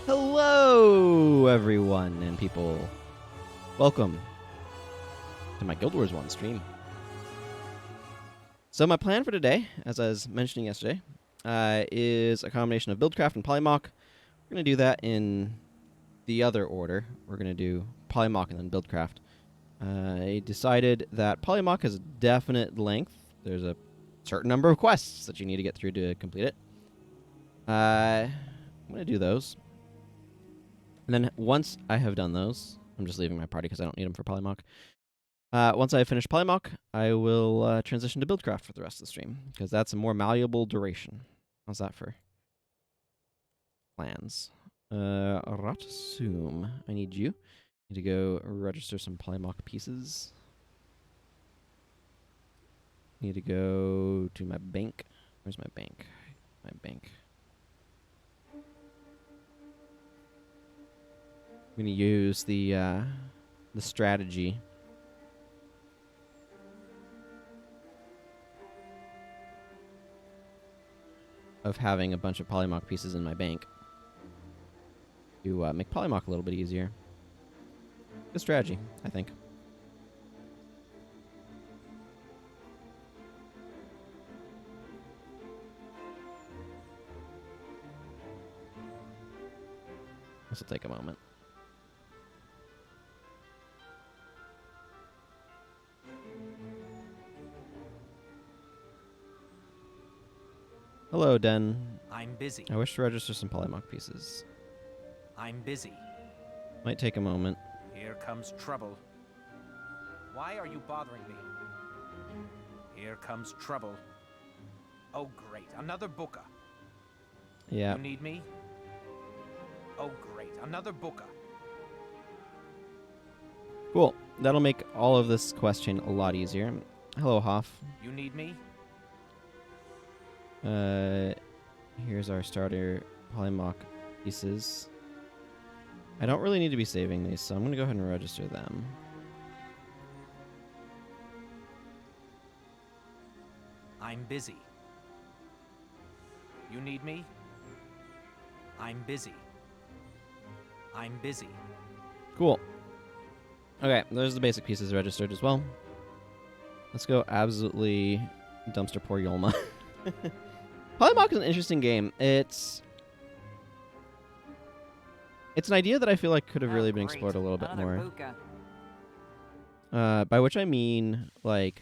Hello, everyone and people. Welcome to my Guild Wars 1 stream. So my plan for today, as I was mentioning yesterday, is a combination of Buildcraft and Polymock. We're going to do that in the other order. We're going to do Polymock and then Buildcraft. I decided that Polymock has a definite length. There's a certain number of quests that you need to get through to complete it. I'm going to do those. And then once I have done those, I'm just leaving my party because I don't need them for Polymock. Once I finish Polymock, I will transition to Buildcraft for the rest of the stream, because that's a more malleable duration. How's that for plans? Ratsum, I need you. I need to go register some Polymock pieces. Need to go to my bank. Where's my bank? My bank. I'm going to use the strategy of having a bunch of Polymock pieces in my bank to make Polymock a little bit easier. Good strategy, I think. This will take a moment. Hello, Den. I'm busy. I wish to register some Polymock pieces. I'm busy. Might take a moment. Here comes trouble. Why are you bothering me? Here comes trouble. Oh, great. Another booka. Yeah. You need me? Oh, great. Another booka. Cool. That'll make all of this quest chain a lot easier. Hello, Hoff. You need me? Here's our starter Polymock pieces. I don't really need to be saving these, so I'm going to go ahead and register them. I'm busy. You need me? I'm busy. I'm busy. Cool. Okay, there's the basic pieces registered as well. Let's go absolutely dumpster poor Yolma. Polymock is an interesting game. It's an idea that I feel like could have really been explored a little bit more. By which I mean, like,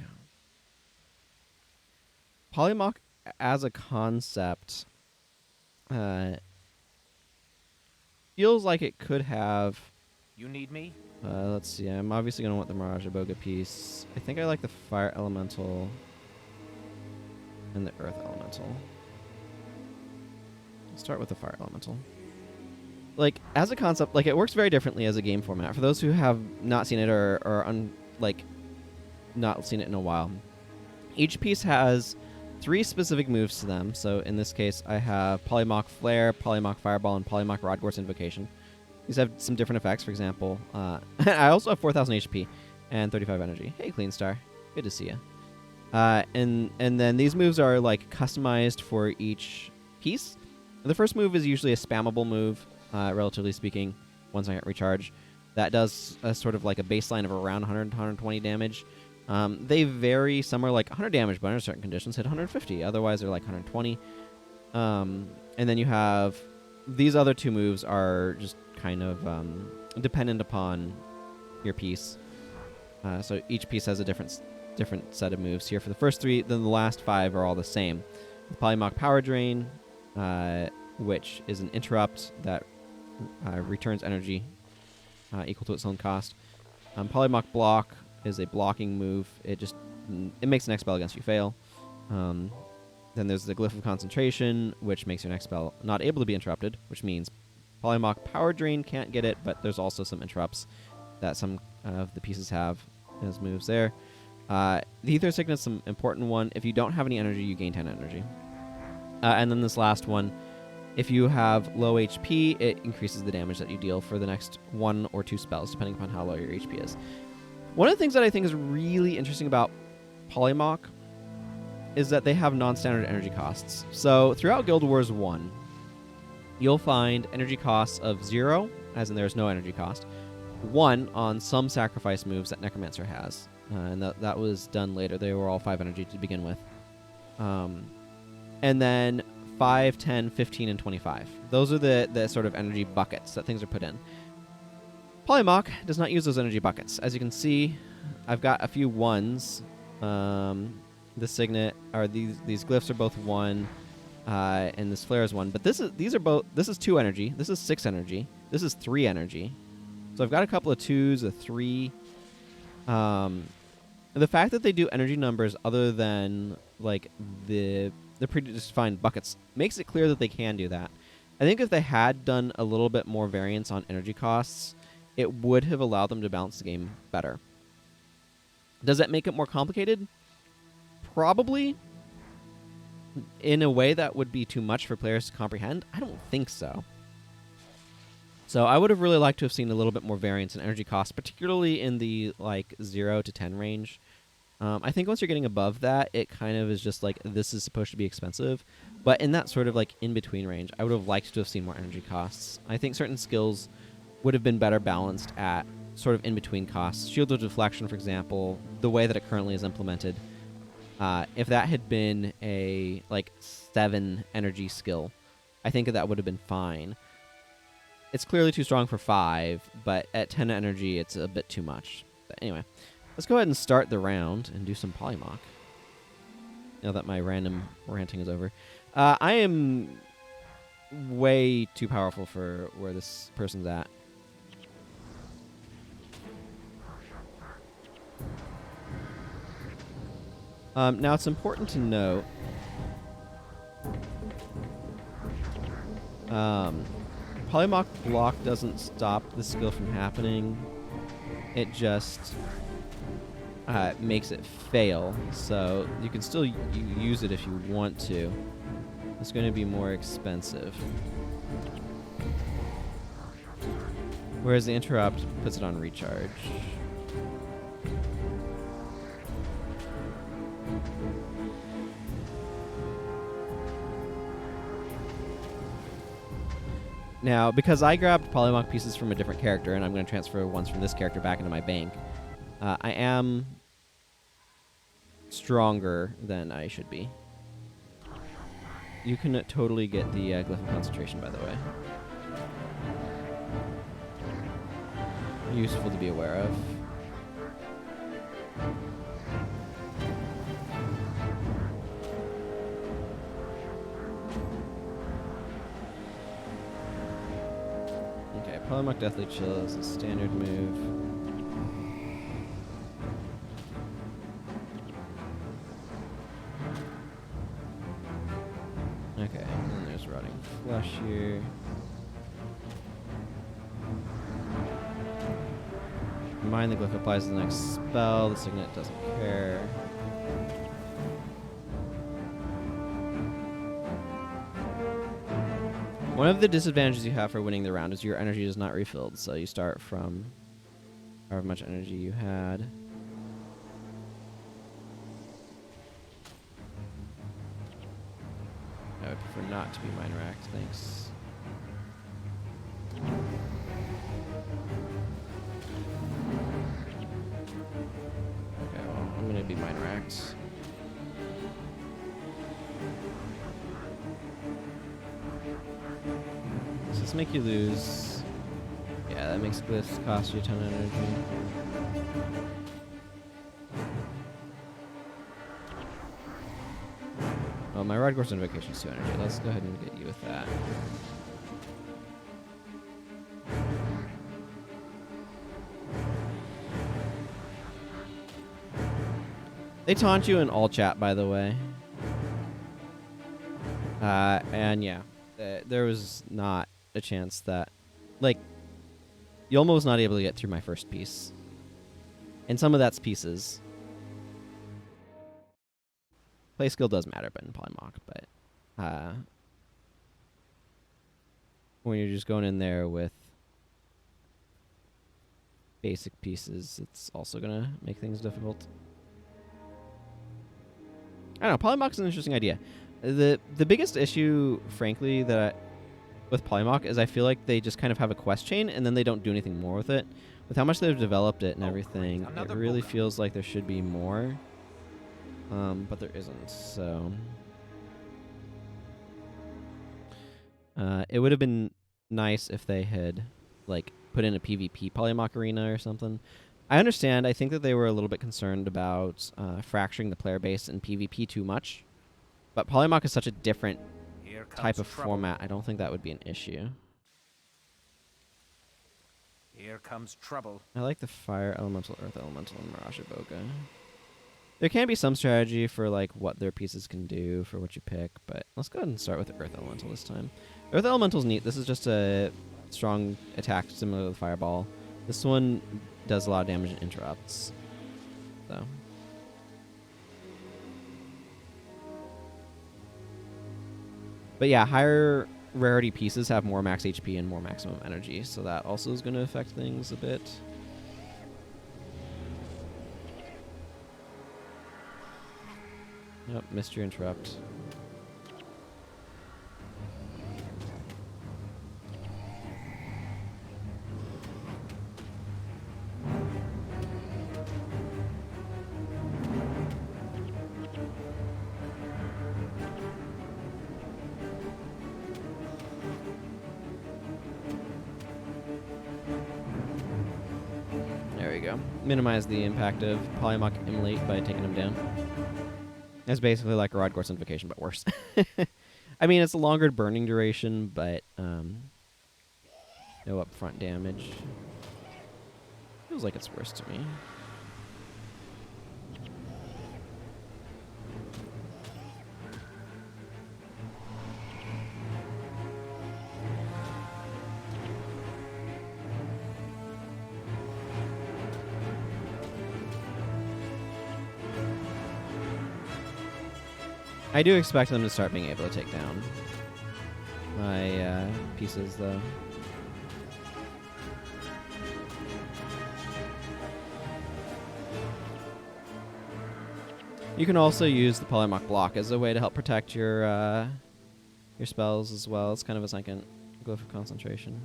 Polymock as a concept feels like it could have... You need me? Let's see. I'm obviously going to want the Mirage Aboga piece. I think I like the Fire Elemental and the Earth Elemental. Let's start with the Fire Elemental. Like, as a concept, like, it works very differently as a game format. For those who have not seen it or not seen it in a while, each piece has 3 specific moves to them. So in this case, I have Polymock Flare, Polymock Fireball, and Polymock Rodgor's Invocation. These have some different effects. For example, I also have 4,000 HP and 35 energy. Hey, Clean Star. Good to see you. And then these moves are, like, customized for each piece. The first move is usually a spammable move, relatively speaking, once I get recharge. That does a sort of like a baseline of around 100 120 damage. They vary. Some are like 100 damage, but under certain conditions hit 150. Otherwise, they're like 120. And then you have... These other 2 moves are just kind of dependent upon your piece. So each piece has a different set of moves here for the first 3. Then the last 5 are all the same. The Polymock Power Drain, which is an interrupt that returns energy equal to its own cost. Polymock Block is a blocking move. It makes the next spell against you fail. Then there's the Glyph of Concentration, which makes your next spell not able to be interrupted, which means Polymock Power Drain can't get it, but there's also some interrupts that some of the pieces have as moves there. The Ether Sickness is an important one. If you don't have any energy, you gain 10 energy. And then this last one, if you have low HP, it increases the damage that you deal for the next 1 or 2 spells, depending upon how low your HP is. One of the things that I think is really interesting about Polymock is that they have non-standard energy costs. So throughout Guild Wars 1, you'll find energy costs of 0, as in there's no energy cost, 1 on some sacrifice moves that Necromancer has. And that was done later. They were all 5 energy to begin with. And then 5, 10, 15, and 25. Those are the sort of energy buckets that things are put in. Polymock does not use those energy buckets. As you can see, I've got a few 1s. The signet, or these glyphs are both 1, and this flare is 1. But this is 2 energy. This is 6 energy. This is 3 energy. So I've got a couple of 2s, a 3. The fact that they do energy numbers other than like the predefined buckets makes it clear that they can do that. I think if they had done a little bit more variance on energy costs, it would have allowed them to balance the game better. Does that make it more complicated? Probably. In a way that would be too much for players to comprehend? I don't think so. So I would have really liked to have seen a little bit more variance in energy costs, particularly in the like 0 to 10 range. I think once you're getting above that, it kind of is just like, this is supposed to be expensive. But in that sort of like in-between range, I would have liked to have seen more energy costs. I think certain skills would have been better balanced at sort of in-between costs. Shield of Deflection, for example, the way that it currently is implemented, if that had been a like 7 energy skill, I think that would have been fine. It's clearly too strong for 5, but at 10 energy, it's a bit too much. But anyway, let's go ahead and start the round and do some Polymock. Now that my random ranting is over. I am way too powerful for where this person's at. Now, it's important to note... Polymock block doesn't stop the skill from happening. It just makes it fail. So you can still use it if you want to. It's going to be more expensive. Whereas the interrupt puts it on recharge. Now, because I grabbed Polymock pieces from a different character, and I'm going to transfer ones from this character back into my bank, I am stronger than I should be. You can totally get the Glyph of Concentration, by the way. Useful to be aware of. Polymock Deathly Chill is a standard move. Okay, and then there's Rotting Flesh here. Mind the Glyph applies to the next spell. The Signet doesn't care. One of the disadvantages you have for winning the round is your energy is not refilled, so you start from however much energy you had. I would prefer not to be mind racked, thanks. Okay, well, I'm gonna be mind racked. Does this make you lose? Yeah, that makes glyphs cost you a ton of energy. Well, my Rod Course Invocation is 2 energy. Let's go ahead and get you with that. They taunt you in all chat, by the way. And yeah. There was not a chance that, like, Yolmo was not able to get through my first piece. And some of that's pieces. Play skill does matter, but in Polymock, but when you're just going in there with basic pieces, it's also gonna make things difficult. I don't know, Polymock's an interesting idea. The biggest issue, frankly, that with Polymock is I feel like they just kind of have a quest chain and then they don't do anything more with it. With how much they've developed it and everything, it really feels like there should be more. But there isn't, so... it would have been nice if they had, like, put in a PvP Polymock arena or something. I understand. I think that they were a little bit concerned about fracturing the player base in PvP too much. But Polymock is such a different type of format. I don't think that would be an issue. Here comes trouble. I like the Fire Elemental, Earth Elemental, and Mirage Boga. There can be some strategy for like what their pieces can do for what you pick, but let's go ahead and start with Earth Elemental this time. Earth Elemental's neat. This is just a strong attack similar to the Fireball. This one does a lot of damage and interrupts. So. But yeah, higher rarity pieces have more max HP and more maximum energy, so that also is going to affect things a bit. Yep, missed your interrupt. There we go. Minimize the impact of Polymock Immolate by taking him down. It's basically like a Rod Gorse Invocation, but worse. I mean, it's a longer burning duration, but no upfront damage. Feels like it's worse to me. I do expect them to start being able to take down my pieces, though. You can also use the Polymock block as a way to help protect your spells as well. It's kind of a second glyph of concentration.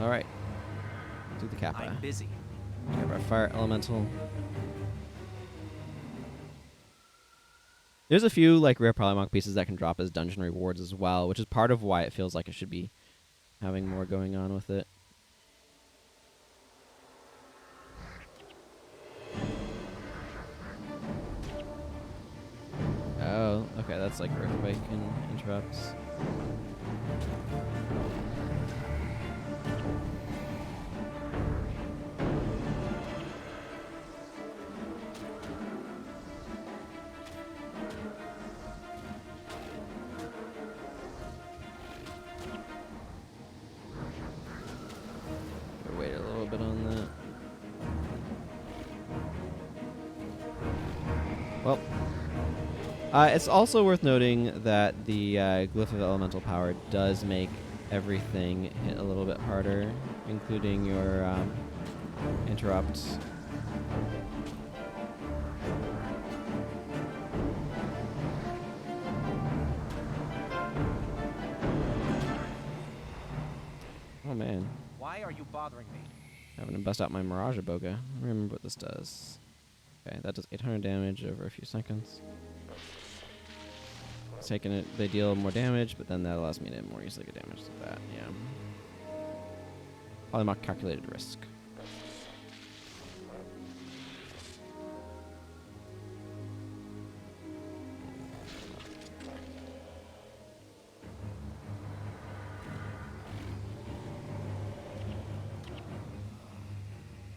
All right, do the Kappa. I'm busy. Grab our Fire Elemental. There's a few like rare Polymock pieces that can drop as dungeon rewards as well, which is part of why it feels like it should be having more going on with it. Oh, okay, that's like Earthquake and interrupts. Wait a little bit on that. Well, it's also worth noting that the Glyph of Elemental Power does make everything hit a little bit harder, including your interrupts. Oh man. Why are you bothering me? Having to bust out my Mirage Boga. Remember what this does. Okay, that does 800 damage over a few seconds. It's taking it, they deal more damage, but then that allows me to more easily get damage to that, yeah. Polymock calculated risk.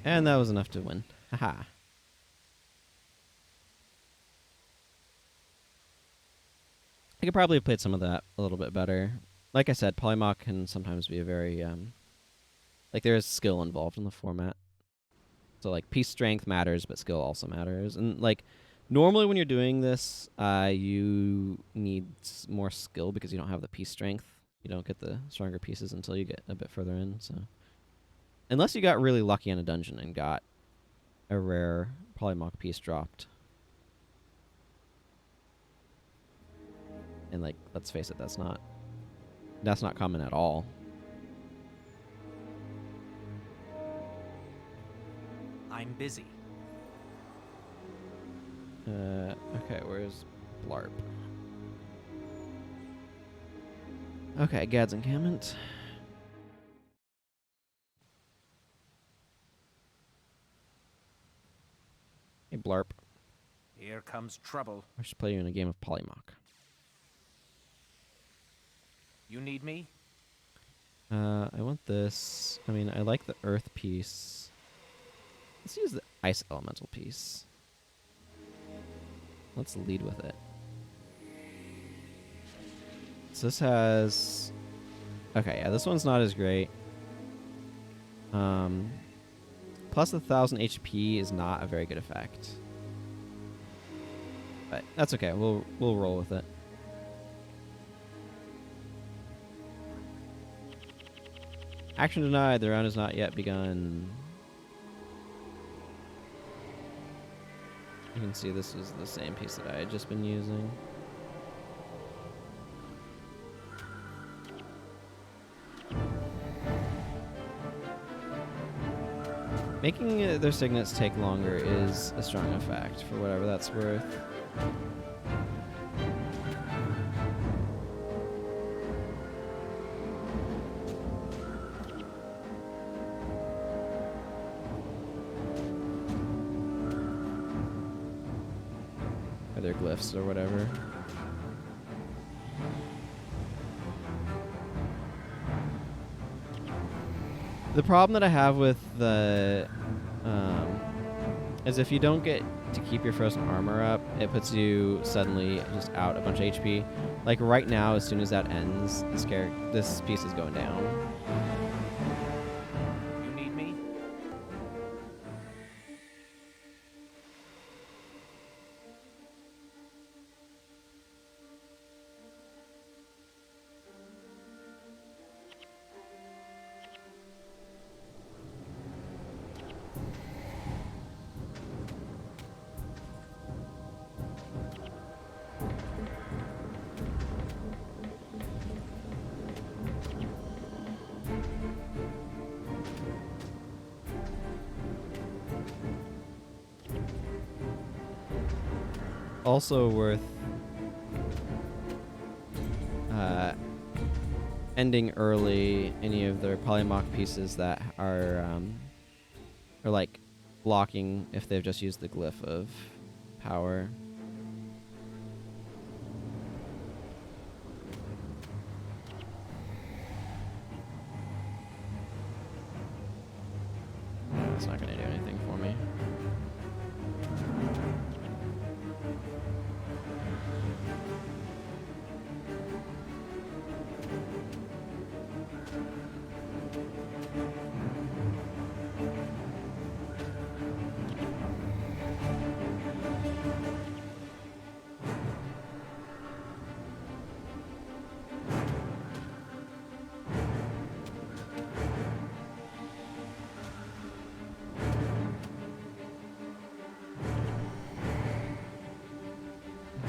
And that was enough to win. Haha. I could probably have played some of that a little bit better. Like I said, Polymock can sometimes be a very, like there is skill involved in the format. So like piece strength matters, but skill also matters. And like normally when you're doing this, you need more skill because you don't have the piece strength. You don't get the stronger pieces until you get a bit further in, so. Unless you got really lucky in a dungeon and got a rare Polymock piece dropped. And like, let's face it, that's not common at all. I'm busy. Okay, where's Blarp? Okay, Gad's encampment. Hey, Blarp. Here comes trouble. I should play you in a game of Polymock. You need me? I want this. I mean, I like the earth piece. Let's use the ice elemental piece. Let's lead with it. So this has... Okay, yeah, this one's not as great. Plus 1,000 HP is not a very good effect. But that's okay. We'll roll with it. Action denied. The round has not yet begun. You can see this is the same piece that I had just been using. Making their signets take longer is a strong effect, for whatever that's worth. Or their glyphs or whatever. The problem that I have with the is if you don't get to keep your frozen armor up, it puts you suddenly just out a bunch of HP. Like right now, as soon as that ends, this piece is going down. You need me? Also worth ending early any of their Polymock pieces that are like blocking if they've just used the glyph of power. It's not going to do anything for me.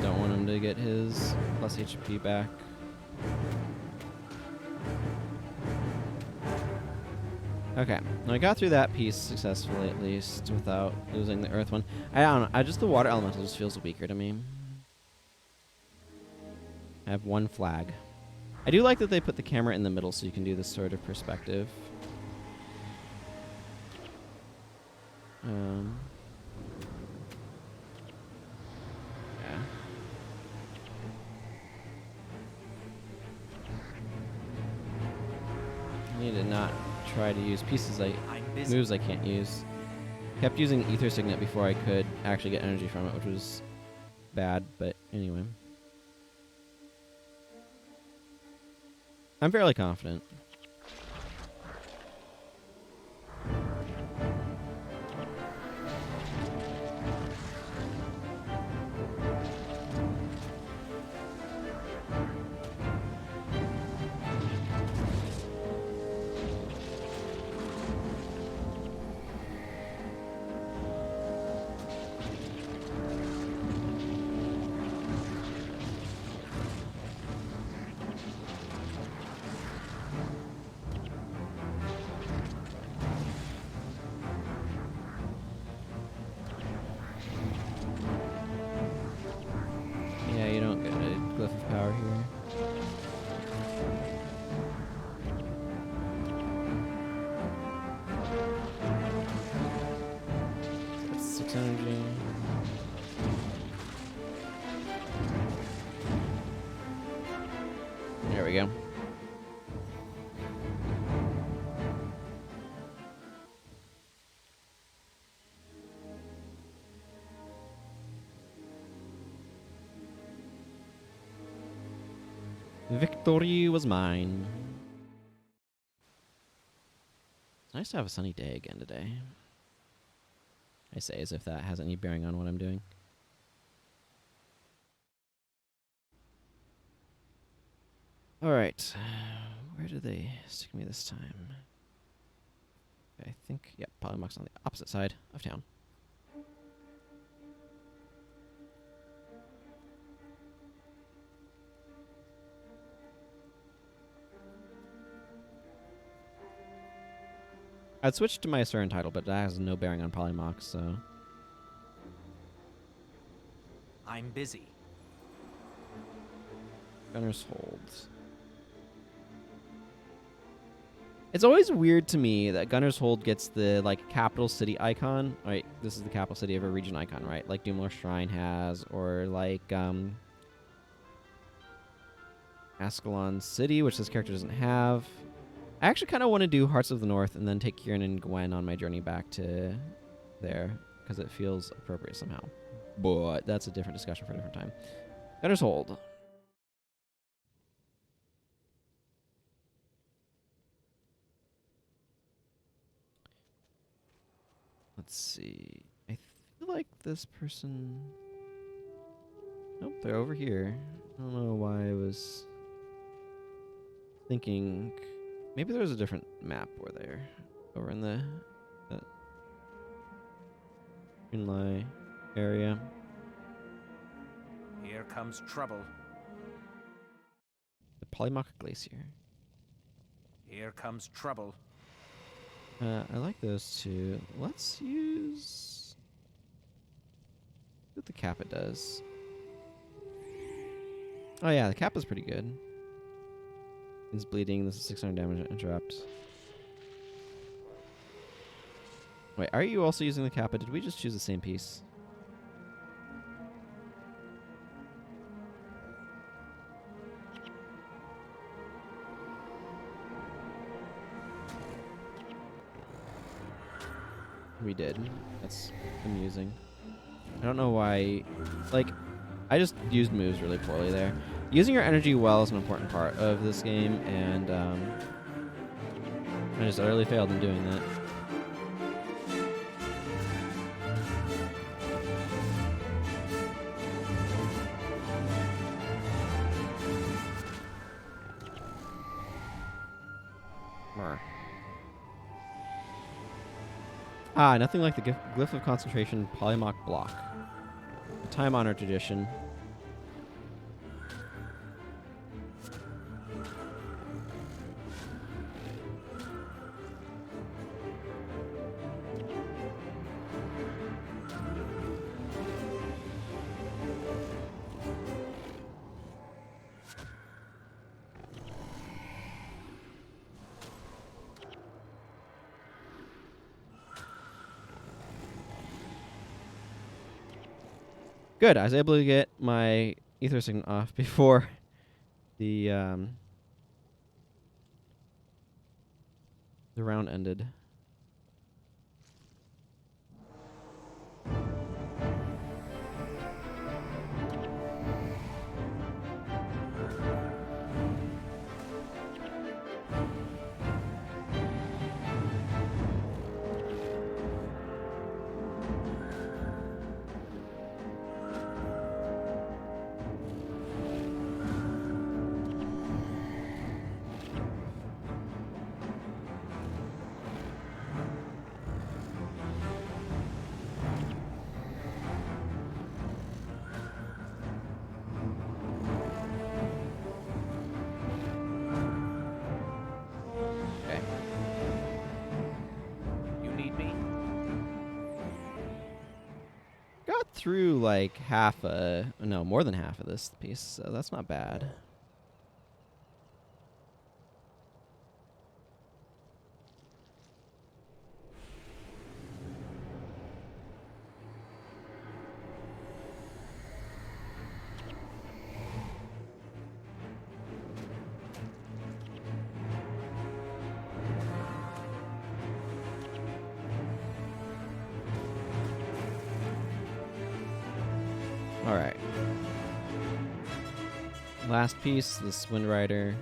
Don't want him to get his plus HP back. Okay, I got through that piece successfully at least without losing the earth one. I don't know, the water elemental just feels weaker to me. I have one flag. I do like that they put the camera in the middle so you can do this sort of perspective. Yeah. I need to not try to use pieces moves I can't use. Kept using Ether Signet before I could actually get energy from it, which was bad, but anyway. I'm fairly confident. here. That's 6 energy. There we go. Victory was mine. It's nice to have a sunny day again today. I say as if that has any bearing on what I'm doing. Alright. Where did they stick me this time? I think, yeah, Polymock's on the opposite side of town. I'd switch to my Asuran title, but that has no bearing on Polymock, so... I'm busy. Gunner's Hold. It's always weird to me that Gunner's Hold gets the, like, capital city icon. Right, this is the capital city of a region icon, right? Like Doomlore Shrine has, or like, Ascalon City, which this character doesn't have. I actually kind of want to do Hearts of the North and then take Kieran and Gwen on my journey back to there, because it feels appropriate somehow. But that's a different discussion for a different time. Gunner's Hold. Let's see. I feel like this person... Nope, they're over here. I don't know why I was thinking... Maybe there was a different map where they're over in the Inlay area. Here comes trouble. The Polymock Glacier. Here comes trouble. I like those two. Let's use what the Kappa does. Oh yeah, the Kappa's pretty good. He's bleeding. This is 600 damage interrupt. Wait, are you also using the Kappa? Did we just choose the same piece? We did. That's amusing. I don't know why. Like, I just used moves really poorly there. Using your energy well is an important part of this game, and I just utterly failed in doing that. Ah, nothing like the Glyph of Concentration Polymock block. A time-honored tradition. Good. I was able to get my ether signal off before the round ended. Through like more than half of this piece, so that's not bad. Last piece, this Wind Rider.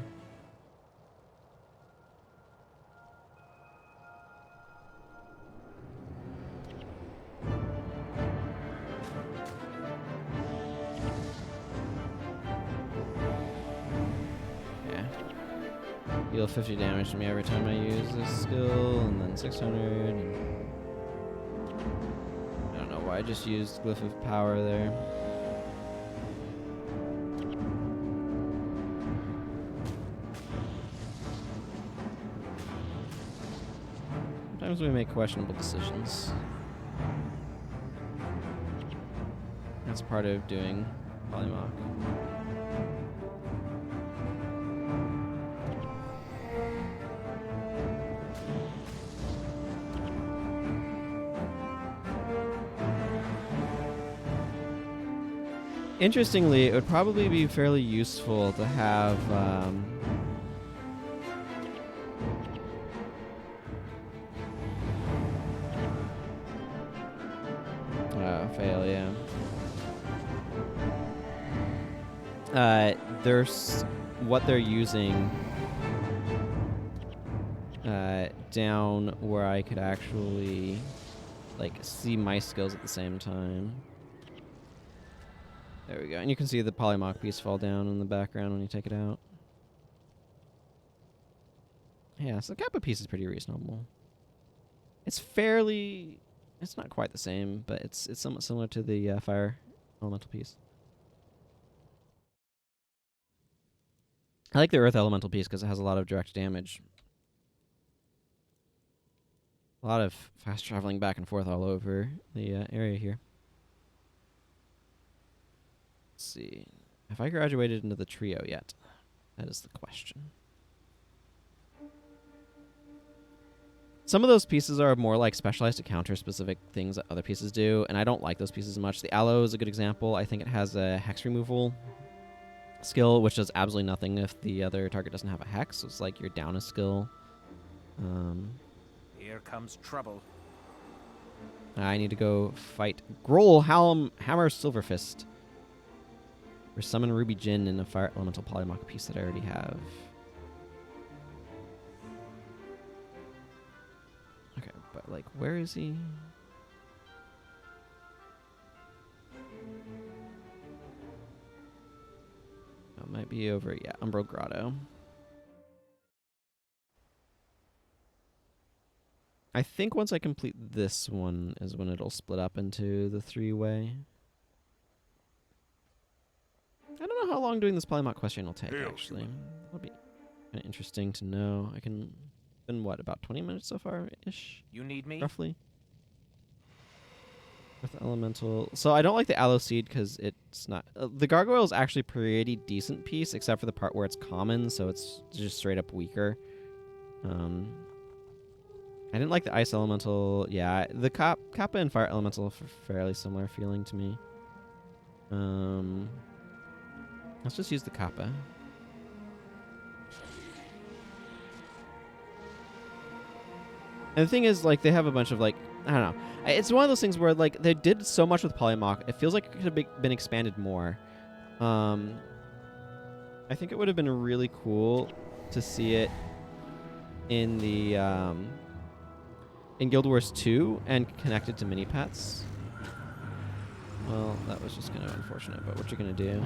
Yeah. Deal 50 damage to me every time I use this skill, and then 600. And I don't know why I just used Glyph of Power there. Sometimes we make questionable decisions. That's part of doing Polymock. Interestingly, it would probably be fairly useful to have fail, yeah. There's what they're using down where I could actually like see my skills at the same time. There we go. And you can see the Polymock piece fall down in the background when you take it out. Yeah, so the Kappa piece is pretty reasonable. It's fairly... It's not quite the same, but it's somewhat similar to the fire elemental piece. I like the earth elemental piece because it has a lot of direct damage. A lot of fast traveling back and forth all over the area here. Let's see. Have I graduated into the trio yet? That is the question. Some of those pieces are more like specialized to counter specific things that other pieces do, and I don't like those pieces much. The Aloe is a good example. I think it has a hex removal skill, which does absolutely nothing if the other target doesn't have a hex. So it's like you're down a skill. Here comes trouble. I need to go fight Grohl Hammer Silverfist. Or summon Ruby Jin in a fire elemental Polymock piece that I already have. Okay, but like, where is he? That might be over, yeah, Umbral Grotto. I think once I complete this one is when it'll split up into the three-way. I don't know how long doing this Polymock question will take, actually. That'll be kind of interesting to know. I can... Been, what, about 20 minutes so far-ish? You need me? Roughly. With elemental... So I don't like the Aloe Seed because it's not... the Gargoyle is actually a pretty decent piece, except for the part where it's common, so it's just straight up weaker. I didn't like the Ice Elemental. Yeah, the Kappa and Fire Elemental are fairly similar feeling to me. Let's just use the Kappa. And the thing is, like, they have a bunch of, like, I don't know. It's one of those things where, like, they did so much with Polymock. It feels like it could have been expanded more. I think it would have been really cool to see it in the, in Guild Wars 2 and connected to mini-pets. Well, that was just kind of unfortunate, but what you're going to do...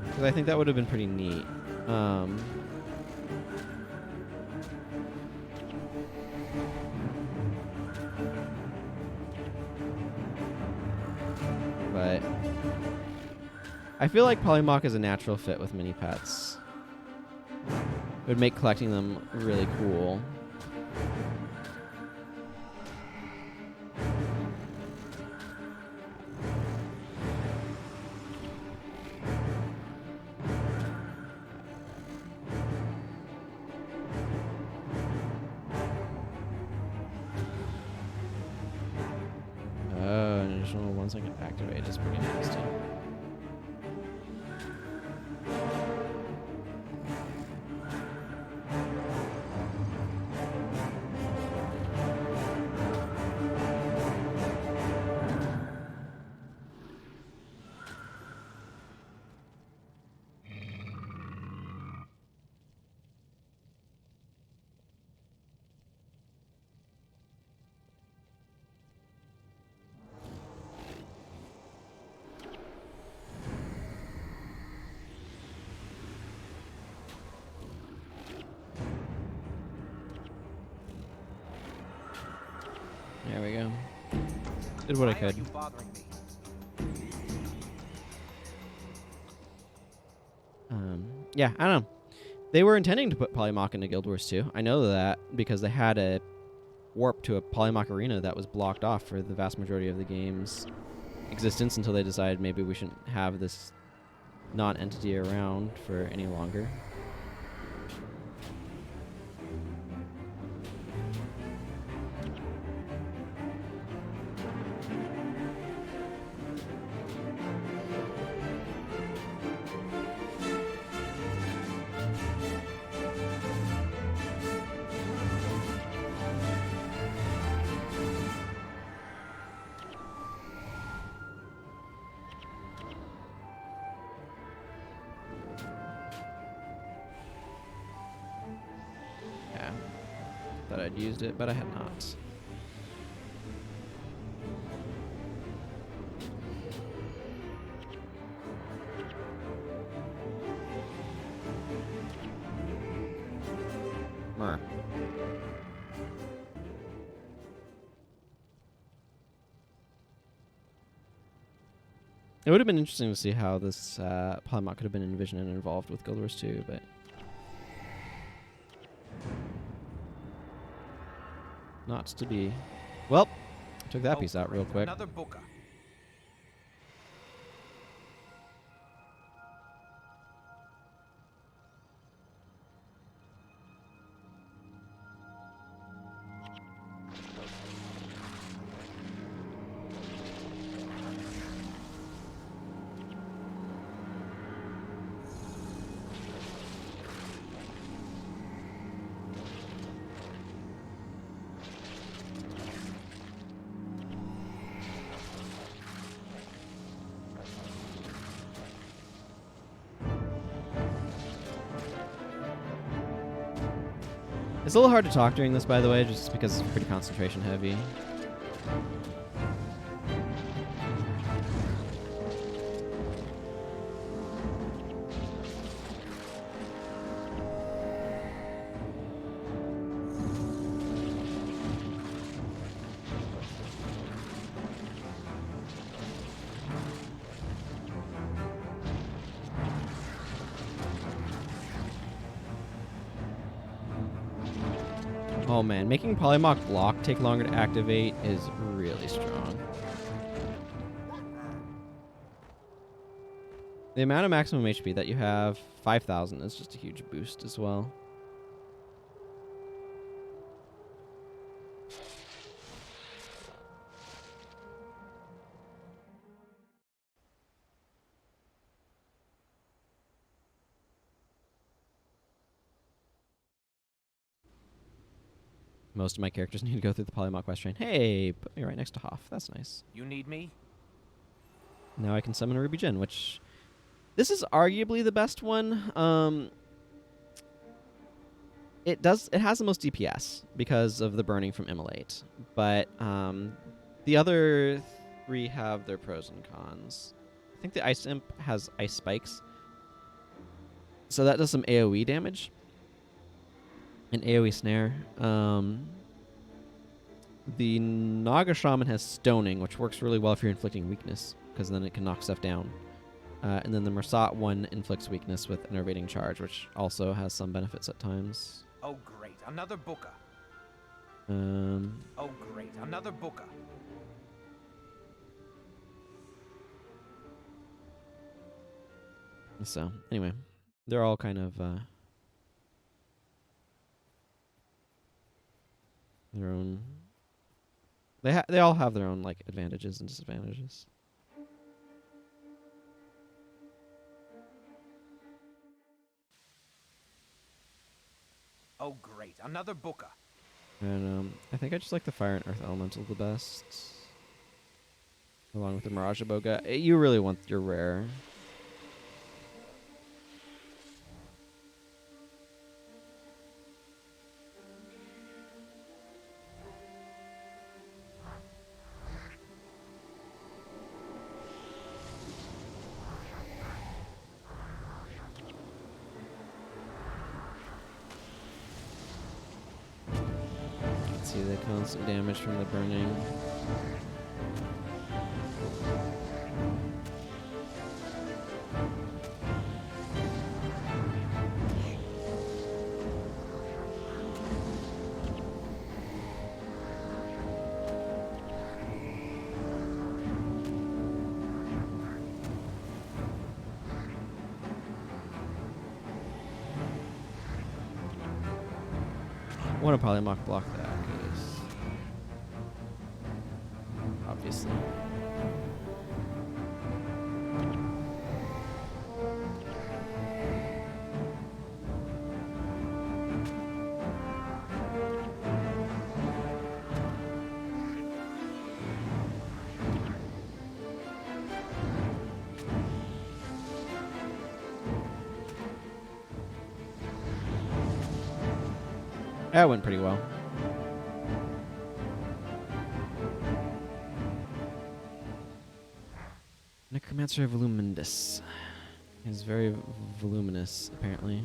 Because I think that would have been pretty neat. But I feel like Polymock is a natural fit with mini pets. It would make collecting them really cool. An additional 1 second activate is pretty nasty. Did what I Why could. are you bothering me? Yeah, I don't know. They were intending to put Polymock into Guild Wars 2. I know that because they had a warp to a Polymock arena that was blocked off for the vast majority of the game's existence until they decided maybe we shouldn't have this non-entity around for any longer. Yeah. Thought I'd used it, but I had not. Mer. It would have been interesting to see how this Polymock could have been envisioned and involved with Guild Wars 2, but not to be. Well, took that piece out real quick. Another booker. It's a little hard to talk during this, by the way, just because it's pretty concentration heavy. Oh man, making Polymock block take longer to activate is really strong. The amount of maximum HP that you have, 5,000, is just a huge boost as well. Most of my characters need to go through the Polymock quest train. Hey, put me right next to Hoff. That's nice. You need me? Now I can summon a Ruby Jin, which... This is arguably the best one. It has the most DPS because of the burning from Immolate. But the other three have their pros and cons. I think the Ice Imp has Ice Spikes. So that does some AoE damage. An AoE snare. The Naga Shaman has Stoning, which works really well if you're inflicting weakness, because then it can knock stuff down. And then the Mersat one inflicts weakness with Enervating Charge, which also has some benefits at times. Oh great, another booker. Oh great, another booker. So, anyway, they're all kind of their own. They all have their own like advantages and disadvantages. Oh great, another booker. And I think I just like the Fire and Earth Elemental the best, along with the Mirage Boga. You really want your rare. See the constant damage from the burning. want to Polymock block that, because obviously. That went pretty well. Necromancer Volumindus. He's very voluminous, apparently.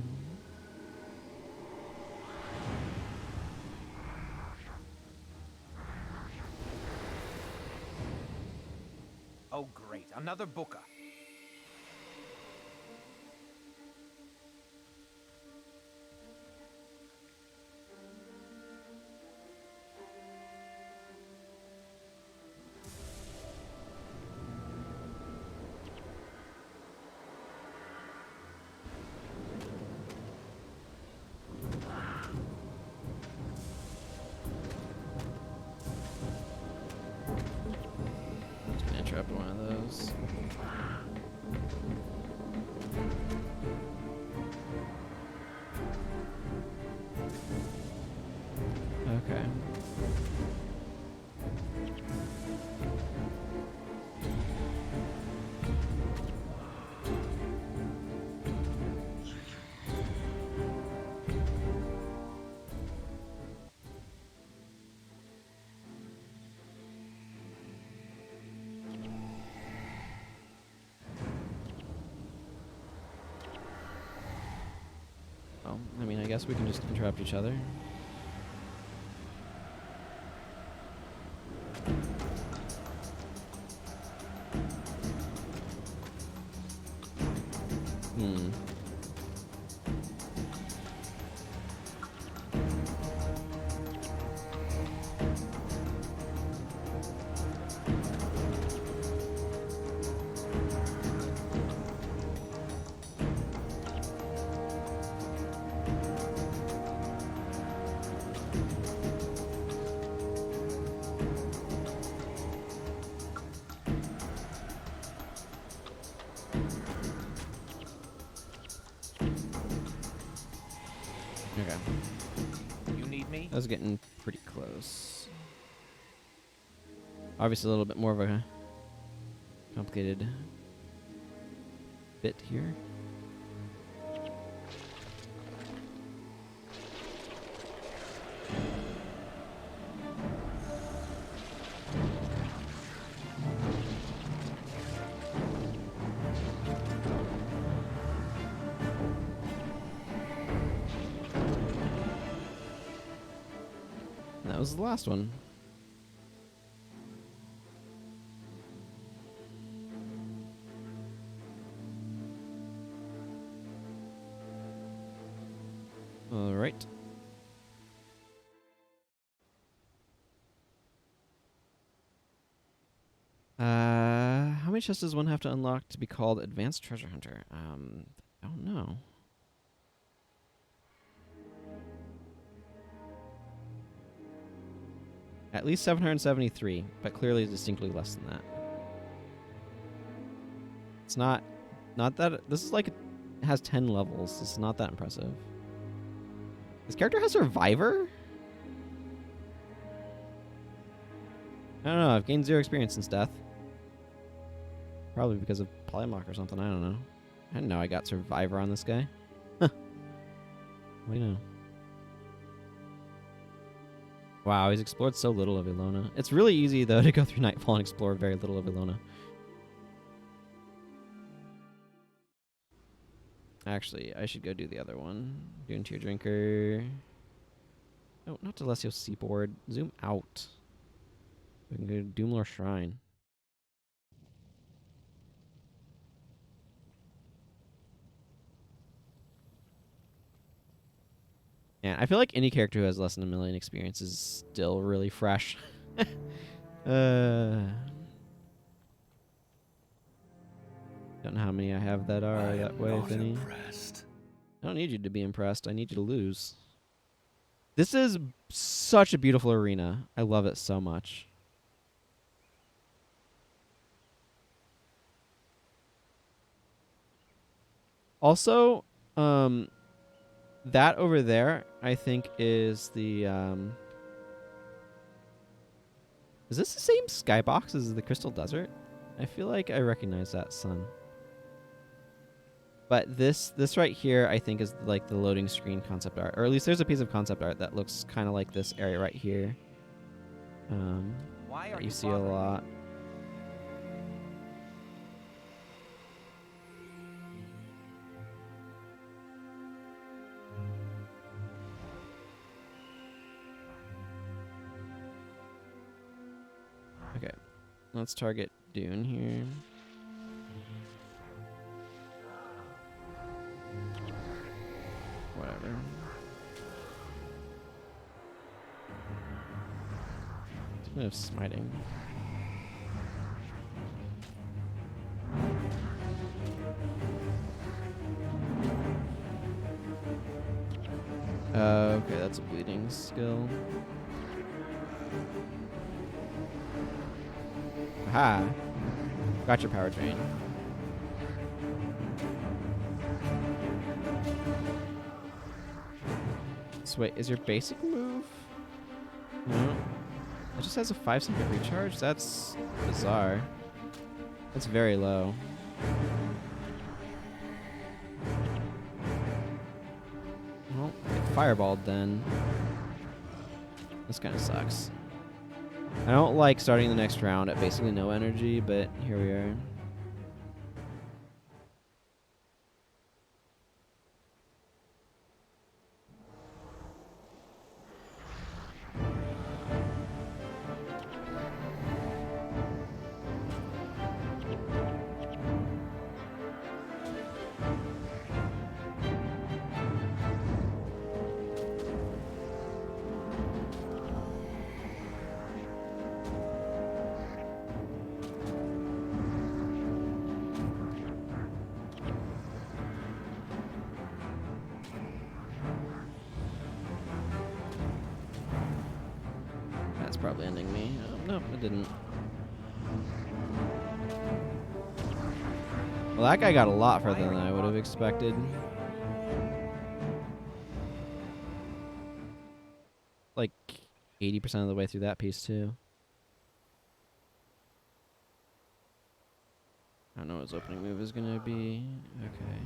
Oh, great. Another booker. Just gonna interrupt one of those. Okay. Well, I mean, I guess we can just interrupt each other. Hmm. Okay. You need me? That was getting pretty close. Obviously, a little bit more of a complicated bit here. And that was the last one. All right. How many chests does one have to unlock to be called Advanced Treasure Hunter? I don't know. At least 773, but clearly distinctly less than that. It's not that. This is like it has 10 levels. It's not that impressive. This character has Survivor? I don't know. I've gained 0 experience since death. Probably because of Polymock or something. I don't know. I didn't know I got Survivor on this guy. Huh. What do you know? Wow, he's explored so little of Ilona. It's really easy, though, to go through Nightfall and explore very little of Ilona. Actually, I should go do the other one. Dune Tear Drinker. No, not Delesio Seaboard. Zoom out. We can go to Doomlore Shrine. Yeah, I feel like any character who has less than 1 million experience is still really fresh. Don't know how many I have that are that way, if any. Impressed. I don't need you to be impressed. I need you to lose. This is such a beautiful arena. I love it so much. Also, that over there, I think, is the is this the same skybox as the Crystal Desert? I feel like I recognize that sun. But this right here, I think, is like the loading screen concept art, or at least there's a piece of concept art that looks kind of like this area right here. Why are That you you see a bothering me? lot. Okay, let's target Dune here. Whatever. It's a bit of smiting. Okay, that's a bleeding skill. Aha! Got your power drain. So wait, is your basic move? No. It just has a 5-second recharge? That's bizarre. That's very low. Well, get fireballed then. This kind of sucks. I don't like starting the next round at basically no energy, but here we are. That's probably ending me. Oh, no, it didn't. Well, that guy got a lot further than I would have expected. Like 80% of the way through that piece, too. I don't know what his opening move is going to be. Okay.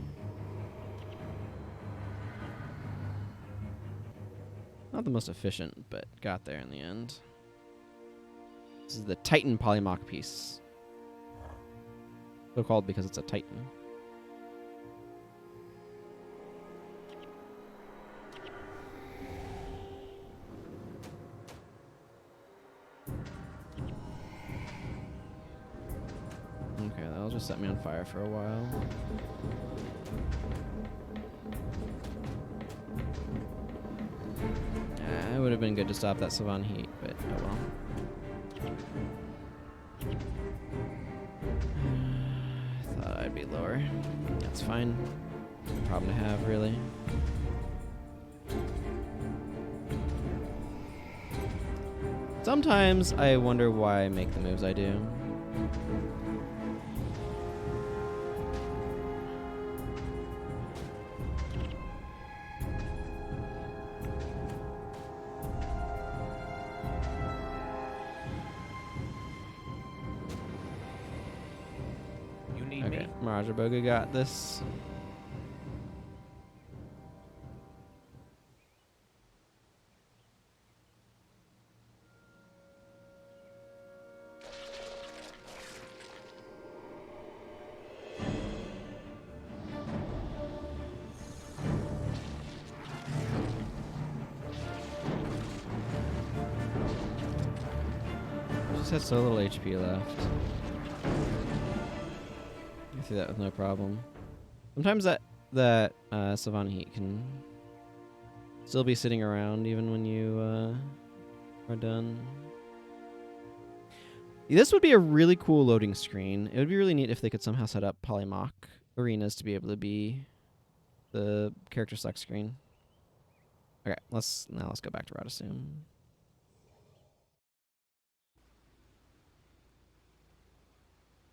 Not the most efficient, but got there in the end. This is the Titan Polymock piece. So called because it's a Titan. Okay, that'll just set me on fire for a while. It would have been good to stop that Savant heat, but oh well. I thought I'd be lower. That's fine. No problem to have, really. Sometimes I wonder why I make the moves I do. Okay, Marajaboga got this. Just has so little HP left. Get through that with no problem. Sometimes that Savant Heat can still be sitting around even when you are done. This would be a really cool loading screen. It would be really neat if they could somehow set up Polymock arenas to be able to be the character select screen. Okay, let's go back to Radisum.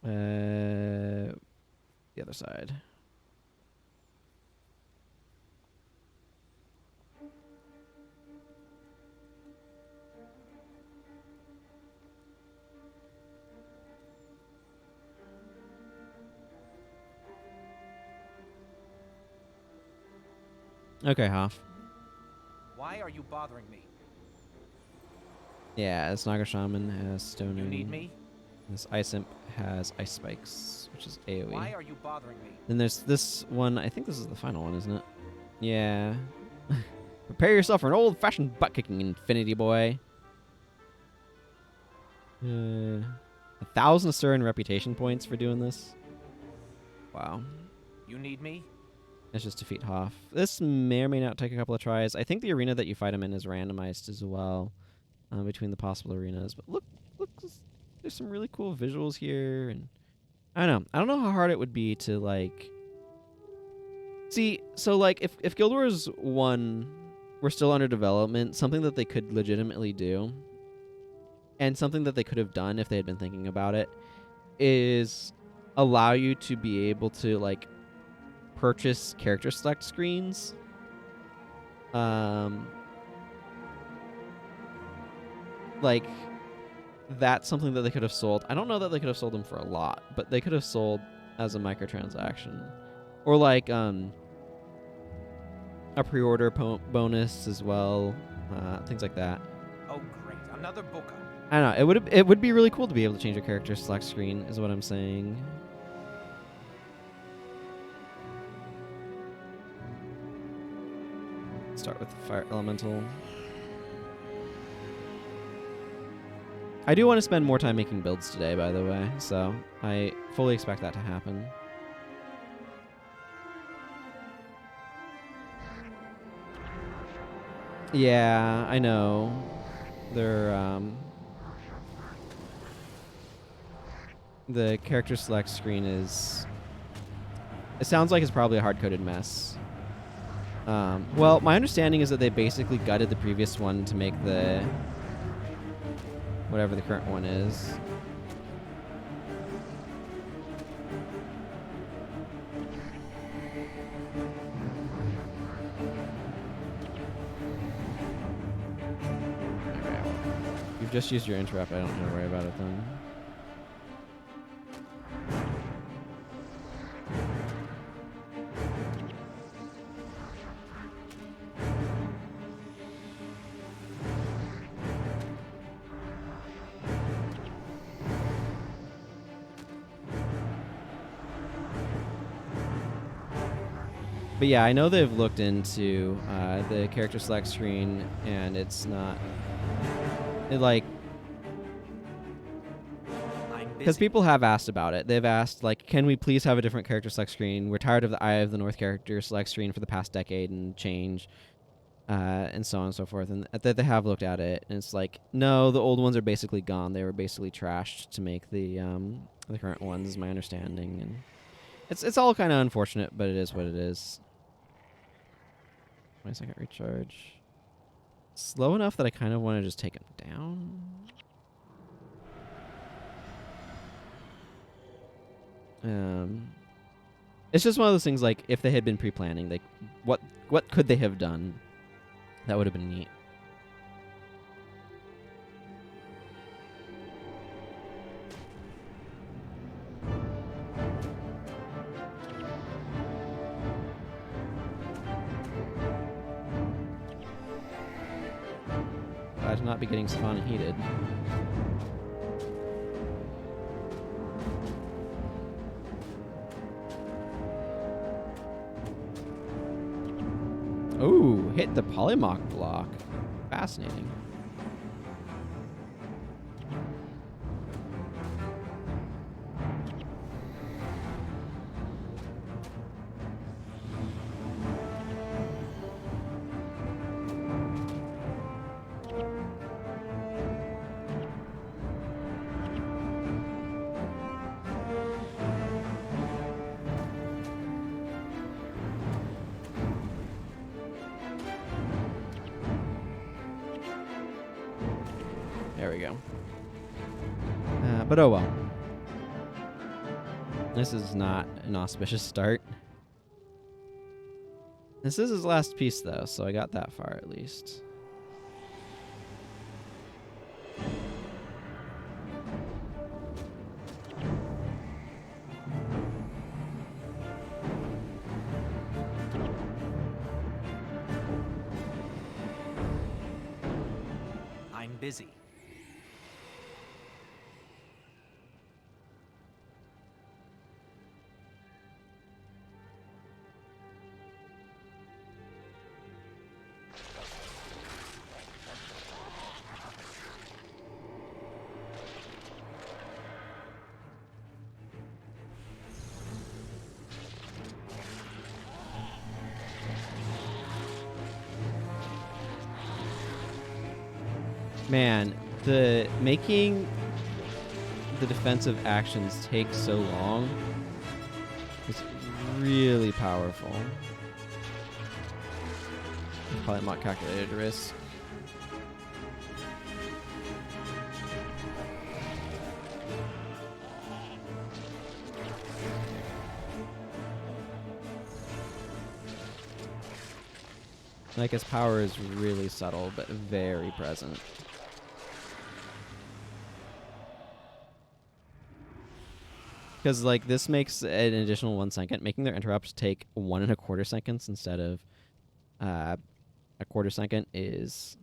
The other side. Okay, Hoff. Why are you bothering me? Yeah, this Naga Shaman has Stone. You need me? This Ice Imp has Ice Spikes, which is AoE. Why are you bothering me? Then there's this one. I think this is the final one, isn't it? Yeah. Prepare yourself for an old-fashioned butt-kicking, Infinity Boy. 1,000 Assyrian reputation points for doing this. Wow. You need me? Let's just defeat Hoff. This may or may not take a couple of tries. I think the arena that you fight him in is randomized as well between the possible arenas. But look, there's some really cool visuals here, and I don't know how hard it would be to like. See, so like if Guild Wars 1 were still under development, something that they could legitimately do, and something that they could have done if they had been thinking about it, is allow you to be able to like purchase character select screens. Like that's something that they could have sold. I don't know that they could have sold them for a lot, but they could have sold as a microtransaction, or like a pre-order bonus as well, things like that. Oh great, another book. I don't know. It would be really cool to be able to change your character select screen, is what I'm saying. Start with Fire Elemental. I do want to spend more time making builds today, by the way, so I fully expect that to happen. Yeah, I know. They're the character select screen is. It sounds like it's probably a hard-coded mess. Well, my understanding is that they basically gutted the previous one to make the whatever the current one is. Okay. You've just used your interrupt. I don't need to worry about it then. But yeah, I know they've looked into the character select screen, and it's not because people have asked about it. They've asked like, can we please have a different character select screen? We're tired of the Eye of the North character select screen for the past decade and change, and so on and so forth. And that they have looked at it, and it's like, no, the old ones are basically gone. They were basically trashed to make the current ones, is my understanding, and it's all kind of unfortunate, but it is what it is. 20-second recharge. Slow enough that I kind of want to just take him down. It's just one of those things, like, if they had been pre-planning, like, what could they have done? That would have been neat. Glad to not be getting spawn heated. Ooh, hit the Polymock block. Fascinating. There we go. But oh well. This is not an auspicious start. This is his last piece, though, so I got that far at least. I'm busy. Man, the making the defensive actions take so long is really powerful. Polymock calculated risk. Like, his power is really subtle, but very present. Because, like, this makes an additional 1 second, making their interrupts take 1 1/4 seconds instead of a 1/4 second is...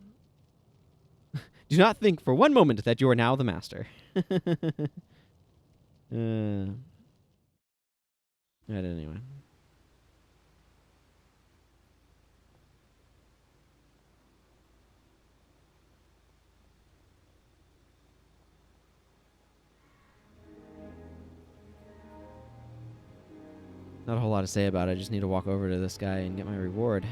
Do not think for one moment that you are now the master. Right, anyway. Not a whole lot to say about it. I just need to walk over to this guy and get my reward.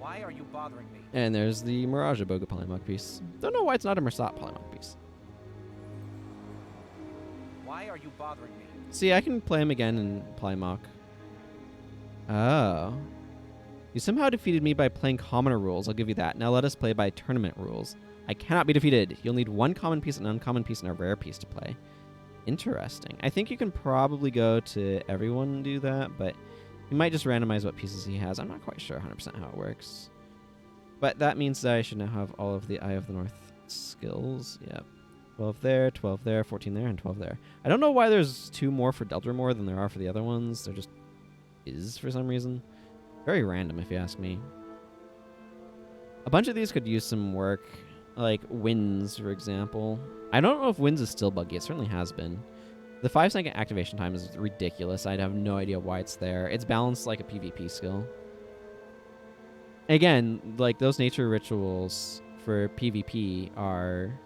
Why are you bothering me? And there's the Mirage Boga Polymock piece. Don't know why it's not a Mersat Polymock piece. Why are you bothering me? See, I can play him again in Polymock. Oh. You somehow defeated me by playing commoner rules. I'll give you that. Now let us play by tournament rules. I cannot be defeated. You'll need 1 common piece, an uncommon piece, and a rare piece to play. Interesting. I think you can probably go to everyone and do that, but you might just randomize what pieces he has. I'm not quite sure 100% how it works. But that means that I should now have all of the Eye of the North skills. Yep. 12 there, 12 there, 14 there, and 12 there. I don't know why there's 2 more for Deltramore than there are for the other ones. There just is for some reason. Very random, if you ask me. A bunch of these could use some work, like Winds, for example. I don't know if Winds is still buggy. It certainly has been. The 5-second activation time is ridiculous. I'd have no idea why it's there. It's balanced like a PvP skill. Again, like those nature rituals for PvP are...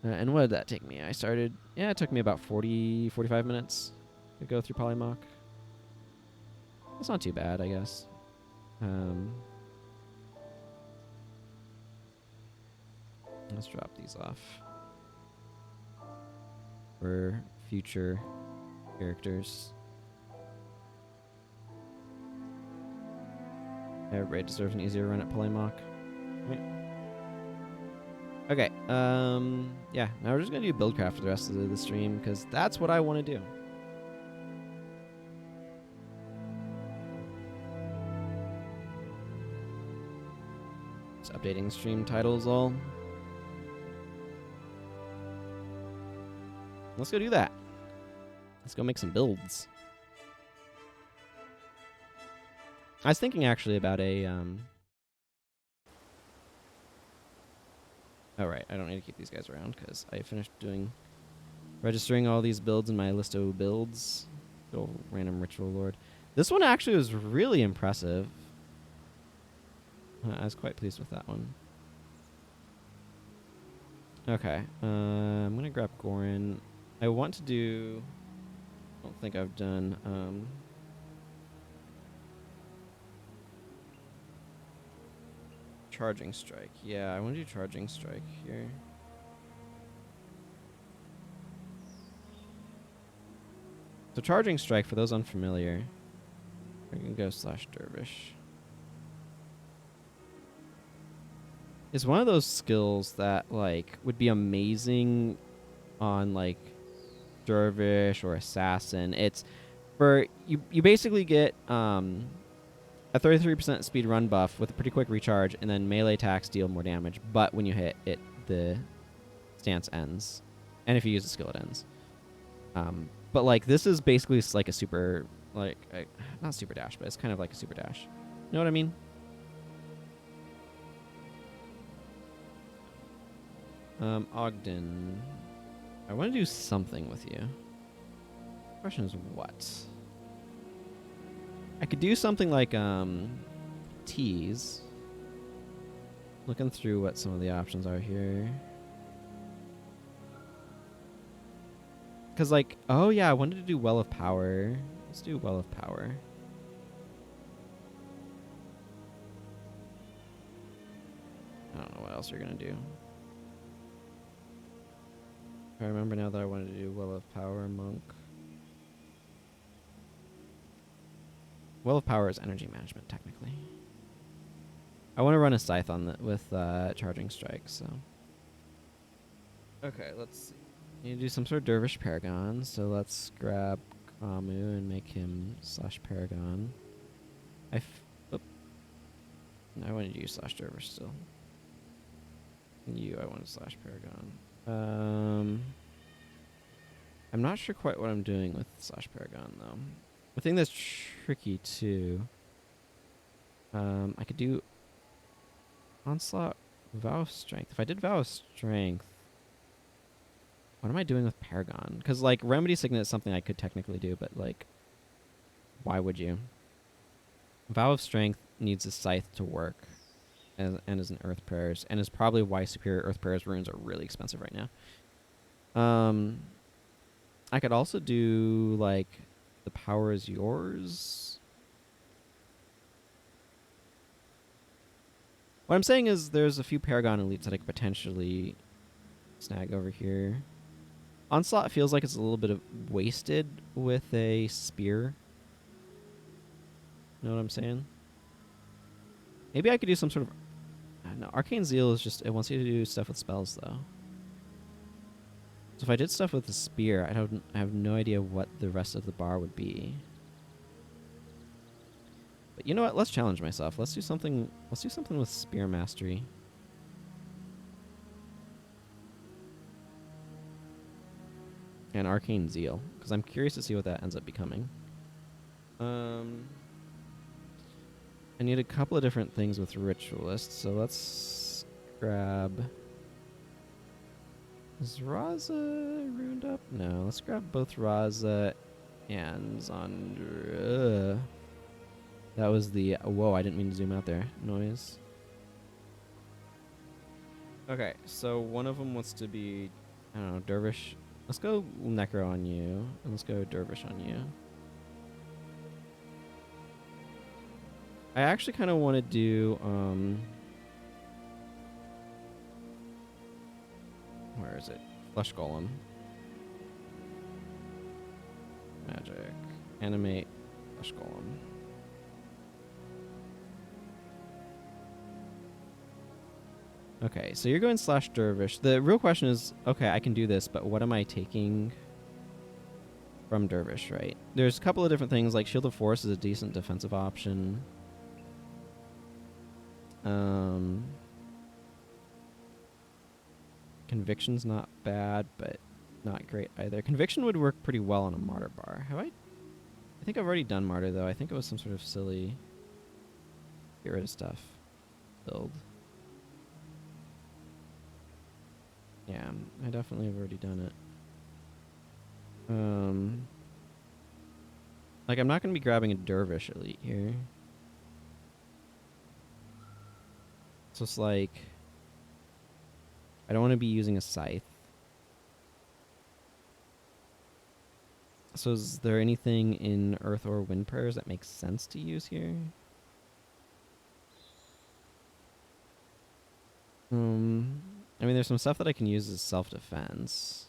and what did that take me? Yeah, it took me about 40, 45 minutes to go through Polymock. That's not too bad, I guess. Let's drop these off for future characters. Everybody deserves an easier run at Polymock. Right. Okay, yeah, now we're just going to do Buildcraft for the rest of the stream, because that's what I want to do. Just updating stream titles all. Let's go do that. Let's go make some builds. I was thinking actually about a... Oh, right. I don't need to keep these guys around because I finished registering all these builds in my list of builds. Go random Ritual Lord. This one actually was really impressive. I was quite pleased with that one. Okay. I'm going to grab Gorin. I want to do... I don't think I've done... Charging Strike. Yeah, I want to do Charging Strike here. So Charging Strike, for those unfamiliar, we can go /Dervish. is one of those skills that like would be amazing on like dervish or assassin. It's for you basically get a 33% speed run buff with a pretty quick recharge, and then melee attacks deal more damage. But when you hit it, the stance ends, and if you use a skill, it ends. But like this is basically like a super like not super dash, but it's kind of like a super dash. You know what I mean? Ogden, I want to do something with you. Question is what? I could do something like tease. Looking through what some of the options are here. Cause like, oh yeah, I wanted to do Well of Power. Let's do Well of Power. I don't know what else you're gonna do. I remember now that I wanted to do Well of Power, Monk. Well of Power is energy management, technically. I want to run a Scythe on the, with Charging Strike, so. Okay, let's see. Need to do some sort of Dervish Paragon, so let's grab Kamu and make him /Paragon. I wanted to use /Dervish still. I wanted /Paragon. I'm not sure quite what I'm doing with /Paragon, though. The thing that's tricky, too, I could do Onslaught, Vow of Strength. If I did Vow of Strength, what am I doing with Paragon? Because, like, Remedy Signet is something I could technically do, but, like, why would you? Vow of Strength needs a Scythe to work, and is an Earth Prayers, and is probably why Superior Earth Prayers runes are really expensive right now. I could also do, like, The Power is Yours. What I'm saying is there's a few Paragon elites that I could potentially snag over here. Onslaught feels like it's a little bit of wasted with a spear. You know what I'm saying? Maybe I could do some sort of... no, Arcane Zeal is just... it wants you to do stuff with spells, though. So if I did stuff with the spear, I have no idea what the rest of the bar would be. But you know what? Let's challenge myself. Let's do something with Spear Mastery. And Arcane Zeal, because I'm curious to see what that ends up becoming. I need a couple of different things with Ritualist, so let's grab... Is Raza ruined up? No, let's grab both Raza and Zandra. That was the... whoa, I didn't mean to zoom out there. Noise. Okay, so one of them wants to be... I don't know, Dervish. Let's go Necro on you, and let's go Dervish on you. I actually kind of want to do... where is it? Flesh Golem. Magic. Animate Flesh Golem. Okay, so you're going /Dervish. The real question is, okay, I can do this, but what am I taking from Dervish, right? There's a couple of different things, like Shield of Force is a decent defensive option. Conviction's not bad, but not great either. Conviction would work pretty well on a Martyr bar. I think I've already done Martyr, though. I think it was some sort of silly get rid of stuff build. Yeah, I definitely have already done it. Like, I'm not going to be grabbing a Dervish elite here. So it's like... I don't want to be using a Scythe. So is there anything in Earth or Wind Prayers that makes sense to use here? I mean, there's some stuff that I can use as self-defense.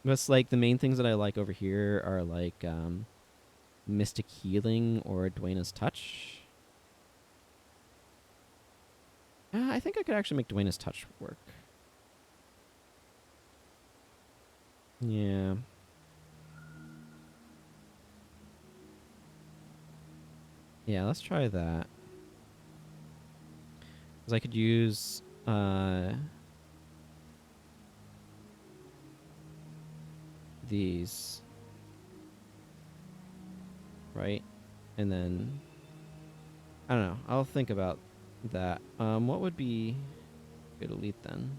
But it's like the main things that I like over here are like Mystic Healing or Dwayna's Touch. I think I could actually make Dwayna's Touch work. Yeah. Yeah, let's try that. Because I could use these. Right? And then I don't know. I'll think about that. What would be good elite then?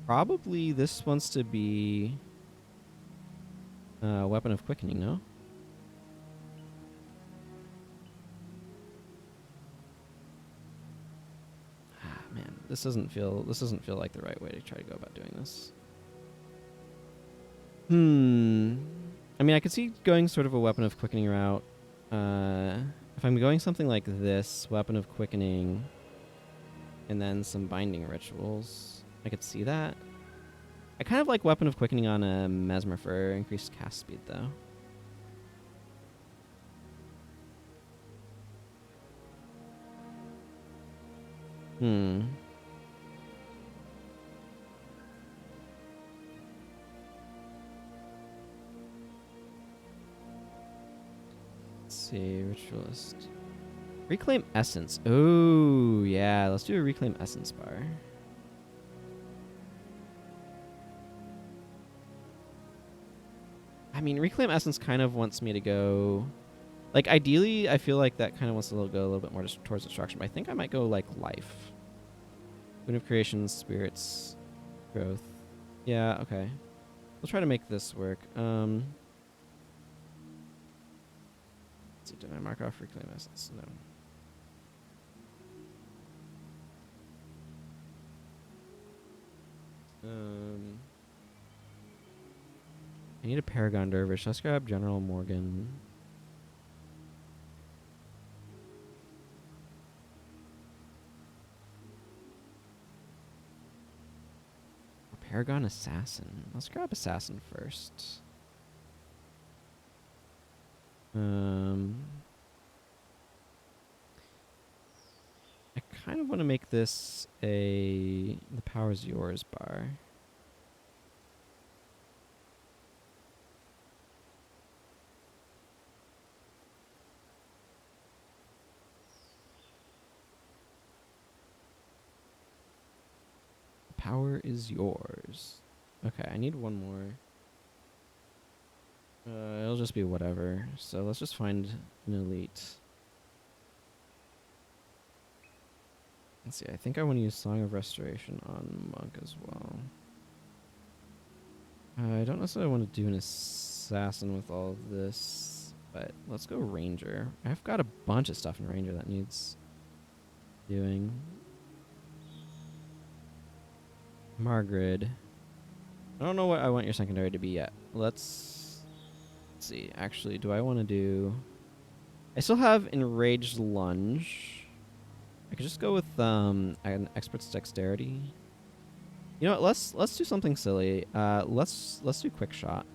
Probably this wants to be Weapon of Quickening, no? Ah, man, this doesn't feel like the right way to try to go about doing this. I mean, I could see going sort of a Weapon of Quickening route. If I'm going something like this, Weapon of Quickening, and then some Binding Rituals, I could see that. I kind of like Weapon of Quickening on a Mesmer for increased cast speed, though. Let's see, Ritualist. Reclaim Essence. Oh, yeah. Let's do a Reclaim Essence bar. I mean, Reclaim Essence kind of wants me to go... Like, ideally, I feel like that kind of wants to go a little bit more towards destruction, but I think I might go, like, Life. Boon of Creation, Spirits, Growth. Yeah, okay. We'll try to make this work. Let's see, did I mark off Reclaim Essence? No. I need a Paragon Dervish. Let's grab General Morgan. Paragon Assassin. Let's grab Assassin first. I kind of want to make this a the power's yours bar. Power is yours. Okay, I need one more. It'll just be whatever. So let's just find an elite. Let's see, I think I want to use Song of Restoration on Monk as well. I don't necessarily want to do an Assassin with all of this, but let's go Ranger. I've got a bunch of stuff in Ranger that needs doing. Margaret. I don't know what I want your secondary to be yet. Let's see. Actually, do I want to do... I still have Enraged Lunge. I could just go with an Expert's Dexterity. You know what? Let's do something silly. Let's do Quick Shot.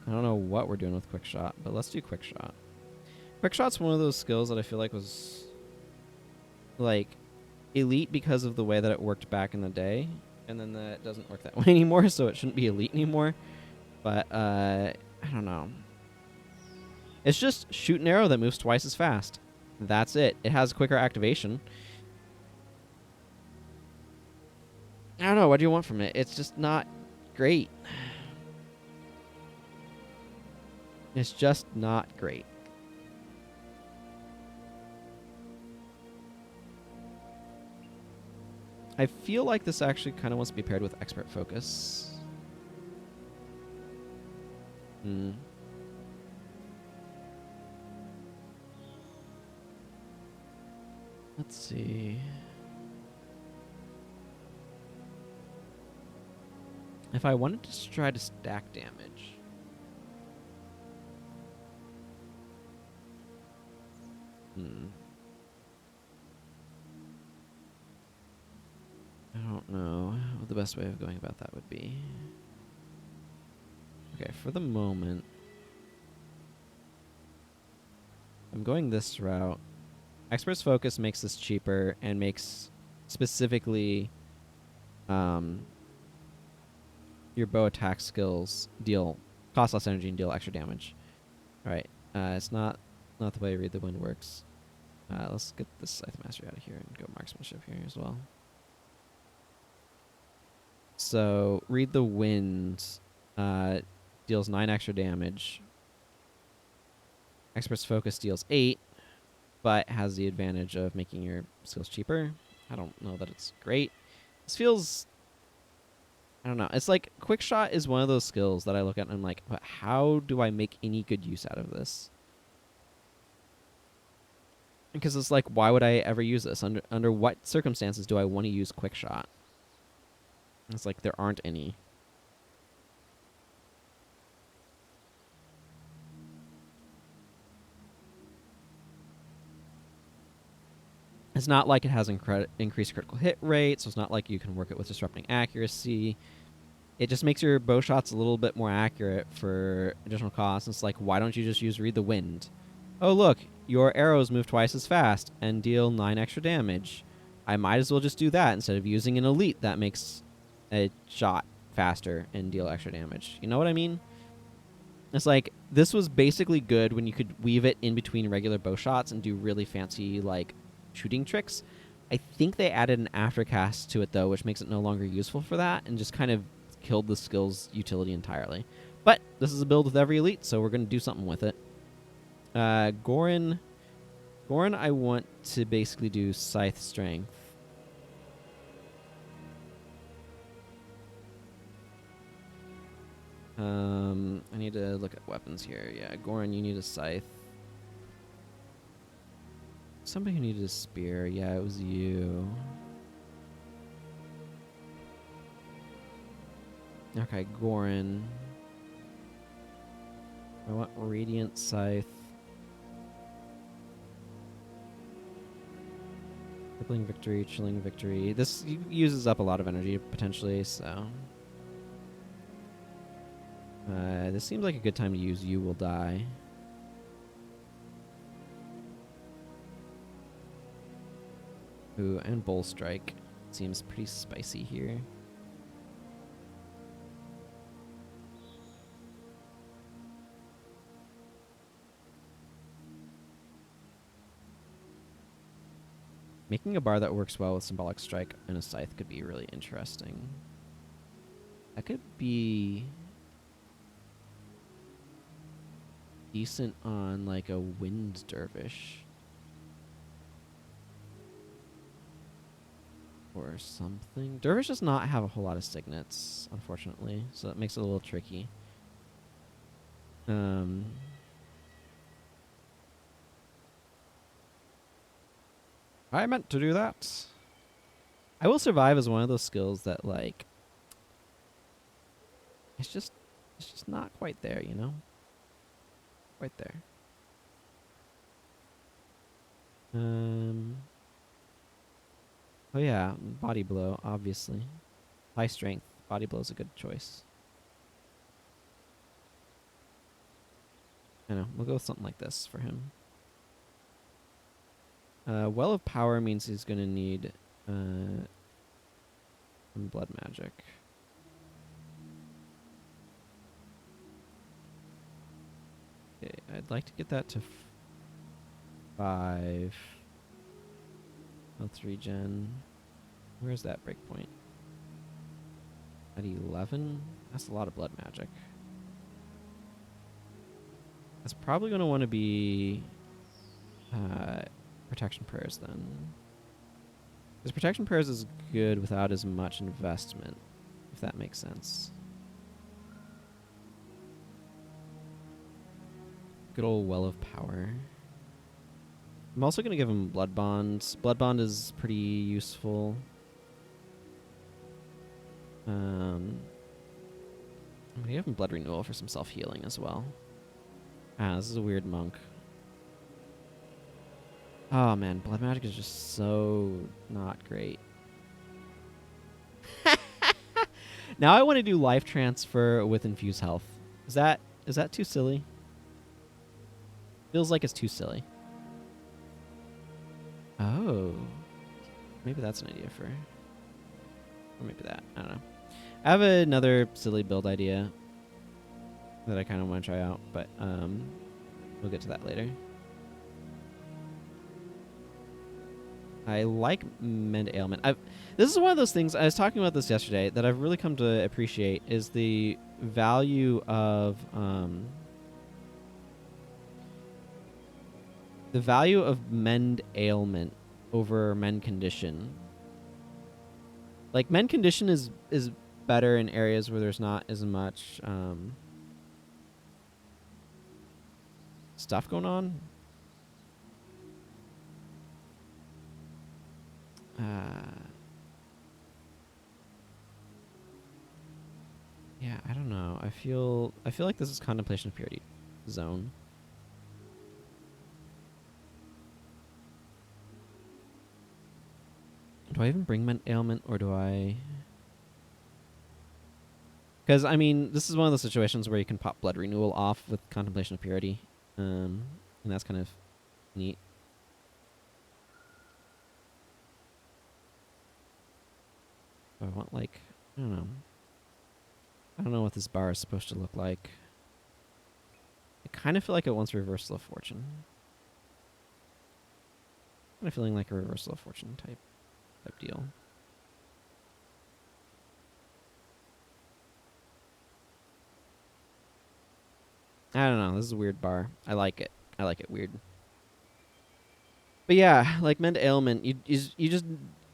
I don't know what we're doing with Quick Shot, but let's do Quick Shot. Quick Shot's one of those skills that I feel like was like elite because of the way that it worked back in the day, and then that doesn't work that way anymore, so it shouldn't be elite anymore. But I don't know. It's just shoot an arrow that moves twice as fast. That's it. It has quicker activation. I don't know. What do you want from it? It's just not great. It's just not great. I feel like this actually kind of wants to be paired with Expert Focus. Let's see. If I wanted to try to stack damage. don't know what the best way of going about that would be. Okay, for the moment, I'm going this route. Expert's Focus makes this cheaper and makes specifically your bow attack skills cost less energy and deal extra damage. All right, it's not the way Read the Wind works. Let's get this Scythe Mastery out of here and go marksmanship here as well. So Read the Wind deals 9 extra damage. Expert's Focus deals 8, but has the advantage of making your skills cheaper. I don't know that it's great. This feels... I don't know. It's like Quick Shot is one of those skills that I look at and I'm like, but how do I make any good use out of this? Because it's like, why would I ever use this? Under what circumstances do I want to use Quick Shot? It's like there aren't any. It's not like it has increased critical hit rate, so it's not like you can work it with disrupting accuracy. It just makes your bow shots a little bit more accurate for additional costs. It's like, why don't you just use Read the Wind? Oh, look, your arrows move twice as fast and deal 9 extra damage. I might as well just do that instead of using an elite that makes a shot faster and deal extra damage. You know what I mean? It's like, this was basically good when you could weave it in between regular bow shots and do really fancy, like, shooting tricks. I think they added an aftercast to it, though, which makes it no longer useful for that and just kind of killed the skill's utility entirely. But this is a build with every elite, so we're going to do something with it. Gorin, I want to basically do Scythe Strength. I need to look at weapons here. Yeah, Gorin, you need a Scythe. Somebody who needed a spear. Yeah, it was you. Okay, Gorin. I want Radiant Scythe. Crippling Victory, Chilling Victory. This uses up a lot of energy, potentially, so... this seems like a good time to use You Will Die. Ooh, and Bull Strike. Seems pretty spicy here. Making a bar that works well with Symbolic Strike and a Scythe could be really interesting. That could be decent on like a Wind Dervish. Or something. Dervish does not have a whole lot of signets, unfortunately, so that makes it a little tricky. I meant to do that. I Will Survive is one of those skills that, like, it's just not quite there, you know? Quite there. Oh yeah, Body Blow, obviously. High Strength. Body Blow is a good choice. I know, we'll go with something like this for him. Well of Power means he's going to need some Blood Magic. Okay, I'd like to get that to 5. Health regen. Where's that breakpoint? At 11? That's a lot of Blood Magic. That's probably going to want to be Protection Prayers then. Because Protection Prayers is good without as much investment, if that makes sense. Good old Well of Power. I'm also going to give him Blood Bond. Blood Bond is pretty useful. I'm going to give him Blood Renewal for some self-healing as well. Ah, this is a weird monk. Oh man, Blood Magic is just so not great. Now I want to do life transfer with infused health. Is that too silly? Feels like it's too silly. Oh. Maybe that's an idea for... Or maybe that. I don't know. I have another silly build idea that I kind of want to try out, but we'll get to that later. I like Mend Ailment. This is one of those things, I was talking about this yesterday, that I've really come to appreciate, is the value of Mend Ailment over Mend Condition. Like, Mend Condition is better in areas where there's not as much stuff going on. Yeah, I don't know. I feel like this is Contemplation of Purity zone. Do I even bring Mend Ailment, or do I... Because, I mean, this is one of those situations where you can pop Blood Renewal off with Contemplation of Purity. And that's kind of neat. I want, like... I don't know. I don't know what this bar is supposed to look like. I kind of feel like it wants Reversal of Fortune. Kind of feeling like a Reversal of Fortune type deal. I don't know. This is a weird bar. I like it. I like it weird. But yeah, like Mend Ailment, you just...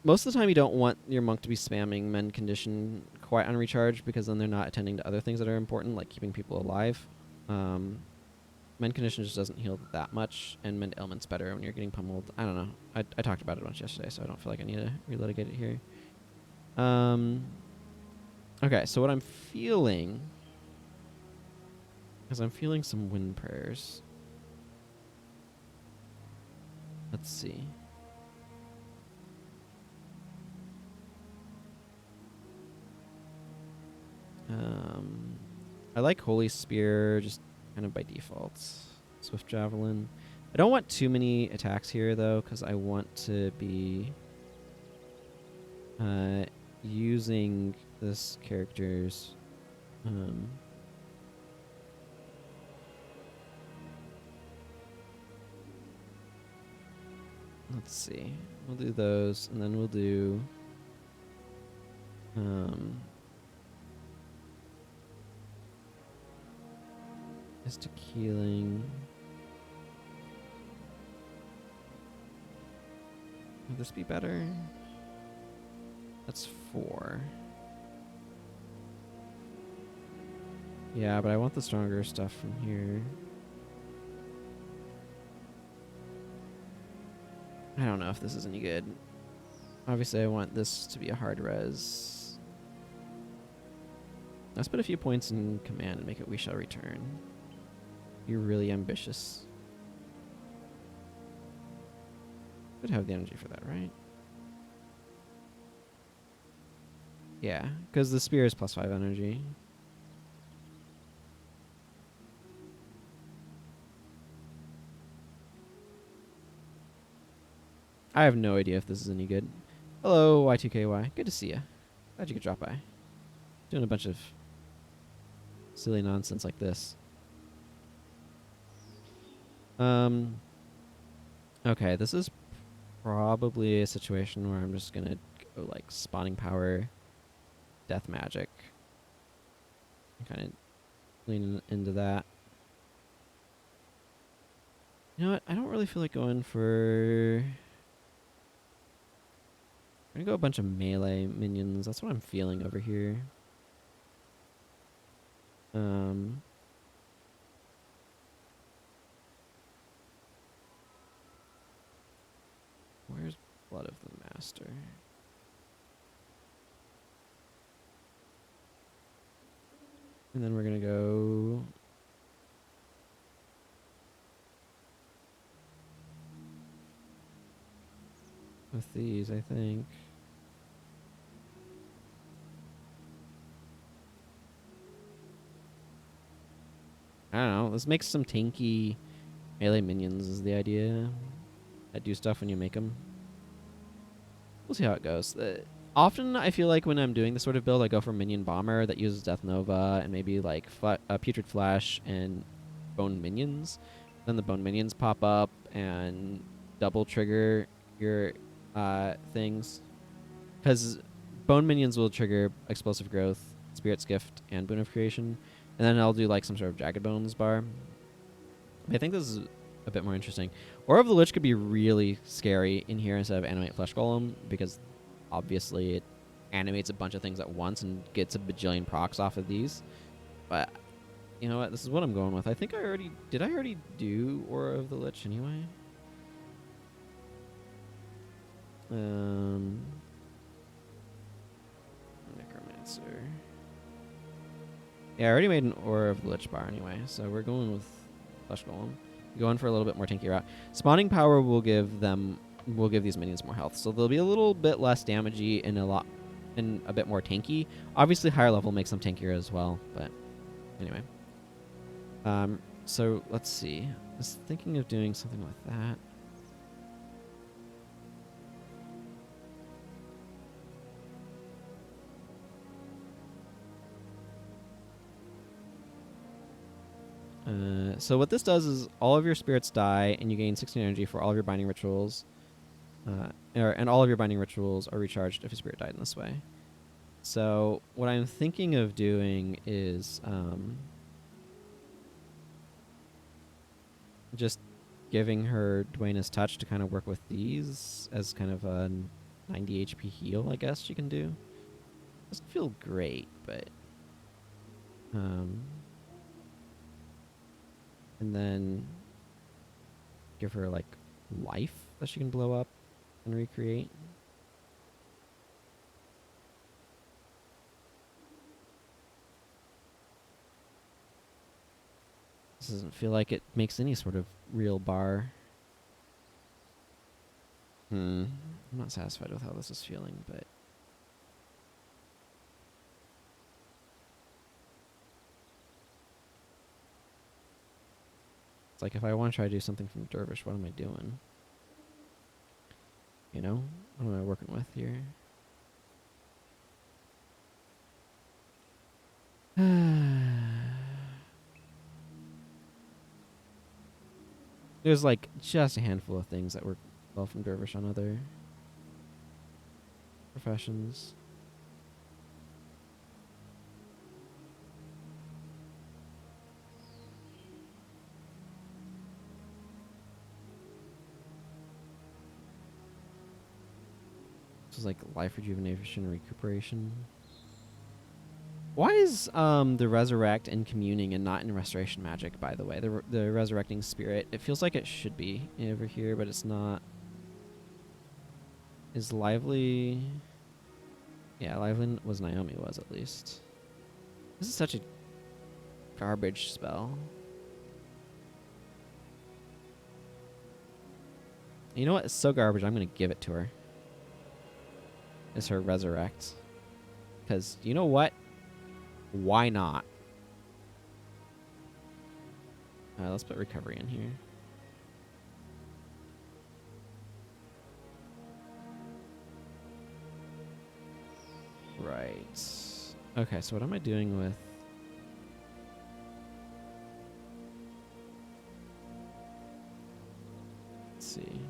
Most of the time you don't want your monk to be spamming Mend Condition quite on recharge, because then they're not attending to other things that are important, like keeping people alive. Mend Condition just doesn't heal that much, and Mend Ailment's better when you're getting pummeled. I don't know. I talked about it a bunch yesterday, so I don't feel like I need to relitigate it here. Okay, so what I'm feeling is I'm feeling some wind prayers. Let's see. I like Holy Spear just kind of by default. Swift Javelin. I don't want too many attacks here, though, because I want to be using this character's... let's see. We'll do those, and then we'll do... Mystic Healing. Would this be better? That's 4. Yeah, but I want the stronger stuff from here. I don't know if this is any good. Obviously, I want this to be a hard res. Let's put a few points in command and make it We Shall Return. You're really ambitious. Could have the energy for that, right? Yeah, because the spear is +5 energy. I have no idea if this is any good. Hello, Y2KY. Good to see you. Glad you could drop by. Doing a bunch of silly nonsense like this. Okay, this is probably a situation where I'm just gonna go like spawning power, death magic. Kind of lean into that. You know what? I don't really feel like going for... I'm gonna go a bunch of melee minions. That's what I'm feeling over here. Where's Blood of the Master? And then we're gonna go... with these, I think. don't know. Let's make some tanky melee minions is the idea. That do stuff when you make them. We'll see how it goes. Often I feel like when I'm doing this sort of build, I go for Minion Bomber that uses Death Nova and maybe like Putrid Flash and Bone Minions. Then the Bone Minions pop up and double trigger your things. Because Bone Minions will trigger Explosive Growth, Spirit's Gift, and Boon of Creation. And then I'll do like some sort of Jagged Bones bar. I think this is a bit more interesting. Aura of the Lich could be really scary in here instead of Animate Flesh Golem, because obviously it animates a bunch of things at once and gets a bajillion procs off of these. But you know what? This is what I'm going with. I think I already... Did I already do Aura of the Lich anyway? Necromancer. Yeah, I already made an Aura of the Lich bar anyway, so we're going with Flesh Golem. Going for a little bit more tanky route. Spawning power will give these minions more health, so they'll be a little bit less damagey and a bit more tanky. Obviously, higher level makes them tankier as well, but anyway. So let's see. I was thinking of doing something with that. So what this does is all of your spirits die, and you gain 16 energy for all of your binding rituals. And all of your binding rituals are recharged if a spirit died in this way. So what I'm thinking of doing is just giving her Dwayna's Touch to kind of work with these as kind of a 90 HP heal, I guess she can do. Doesn't feel great, but... and then give her, like, life that she can blow up and recreate. This doesn't feel like it makes any sort of real bar. I'm not satisfied with how this is feeling, but... It's like if I want to try to do something from Dervish, what am I doing? You know? What am I working with here? There's like just a handful of things that work well from Dervish on other professions. This is like life rejuvenation and recuperation. Why is the resurrect in communing and not in restoration magic, by the way? The resurrecting spirit. It feels like it should be over here, but it's not. Is lively... Yeah, lively was Naomi was, at least. This is such a garbage spell. You know what? It's so garbage, I'm going to give it to her. It's her resurrect. Because, you know what? Why not? Let's put recovery in here. Right. Okay, so what am I doing with... Let's see.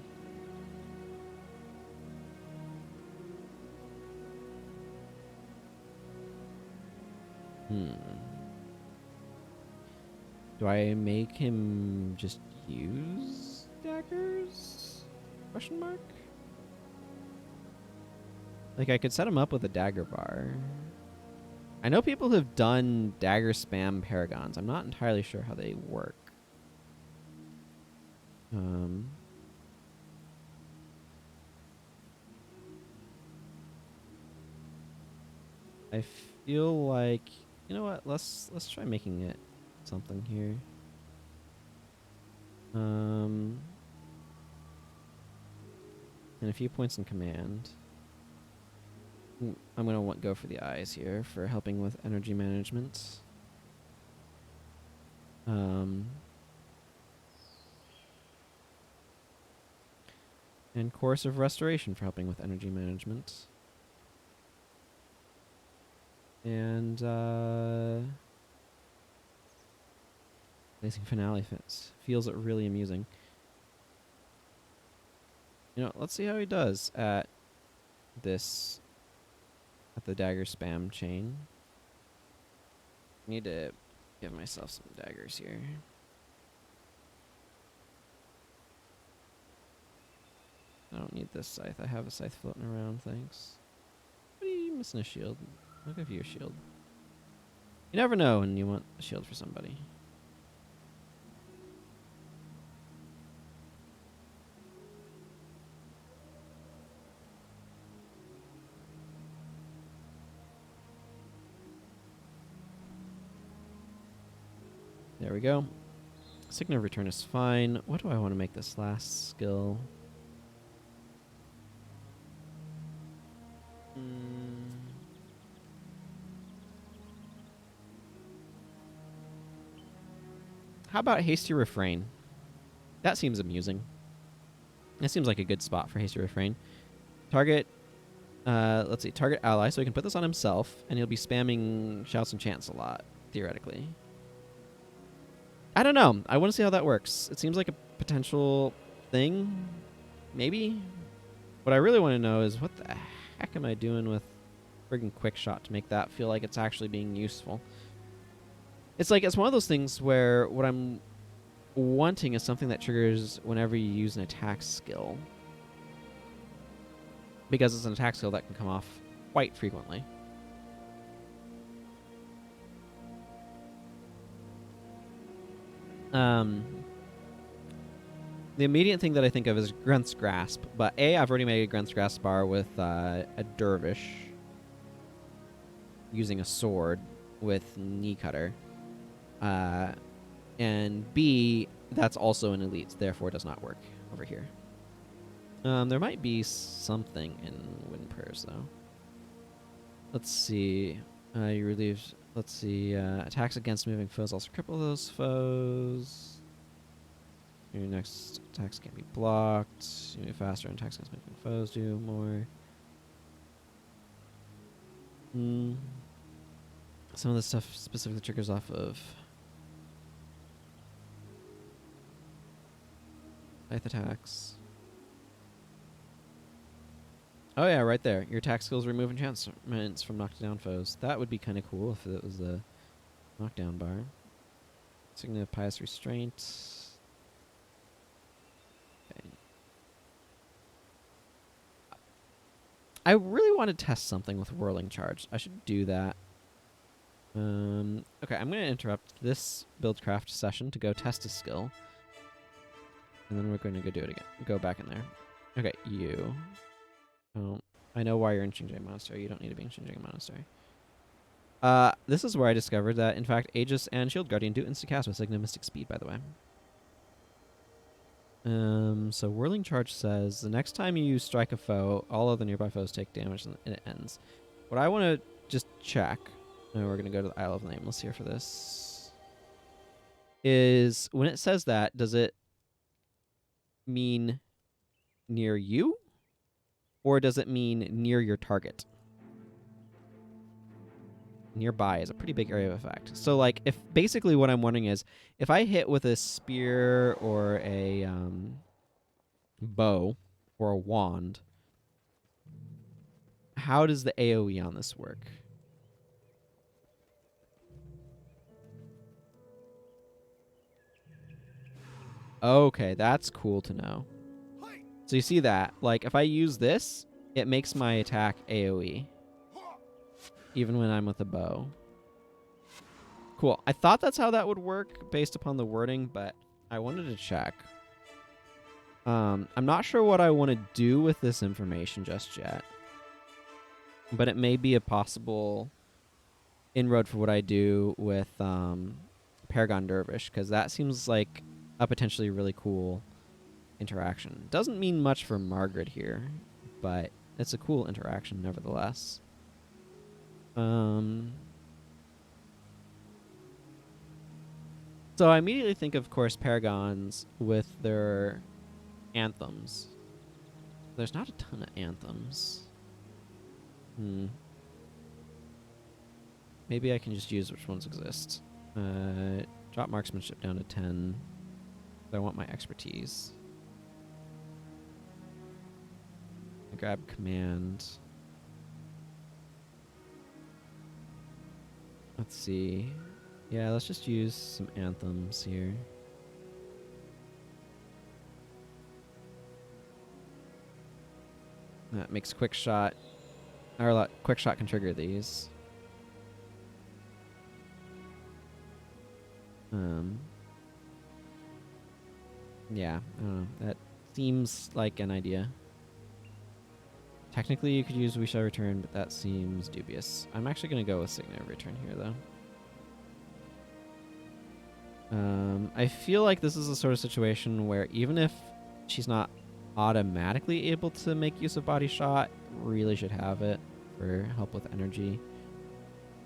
Do I make him just use daggers? Question mark? Like, I could set him up with a dagger bar. I know people have done dagger spam paragons. I'm not entirely sure how they work. I feel like... You know what? Let's try making it something here. And a few points in command. I'm gonna go for the eyes here for helping with energy management. And Course of Restoration for helping with energy management. And Blazing Finale feels really amusing. You know, let's see how he does at this, at the dagger spam chain. Need to give myself some daggers here. I don't need this scythe. I have a scythe floating around, thanks. What are you missing a shield? I'll give you a shield. You never know when you want a shield for somebody. There we go. Signal of Return is fine. What do I want to make this last skill? How about Hasty Refrain? That seems amusing. That seems like a good spot for Hasty Refrain. Target, let's see, target ally, so he can put this on himself, and he'll be spamming Shouts and Chants a lot, theoretically. I don't know. I want to see how that works. It seems like a potential thing, maybe? What I really want to know is what the heck am I doing with friggin' Quick Shot to make that feel like it's actually being useful? It's like, it's one of those things where what I'm wanting is something that triggers whenever you use an attack skill. Because it's an attack skill that can come off quite frequently. The immediate thing that I think of is Grenth's Grasp, but I've already made a Grenth's Grasp bar with a Dervish using a sword with Knee Cutter. And B, that's also an elite, therefore does not work over here. There might be something in Wind Prayers, though. Let's see. You relieve... Let's see. Attacks against moving foes also cripple those foes. Your next attacks can't be blocked. You move faster and attacks against moving foes do more. Some of this stuff specifically triggers off of Scythe attacks. Oh yeah, right there. Your attack skills remove enchantments from knocked down foes. That would be kind of cool if it was a knockdown bar. Signet of Pious Restraint. Okay. I really want to test something with Whirling Charge. I should do that. Okay, I'm going to interrupt this Buildcraft session to go test a skill. And then we're going to go do it again. Go back in there. Okay, you. Oh, I know why you're in Xinjiang Monastery. You don't need to be in Xinjiang Monastery. This is where I discovered that, in fact, Aegis and Shield Guardian do insta-cast with Signet Mystic Speed, by the way. So Whirling Charge says, the next time you strike a foe, all other nearby foes take damage and it ends. What I want to just check, and we're going to go to the Isle of Nameless here for this, is when it says that, does it mean near you? Or does it mean near your target? Nearby is a pretty big area of effect. So, like, if basically what I'm wondering is, if I hit with a spear or a bow or a wand, how does the AoE on this work? Okay, that's cool to know. So you see that? Like, if I use this, it makes my attack AoE. Even when I'm with a bow. Cool. I thought that's how that would work based upon the wording, but I wanted to check. I'm not sure what I want to do with this information just yet. But it may be a possible inroad for what I do with Paragon Dervish, because that seems like a potentially really cool interaction. Doesn't mean much for Margaret here, but it's a cool interaction nevertheless. So I immediately think, of course, Paragons with their anthems. There's not a ton of anthems. Maybe I can just use which ones exist. Drop marksmanship down to 10. I want my expertise. I grab command. Let's see. Yeah, let's just use some anthems here. That makes quick shot. Or quick shot can trigger these. Yeah, I don't know. That seems like an idea. Technically, you could use We Shall Return, but that seems dubious. I'm actually going to go with Signet of Return here, though. I feel like this is a sort of situation where even if she's not automatically able to make use of Body Shot, really should have it for help with energy.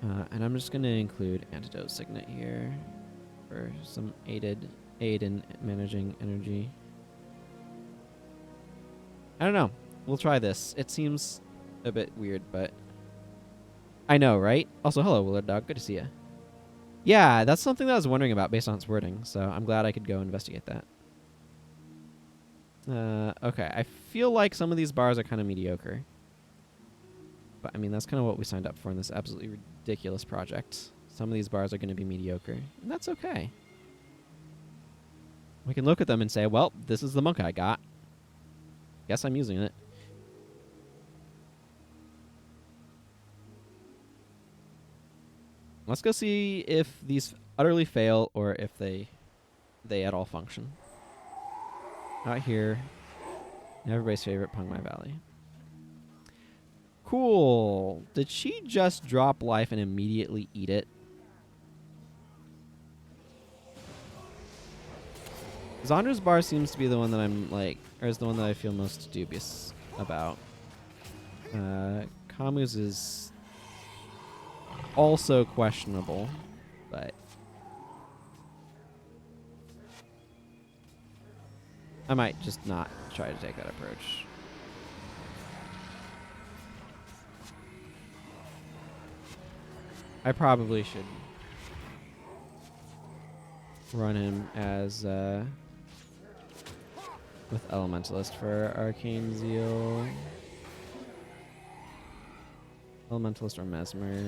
And I'm just going to include Antidote Signet here for some aid in managing energy. I don't know. We'll try this. It seems a bit weird, but I know, right? Also, hello, Willard Dog. Good to see you. Yeah, that's something that I was wondering about based on its wording, so I'm glad I could go investigate that. Okay, I feel like some of these bars are kind of mediocre. But, I mean, that's kind of what we signed up for in this absolutely ridiculous project. Some of these bars are going to be mediocre, and that's okay. We can look at them and say, well, this is the monk I got. Guess I'm using it. Let's go see if these utterly fail or if they at all function. Out here, everybody's favorite Pungmai Valley. Cool. Did she just drop life and immediately eat it? Zondra's bar seems to be the one that I'm like, or is the one that I feel most dubious about. Kamu's is also questionable, but I might just not try to take that approach. I probably should run him as with Elementalist for Arcane Zeal. Elementalist or Mesmer.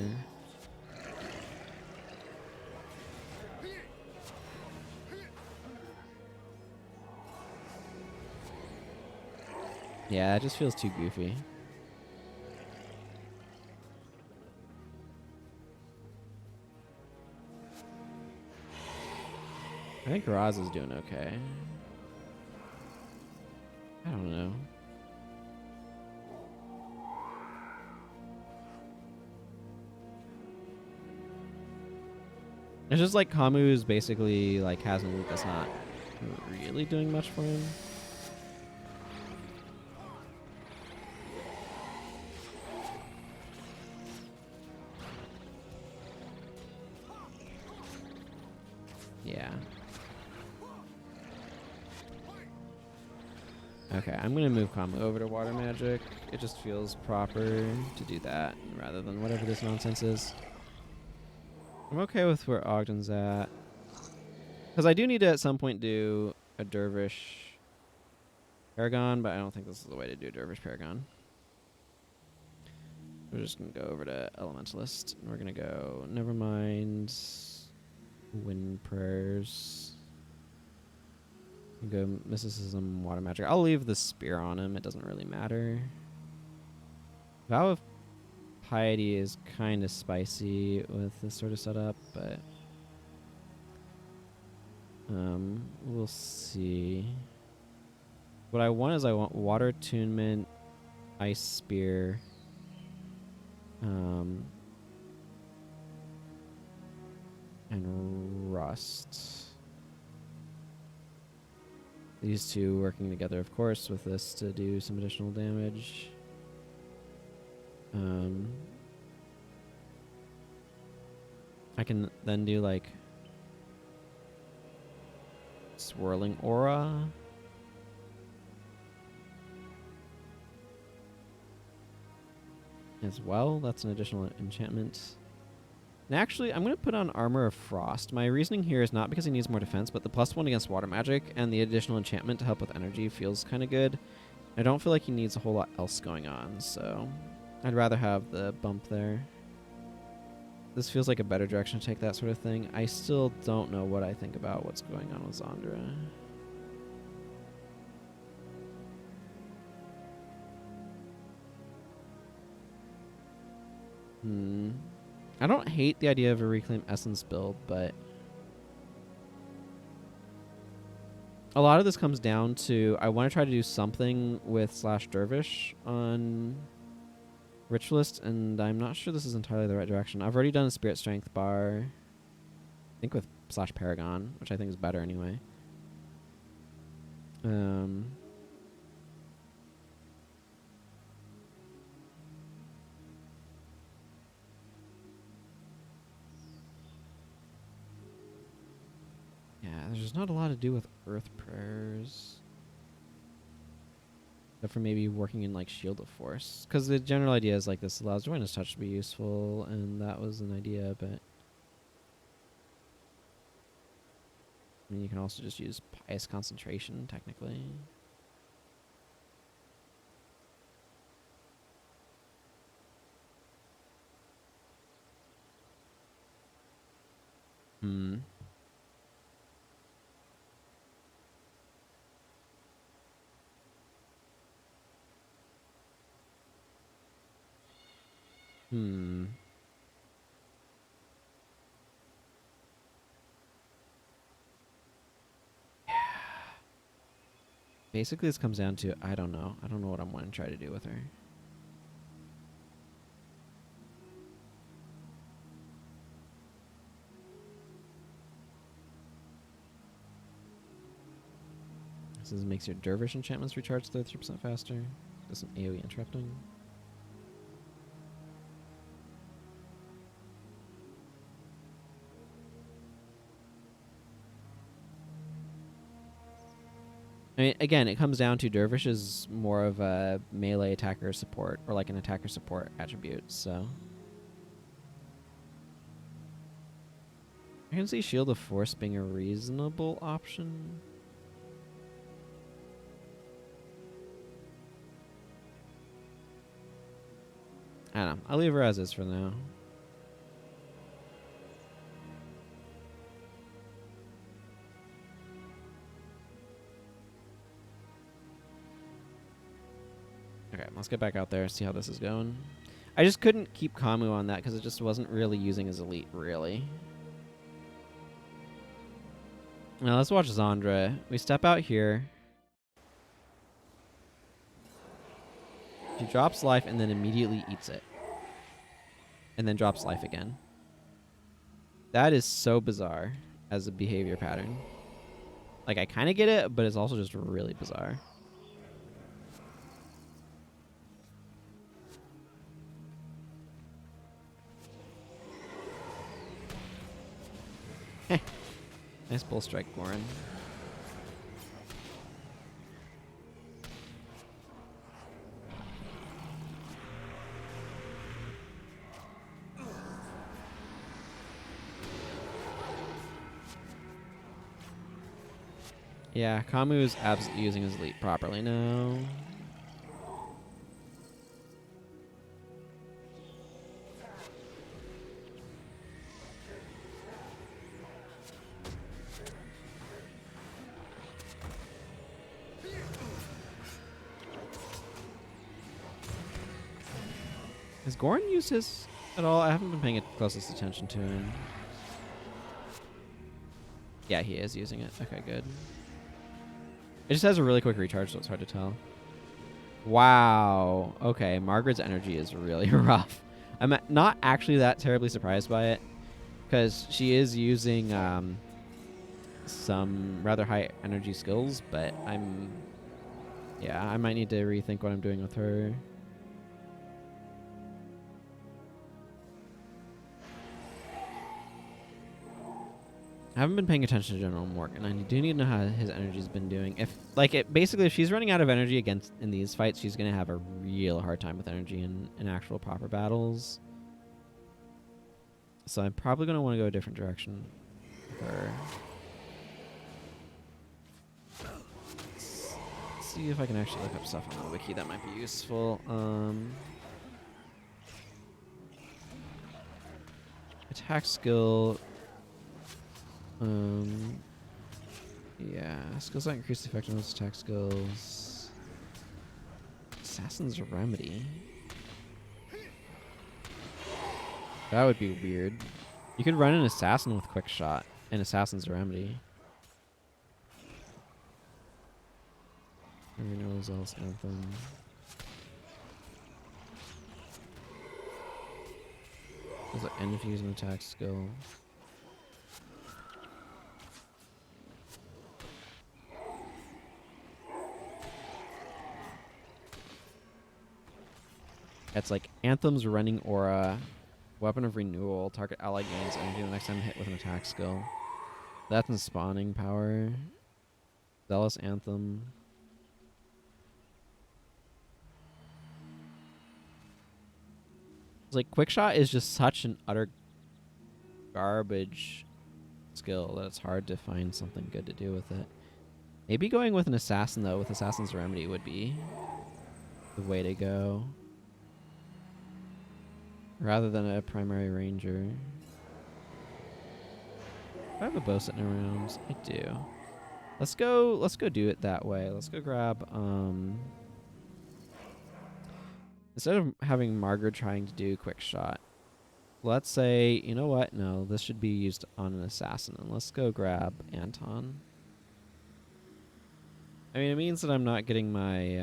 Yeah, it just feels too goofy. I think Raz is doing okay. I don't know. It's just like Kamu's basically like has a loot that's not really doing much for him. Yeah. Okay, I'm gonna move Kamu over to Water Magic. It just feels proper to do that rather than whatever this nonsense is. I'm okay with where Ogden's at. Because I do need to at some point do a Dervish Paragon, but I don't think this is the way to do Dervish Paragon. We're just going to go over to Elementalist. And we're going to go, never mind, Wind Prayers. Go Mysticism, Water Magic. I'll leave the Spear on him. It doesn't really matter. Vow of Piety is kind of spicy with this sort of setup, but we'll see. What I want is I want Water Attunement, Ice Spear, and Rust. These two working together, of course, with this to do some additional damage. I can then do like Swirling Aura. As well, that's an additional enchantment. And actually, I'm going to put on Armor of Frost. My reasoning here is not because he needs more defense, but the +1 against water magic and the additional enchantment to help with energy feels kind of good. I don't feel like he needs a whole lot else going on, so I'd rather have the bump there. This feels like a better direction to take that sort of thing. I still don't know what I think about what's going on with Zandra. I don't hate the idea of a Reclaim Essence build, but a lot of this comes down to I want to try to do something with / Dervish on Ritualist, and I'm not sure this is entirely the right direction. I've already done a Spirit Strength bar, I think with / Paragon, which I think is better anyway. Yeah, there's just not a lot to do with Earth Prayers. Except for maybe working in like Shield of Force. Because the general idea is like this allows Joinous Touch to be useful, and that was an idea, but I mean you can also just use Pious Concentration, technically. Basically, this comes down to I don't know. I don't know what I'm going to try to do with her. This makes your Dervish enchantments recharge 33% faster. Does some AoE interrupting. I mean, again, it comes down to Dervish is more of a melee attacker support, or like an attacker support attribute, so. I can see Shield of Force being a reasonable option. I don't know. I'll leave her as is for now. Okay, let's get back out there, see how this is going. I just couldn't keep Kamu on that because it just wasn't really using his elite, really. Now let's watch Zandra. We step out here. She drops life and then immediately eats it. And then drops life again. That is so bizarre as a behavior pattern. Like, I kind of get it, but it's also just really bizarre. Nice bull strike, Goran. Yeah, Kamu is absolutely using his elite properly now. Has Goran used his at all? I haven't been paying closest attention to him. Yeah, he is using it. Okay, good. It just has a really quick recharge, so it's hard to tell. Wow. Okay, Margaret's energy is really rough. I'm not actually that terribly surprised by it, because she is using some rather high energy skills, but yeah, I might need to rethink what I'm doing with her. I haven't been paying attention to General Morgan. I do need to know how his energy's been doing. If like it basically if she's running out of energy against in these fights, she's gonna have a real hard time with energy in actual proper battles. So I'm probably gonna want to go a different direction with her. Let's see if I can actually look up stuff on the wiki that might be useful. Attack skill. Yeah, skills that increase the effectiveness of attack skills. Assassin's Remedy. That would be weird. You could run an assassin with quick shot and Assassin's Remedy. Renewal Zealous Anthem. Does it end if you use an attack skill? It's like Anthem's Running Aura, Weapon of Renewal, target ally gains energy the next time hit with an attack skill. That's in spawning power. Zealous Anthem. It's like Quickshot is just such an utter garbage skill that it's hard to find something good to do with it. Maybe going with an assassin though, with Assassin's Remedy would be the way to go. Rather than a primary ranger. Do I have a bow sitting around? I do. Let's go do it that way. Let's go grab instead of having Margaret trying to do quick shot, let's say, you know what? No, this should be used on an assassin. And let's go grab Anton. I mean, it means that I'm not getting my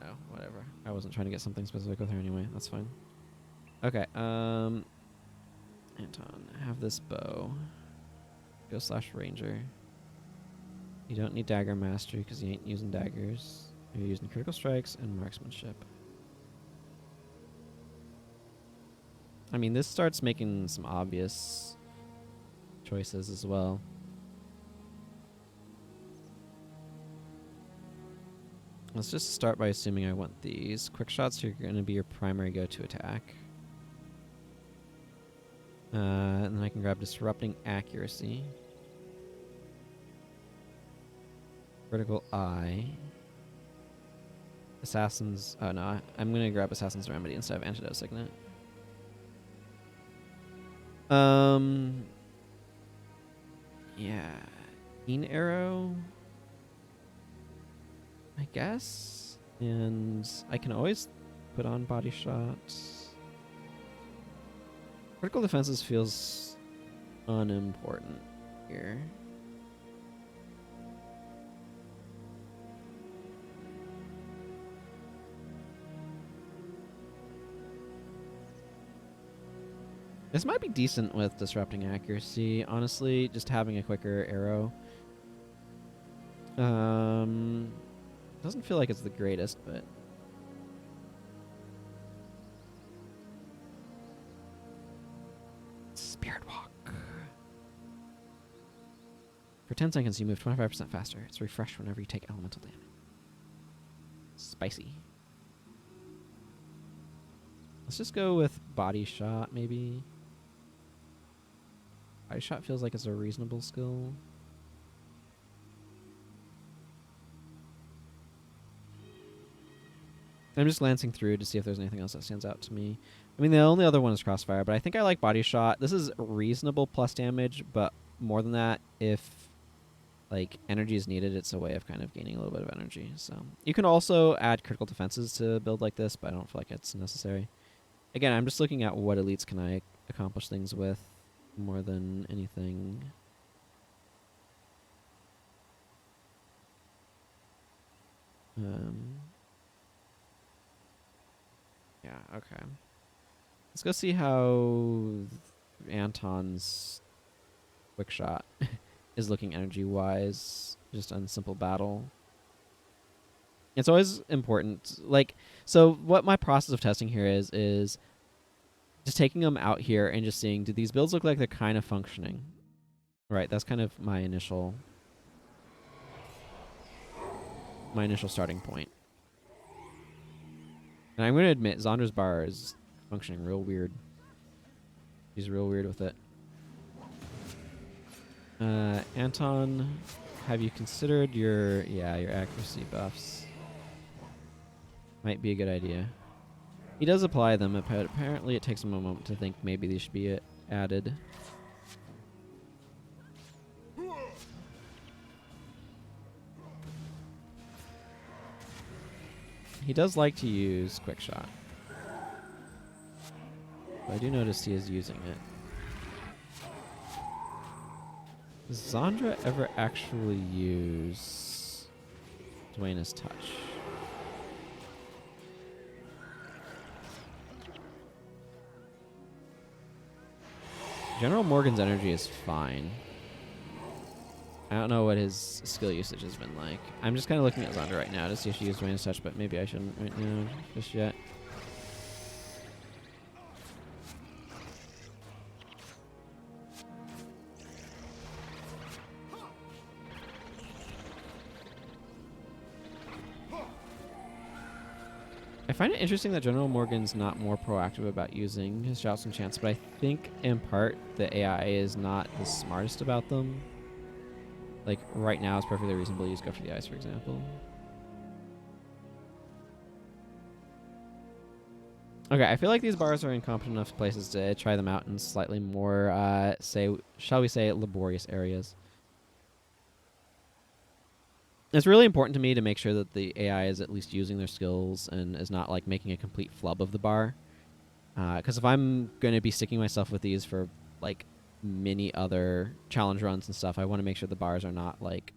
oh, whatever. I wasn't trying to get something specific with her anyway. That's fine. Okay, Anton, have this bow. Go / ranger. You don't need dagger mastery because you ain't using daggers. You're using critical strikes and marksmanship. I mean, this starts making some obvious choices as well. Let's just start by assuming I want these. Quick shots are going to be your primary go-to attack. And then I can grab Disrupting Accuracy. Critical Eye. Assassin's... Oh, no. I'm going to grab Assassin's Remedy instead of Antidote Signet. Yeah. Keen Arrow, I guess. And I can always put on Body Shot. Critical Defenses feels unimportant here. This might be decent with Disrupting Accuracy, honestly, just having a quicker arrow. Doesn't feel like it's the greatest, but... Spirit Walk. For 10 seconds, you move 25% faster. It's refreshed whenever you take elemental damage. Spicy. Let's just go with Body Shot, maybe. Body Shot feels like it's a reasonable skill. I'm just glancing through to see if there's anything else that stands out to me. I mean, the only other one is Crossfire, but I think I like Body Shot. This is reasonable plus damage, but more than that, if like energy is needed, it's a way of kind of gaining a little bit of energy. So you can also add critical defenses to build like this, but I don't feel like it's necessary. Again, I'm just looking at what elites can I accomplish things with more than anything. Yeah, okay. Let's go see how Anton's quick shot is looking energy-wise, just on simple battle. It's always important. Like, so what my process of testing here is just taking them out here and just seeing, do these builds look like they're kind of functioning? Right, that's kind of my initial starting point. And I'm going to admit, Zondra's bar is functioning real weird. She's real weird with it. Anton, have you considered your accuracy buffs? Might be a good idea. He does apply them, but apparently it takes him a moment to think maybe they should be added. He does like to use Quick Shot. But I do notice he is using it. Does Zandra ever actually use Dwayne's Touch? General Morgan's energy is fine. I don't know what his skill usage has been like. I'm just kind of looking at Zandra right now to see if she used Dwayne's Touch, but maybe I shouldn't right now just yet. I find it interesting that General Morgan's not more proactive about using his shouts and chants, but I think in part the AI is not the smartest about them. Like right now it's perfectly reasonable to use Go for the Eyes, for example. Okay, I feel like these bars are in competent enough places to try them out in slightly more, shall we say, laborious areas. It's really important to me to make sure that the AI is at least using their skills and is not like making a complete flub of the bar. Because if I'm going to be sticking myself with these for like many other challenge runs and stuff, I want to make sure the bars are not like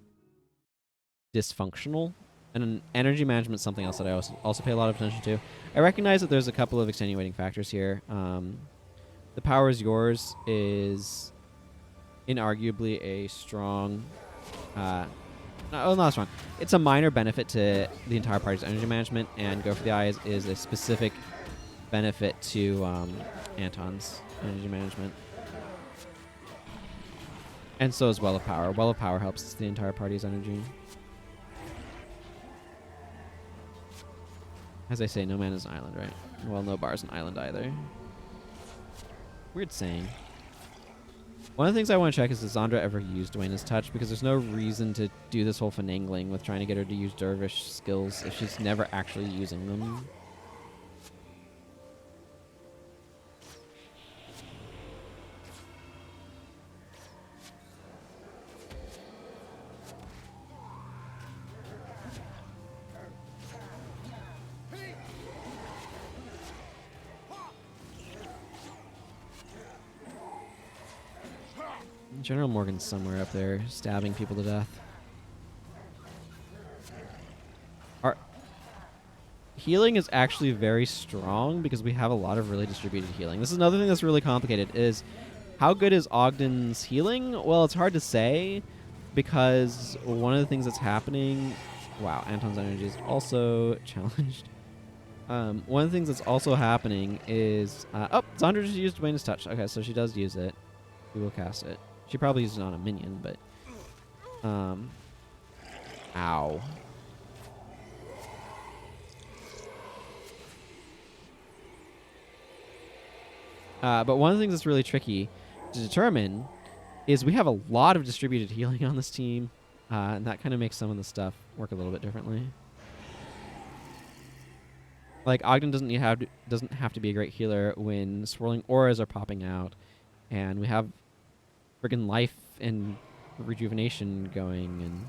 dysfunctional. And energy management is something else that I also pay a lot of attention to. I recognize that there's a couple of extenuating factors here. The Power is Yours is inarguably a strong... not strong. It's a minor benefit to the entire party's energy management, and Go for the Eyes is a specific benefit to Anton's energy management. And so is Well of Power. Well of Power helps the entire party's energy. As I say, no man is an island, right? Well, no bar is an island either. Weird saying. One of the things I want to check is, does Zandra ever use Dwayne's Touch? Because there's no reason to do this whole finagling with trying to get her to use Dervish skills if she's never actually using them. General Morgan's somewhere up there, stabbing people to death. Our healing is actually very strong because we have a lot of really distributed healing. This is another thing that's really complicated, is how good is Ogden's healing? Well, it's hard to say because one of the things that's happening... Wow, Anton's energy is also challenged. One of the things that's also happening is... Zandra just used Dwayne's Touch. Okay, so she does use it. We will cast it. She probably used it on a minion, but... Ow. But one of the things that's really tricky to determine is we have a lot of distributed healing on this team, and that kind of makes some of the stuff work a little bit differently. Like, Ogden doesn't have to be a great healer when swirling auras are popping out, and we have friggin' life and rejuvenation going, and...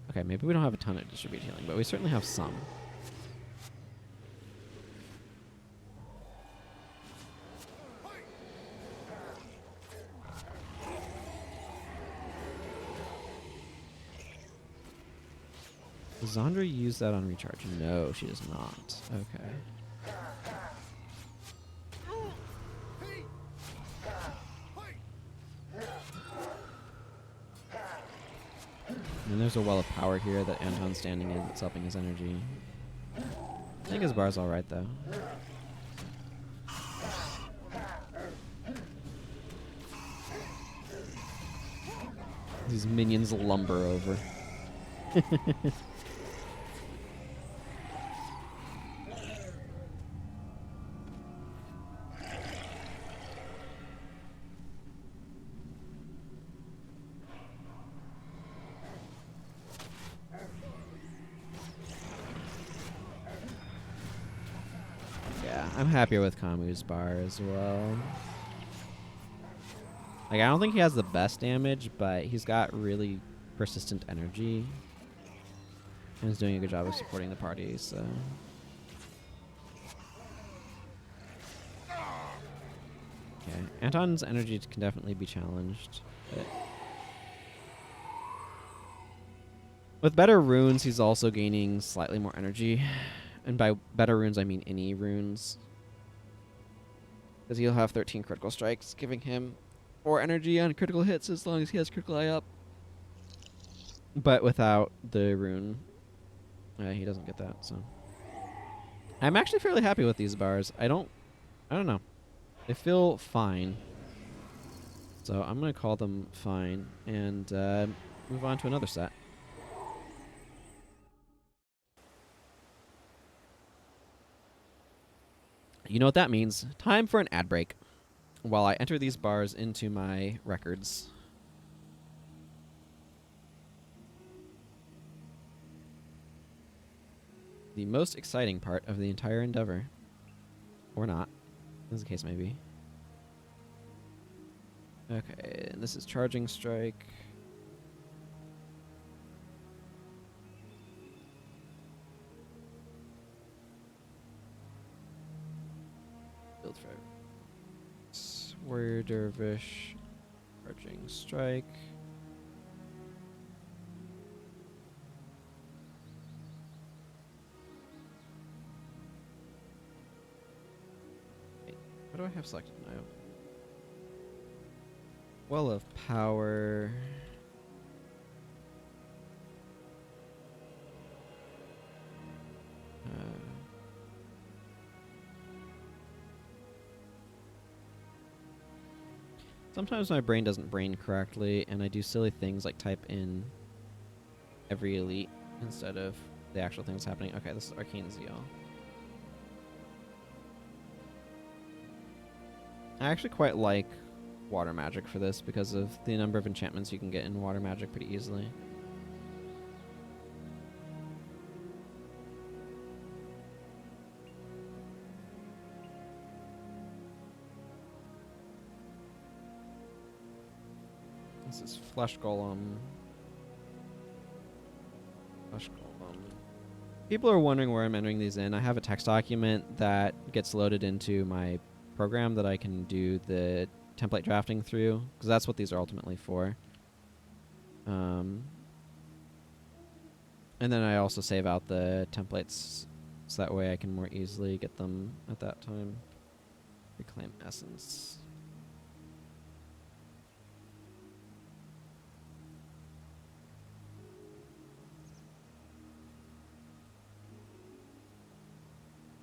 Okay, maybe we don't have a ton of distributed healing, but we certainly have some. Does Zandra use that on recharge? No, she does not. Okay. And there's a Well of Power here that Anton's standing in that's helping his energy. I think his bar's alright, though. These minions lumber over. Yeah, I'm happier with Kamu's bar as well. Like, I don't think he has the best damage, but he's got really persistent energy. And he's doing a good job of supporting the party, so... Okay, Anton's energy can definitely be challenged. But with better runes, he's also gaining slightly more energy. And by better runes, I mean any runes. Because he'll have 13 critical strikes, giving him 4 energy on critical hits as long as he has critical eye up. But without the rune, he doesn't get that, so... I'm actually fairly happy with these bars. I don't know. They feel fine. So I'm going to call them fine and move on to another set. You know what that means. Time for an ad break while I enter these bars into my records. The most exciting part of the entire endeavor. Or not, as the case may be. Okay, and this is Charging Strike. Build for Warrior Dervish. Charging Strike. Wait, what do I have selected now? Well of Power. Sometimes my brain doesn't brain correctly, and I do silly things like type in every elite instead of the actual things happening. Okay, this is Arcane Zeal. I actually quite like water magic for this because of the number of enchantments you can get in water magic pretty easily. This is Flesh Golem. Flesh Golem. People are wondering where I'm entering these in. I have a text document that gets loaded into my program that I can do the template drafting through, because that's what these are ultimately for. And then I also save out the templates so that way I can more easily get them at that time. Reclaim Essence.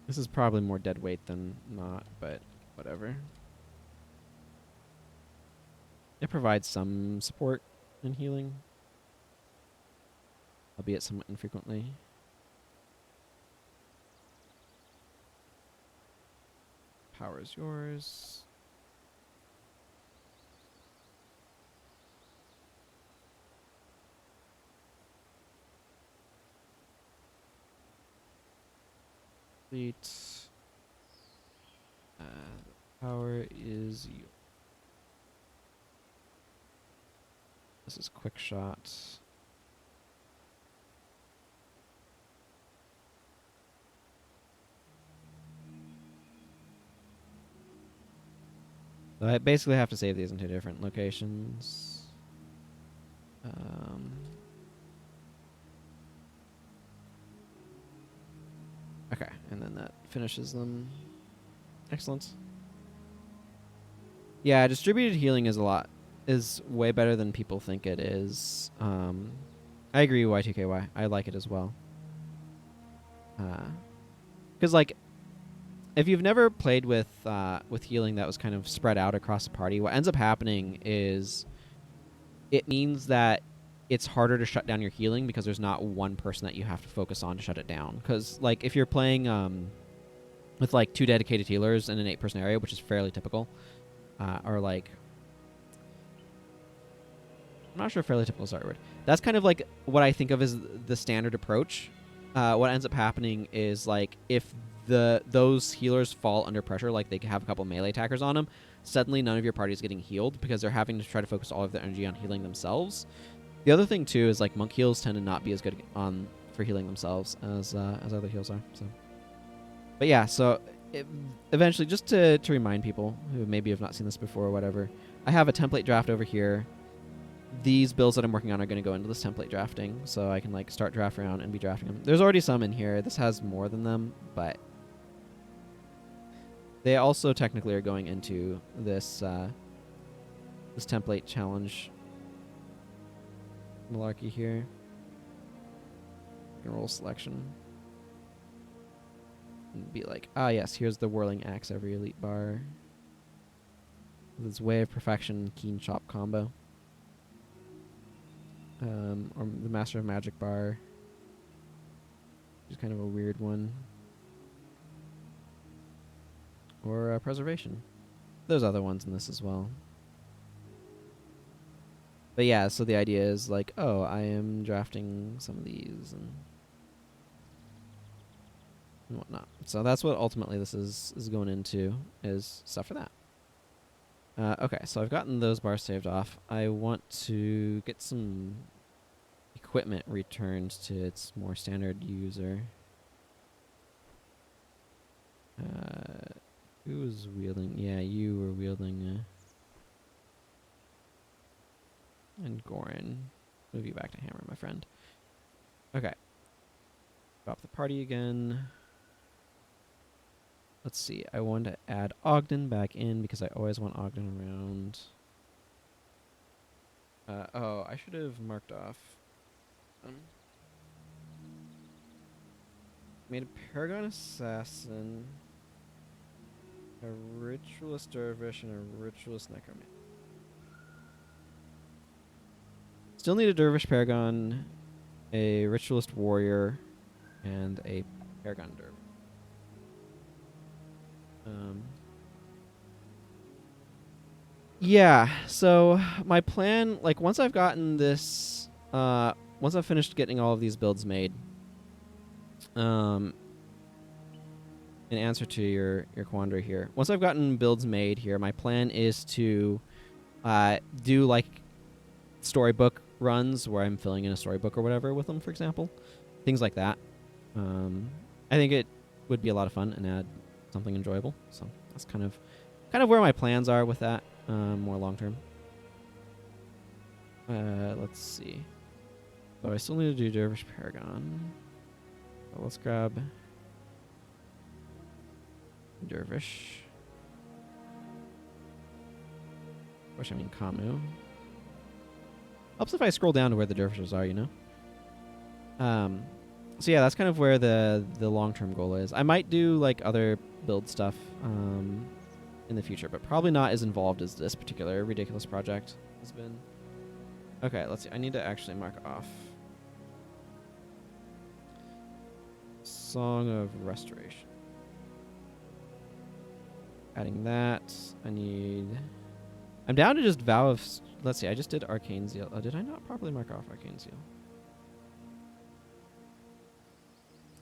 This is probably more dead weight than not, but whatever. It provides some support and healing, albeit somewhat infrequently. Power is yours. Complete. Power is yours. This is Quick Shot. So I basically have to save these in 2 different locations. Okay, and then that finishes them. Excellent. Yeah, distributed healing is way better than people think it is. I agree with Y2KY. I like it as well. Because like, if you've never played with healing that was kind of spread out across the party, what ends up happening is it means that it's harder to shut down your healing because there's not one person that you have to focus on to shut it down. Because like if you're playing with like 2 dedicated healers in an 8-person area, which is fairly typical, or like I'm not sure if fairly typical is the right word. That's kind of like what I think of as the standard approach. What ends up happening is like if those healers fall under pressure, like they have a couple melee attackers on them, suddenly none of your party is getting healed because they're having to try to focus all of their energy on healing themselves. The other thing too is like monk heals tend to not be as good on for healing themselves as other heals are. So, but yeah, so eventually, just to remind people who maybe have not seen this before or whatever, I have a template draft over here. These builds that I'm working on are going to go into this template drafting, so I can like start draft around and be drafting them. There's already some in here. This has more than them, but they also technically are going into this this template challenge malarkey here. I can roll selection and be like, ah yes, here's the whirling axe every elite bar. This way of perfection keen chop combo. Or the Master of Magic bar, which is kind of a weird one. Or preservation. There's other ones in this as well. But yeah, so the idea is like, oh, I am drafting some of these and whatnot. So that's what ultimately this is going into, is stuff for that. Okay, so I've gotten those bars saved off. I want to get some equipment returned to its more standard user. Who was wielding? Yeah, you were wielding. And Goran. Move you back to hammer, my friend. Okay. Drop the party again. Let's see. I want to add Ogden back in because I always want Ogden around. Oh, I should have marked off. Made a Paragon Assassin, a Ritualist Dervish, and a Ritualist Necromancer. Still need a Dervish Paragon, a Ritualist Warrior, and a Paragon Dervish. Yeah, so my plan, like once I've gotten this, once I've finished getting all of these builds made, in answer to your quandary here, once I've gotten builds made here, my plan is to do like storybook runs where I'm filling in a storybook or whatever with them, for example. Things like that. I think it would be a lot of fun and add something enjoyable. So that's kind of where my plans are with that, more long term. Let's see. So I still need to do Dervish Paragon. So let's grab Dervish. Which I mean Kamu. Helps if I scroll down to where the dervishes are, you know? So yeah, that's kind of where the long-term goal is. I might do like other build stuff in the future, but probably not as involved as this particular ridiculous project has been. Okay, let's see. I need to actually mark off Song of Restoration. Adding that. I'm down to just Vow of... Let's see, I just did Arcane Zeal. Oh, did I not properly mark off Arcane Zeal?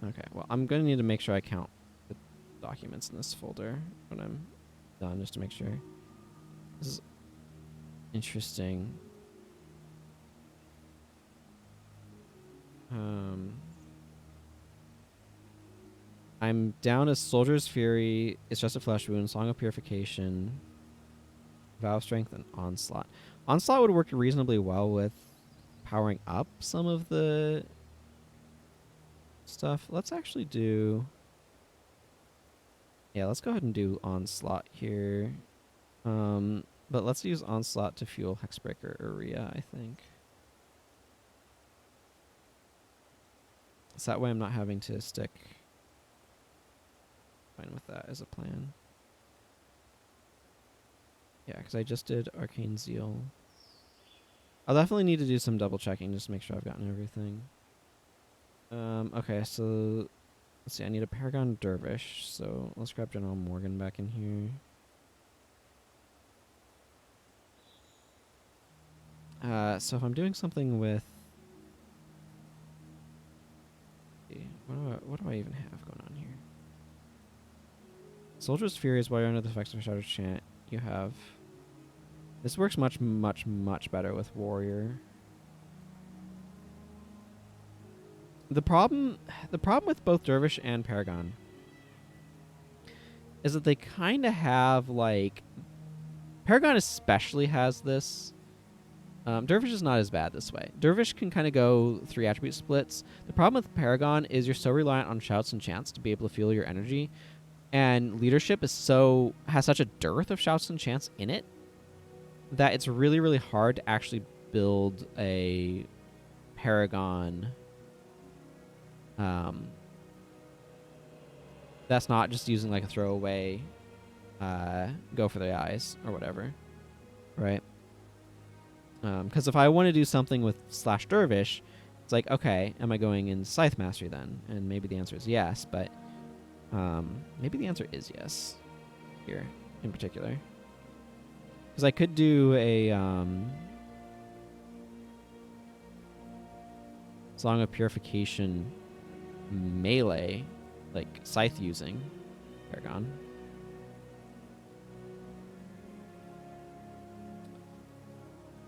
Okay, well, I'm going to need to make sure I count the documents in this folder when I'm done, just to make sure. This is interesting. I'm down as Soldier's Fury, It's Just a Flesh Wound, Song of Purification, Vow of Strength, and Onslaught. Onslaught would work reasonably well with powering up some of the stuff. Let's actually do... Yeah, let's go ahead and do Onslaught here. But let's use Onslaught to fuel Hexbreaker Uria, I think. So that way I'm not having to stick... Fine with that as a plan. Yeah, because I just did Arcane Zeal. I'll definitely need to do some double checking just to make sure I've gotten everything. Okay, so let's see. I need a Paragon Dervish, so let's grab General Morgan back in here. So if I'm doing something with, what do I even have going on here? Soldier's Fury is while you're under the effects of a Shadow Chant. You have. This works much, much, much better with Warrior. The problem with both Dervish and Paragon is that they kind of have like. Paragon especially has this. Dervish is not as bad this way. Dervish can kind of go 3 attribute splits. The problem with Paragon is you're so reliant on shouts and chants to be able to fuel your energy, and leadership has such a dearth of shouts and chants in it that it's really, really hard to actually build a Paragon. That's not just using like a throwaway, go for the eyes or whatever, right? Because if I want to do something with / Dervish, it's like, okay, am I going in Scythe Mastery then? And maybe the answer is yes, but maybe the answer is yes here in particular. Because I could do a Song of Purification melee, like Scythe using Paragon.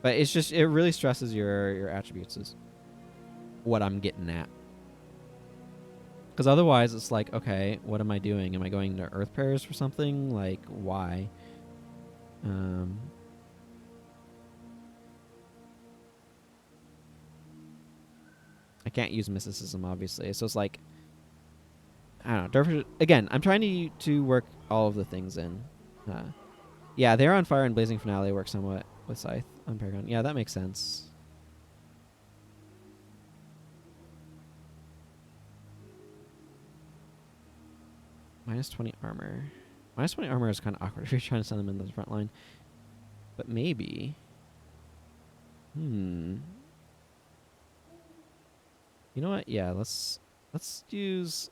But it's just, it really stresses your attributes is what I'm getting at. Because otherwise it's like, okay, what am I doing? Am I going to Earth Prayers for something? Like, why? I can't use mysticism, obviously. So it's like, I don't know. Dervish, again, I'm trying to work all of the things in. Yeah, they're on fire and Blazing Finale work somewhat with Scythe on Paragon. Yeah, that makes sense. -20 armor. -20 armor is kind of awkward if you're trying to send them into the front line. But maybe. You know what? Yeah, let's use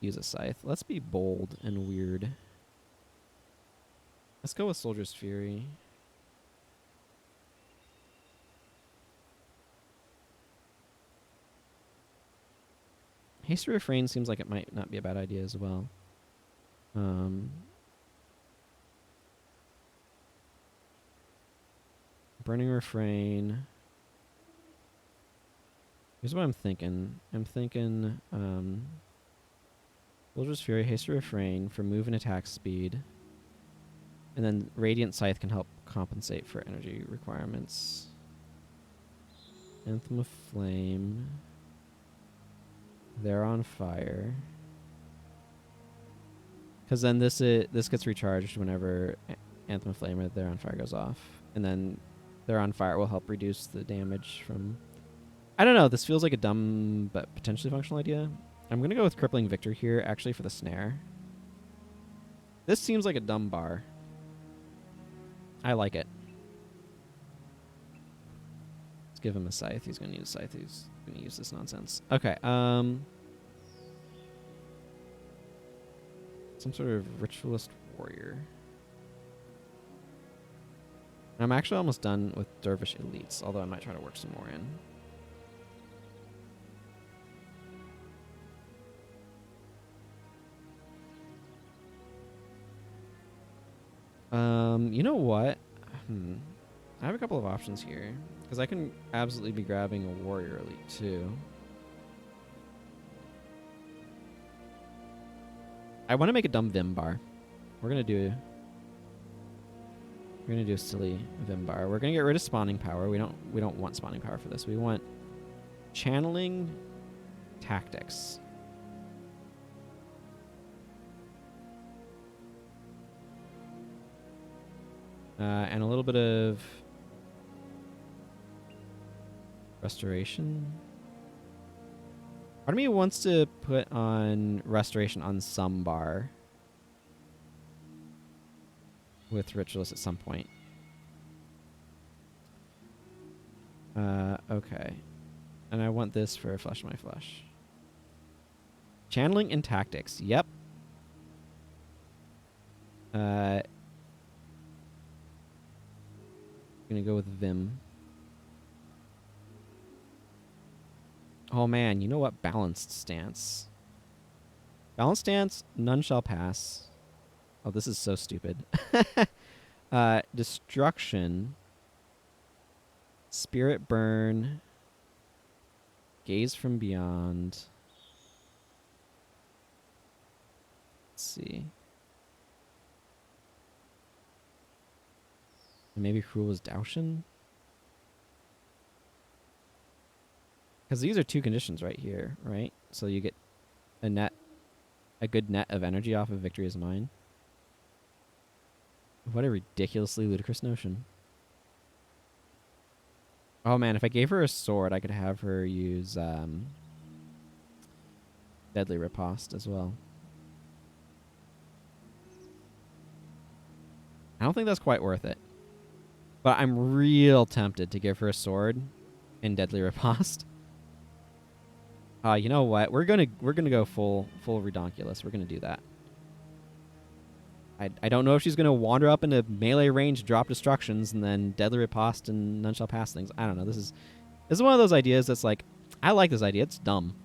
use a Scythe. Let's be bold and weird. Let's go with Soldier's Fury. Haste to Refrain seems like it might not be a bad idea as well. Burning Refrain. Here's what I'm thinking. I'm thinking Soldier's Fury, Haste to Refrain for move and attack speed. And then Radiant Scythe can help compensate for energy requirements. Anthem of Flame. They're on fire. Because then this gets recharged whenever Anthem of Flame or They're on Fire goes off. And then They're on Fire will help reduce the damage from... I don't know. This feels like a dumb but potentially functional idea. I'm going to go with Crippling Victor here, actually, for the snare. This seems like a dumb bar. I like it. Let's give him a Scythe. He's going to need a Scythe. He's going to use this nonsense. Okay. Some sort of Ritualist Warrior. I'm actually almost done with Dervish Elites, although I might try to work some more in. You know what? I have a couple of options here. Because I can absolutely be grabbing a Warrior Elite too. I want to make a dumb Vim bar. We're gonna do a silly Vim bar. We're gonna get rid of spawning power. We don't want spawning power for this. We want channeling tactics. And a little bit of restoration. Part of me wants to put on restoration on some bar. with Ritualist at some point. Okay. And I want this for Flesh My Flesh. Channeling and Tactics. Yep. Gonna go with Vim. Oh man, you know what? Balanced Stance. Balanced Stance, none shall pass. Oh, this is so stupid. Destruction. Spirit Burn. Gaze from Beyond. Let's see. And maybe Cruel as Daushin? Because these are 2 conditions right here, right? So you get a good net of energy off of Victory is Mine. What a ridiculously ludicrous notion. Oh man, if I gave her a sword, I could have her use Deadly Riposte as well. I don't think that's quite worth it. But I'm real tempted to give her a sword and Deadly Riposte. You know what? We're gonna go full Redonkulous. We're gonna do that. I don't know if she's gonna wander up into melee range, drop destructions, and then Deadly Riposte and None Shall Pass things. I don't know. This is one of those ideas that's like, I like this idea. It's dumb.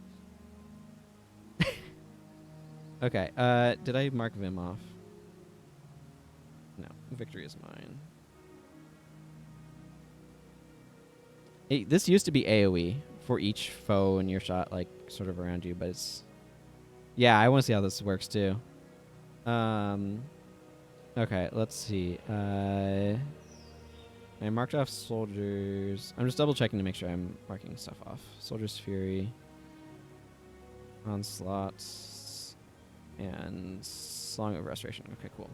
Okay. Did I mark Vim off? No. Victory is Mine. Hey, this used to be AoE for each foe in your shot, like sort of around you, but it's, yeah, I want to see how this works too. Okay, let's see. I marked off soldiers. I'm just double checking to make sure I'm marking stuff off. Soldier's Fury, Onslaught, and Song of Restoration. Okay, cool.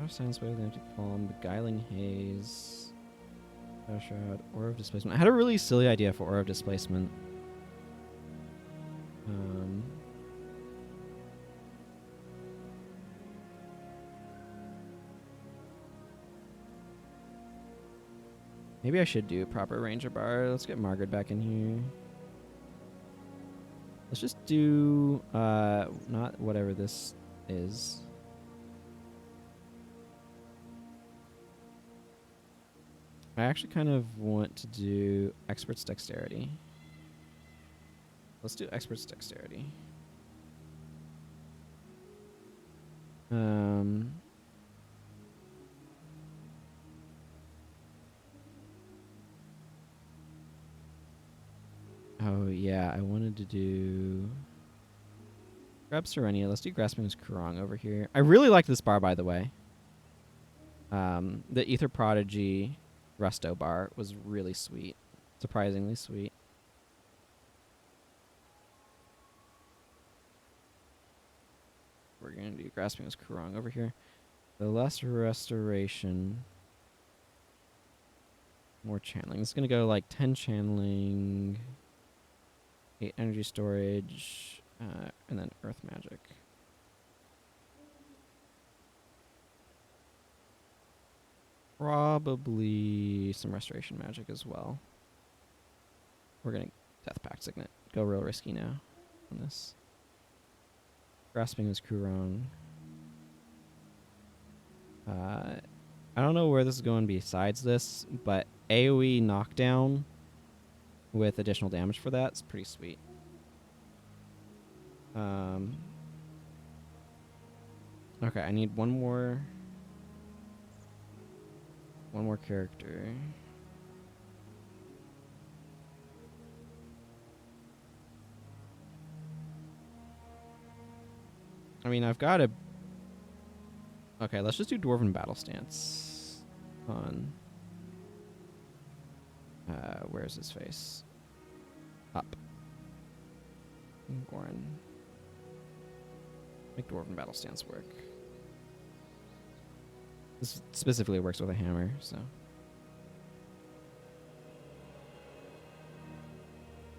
Silence Wave, the Empty Palm, Beguiling Haze, Shroud, Aura of Displacement. I had a really silly idea for Aura of Displacement. Maybe I should do a proper Ranger Bar. Let's get Margaret back in here. Let's just do not whatever this is. I actually kind of want to do Expert's Dexterity. Let's do Expert's Dexterity. Oh, yeah, I wanted to do... Grab Serenia. Let's do Grasping's Kurong over here. I really like this bar, by the way. The Ether Prodigy Resto bar was really sweet. Surprisingly sweet. We're going to do Grasping's Kurong over here. The less restoration... More channeling. It's going to go like 10 channeling... 8 energy storage, and then earth magic. Probably some restoration magic as well. We're gonna Death Pact Signet. Go real risky now on this. Grasping is Kurong. I don't know where this is going besides this, but AoE knockdown with additional damage for that is pretty sweet. Okay, I need one more character. I mean, I've got a... Okay, let's just do Dwarven Battle Stance on... where's his face? Up. Goran. Make Dwarven Battle Stance work. This specifically works with a hammer, so...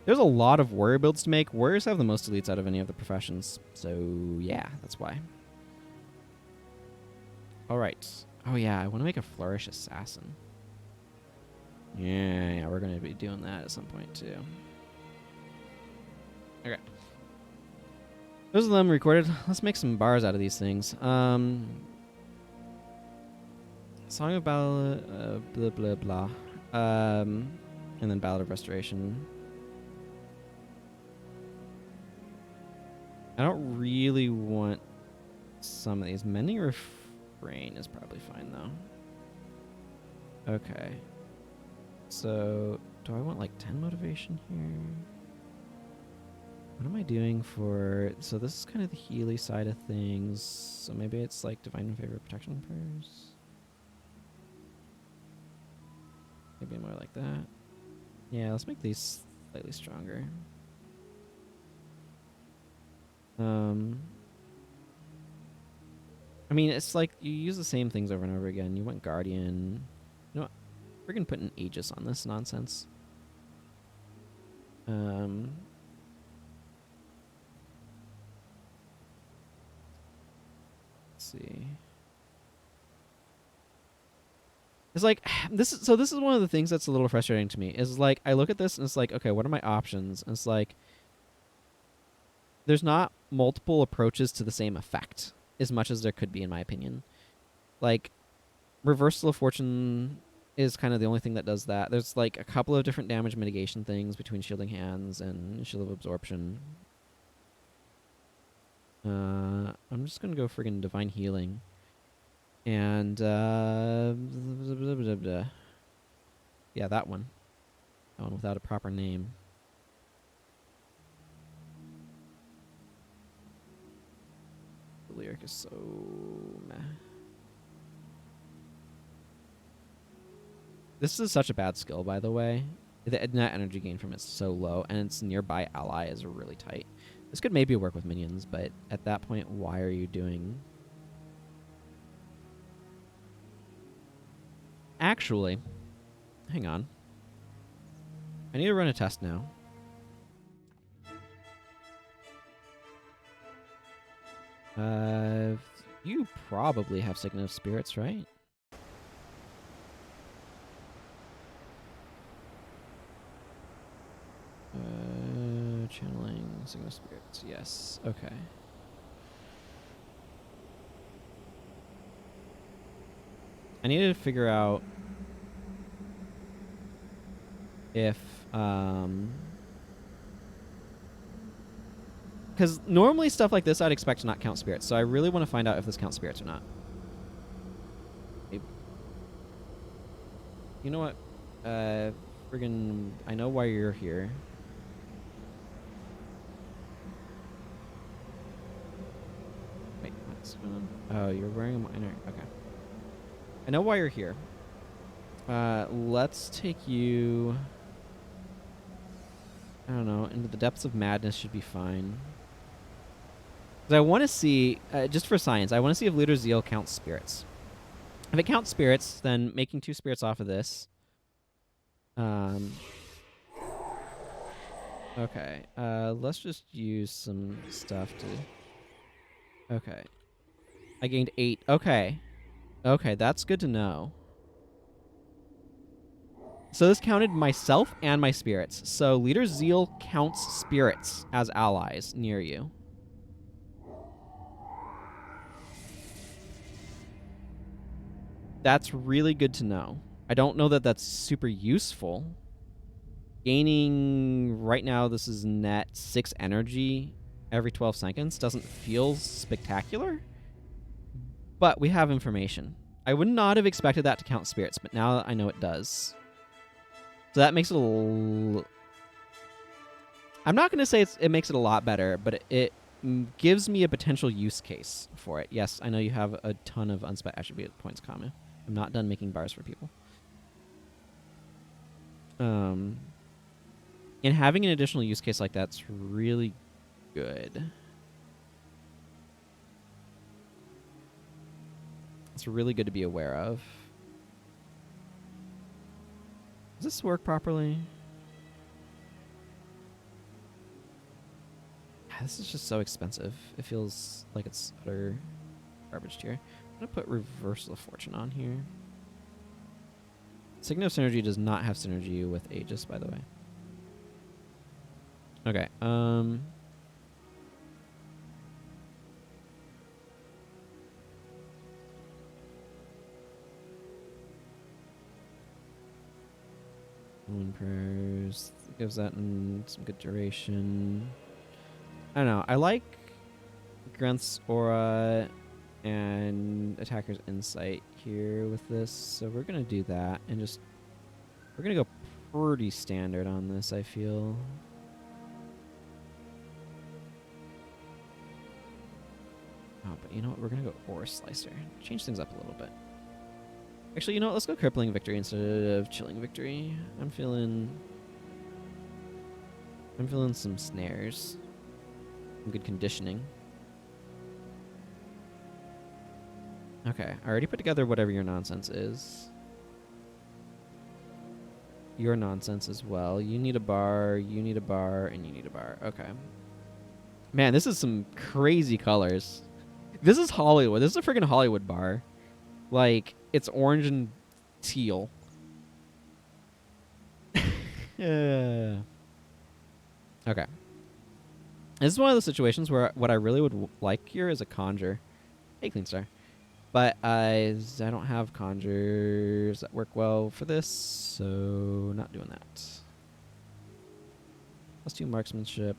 There's a lot of warrior builds to make. Warriors have the most elites out of any of the professions. So, yeah, that's why. All right. Oh, yeah, I want to make a Flourish Assassin. Yeah, we're going to be doing that at some point, too. Okay. Those of them recorded. Let's make some bars out of these things. Song of Battle, blah, blah, blah. And then Ballad of Restoration. I don't really want some of these. Mending Refrain is probably fine, though. Okay. So, do I want, like, 10 motivation here? What am I doing for... So this is kind of the Healy side of things. So maybe it's, like, Divine Favor Protection Prayers. Maybe more like that. Yeah, let's make these slightly stronger. I mean, it's like you use the same things over and over again. You want Guardian. You know what? We're going to put an Aegis on this nonsense. Let's see. It's like this is one of the things that's a little frustrating to me. Is like I look at this and it's like, okay, what are my options? And it's like there's not multiple approaches to the same effect as much as there could be, in my opinion. Like Reversal of Fortune is kind of the only thing that does that. There's like a couple of different damage mitigation things between Shielding Hands and Shield of Absorption. I'm just gonna go friggin' Divine Healing. And yeah, that one. That one without a proper name. The lyric is so meh. This is such a bad skill, by the way. The net energy gain from it's so low, and its nearby ally is really tight. This could maybe work with minions, but at that point, why are you doing... Actually, hang on. I need to run a test now. You probably have Signet of Spirits, right? Channeling Signet of Spirits. Yes. Okay. I need to figure out if because normally stuff like this I'd expect to not count spirits, so I really want to find out if this counts spirits or not. You know what? Friggin' I know why you're here. Wait, what's going on? Oh, you're wearing a minor. Okay. I know why you're here. Let's take you... I don't know, into the depths of madness should be fine. Because I want to see, just for science, I want to see if Looter Zeal counts spirits. If it counts spirits, then making 2 spirits off of this. Okay, let's just use some stuff to... Okay. I gained 8. Okay. Okay, that's good to know. So this counted myself and my spirits. So Leader Zeal counts spirits as allies near you. That's really good to know. I don't know that that's super useful. Gaining, right now this is net 6 energy every 12 seconds. Doesn't feel spectacular, but we have information. I would not have expected that to count spirits, but now I know it does. So that makes it a little... I'm not going to say it makes it a lot better, but it gives me a potential use case for it. Yes, I know you have a ton of unspec attribute points, Kamu. I'm not done making bars for people. And having an additional use case like that's really good. It's really good to be aware of. Does this work properly? This is just so expensive. It feels like it's utter garbage tier. I'm gonna put Reversal of Fortune on here. Signal of Synergy does not have synergy with Aegis, by the way. Okay. Moon Prayers gives that some good duration. I don't know. I like Grunth's Aura and Attacker's Insight here with this, so we're gonna do that and just we're gonna go pretty standard on this. I feel. Oh, but you know what? We're gonna go Aura Slicer. Change things up a little bit. Actually, you know what? Let's go Crippling Victory instead of Chilling Victory. I'm feeling some snares. Some good conditioning. Okay, I already put together whatever your nonsense is. Your nonsense as well. You need a bar, you need a bar, and you need a bar. Okay. Man, this is some crazy colors. This is Hollywood. This is a freaking Hollywood bar. Like, it's orange and teal. Yeah. Okay. This is one of those situations where what I really would like here is a conjure. Hey, Clean Star. But I don't have conjures that work well for this, so not doing that. Let's do marksmanship.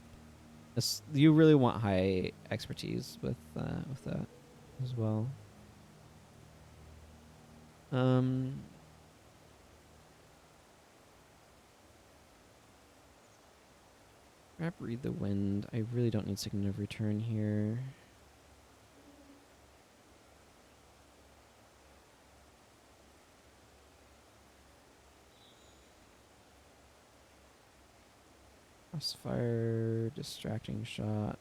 You really want high expertise with that as well. Grab Read the Wind. I really don't need Signal of Return here. Crossfire, Distracting Shot.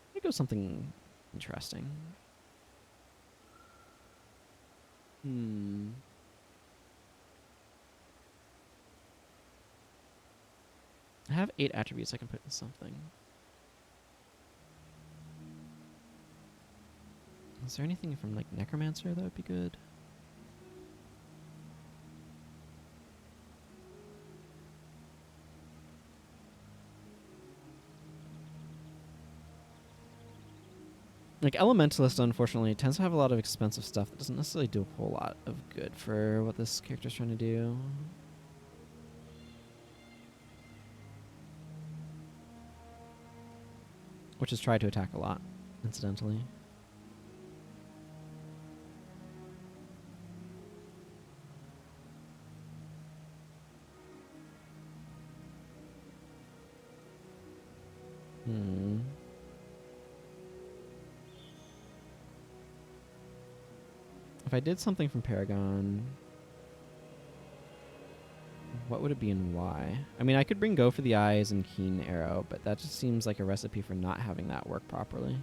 Let me go something interesting. I have 8 attributes I can put in something. Is there anything from like Necromancer that would be good? Like Elementalist, unfortunately, tends to have a lot of expensive stuff that doesn't necessarily do a whole lot of good for what this character's trying to do. Which is try to attack a lot, incidentally. If I did something from Paragon, what would it be and why? I mean, I could bring Go for the Eyes and Keen Arrow, but that just seems like a recipe for not having that work properly. You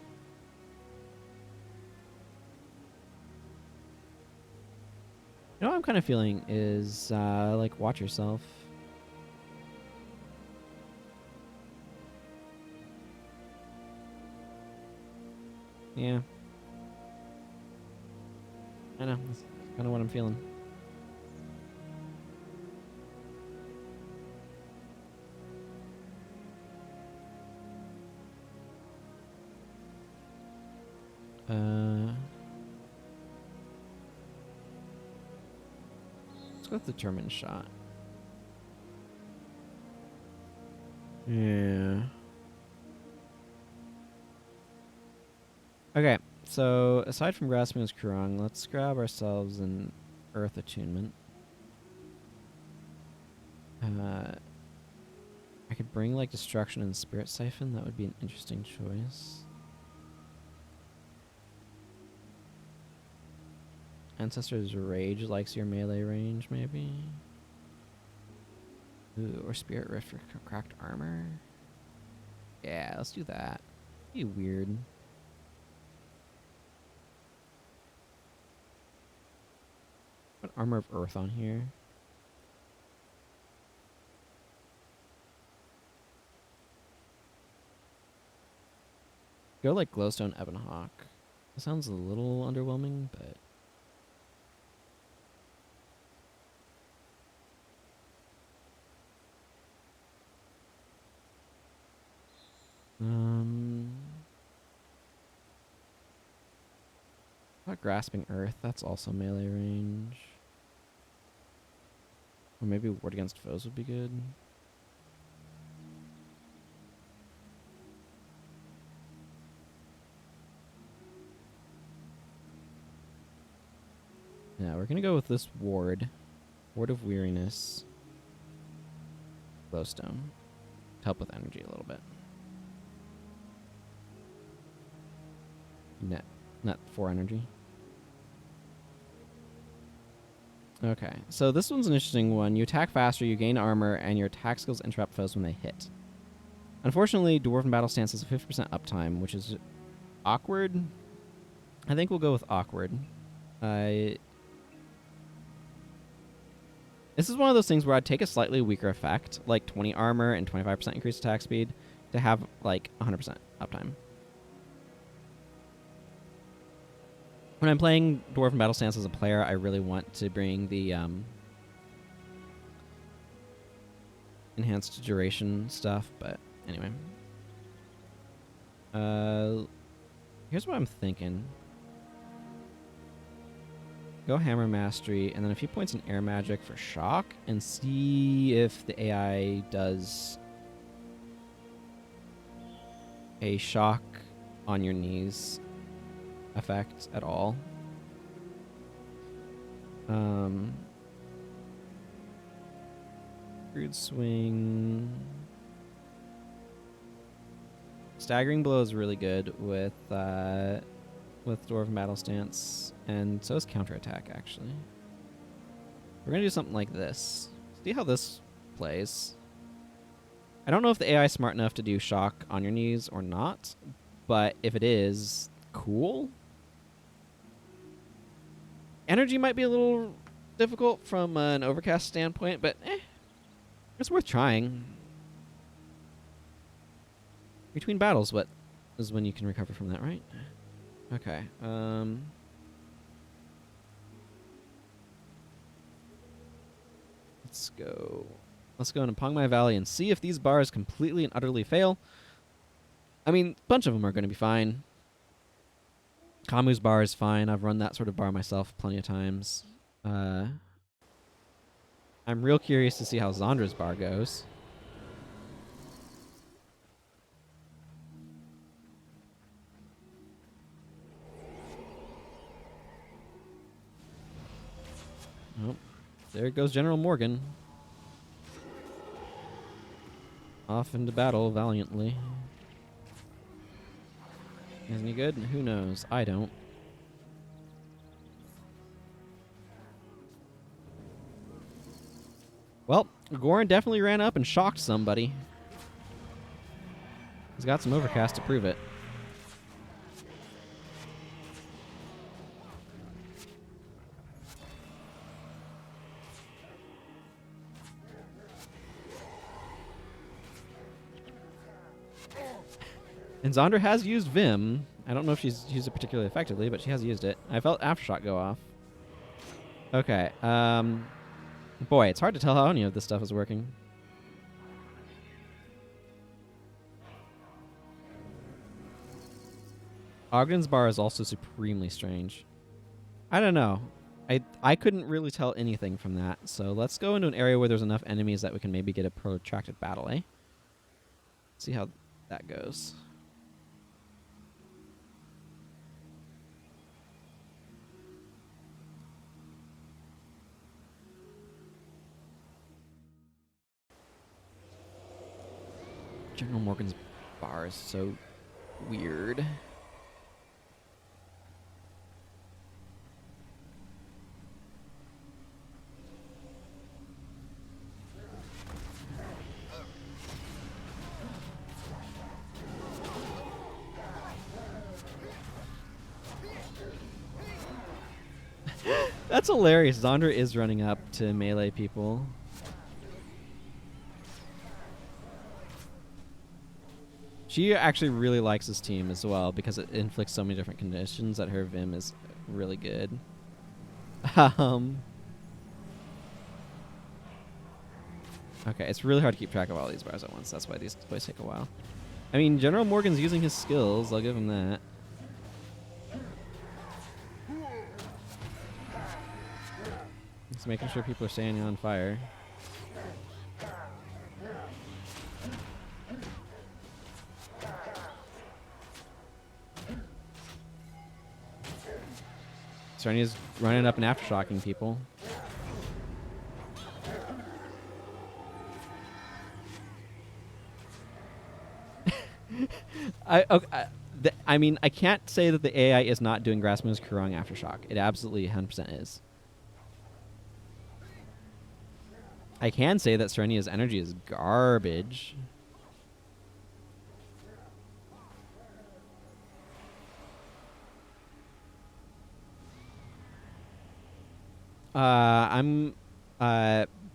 know what I'm kind of feeling is, like, Watch Yourself. Yeah. I know, that's kind of what I'm feeling. Let's go with Determined Shot. Yeah. Okay, so aside from grasping his Kurong, let's grab ourselves an Earth Attunement. I could bring like Destruction and Spirit Siphon. That would be an interesting choice. Ancestor's Rage likes your melee range, maybe. Ooh, or Spirit Rift for cracked armor. Yeah, let's do that. Be weird. Put Armor of Earth on here. Go like Glowstone Ebonhawk. That sounds a little underwhelming, but what Grasping Earth? That's also melee range. Or maybe Ward Against Foes would be good. Yeah, we're gonna go with this Ward. Ward of Weariness. Glowstone. To help with energy a little bit. Net 4 energy. Okay, so this one's an interesting one. You attack faster, you gain armor, and your attack skills interrupt foes when they hit. Unfortunately, Dwarven Battle Stance has a 50% uptime, which is awkward. I think we'll go with awkward. This is one of those things where I'd take a slightly weaker effect, like 20 armor and 25% increased attack speed, to have like 100% uptime. When I'm playing Dwarven Battle Stance as a player, I really want to bring the enhanced duration stuff, but anyway. Here's what I'm thinking. Go Hammer Mastery, and then a few points in Air Magic for Shock, and see if the AI does a Shock on your knees effect at all. Crude Swing. Staggering Blow is really good with Dwarven Battle Stance, and so is Counterattack, actually. We're going to do something like this. See how this plays. I don't know if the AI is smart enough to do Shock on your knees or not, but if it is, cool. Energy might be a little difficult from an Overcast standpoint, but it's worth trying. Between battles, what is when you can recover from that, right? Okay. Let's go. Let's go into Pongmai Valley and see if these bars completely and utterly fail. I mean, a bunch of them are going to be fine. Kamu's bar is fine. I've run that sort of bar myself plenty of times. I'm real curious to see how Zandra's bar goes. Oh, there goes General Morgan. Off into battle valiantly. Isn't he good? Who knows? I don't. Well, Goran definitely ran up and shocked somebody. He's got some Overcast to prove it. And Zandra has used Vim. I don't know if she's used it particularly effectively, but she has used it. I felt Aftershock go off. Okay. Boy, it's hard to tell how any of this stuff is working. Ogden's bar is also supremely strange. I don't know. I couldn't really tell anything from that. So let's go into an area where there's enough enemies that we can maybe get a protracted battle, eh? See how that goes. General Morgan's bar is so weird. That's hilarious. Zandra is running up to melee people. She actually really likes this team as well because it inflicts so many different conditions that her Vim is really good. Okay, it's really hard to keep track of all these bars at once. That's why these plays take a while. I mean, General Morgan's using his skills. I'll give him that. Just making sure people are staying on fire. Serenia's running up and aftershocking people. I mean, I can't say that the AI is not doing Grassmoon's Kurong Aftershock. It absolutely 100% is. I can say that Serenia's energy is garbage. I'm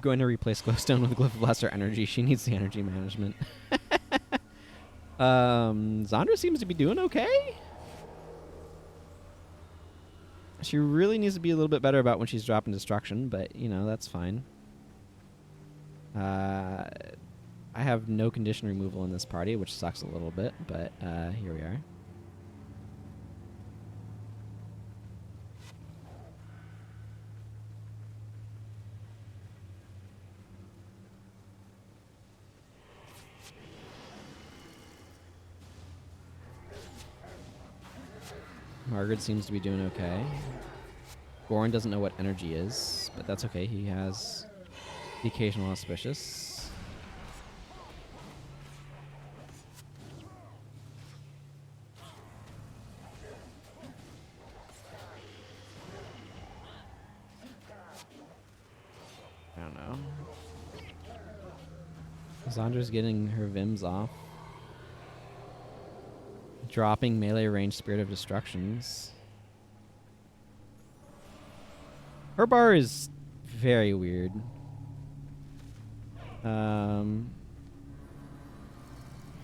going to replace Glowstone with Glyph of Lesser Energy. She needs the energy management. Zandra seems to be doing okay. She really needs to be a little bit better about when she's dropping destruction, but, you know, that's fine. I have no condition removal in this party, which sucks a little bit, but here we are. Margaret seems to be doing okay. Goran doesn't know what energy is, but that's okay. He has the occasional auspicious. I don't know. Zandra's getting her Vims off. Dropping melee range Spirit of Destructions. Her bar is very weird.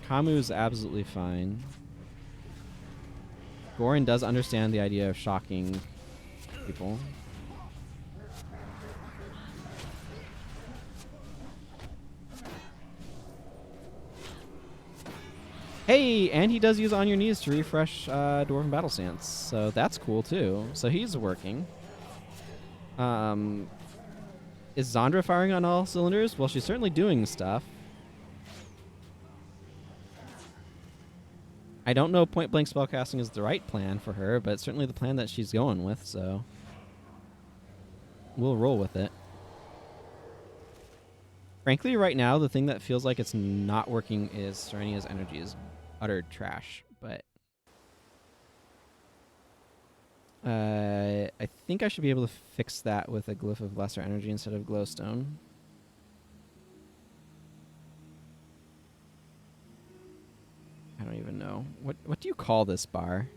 Kamu's absolutely fine. Goran does understand the idea of shocking people. Hey, and he does use On Your Knees to refresh Dwarven Battle Stance, so that's cool too. So he's working. Is Zandra firing on all cylinders? Well, she's certainly doing stuff. I don't know point blank spellcasting is the right plan for her, but it's certainly the plan that she's going with, so we'll roll with it. Frankly, right now, the thing that feels like it's not working is Serenia's energy is utter trash, but I think I should be able to fix that with a Glyph of Lesser Energy instead of Glowstone. I don't even know. What do you call this bar?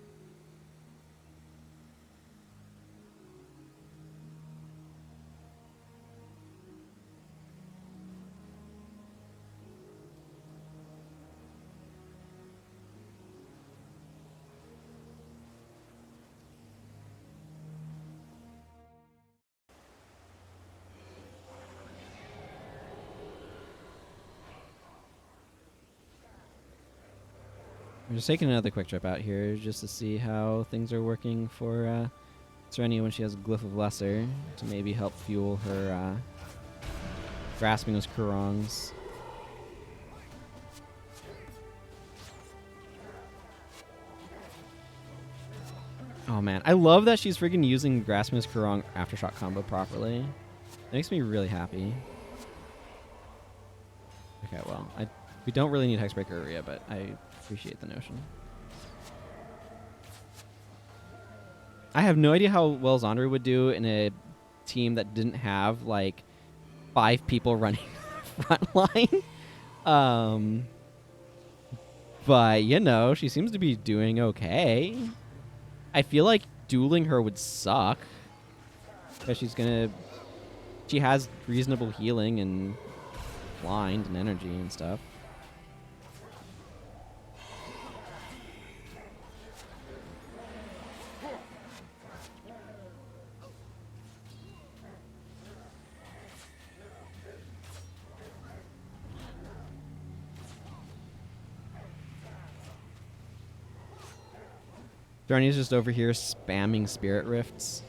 I'm just taking another quick trip out here just to see how things are working for Serenia when she has a Glyph of Lesser to maybe help fuel her grasping those Kurongs. Oh man, I love that she's freaking using grasping this Kurong Aftershock combo properly. It makes me really happy. Okay, well, we don't really need Hexbreaker Area, but I appreciate the notion. I have no idea how well Zandra would do in a team that didn't have like 5 people running front line. But you know, she seems to be doing okay. I feel like dueling her would suck because she has reasonable healing and blind and energy and stuff. Darnia's just over here spamming Spirit Rifts.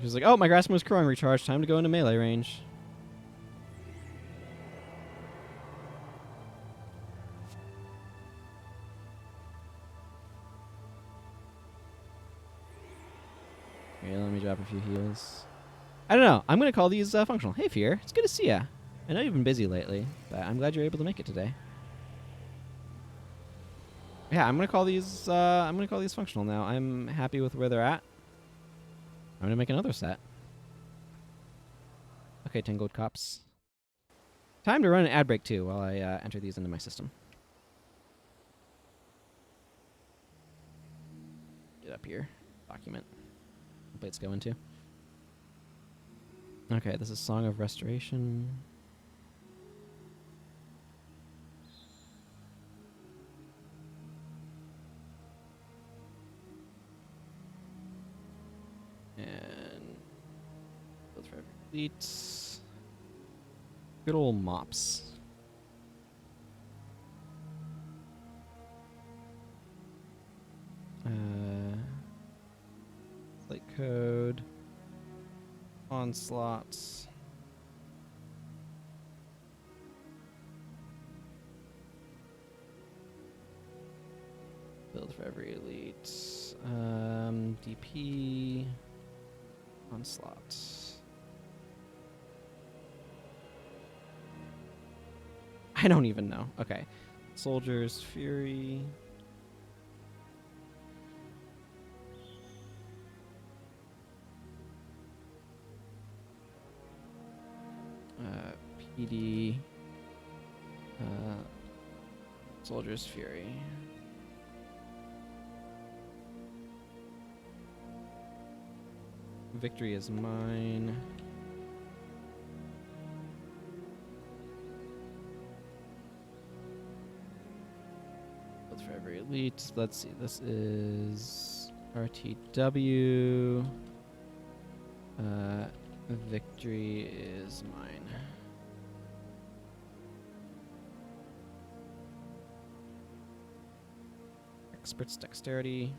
She's like, oh, my Grasping was Kurong recharged. Time to go into melee range. Okay, let me drop a few heals. I don't know. I'm going to call these functional. Hey, Fear. It's good to see ya. I know you've been busy lately, but I'm glad you're able to make it today. Yeah, I'm gonna call these functional now. I'm happy with where they're at. I'm gonna make another set. Okay, 10 gold cops. Time to run an ad break too while I enter these into my system. Get up here. Document. What plates go into. Okay, this is Song of Restoration. And those for elite. Good old mops. Slate code. Onslaught. Build for every elite. DP. Onslaught. I don't even know. Okay. Soldier's Fury. PD. Soldier's Fury. Victory is mine. Build for every elite. Let's see. This is RTW. Victory is mine. Expert's Dexterity.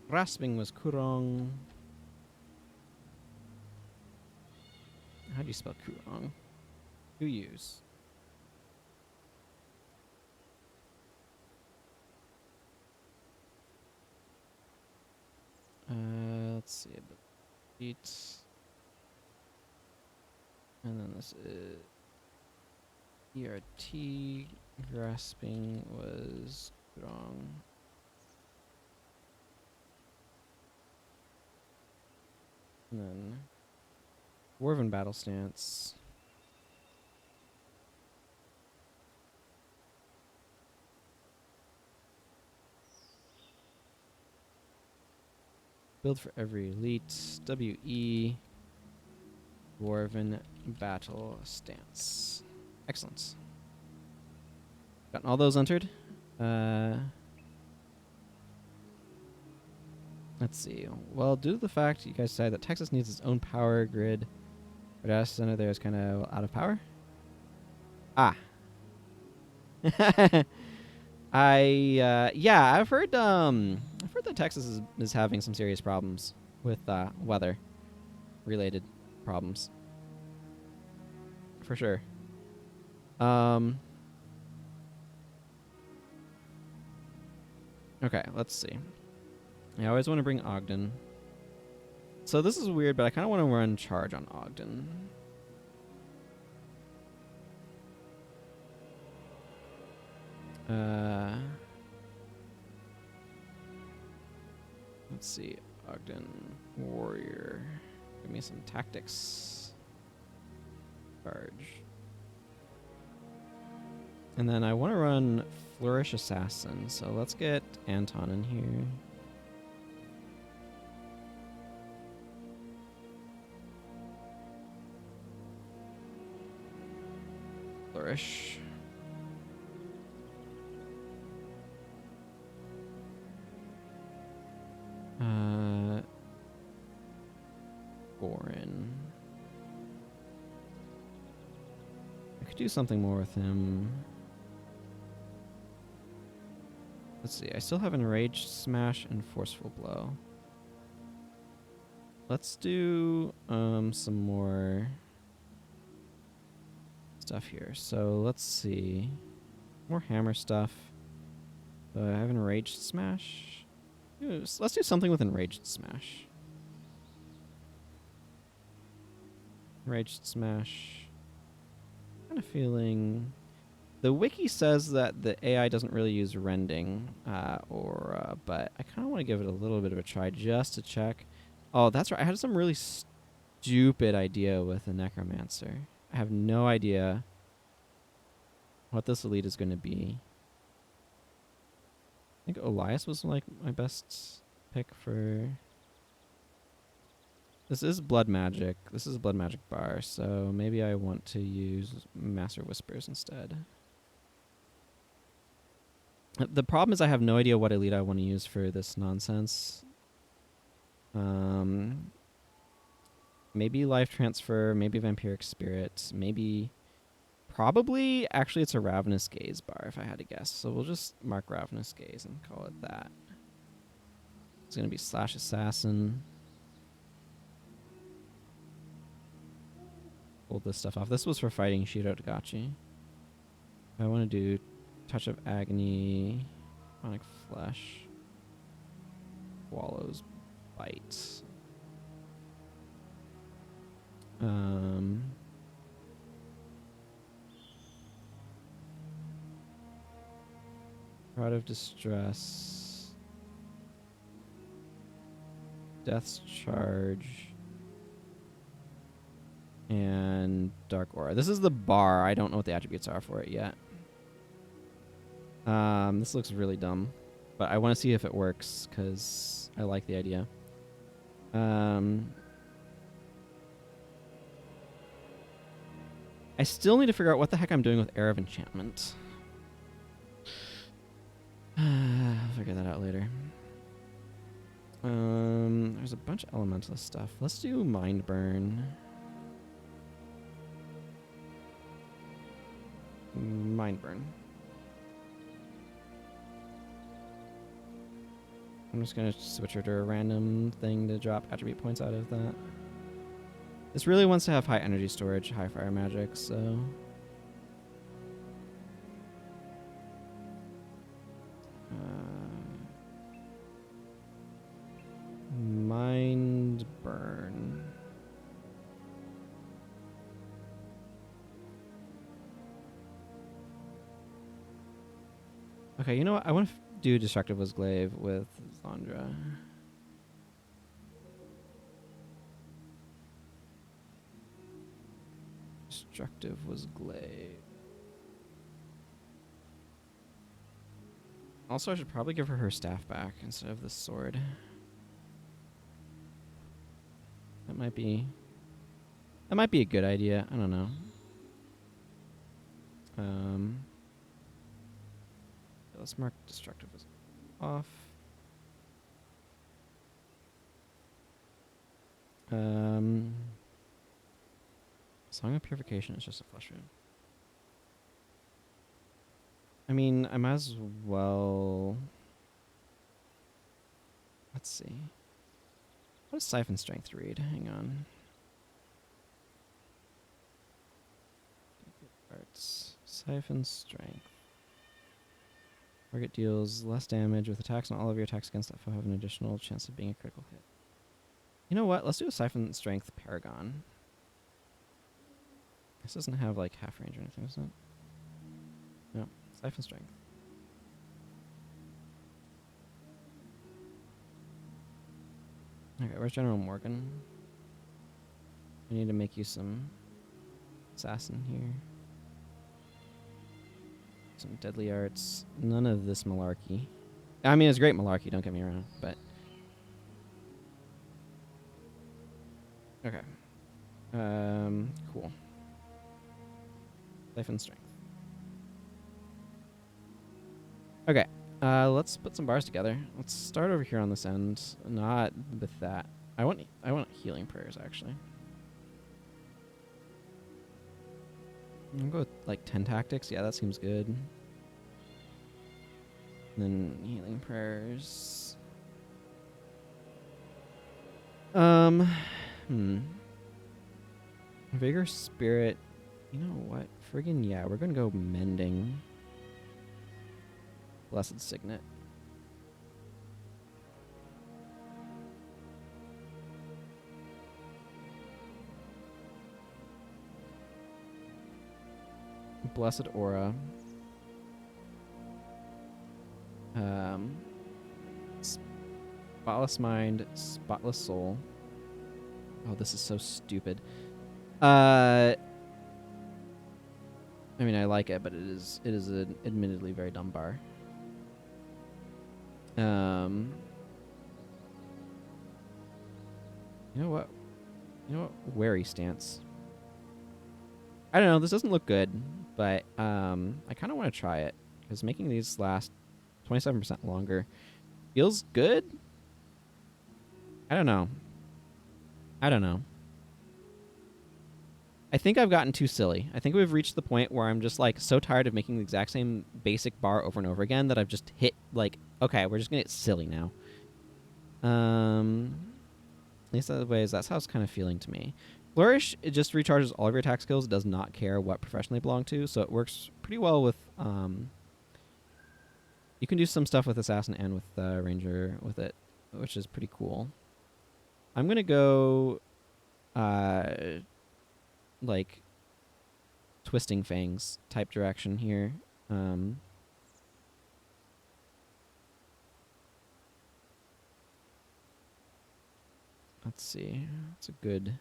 Grasping was Kurong. How do you spell Kurong? Who use? Let's see. Eat. And then this is ERT. Grasping was Kurong. And then Dwarven Battle Stance. Build for every elite. WE. Dwarven Battle Stance. Excellent. Gotten all those entered. Let's see. Well, due to the fact you guys decided that Texas needs its own power grid, our data center there is kind of out of power. Ah. Yeah, I've heard that Texas is having some serious problems with weather related problems. For sure. Okay, let's see. I always want to bring Ogden. So this is weird, but I kind of want to run charge on Ogden. Let's see. Ogden Warrior. Give me some tactics. Charge. And then I want to run Flourish Assassin. So let's get Anton in here. flourish. Gorin. I could do something more with him. Let's see. I still have Enraged Smash and Forceful Blow. Let's do some more stuff here. So let's see. More hammer stuff. I have Enraged Smash. Let's do something with Enraged Smash. Enraged Smash. Kind of feeling... The wiki says that the AI doesn't really use rending, but I kind of want to give it a little bit of a try just to check. Oh, that's right. I had some really stupid idea with a Necromancer. I have no idea what this elite is going to be. I think Elias was like my best pick for... This is blood magic. This is a blood magic bar, so maybe I want to use Master Whispers instead. The problem is I have no idea what elite I want to use for this nonsense. Maybe Life Transfer, maybe Vampiric Spirit, maybe... Probably, actually, it's a Ravenous Gaze bar, if I had to guess. So we'll just mark Ravenous Gaze and call it that. It's going to be Slash Assassin. Pull this stuff off. This was for fighting Shiro Tagachi. I want to do Touch of Agony, Chronic Flesh, Wallow's Bite. Rod of Distress, Death's Charge, and Dark Aura. This is the bar. I don't know what the attributes are for it yet. This looks really dumb, but I want to see if it works because I like the idea. I still need to figure out what the heck I'm doing with Air of Enchantment. I'll figure that out later. There's a bunch of elemental stuff. Let's do Mind Burn. Mind Burn. I'm just going to switch her to a random thing to drop attribute points out of that. This really wants to have high energy storage, high fire magic, so... Mind Burn. Okay, you know what? I want to do Destructive Was Glaive with Zandra. Destructive Was Glaive. Also, I should probably give her staff back instead of the sword. That might be a good idea. I don't know. Let's mark Destructive as off. Song of Purification is just a flesh wound. I mean, I might as well... Let's see. What does Siphon Strength read? Hang on. Arts. Siphon Strength. Target deals less damage with attacks, and all of your attacks against that foe have an additional chance of being a critical hit. You know what? Let's do a Siphon Strength Paragon. This doesn't have like half range or anything, does it? No. Siphon Strength. Okay, where's General Morgan? I need to make you some assassin here. Some deadly arts. None of this malarkey. I mean, it's great malarkey, don't get me wrong, but... Okay. Cool. Life and Strength. Okay, let's put some bars together. Let's start over here on this end, not with that. I want healing prayers actually. I'll go with like 10 tactics. Yeah, that seems good. And then healing prayers. Vigor spirit. You know what? Friggin' yeah, we're gonna go mending. Blessed signet. Blessed aura. Spotless mind, spotless soul. Oh, this is so stupid. I mean, I like it, but it is an admittedly very dumb bar. You know what? Wary stance. I don't know. This doesn't look good, but I kind of want to try it because making these last 27% longer feels good. I don't know. I think I've gotten too silly. I think we've reached the point where I'm just like so tired of making the exact same basic bar over and over again that I've just hit like, okay, we're just gonna get silly now. At least that's how it's kind of feeling to me. Flourish, it just recharges all of your attack skills. It does not care what profession they belong to, so it works pretty well with. You can do some stuff with Assassin and with Ranger with it, which is pretty cool. I'm gonna go, like, Twisting Fangs type direction here. Let's see. It's a good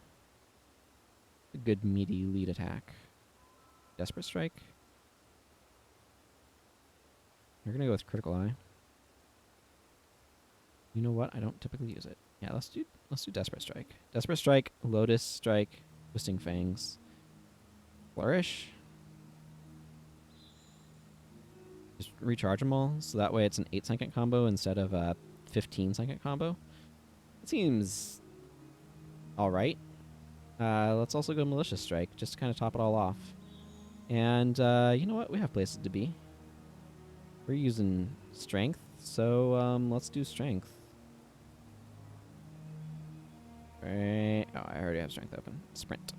meaty lead attack. Desperate Strike. We're gonna go with Critical Eye. You know what? I don't typically use it. Yeah, let's do Desperate Strike. Desperate Strike, Lotus Strike, Twisting Fangs, Flourish. Just recharge them all, so that way it's an 8-second combo instead of a 15-second combo. It seems all right. Let's also go Malicious Strike, just to kind of top it all off. And you know what? We have places to be. We're using Strength, so let's do Strength. Right. Oh, I already have Strength open. Sprint.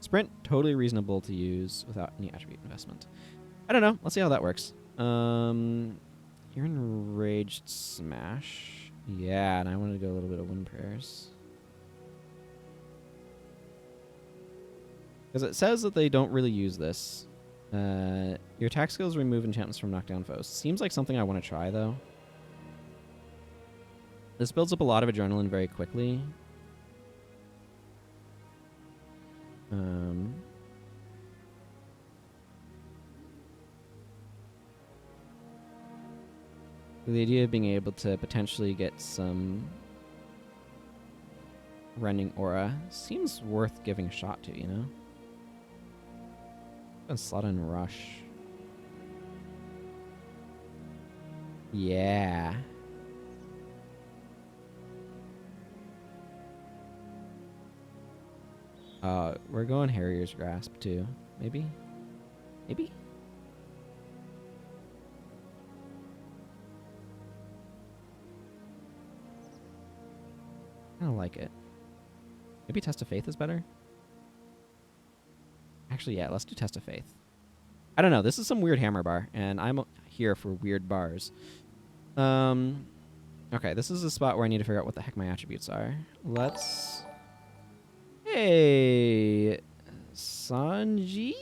Sprint, totally reasonable to use without any attribute investment. I don't know. Let's see how that works. You're Enraged Smash. Yeah, and I wanted to go a little bit of Wind Prayers. Because it says that they don't really use this. Your attack skills remove enchantments from knockdown foes. Seems like something I want to try, though. This builds up a lot of adrenaline very quickly. The idea of being able to potentially get some Rending Aura seems worth giving a shot to, you know? And slot in Rush. Yeah. We're going Harrier's Grasp too. Maybe? Maybe? I don't like it. Maybe Test of Faith is better? Actually, yeah, let's do Test of Faith. I don't know. This is some weird hammer bar, and I'm here for weird bars. Okay, this is a spot where I need to figure out what the heck my attributes are. Let's... Hey, Sanji,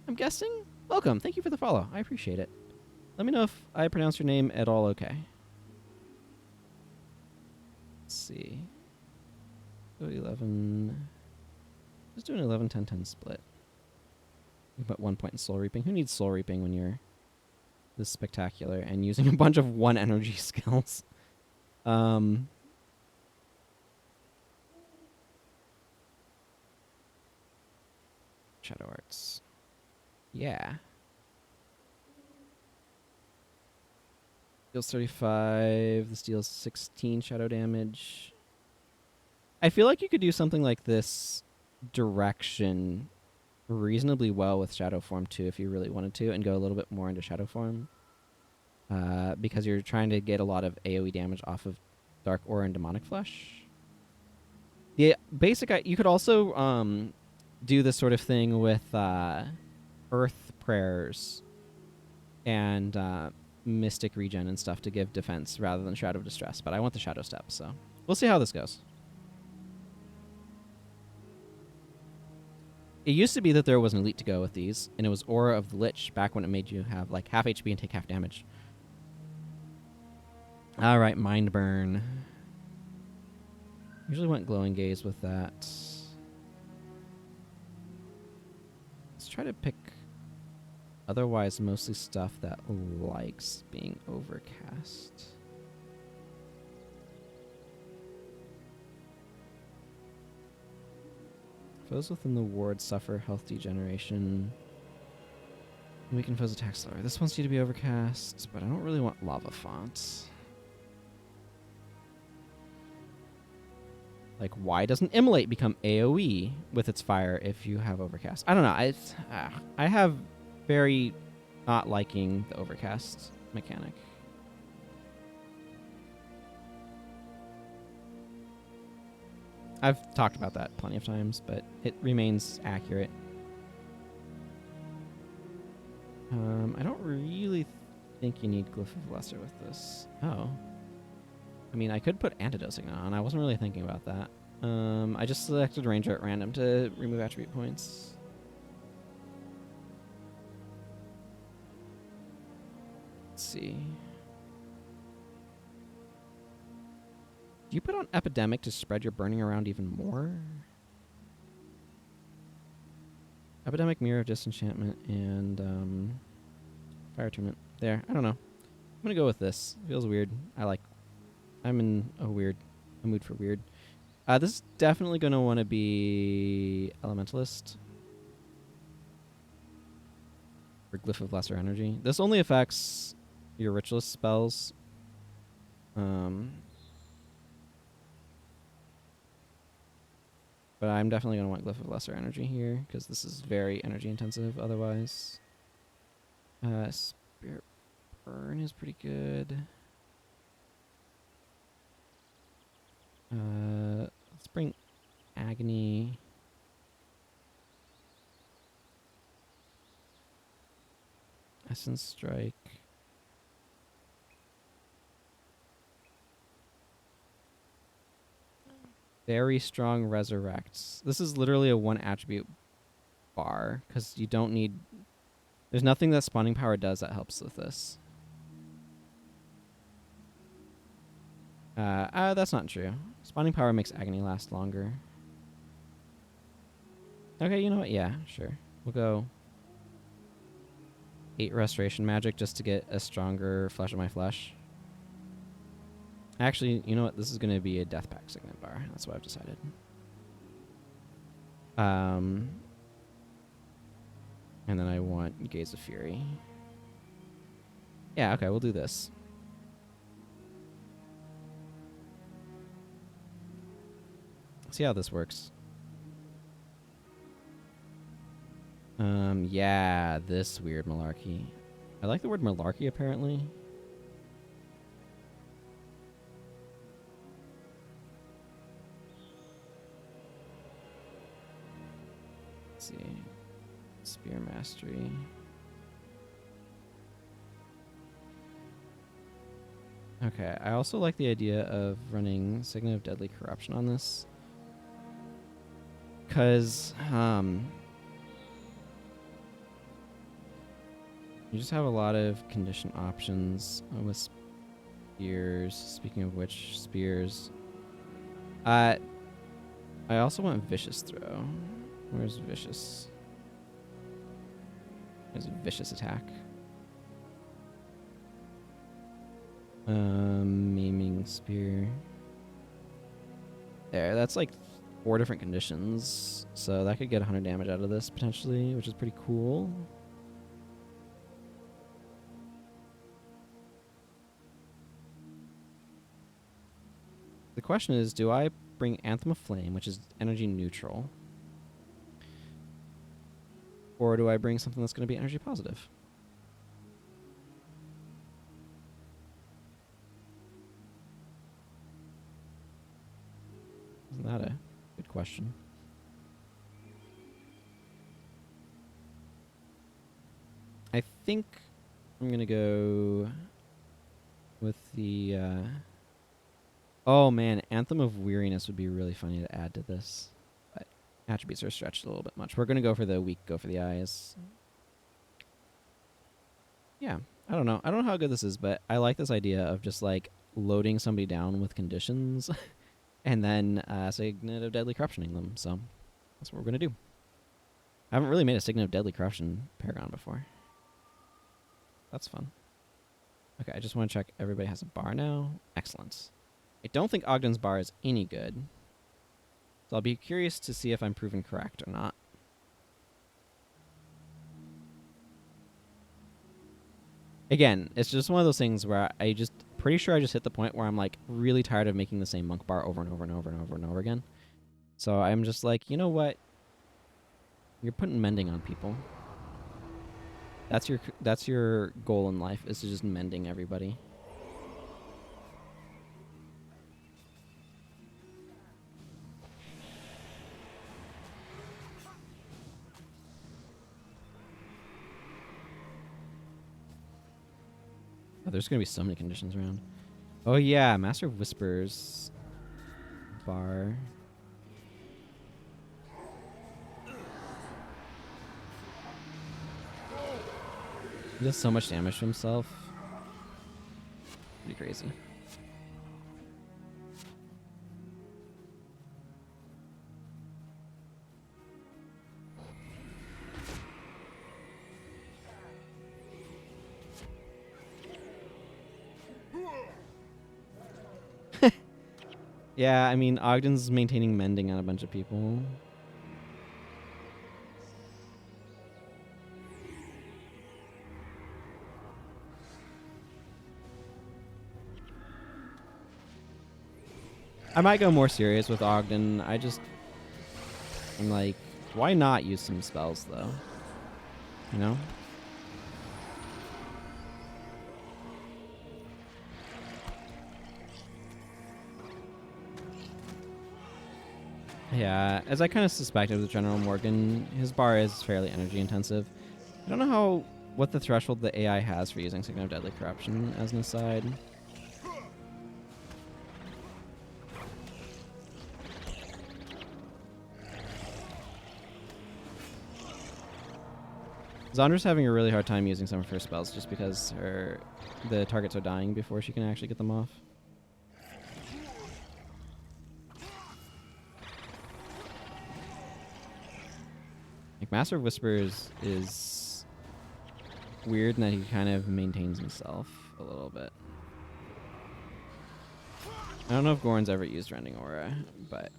I'm guessing? Welcome. Thank you for the follow. I appreciate it. Let me know if I pronounce your name at all okay. Let's see. Go 11. Let's do an 11, 10, 10 split. You put 1 point in Soul Reaping. Who needs Soul Reaping when you're this spectacular and using a bunch of 1 energy skills? Shadow Arts. Yeah. Deals 35. This deals 16 shadow damage. I feel like you could do something like this direction reasonably well with shadow form too if you really wanted to, and go a little bit more into shadow form. Because you're trying to get a lot of AoE damage off of Dark Aura and Demonic Flesh. The basic, you could also do this sort of thing with Earth Prayers and Mystic Regen and stuff to give defense rather than Shadow of Distress. But I want the Shadow Step, so we'll see how this goes. It used to be that there was an elite to go with these, and it was Aura of the Lich back when it made you have like half HP and take half damage. All right, Mind Burn. Usually went Glowing Gaze with that. Let's try to pick otherwise mostly stuff that likes being overcast. Foes within the ward suffer health degeneration. Weaken foes attack slower. This one's due to be overcast, but I don't really want Lava Font. Like, why doesn't Immolate become AoE with its fire if you have Overcast? I don't know. I have very not liking the Overcast mechanic. I've talked about that plenty of times, but it remains accurate. I don't really think you need Glyph of Lesser with this. Oh. I mean, I could put Antidote Signet on. I wasn't really thinking about that. I just selected Ranger at random to remove attribute points. Let's see. Do you put on Epidemic to spread your burning around even more? Epidemic, Mirror of Disenchantment, and Fire Attunement. There. I don't know. I'm going to go with this. Feels weird. I'm in a mood for weird. This is definitely going to want to be Elementalist. Or Glyph of Lesser Energy. This only affects your Ritualist spells. But I'm definitely going to want Glyph of Lesser Energy here, because this is very energy intensive otherwise. Spirit Burn is pretty good. Let's bring Agony. Essence Strike. Very strong Resurrects. This is literally a one attribute bar, because you don't need... There's nothing that Spawning Power does that helps with this. That's not true. Spawning Power makes Agony last longer. Okay, you know what? Yeah, sure. We'll go 8 Restoration Magic just to get a stronger Flesh of My Flesh. Actually, you know what? This is going to be a Death Pact Signet bar. That's what I've decided. And then I want Gaze of Fury. Yeah, okay, we'll do this. See how this works. Yeah, this weird malarkey. I like the word malarkey, apparently. Let's see. Spear Mastery. Okay, I also like the idea of running Signet of Deadly Corruption on this. Because, you just have a lot of condition options with spears. Speaking of which, spears. I also want Vicious Throw. Where's Vicious? There's a Vicious Attack. Maiming Spear. There, that's like 4 different conditions. So that could get 100 damage out of this, potentially, which is pretty cool. The question is, do I bring Anthem of Flame, which is energy neutral, or do I bring something that's going to be energy positive? Isn't that a good question? I think I'm going to go with the... oh man, Anthem of Weariness would be really funny to add to this. But attributes are stretched a little bit much. We're going to go for the weak, go for the eyes. Yeah, I don't know. I don't know how good this is, but I like this idea of just like loading somebody down with conditions and then Signet of Deadly Corruptioning them. So that's what we're going to do. I haven't really made a Signet of Deadly Corruption Paragon before. That's fun. Okay, I just want to check everybody has a bar now. Excellent. I don't think Ogden's bar is any good. So I'll be curious to see if I'm proven correct or not. Again, it's just one of those things where I just pretty sure I just hit the point where I'm like really tired of making the same monk bar over and over and over and over and over again. So I'm just like, you know what? You're putting mending on people. That's your goal in life, is to just mending everybody. Oh, there's gonna be so many conditions around. Oh yeah, Master of Whispers bar. He does so much damage to himself. Pretty crazy. Yeah, I mean, Ogden's maintaining mending on a bunch of people. I might go more serious with Ogden. I'm like, why not use some spells, though? You know? Yeah, as I kind of suspected with General Morgan, his bar is fairly energy intensive. I don't know what the threshold the AI has for using Signet of Deadly Corruption, as an aside. Zondra's having a really hard time using some of her spells just because the targets are dying before she can actually get them off. Like, Master of Whispers is weird in that he kind of maintains himself a little bit. I don't know if Goran's ever used Rending Aura, but...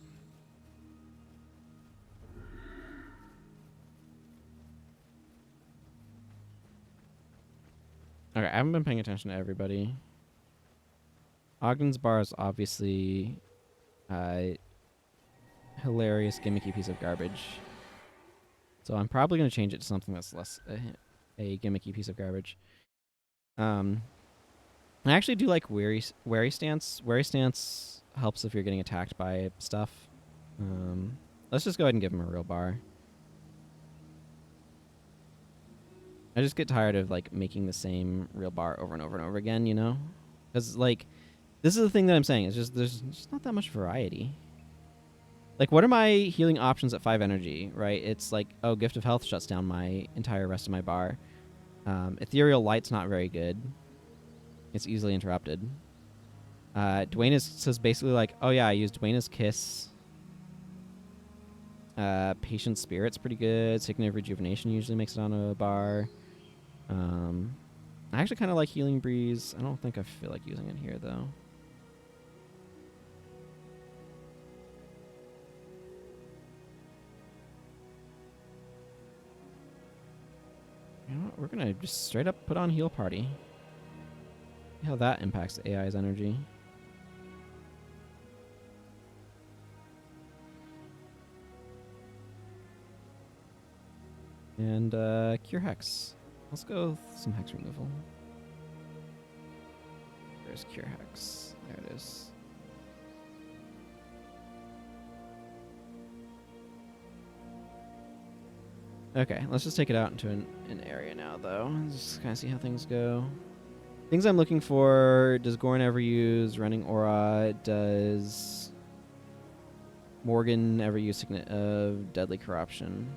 Okay, I haven't been paying attention to everybody. Ogden's bar is obviously a hilarious, gimmicky piece of garbage. So I'm probably going to change it to something that's less a gimmicky piece of garbage. I actually do like Wary Stance. Wary Stance helps if you're getting attacked by stuff. Let's just go ahead and give him a real bar. I just get tired of like making the same real bar over and over and over again, you know? Because like, this is the thing that I'm saying. It's just there's just not that much variety. Like, what are my healing options at 5 energy, right? It's like, oh, Gift of Health shuts down my entire rest of my bar. Ethereal Light's not very good. It's easily interrupted. Dwayne's says basically like, oh yeah, I used Dwayne's Kiss. Patient Spirit's pretty good. Signet of Rejuvenation usually makes it on a bar. I actually kind of like Healing Breeze. I don't think I feel like using it here, though. You know what? We're going to just straight up put on Heal Party. See how that impacts the AI's energy. And Cure Hex. Let's go with some Hex removal. There's Cure Hex. There it is. Okay, let's just take it out into an area now, though. Just kind of see how things go. Things I'm looking for. Does Gorin ever use Running Aura? Does Morgan ever use Signet of Deadly Corruption?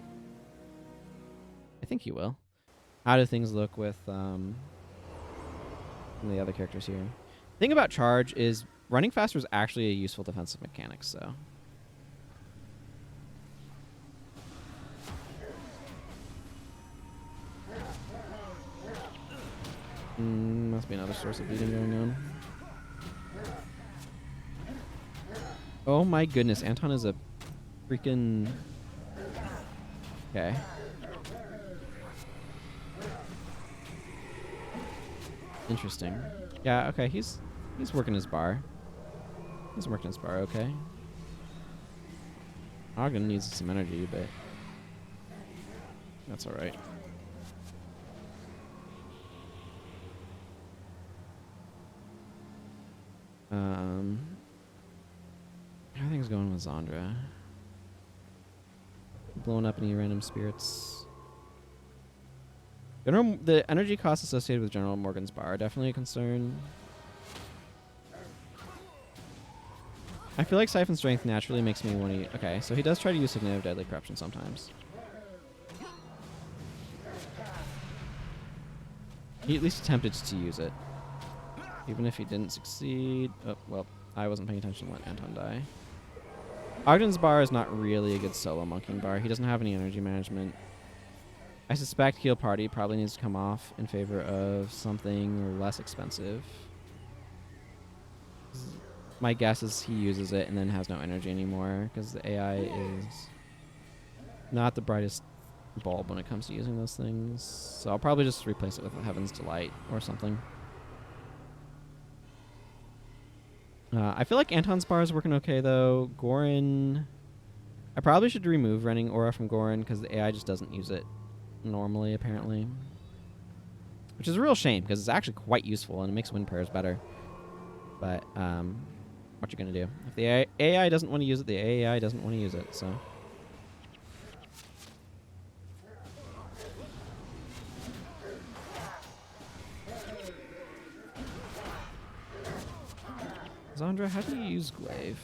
I think he will. How do things look with some of the other characters here? The thing about Charge is running faster is actually a useful defensive mechanic, so... must be another source of bleeding going on. Oh my goodness, Anton is a freaking... Okay. Interesting. Yeah, okay, he's working his bar. He's working his bar, okay. Ogden needs some energy, but that's alright. Everything's going with Zandra. Blowing up any random spirits. The energy costs associated with General Morgan's bar are definitely a concern. I feel like Siphon Strength naturally makes me want to... Okay, so he does try to use Signet of Deadly Corruption sometimes. He at least attempted to use it. Even if he didn't succeed... Oh, well, I wasn't paying attention to let Anton die. Ogden's bar is not really a good solo monkeying bar. He doesn't have any energy management. I suspect Heal Party probably needs to come off in favor of something less expensive. My guess is he uses it and then has no energy anymore because the AI is not the brightest bulb when it comes to using those things. So I'll probably just replace it with a Heaven's Delight or something. I feel like Anton's bar is working okay, though. Gorin... I probably should remove Running Aura from Gorin because the AI just doesn't use it normally, apparently. Which is a real shame because it's actually quite useful and it makes win pairs better. But, what you gonna do? If the AI doesn't want to use it, the AI doesn't want to use it, so... Zandra, how do you use Glaive?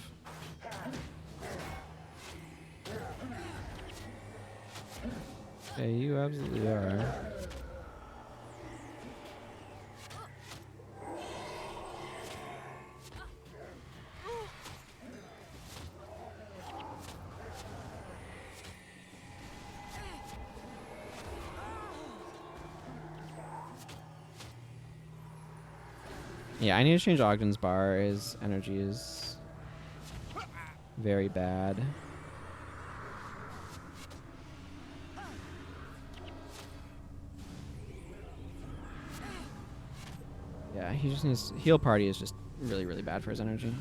Okay, you absolutely are. Yeah, I need to change Ogden's bar. His energy is very bad. Yeah, he just needs... Heal Party is just really, really bad for his energy.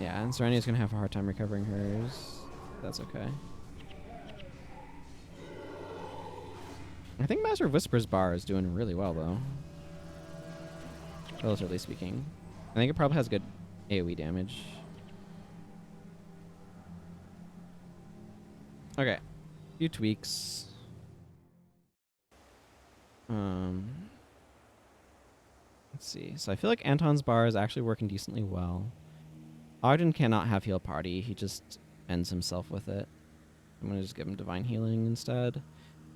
Yeah, and Serenia's gonna have a hard time recovering hers. That's okay. I think Master of Whisper's bar is doing really well, though. Relatively speaking. I think it probably has good AoE damage. Okay. A few tweaks. Let's see. So I feel like Anton's bar is actually working decently well. Ogden cannot have Heal Party. He just ends himself with it. I'm going to just give him Divine Healing instead.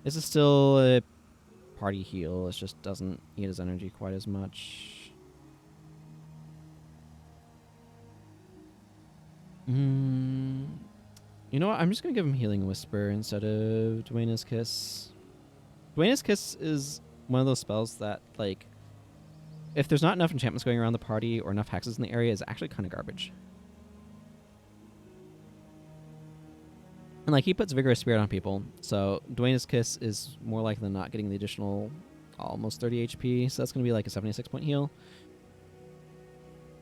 This is still a party heal. It just doesn't eat his energy quite as much. You know what? I'm just going to give him Healing Whisper instead of Duena's Kiss. Duena's Kiss is one of those spells that, like, if there's not enough enchantments going around the party or enough hexes in the area, is actually kind of garbage. And, like, he puts Vigorous Spirit on people, so Duena's Kiss is more likely than not getting the additional almost 30 HP, so that's going to be like a 76-point heal.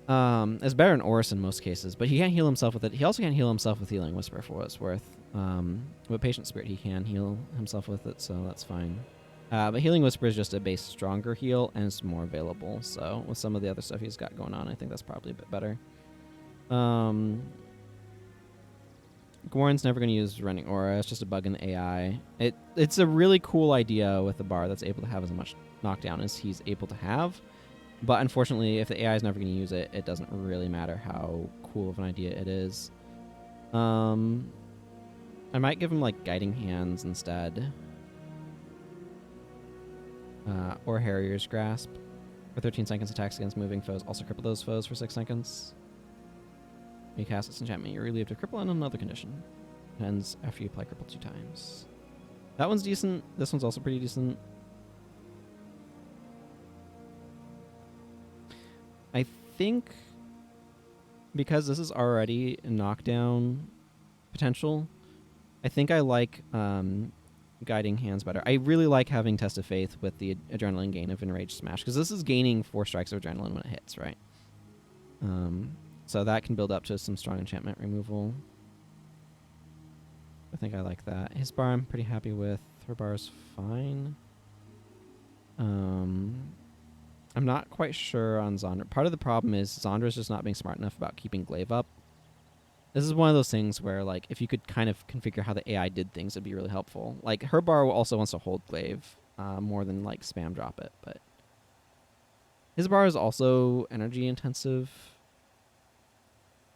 It's better in Oris in most cases, but he can't heal himself with it. He also can't heal himself with Healing Whisper for what it's worth. With Patient Spirit, he can heal himself with it, so that's fine. But Healing Whisper is just a base stronger heal, and it's more available. So with some of the other stuff he's got going on, I think that's probably a bit better. Goran's never going to use Rending Aura. It's just a bug in the AI. It's a really cool idea with a bar that's able to have as much knockdown as he's able to have. But unfortunately, if the AI is never going to use it, it doesn't really matter how cool of an idea it is. I might give him like Guiding Hands instead. Or Harrier's Grasp. For 13 seconds, attacks against moving foes also cripple those foes for 6 seconds. When you cast this enchantment, you're relieved of cripple on another condition. Ends after you apply cripple 2 times. That one's decent. This one's also pretty decent. I think because this is already a knockdown potential, I think I like Guiding Hands better. I really like having Test of Faith with the Adrenaline gain of Enraged Smash, because this is gaining 4 strikes of Adrenaline when it hits, right? So that can build up to some strong enchantment removal. I think I like that. His bar I'm pretty happy with. Her bar is fine. I'm not quite sure on Zondra. Part of the problem is Zondra's just not being smart enough about keeping Glaive up. This is one of those things where, like, if you could kind of configure how the AI did things, it'd be really helpful. Like, her bar also wants to hold Glaive more than, like, spam drop it, but his bar is also energy intensive.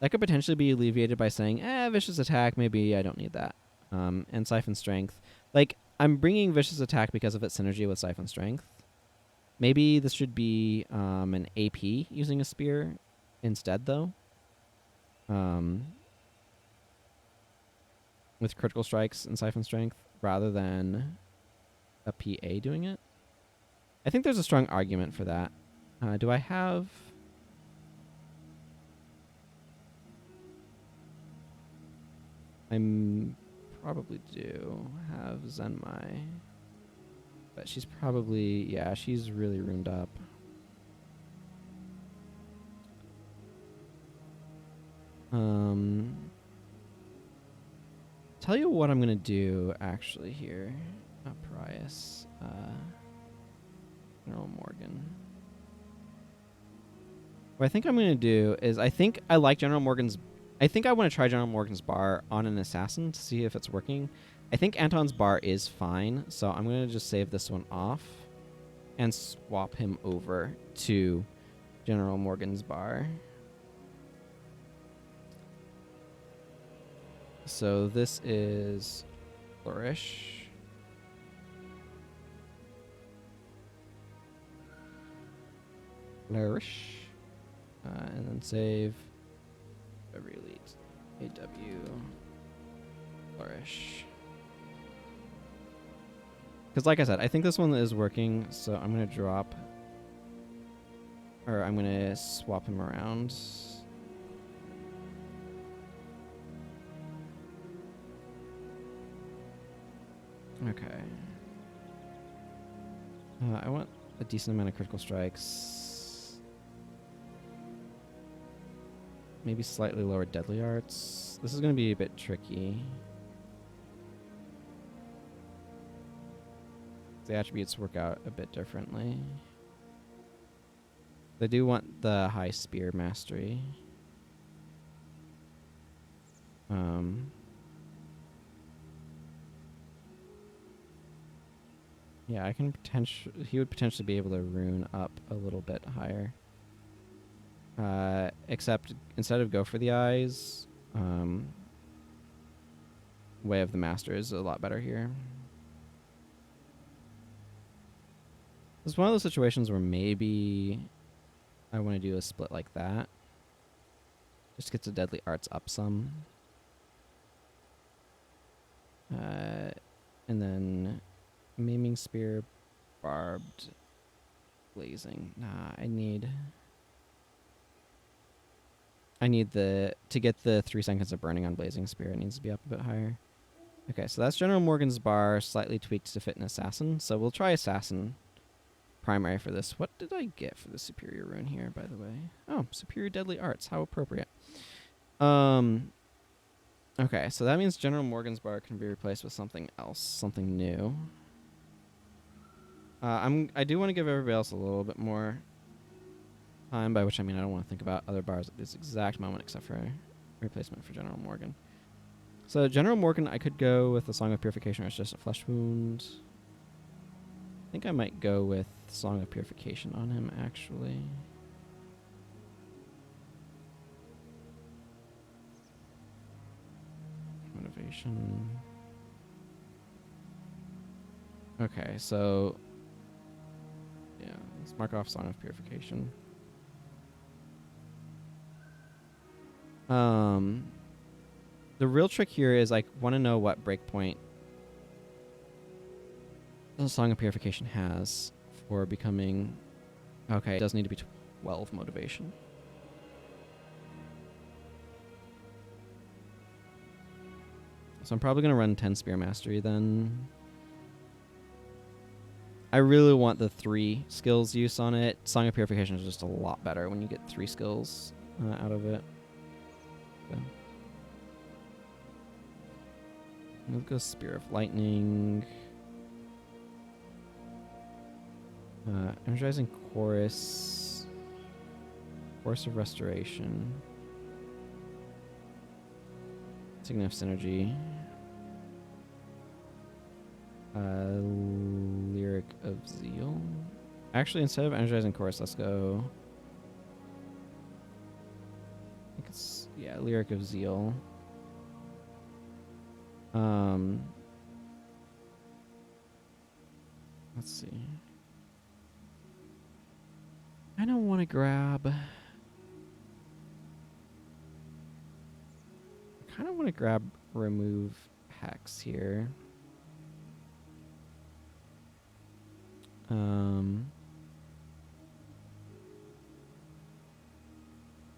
That could potentially be alleviated by saying, Vicious Attack, maybe I don't need that. And Siphon Strength. Like, I'm bringing Vicious Attack because of its synergy with Siphon Strength. Maybe this should be an AP using a spear instead, though. With critical strikes and Siphon Strength, rather than a PA doing it. I think there's a strong argument for that. Do I have... I probably do have Zenmai. But she's probably... Yeah, she's really ruined up. Tell you what I'm going to do, actually, here. Not Prius. General Morgan. What I think I'm going to do is... I think I like General Morgan's... I think I want to try General Morgan's bar on an assassin to see if it's working. I think Anton's bar is fine, so I'm going to just save this one off and swap him over to General Morgan's bar. So this is Flourish. Flourish. And then save. Every elite. AW. Flourish. Because like I said, I think this one is working, so I'm going to drop... Or I'm going to swap him around. Okay. I want a decent amount of critical strikes. Maybe slightly lower deadly arts. This is going to be a bit tricky. The attributes work out a bit differently. They do want the high spear mastery. Yeah, I can he would potentially be able to rune up a little bit higher. Except instead of go for the eyes, Way of the Master is a lot better here. This is one of those situations where maybe I want to do a split like that. Just get the deadly arts up some. And then Maiming Spear, Barbed, Blazing. Nah, I need to get the 3 seconds of burning on Blazing Spear, it needs to be up a bit higher. Okay, so that's General Morgan's bar, slightly tweaked to fit an Assassin. So we'll try Assassin. primary for this. What did I get for the superior rune here, by the way? Oh, superior deadly arts. How appropriate. Okay, so that means General Morgan's bar can be replaced with something else, something new. I do want to give everybody else a little bit more time, by which I mean I don't want to think about other bars at this exact moment except for replacement for General Morgan. So General Morgan, I could go with the Song of Purification, or it's just a flesh wound. I think I might go with Song of Purification on him, actually. Motivation. Okay, so yeah, let's mark off Song of Purification. The real trick here is I want to know what breakpoint the Song of Purification has for becoming... Okay, it does need to be 12 motivation. So I'm probably going to run 10 Spear Mastery then. I really want the 3 skills use on it. Song of Purification is just a lot better when you get 3 skills out of it. So. Let's go Spear of Lightning. Energizing Chorus. Chorus of Restoration. Signal of Synergy. Lyric of Zeal. Actually, instead of Energizing Chorus, let's go... I think it's... Yeah, Lyric of Zeal. Let's see. I don't want to grab... I kind of want to grab Remove Hex here.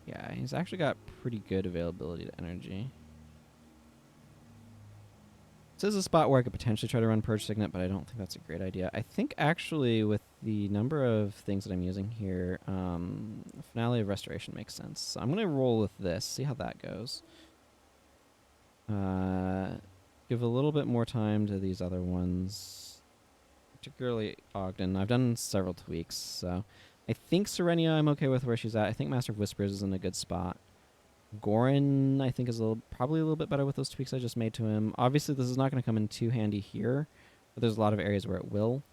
Yeah, he's actually got pretty good availability to energy. This is a spot where I could potentially try to run Purge Signet, but I don't think that's a great idea. I think actually with the number of things that I'm using here, Finale of Restoration makes sense. So I'm going to roll with this, see how that goes. Give a little bit more time to these other ones, particularly Ogden. I've done several tweaks, so I think Serenia I'm okay with where she's at. I think Master of Whispers is in a good spot. Goran, I think, is probably a little bit better with those tweaks I just made to him. Obviously, this is not going to come in too handy here, but there's a lot of areas where it will.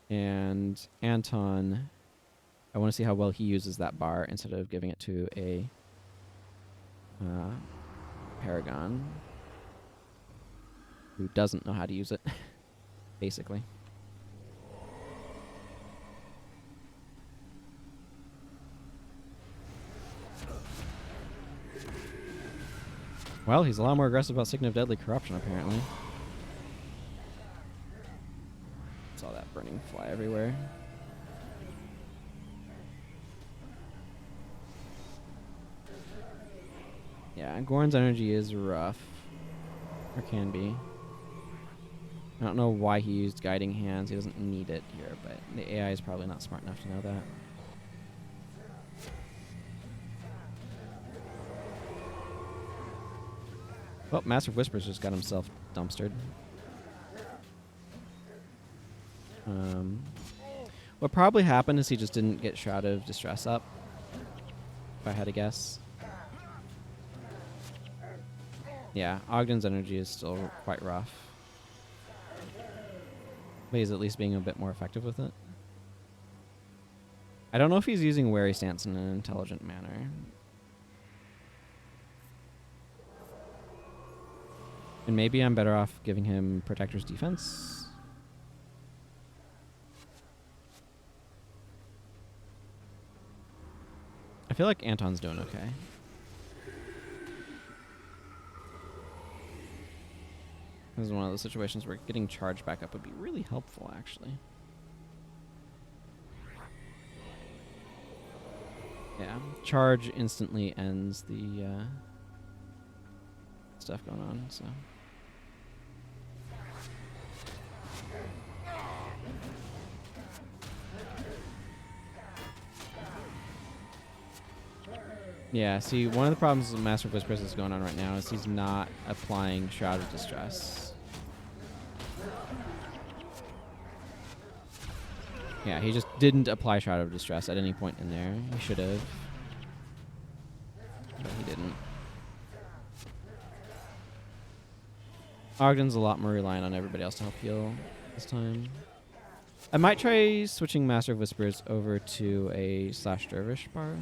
And Anton, I want to see how well he uses that bar instead of giving it to a Paragon who doesn't know how to use it, basically. Well, he's a lot more aggressive about Signet of Deadly Corruption, apparently. Saw that burning fly everywhere. Yeah, Goran's energy is rough. Or can be. I don't know why he used Guiding Hands. He doesn't need it here, but the AI is probably not smart enough to know that. Well, Master of Whispers just got himself dumpstered. What probably happened is he just didn't get Shroud of Distress up, if I had to guess. Yeah, Ogden's energy is still quite rough. But he's at least being a bit more effective with it. I don't know if he's using Wary Stance in an intelligent manner. And maybe I'm better off giving him Protector's Defense. I feel like Anton's doing okay. This is one of those situations where getting charged back up would be really helpful, actually. Yeah, charge instantly ends the stuff going on, so... Yeah, see, one of the problems with Master of Whispers is going on right now is he's not applying Shroud of Distress. Yeah, he just didn't apply Shroud of Distress at any point in there. He should have. But he didn't. Ogden's a lot more reliant on everybody else to help heal this time. I might try switching Master of Whispers over to a / Dervish bar.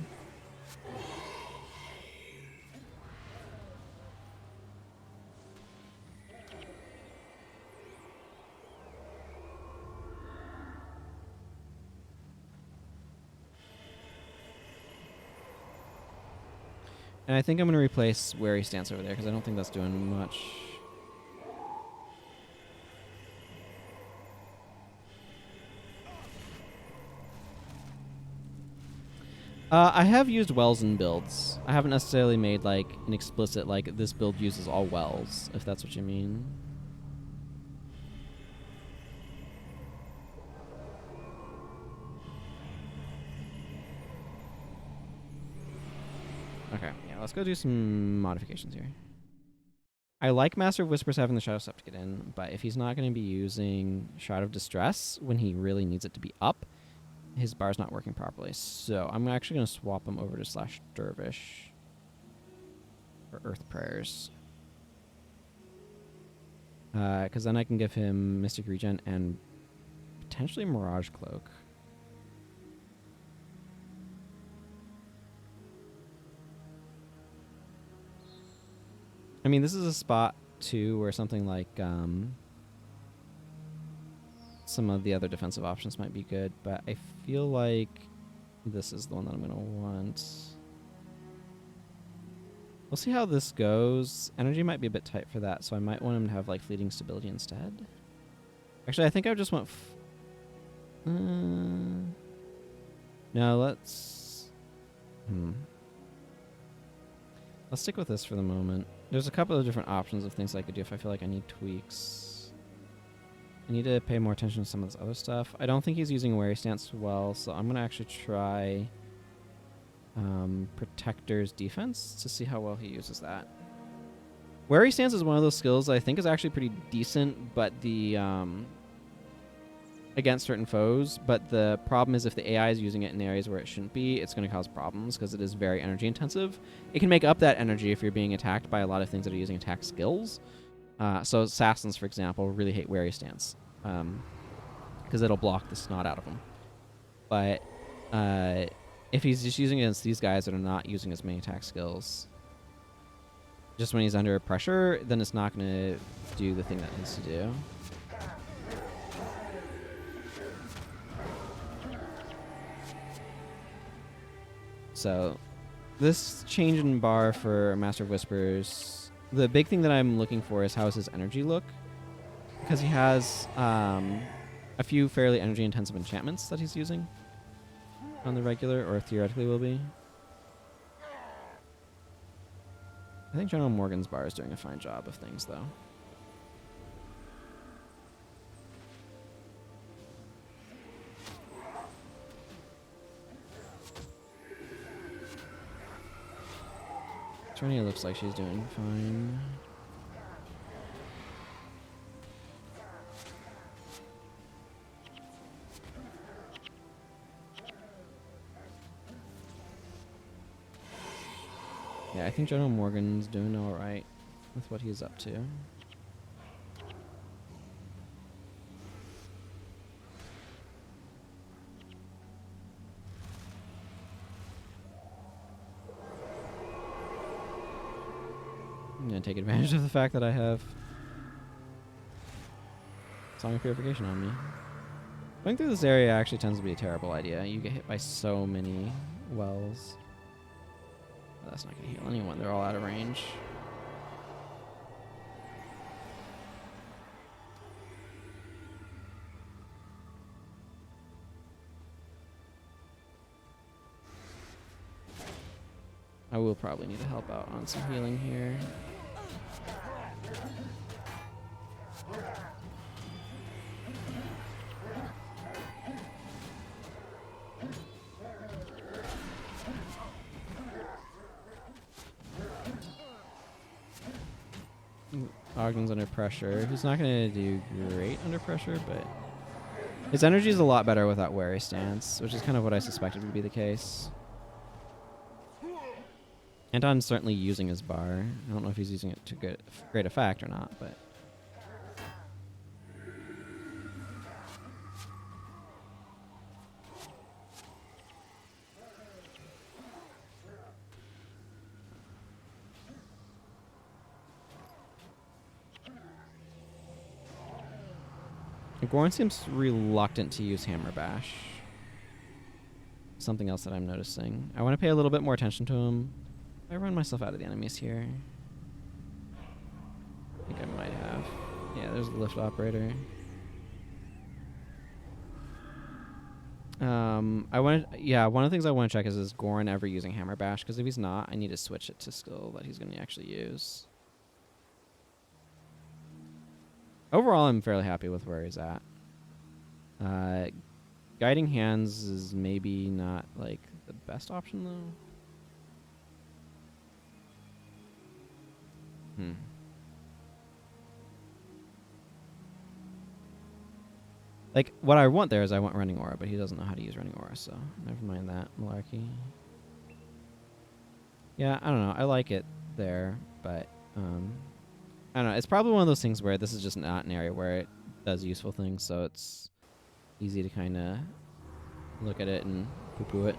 And I think I'm going to replace Wary Stance over there because I don't think that's doing much. I have used wells in builds. I haven't necessarily made like an explicit like this build uses all wells, if that's what you mean. Okay, yeah, let's go do some modifications here. I like Master of Whispers having the Shadow Step to get in, but if he's not going to be using Shroud of Distress when he really needs it to be up, his bar's not working properly. So I'm actually going to swap him over to / Dervish for Earth Prayers. Because then I can give him Mystic Regen and potentially Mirage Cloak. I mean, this is a spot, too, where something like some of the other defensive options might be good, but I feel like this is the one that I'm going to want. We'll see how this goes. Energy might be a bit tight for that, so I might want him to have like fleeting stability instead. Actually, I think I just want... no, let's... Let's stick with this for the moment. There's a couple of different options of things I could do if I feel like I need tweaks. I need to pay more attention to some of this other stuff. I don't think he's using Wary Stance well, so I'm going to actually try Protector's Defense to see how well he uses that. Wary Stance is one of those skills I think is actually pretty decent, but the against certain foes, but the problem is if the AI is using it in areas where it shouldn't be, it's going to cause problems because it is very energy intensive. It can make up that energy if you're being attacked by a lot of things that are using attack skills. So assassins, for example, really hate Wary Stance because it'll block the snot out of them. But if he's just using it against these guys that are not using as many attack skills, just when he's under pressure, then it's not going to do the thing that it needs to do. So this change in bar for Master of Whispers, the big thing that I'm looking for is how does his energy look? Because he has a few fairly energy-intensive enchantments that he's using on the regular, or theoretically will be. I think General Morgan's bar is doing a fine job of things, though. Trenia looks like she's doing fine. Yeah, I think General Morgan's doing alright with what he's up to. I'm going to take advantage of the fact that I have Song of Purification on me. Going through this area actually tends to be a terrible idea. You get hit by so many wells. That's not going to heal anyone. They're all out of range. I will probably need to help out on some healing here. Ogden's under pressure. He's not going to do great under pressure, but his energy is a lot better without wary stance, which is kind of what I suspected would be the case. Anton's certainly using his bar. I don't know if he's using it to great effect or not, but... Goran seems reluctant to use Hammer Bash. Something else that I'm noticing. I want to pay a little bit more attention to him. I run myself out of the enemies here. I think I might have. Yeah, there's the lift operator. One of the things I want to check is Goran ever using Hammer Bash? Because if he's not, I need to switch it to skill that he's going to actually use. Overall, I'm fairly happy with where he's at. Guiding Hands is maybe not, like, the best option, though. Like, what I want there is I want Running Aura, but he doesn't know how to use Running Aura, so never mind that malarkey. Yeah, I don't know. I like it there, but... I don't know. It's probably one of those things where this is just not an area where it does useful things, so it's easy to kind of look at it and poo-poo it.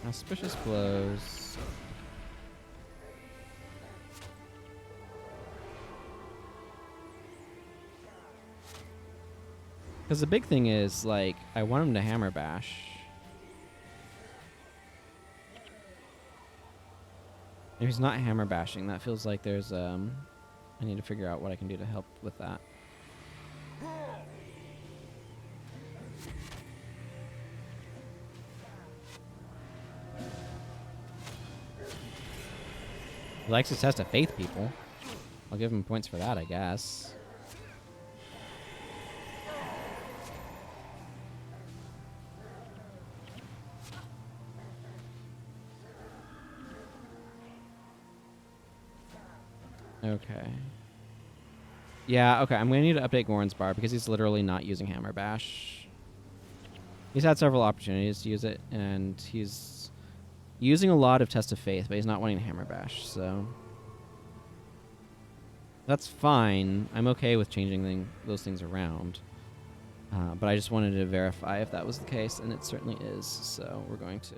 Auspicious blows. Because the big thing is, like, I want him to Hammer Bash. If he's not Hammer Bashing, that feels like there's, I need to figure out what I can do to help with that. He likes to test a faith, people. I'll give him points for that, I guess. Okay. Yeah, okay, I'm going to need to update Goran's bar because he's literally not using Hammer Bash. He's had several opportunities to use it, and he's using a lot of Test of Faith, but he's not wanting to Hammer Bash, so... That's fine. I'm okay with changing those things around. But I just wanted to verify if that was the case, and it certainly is, so we're going to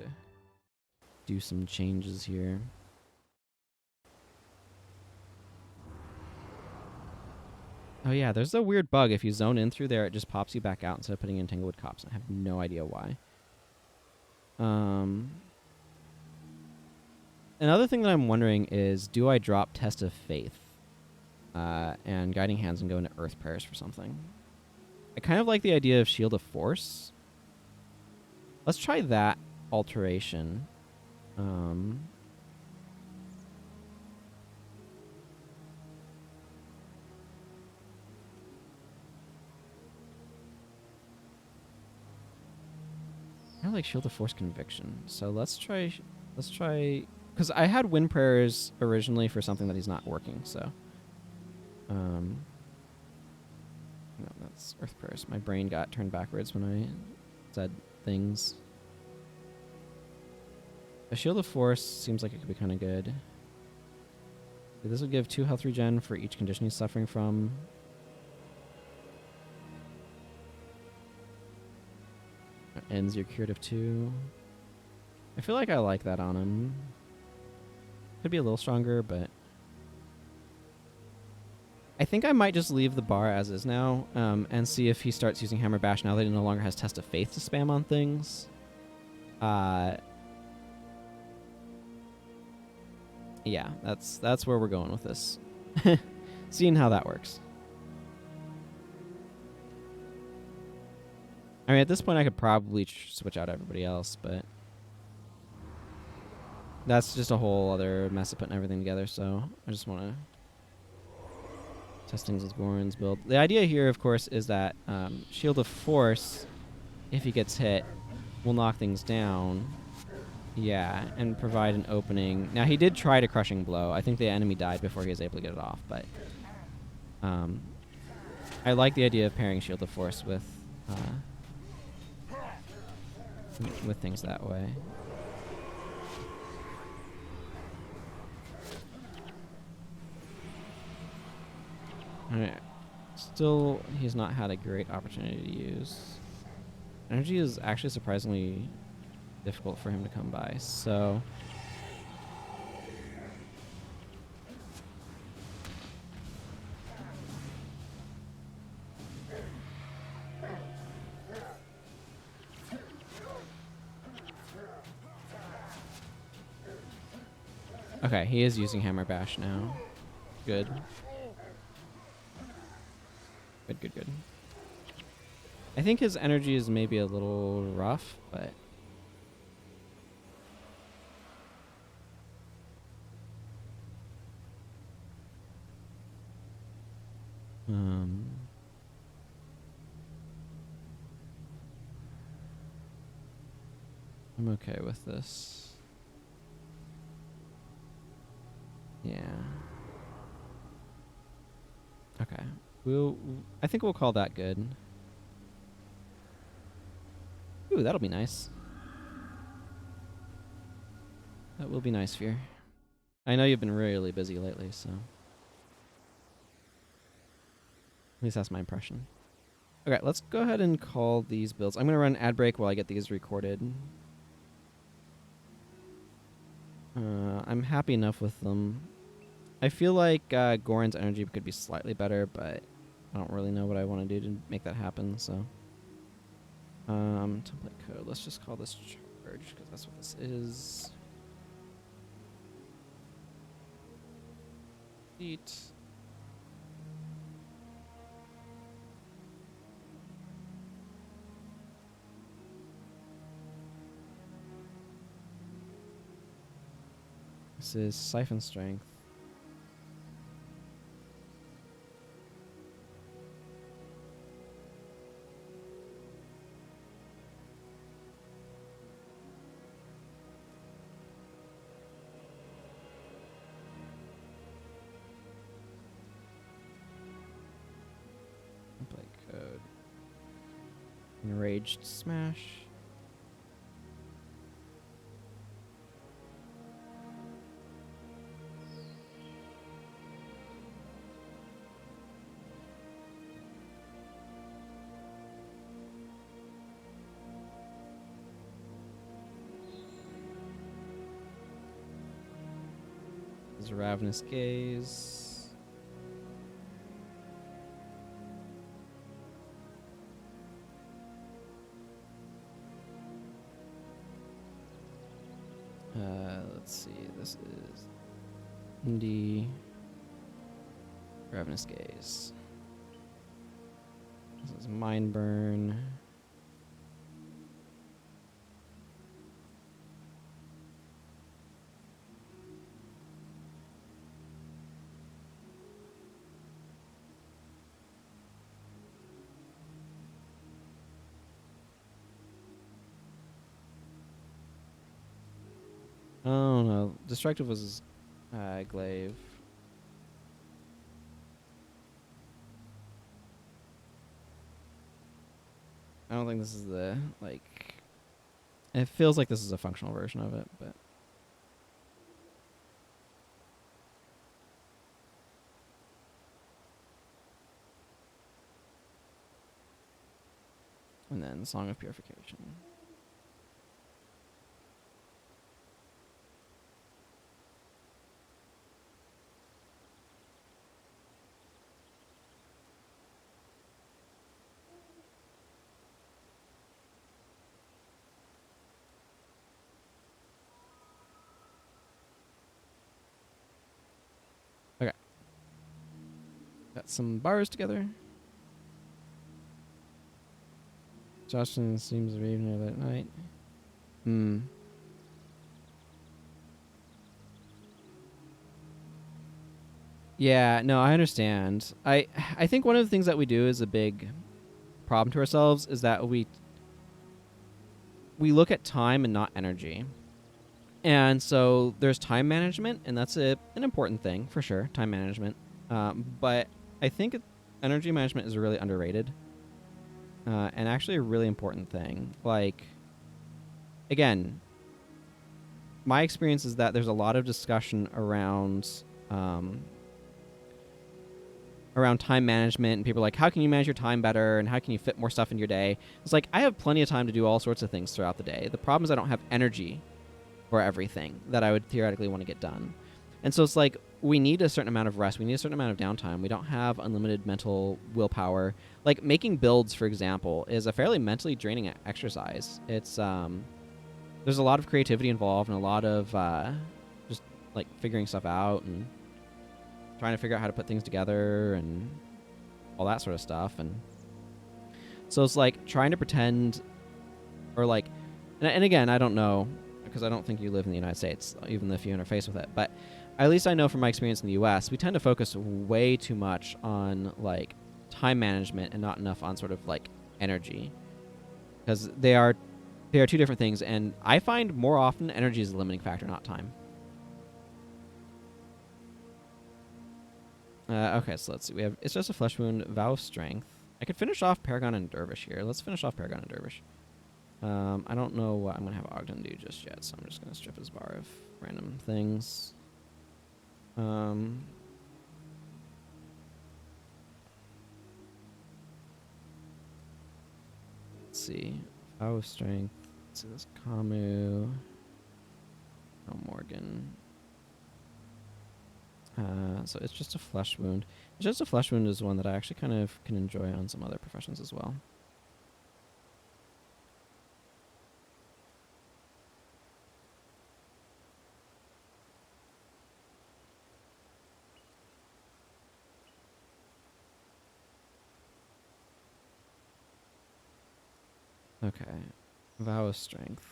do some changes here. Oh yeah, there's a weird bug. If you zone in through there, it just pops you back out instead of putting in Tanglewood Copse. I have no idea why. Another thing that I'm wondering is, do I drop Test of Faith and Guiding Hands and go into Earth Prayers for something? I kind of like the idea of Shield of Force. Let's try that alteration. I like Shield of Force Conviction. So let's try, because I had Wind Prayers originally for something that he's not working, so. No, that's Earth Prayers. My brain got turned backwards when I said things. A Shield of Force seems like it could be kind of good. This would give 2 health regen for each condition he's suffering from. Ends your curative 2. I feel like I like that on him. Could be a little stronger, but I think I might just leave the bar as is now, and see if he starts using Hammer Bash now that he no longer has Test of Faith to spam on things. Yeah, that's where we're going with this. Seeing how that works. I mean, at this point, I could probably switch out everybody else, but that's just a whole other mess of putting everything together. So I just want to test things with Goran's build. The idea here, of course, is that Shield of Force, if he gets hit, will knock things down. Yeah, and provide an opening. Now, he did try to Crushing Blow. I think the enemy died before he was able to get it off, but I like the idea of pairing Shield of Force with things that way. Alright. Still, he's not had a great opportunity to use. Energy is actually surprisingly difficult for him to come by, so... Okay, he is using Hammer Bash now. Good. Good. I think his energy is maybe a little rough, but... I'm okay with this. Yeah. Okay. I think we'll call that good. Ooh, that'll be nice. That will be nice, Fear. I know you've been really busy lately, so... At least that's my impression. Okay, let's go ahead and call these builds. I'm going to run ad break while I get these recorded. I'm happy enough with them. I feel like Goran's energy could be slightly better, but I don't really know what I want to do to make that happen, so... template code. Let's just call this charge, because that's what this is. Eat. This is Siphon Strength. Template code. Enraged Smash. Ravenous Gaze. Let's see. This is Indie Ravenous Gaze. This is Mind Burn. Oh no, Destructive was Glaive. I don't think this is the, like... It feels like this is a functional version of it, but... And then Song of Purification. Okay. Got some bars together. Justin seems raving at night. Yeah, no, I understand. I think one of the things that we do is a big problem to ourselves is that we look at time and not energy. And so there's time management, and that's an important thing for sure, time management. But I think energy management is really underrated, and actually a really important thing. Like, again, my experience is that there's a lot of discussion um, around time management, and people are like, how can you manage your time better, and how can you fit more stuff in your day? It's like, I have plenty of time to do all sorts of things throughout the day. The problem is I don't have energy for everything that I would theoretically want to get done. And so it's like, we need a certain amount of rest. We need a certain amount of downtime. We don't have unlimited mental willpower. Like, making builds, for example, is a fairly mentally draining exercise. It's there's a lot of creativity involved, and a lot of just like figuring stuff out and trying to figure out how to put things together and all that sort of stuff. And so it's like trying to pretend, or like, and again, I don't know, because I don't think you live in the United States, even if you interface with it. But at least I know from my experience in the U.S., we tend to focus way too much on like time management and not enough on sort of like energy, because they are two different things. And I find more often energy is the limiting factor, not time. Okay, so let's see. We have It's Just a Flesh Wound, Vow of Strength. I could finish off Paragon and Dervish here. Let's finish off Paragon and Dervish. I don't know what I'm going to have Ogden do just yet, so I'm just going to strip his bar of random things. Let's see. Vow of Strength. Let's see this Kamu. Oh, Morgan. So It's Just a Flesh Wound. It's Just a Flesh Wound is one that I actually kind of can enjoy on some other professions as well. Okay. Vow of Strength.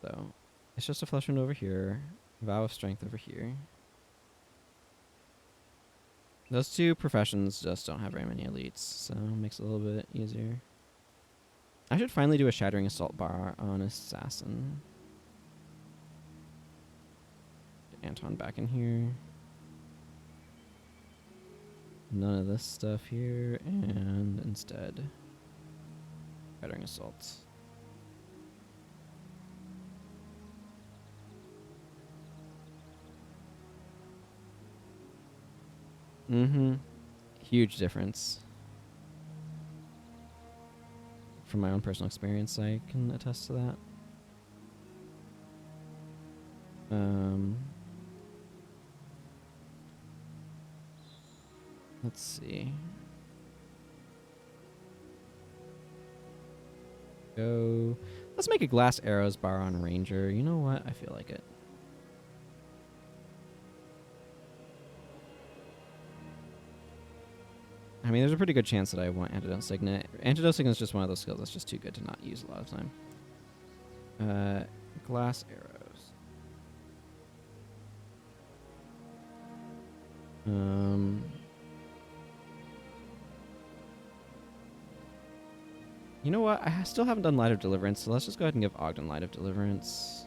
So It's Just a Flesh Wound over here. Vow of Strength over here. Those two professions just don't have very many elites, so it makes it a little bit easier. I should finally do a Shattering Assault bar on Assassin. Get Anton back in here. None of this stuff here, and instead, Shattering Assault. Mm-hmm. Huge difference. From my own personal experience, I can attest to that. Let's see. Let's make a Glass Arrows bar on Ranger. You know what? I feel like it. I mean, there's a pretty good chance that I want Antidote Signet. Antidote Signet is just one of those skills that's just too good to not use a lot of time. Glass Arrows. You know what? I still haven't done Light of Deliverance, so let's just go ahead and give Ogden Light of Deliverance.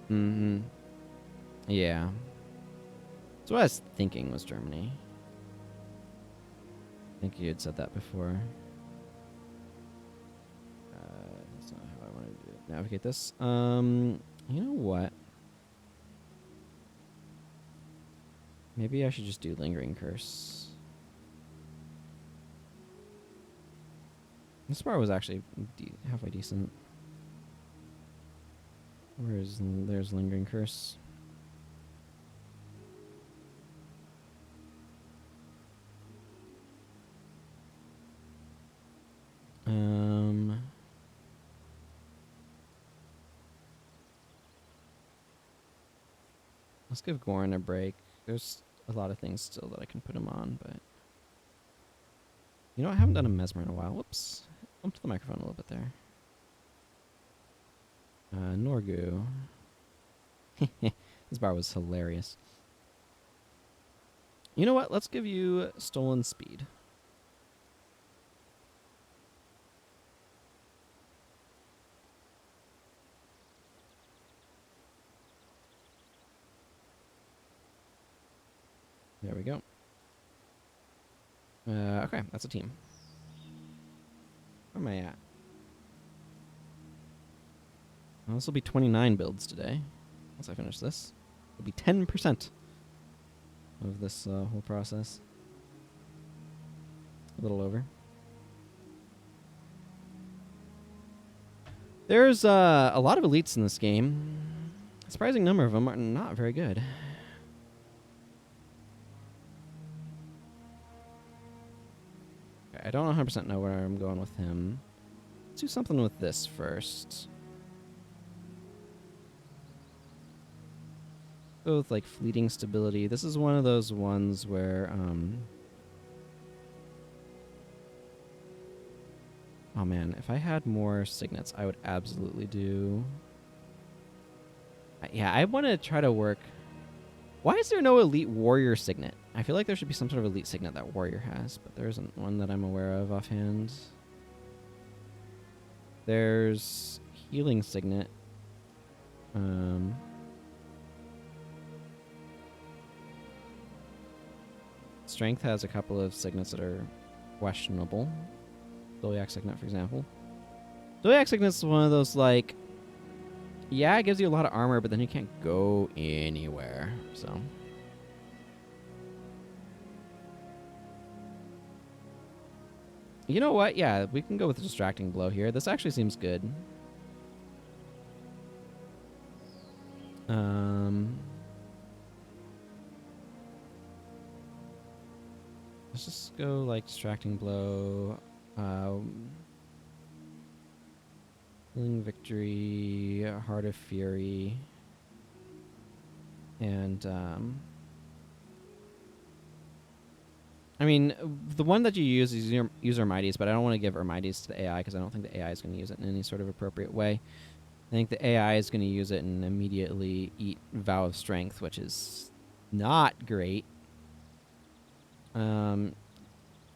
Mm-hmm. Yeah. So what I was thinking was Germany. I think you had said that before. That's not how I wanted to navigate this. You know what? Maybe I should just do Lingering Curse. This bar was actually halfway decent. There's Lingering Curse. Let's give Goran a break. There's a lot of things still that I can put him on, but... You know, I haven't done a Mesmer in a while. Whoops. Bumped the microphone a little bit there. Norgu. This bar was hilarious. You know what? Let's give you Stolen Speed. There we go. Okay, that's a team. Where am I at? Well, this will be 29 builds today. Once I finish this, it'll be 10% of this whole process. A little over. There's a lot of elites in this game. A surprising number of them are not very good. I don't 100% know where I'm going with him. Let's do something with this first. Go with like fleeting stability. This is one of those ones where oh man, if I had more signets, I would absolutely do. Yeah, I want to try to work. Why is there no elite warrior signet? I feel like there should be some sort of elite signet that warrior has, but there isn't one that I'm aware of offhand. There's healing signet. Strength has a couple of signets that are questionable. Dolyak signet, for example. Dolyak signet's one of those like, yeah, it gives you a lot of armor, but then you can't go anywhere, so. You know what? Yeah, we can go with a distracting blow here. This actually seems good. Let's just go like distracting blow. Healing Victory, Heart of Fury, and I mean, the one that you use is use Ermites, but I don't want to give Ermites to the AI because I don't think the AI is going to use it in any sort of appropriate way. I think the AI is going to use it and immediately eat Vow of Strength, which is not great.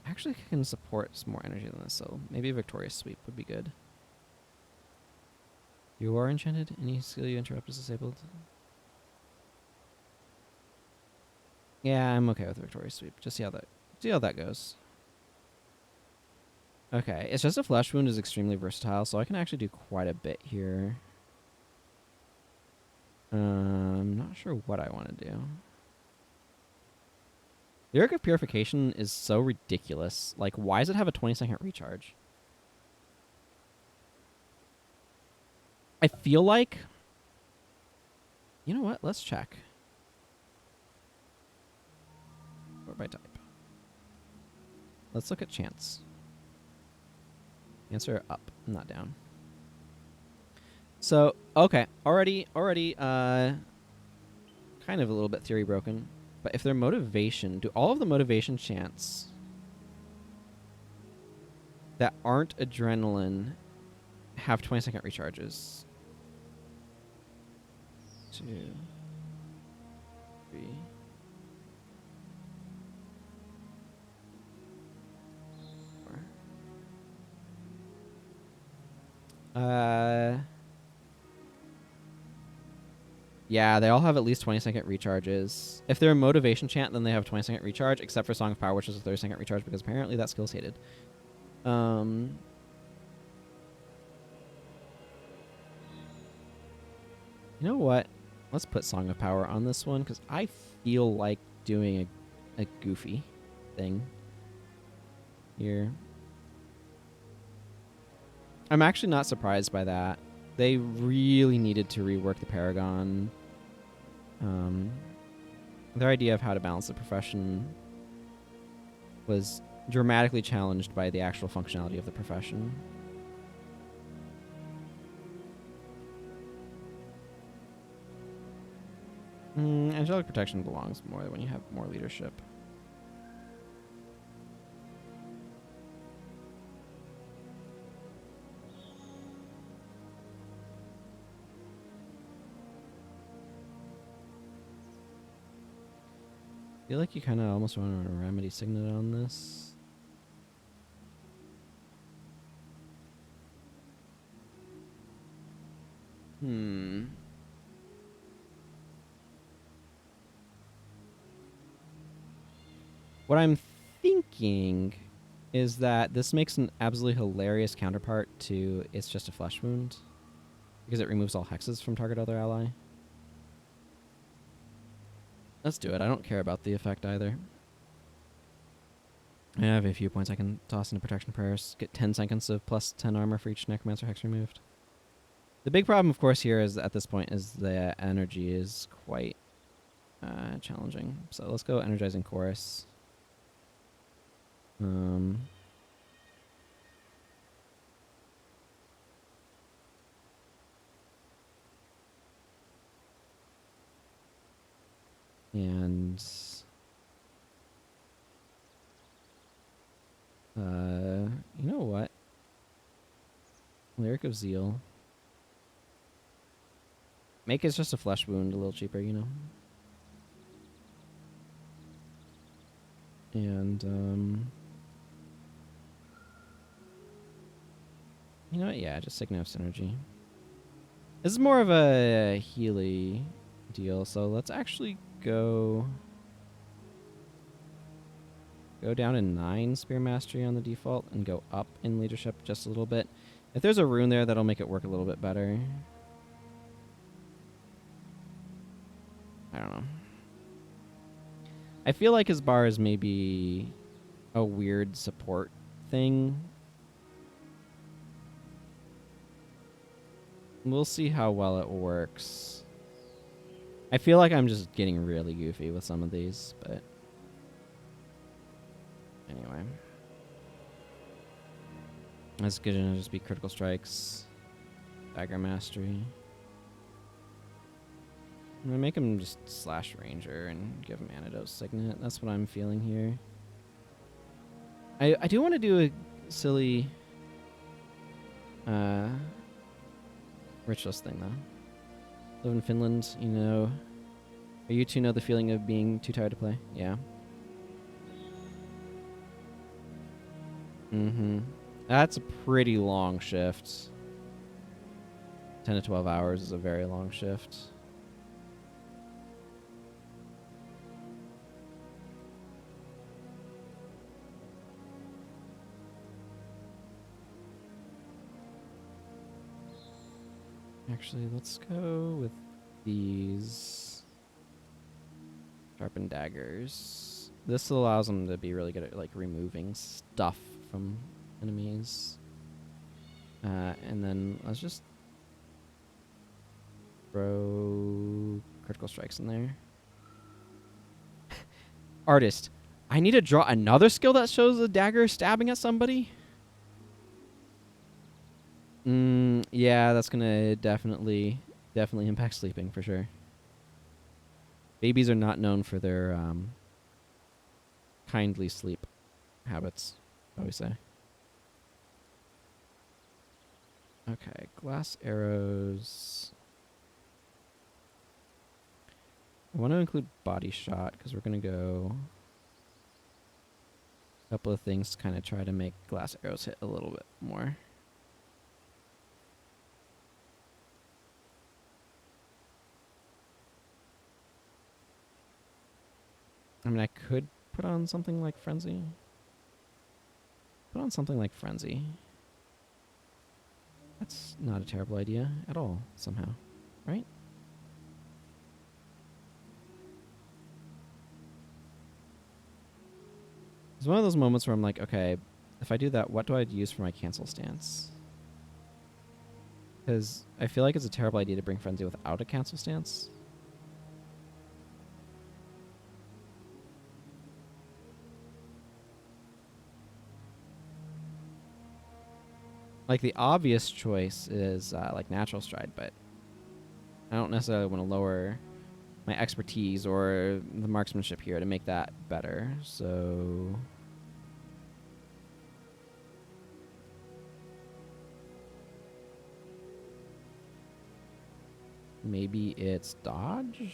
Actually can support some more energy than this, so maybe a Victorious Sweep would be good. You are enchanted. Any skill you interrupt is disabled. Yeah, I'm okay with Victorious Sweep. Just see how that goes. Okay, it's just a flesh wound is extremely versatile, so I can actually do quite a bit here. I'm not sure what I want to do. Lyric of Purification is so ridiculous. Like, why does it have a 20-second recharge? I feel like... You know what? Let's check. Sort by type. Let's look at chance. Answer up, not down. So, okay. Already, kind of a little bit theory broken. But if their motivation... Do all of the motivation chants that aren't adrenaline have 20-second recharges? 2, 3. Yeah, they all have at least 20-second recharges. If they're a motivation chant, then they have 20-second recharge, except for Song of Power, which is a 30-second recharge, because apparently that skill's hated. You know what? Let's put Song of Power on this one, because I feel like doing a goofy thing here. I'm actually not surprised by that. They really needed to rework the Paragon. Their idea of how to balance the profession was dramatically challenged by the actual functionality of the profession. Angelic protection belongs more when you have more leadership. I feel like you kind of almost want to remedy signet on this. What I'm thinking is that this makes an absolutely hilarious counterpart to It's Just a Flesh Wound, because it removes all hexes from target other ally. Let's do it. I don't care about the effect either. I have a few points I can toss into Protection Prayers. Get 10 seconds of plus 10 armor for each Necromancer hex removed. The big problem, of course, here is at this point is the energy is quite challenging. So let's go Energizing Chorus. And you know what? Lyric of Zeal. Make It's Just a Flesh Wound a little cheaper, you know. And you know what? Yeah, just Signal Synergy. This is more of a Healy deal, so let's actually go down in 9 Spear Mastery on the default and go up in leadership just a little bit. If there's a rune there, that'll make it work a little bit better. I don't know. I feel like his bar is maybe a weird support thing. We'll see how well it works. I feel like I'm just getting really goofy with some of these, but anyway. That's gonna just be Critical Strikes, Dagger Mastery. I'm gonna make him just slash Ranger and give him Antidote Signet. That's what I'm feeling here. I do want to do a silly Ritualist thing, though. Live in Finland, you know. You two know the feeling of being too tired to play? Yeah. That's a pretty long shift. 10 to 12 hours is a very long shift. Actually, let's go with these sharpened daggers. This allows them to be really good at like removing stuff from enemies. And then let's just throw Critical Strikes in there. Artist. I need to draw another skill that shows a dagger stabbing at somebody? Yeah, that's gonna definitely impact sleeping for sure. Babies are not known for their kindly sleep habits, I always say. Okay, glass arrows. I want to include body shot because we're gonna go a couple of things to kind of try to make glass arrows hit a little bit more. I mean, I could put on something like Frenzy. Put on something like Frenzy. That's not a terrible idea at all, somehow. Right? It's one of those moments where I'm like, okay, if I do that, what do I use for my cancel stance? Because I feel like it's a terrible idea to bring Frenzy without a cancel stance. Like, the obvious choice is, like, Natural Stride, but I don't necessarily want to lower my expertise or the marksmanship here to make that better. So maybe it's dodge.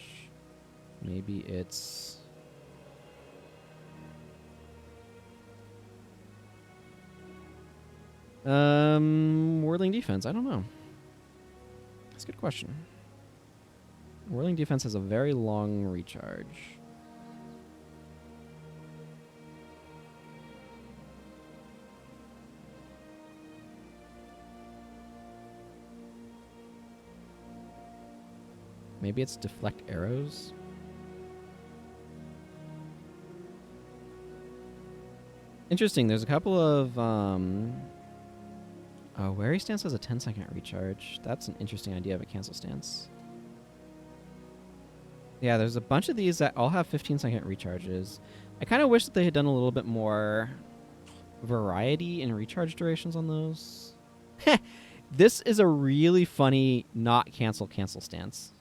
Maybe it's whirling defense. I don't know. That's a good question. Whirling defense has a very long recharge. Maybe it's deflect arrows. Interesting. There's a couple of wary stance has a 10-second recharge. That's an interesting idea of a cancel stance. Yeah, there's a bunch of these that all have 15-second recharges. I kind of wish that they had done a little bit more variety in recharge durations on those. This is a really funny not cancel stance.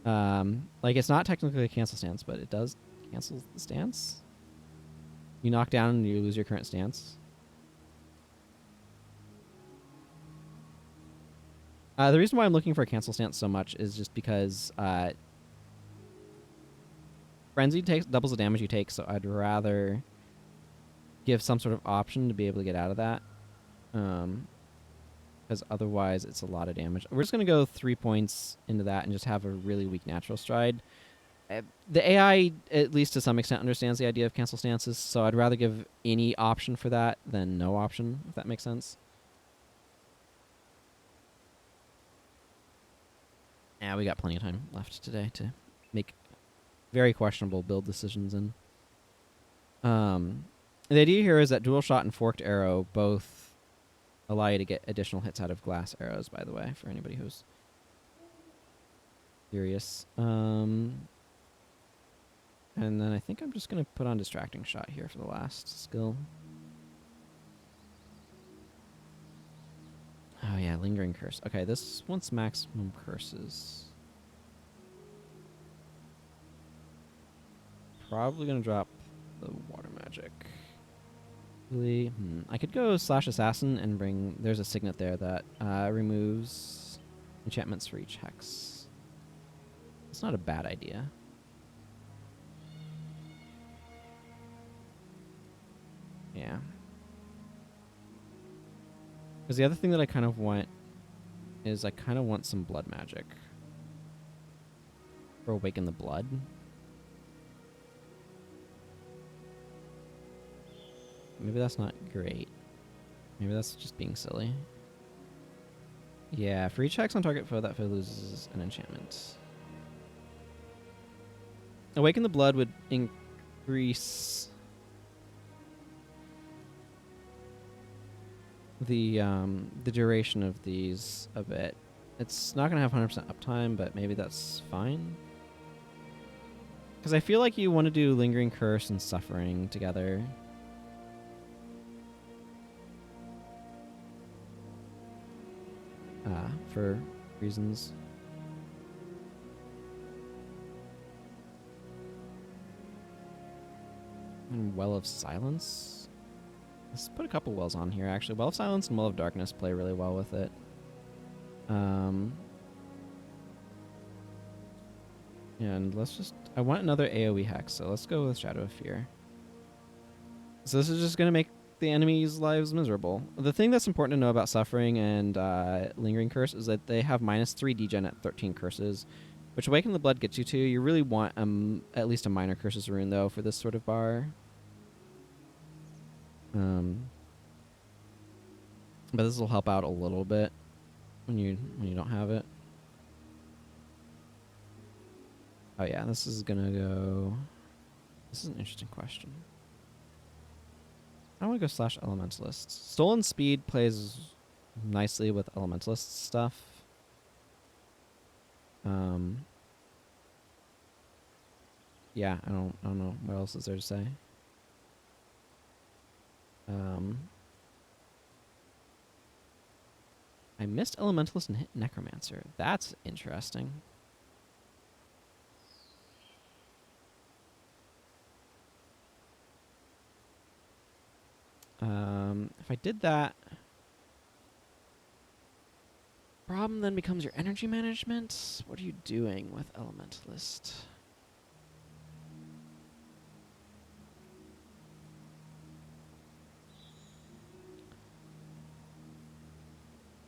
Like, it's not technically a cancel stance, but it does cancel the stance. You knock down and you lose your current stance. The reason why I'm looking for a cancel stance so much is just because Frenzy doubles the damage you take, so I'd rather give some sort of option to be able to get out of that. Because otherwise it's a lot of damage. We're just going to go 3 points into that and just have a really weak natural stride. The AI, at least to some extent, understands the idea of cancel stances, so I'd rather give any option for that than no option, if that makes sense. Yeah, we got plenty of time left today to make very questionable build decisions. And the idea here is that dual shot and forked arrow both allow you to get additional hits out of glass arrows, by the way, for anybody who's curious. And then I think I'm just going to put on distracting shot here for the last skill. Oh yeah, lingering curse. Okay, this wants maximum curses. Probably going to drop the water magic. Really, I could go slash assassin and bring... There's a signet there that removes enchantments for each hex. It's not a bad idea. Yeah. Because the other thing that I kind of want is I kind of want some blood magic. For Awaken the Blood. Maybe that's not great. Maybe that's just being silly. Yeah, for each hex on target foe, that foe loses an enchantment. Awaken the Blood would increase the duration of these a bit. It's not going to have 100% uptime, but maybe that's fine. Because I feel like you want to do Lingering Curse and Suffering together. For reasons. And Well of Silence. Let's put a couple wells on here, actually. Well of Silence and Well of Darkness play really well with it. And let's just... I want another AoE hex, so let's go with Shadow of Fear. So this is just going to make the enemy's lives miserable. The thing that's important to know about Suffering and Lingering Curse is that they have -3 degen at 13 curses, which Awaken the Blood gets you to. You really want at least a minor curses rune, though, for this sort of bar. But this will help out a little bit when you don't have it. Oh yeah, this is gonna go... This is an interesting question. I want to go slash Elementalist. Stolen Speed plays nicely with Elementalist stuff. Yeah, I don't know what else is there to say. I missed Elementalist and hit Necromancer. That's interesting. If I did that, problem then becomes your energy management. What are you doing with Elementalist?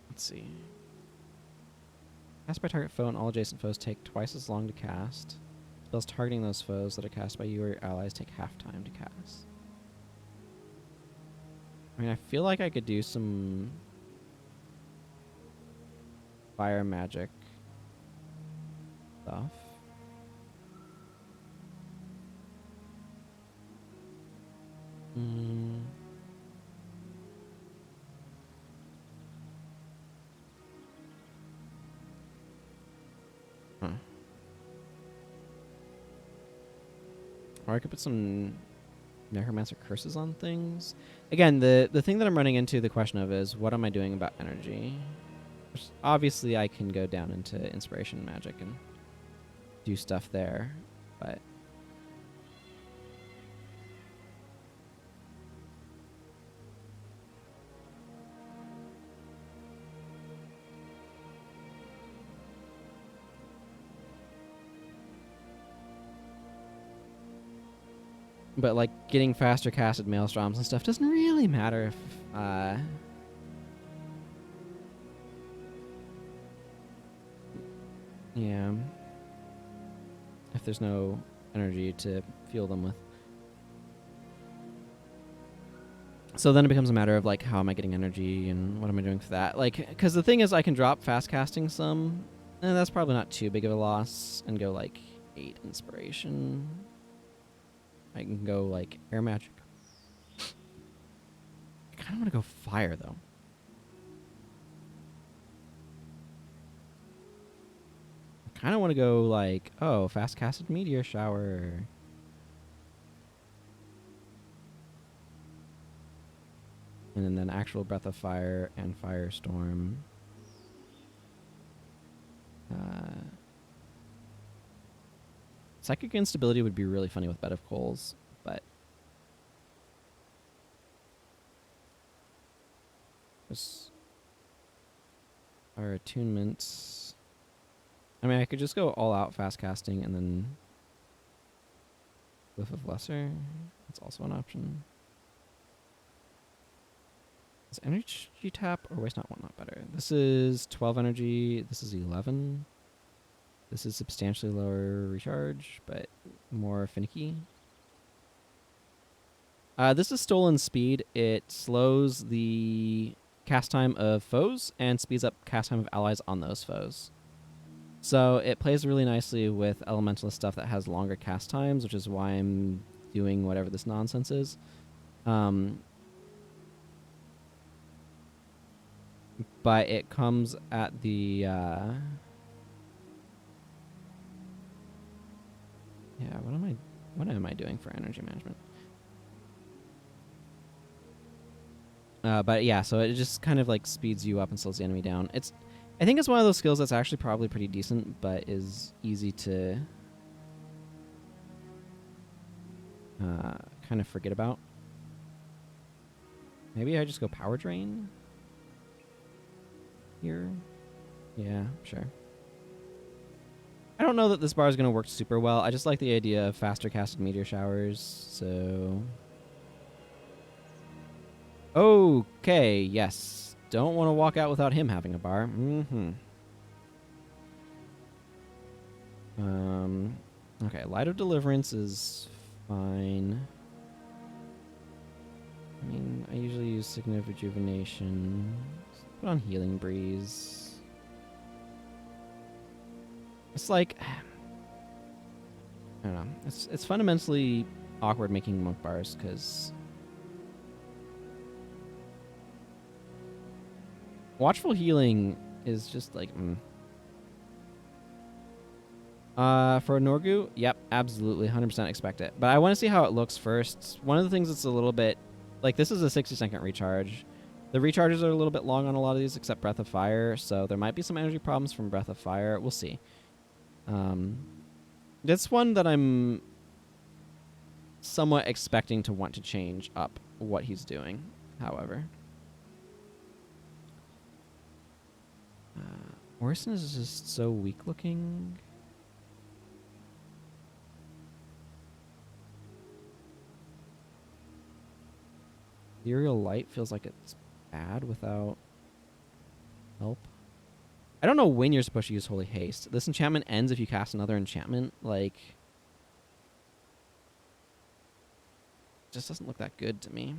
Let's see. Cast by target foe and all adjacent foes take twice as long to cast. Spells targeting those foes that are cast by you or your allies take half time to cast. I mean, I feel like I could do some fire magic stuff. Huh. Or I could put some Necromancer curses on things. Again, the thing that I'm running into the question of is, what am I doing about energy? Which obviously, I can go down into inspiration magic and do stuff there, but like getting faster casted maelstroms and stuff doesn't really matter if yeah, if there's no energy to fuel them with. So then it becomes a matter of like, how am I getting energy and what am I doing for that? Like, because the thing is, I can drop fast casting some, and that's probably not too big of a loss, and go like 8 inspiration. I can go like air magic. I kind of want to go fire though. I kind of want to go like, oh, fast casted meteor shower. And then actual breath of fire and firestorm. Psychic instability would be really funny with Bed of Coals, but there's our attunements. I mean, I could just go all out fast casting and then Glyph of Lesser. That's also an option. Is energy tap or waste not, one not better? This is 12 energy. This is 11. This is substantially lower recharge, but more finicky. This is stolen speed. It slows the cast time of foes and speeds up cast time of allies on those foes. So it plays really nicely with elementalist stuff that has longer cast times, which is why I'm doing whatever this nonsense is. But it comes at the yeah, what am I doing for energy management? But yeah, so it just kind of like speeds you up and slows the enemy down. I think it's one of those skills that's actually probably pretty decent, but is easy to kind of forget about. Maybe I just go power drain here. Yeah, sure. I don't know that this bar is going to work super well. I just like the idea of faster casted meteor showers, so... Okay, yes. Don't want to walk out without him having a bar. Okay, Light of Deliverance is fine. I mean, I usually use Signet of Rejuvenation. Put on Healing Breeze. It's like... I don't know. It's fundamentally awkward making monk bars, because... Watchful Healing is just like... For Norgu, yep, absolutely, 100% expect it. But I want to see how it looks first. One of the things that's a little bit... Like, this is a 60-second recharge. The recharges are a little bit long on a lot of these, except Breath of Fire, so there might be some energy problems from Breath of Fire. We'll see. This one that I'm somewhat expecting to want to change up what he's doing. however. Orson is just so weak looking. Ethereal Light feels like it's bad without help. I don't know when you're supposed to use Holy Haste. This enchantment ends if you cast another enchantment. Like, just doesn't look that good to me.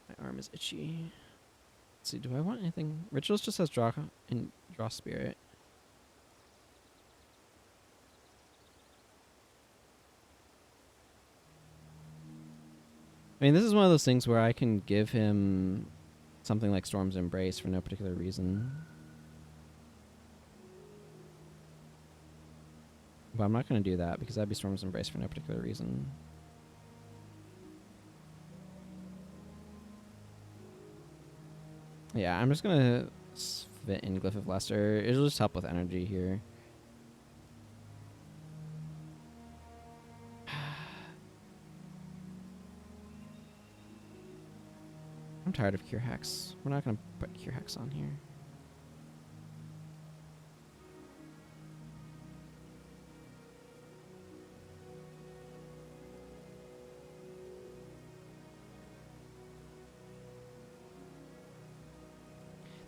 My arm is itchy. Let's see, do I want anything? Rituals just has draw and draw spirit. I mean, this is one of those things where I can give him something like Storm's Embrace for no particular reason. But I'm not going to do that because that'd be Storm's Embrace for no particular reason. Yeah, I'm just going to fit in Glyph of Lesser. It'll just help with energy here. I'm tired of Cure Hex. We're not going to put Cure Hex on here.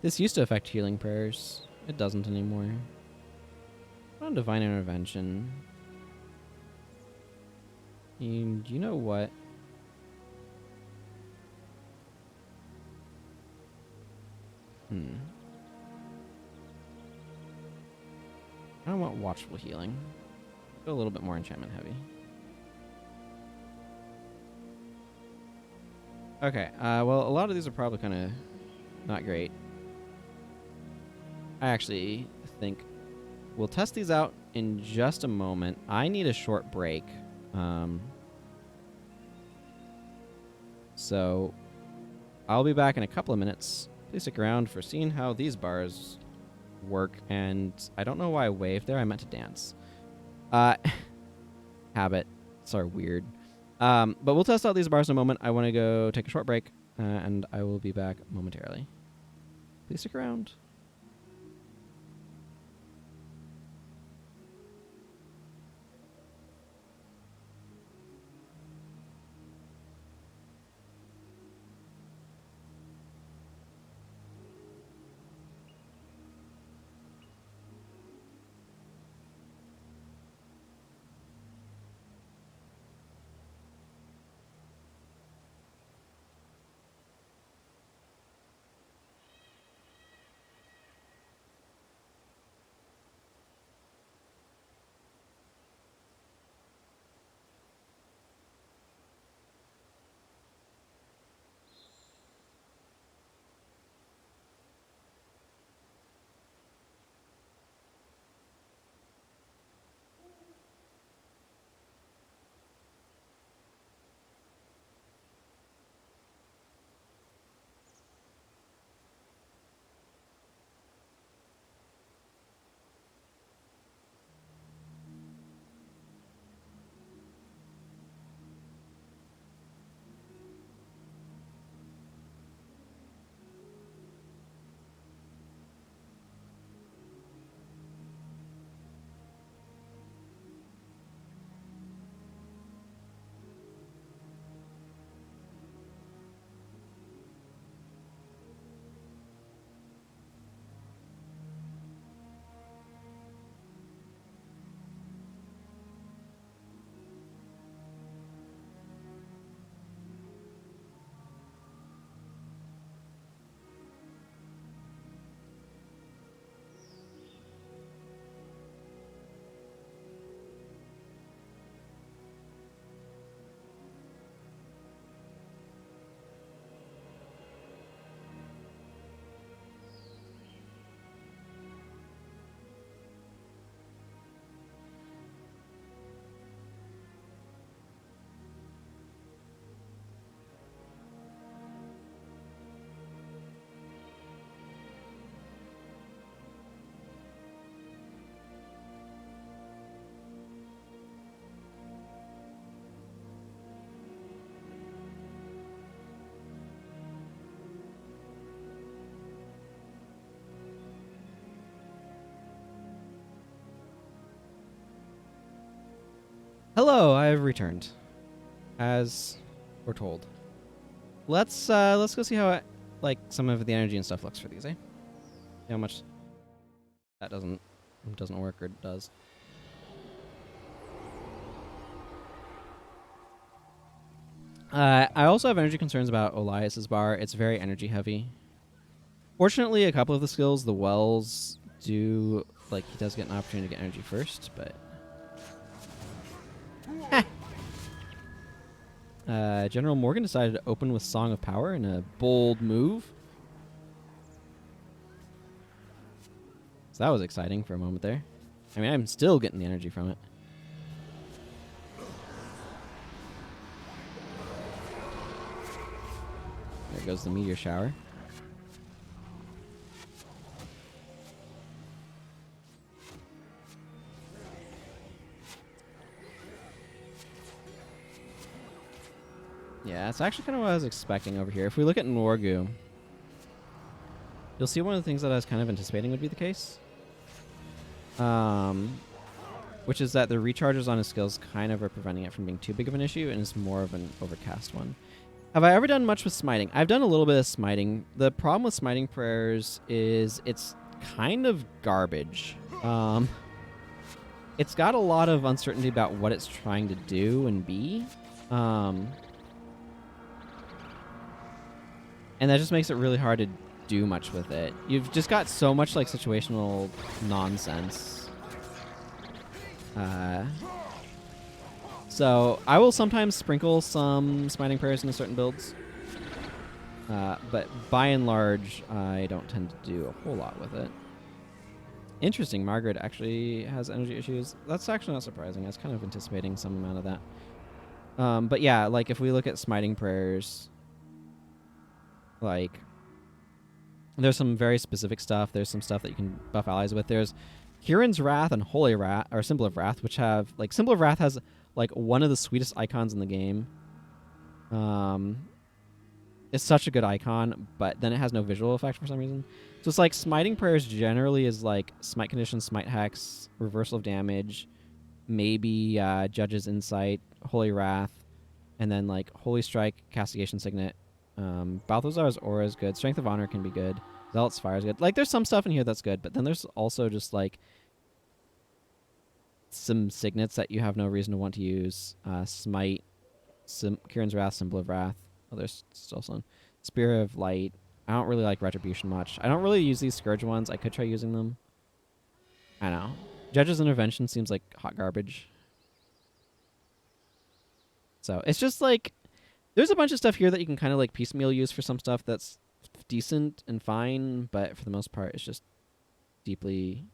This used to affect healing prayers. It doesn't anymore. On Divine Intervention. You know what? I don't want Watchful Healing. Go a little bit more enchantment heavy. Okay, well, a lot of these are probably kind of not great. I actually think we'll test these out in just a moment. I need a short break. So I'll be back in a couple of minutes. Please stick around for seeing how these bars work. And I don't know why I waved there. I meant to dance. Habit. Sorry, weird. But we'll test out these bars in a moment. I want to go take a short break, and I will be back momentarily. Please stick around. Hello, I have returned, as foretold. Let's go see how like some of the energy and stuff looks for these, eh? See how much that doesn't work or does. I also have energy concerns about Elias's bar. It's very energy heavy. Fortunately, a couple of the skills, the wells, do like he does get an opportunity to get energy first, but. General Morgan decided to open with Song of Power in a bold move. So that was exciting for a moment there. I mean, I'm still getting the energy from it. There goes the meteor shower. Yeah, that's actually kind of what I was expecting over here. If we look at Norgu, you'll see one of the things that I was kind of anticipating would be the case. Which is that the recharges on his skills kind of are preventing it from being too big of an issue and is more of an overcast one. Have I ever done much with smiting? I've done a little bit of smiting. The problem with smiting prayers is it's kind of garbage. It's got a lot of uncertainty about what it's trying to do and be. And that just makes it really hard to do much with it. You've just got so much like situational nonsense. So I will sometimes sprinkle some smiting prayers into certain builds. But by and large, I don't tend to do a whole lot with it. Interesting, Margaret actually has energy issues. That's actually not surprising. I was kind of anticipating some amount of that. But yeah, like if we look at smiting prayers, like there's some very specific stuff. There's some stuff that you can buff allies with. There's Kieran's Wrath and Holy Wrath, or Symbol of Wrath, which have like Symbol of Wrath has like one of the sweetest icons in the game. It's such a good icon, but then it has no visual effect for some reason. So it's like smiting prayers generally is like smite condition, smite hex, reversal of damage, maybe Judge's Insight, Holy Wrath, and then like Holy Strike, Castigation Signet. Balthazar's Aura is good. Strength of Honor can be good. Zealot's Fire is good. Like, there's some stuff in here that's good, but then there's also just, like, some signets that you have no reason to want to use. Smite, Kieran's Wrath, Symbol of Wrath. Oh, there's still some. Spear of Light. I don't really like Retribution much. I don't really use these Scourge ones. I could try using them. I don't know. Judge's Intervention seems like hot garbage. So, it's just, like... There's a bunch of stuff here that you can kind of like piecemeal use for some stuff that's decent and fine, but for the most part, it's just deeply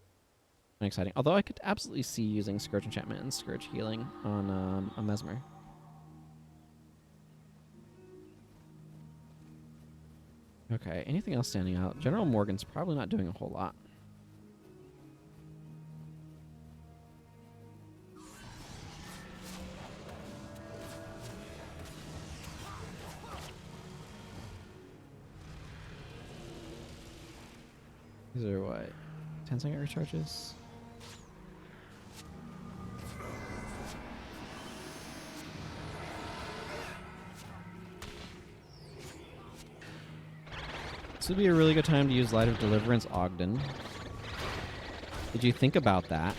unexciting. Although I could absolutely see using Scourge Enchantment and Scourge Healing on a Mesmer. Okay, anything else standing out? General Morgan's probably not doing a whole lot. These are what? 10-second recharges? This would be a really good time to use Light of Deliverance Ogden. Did you think about that?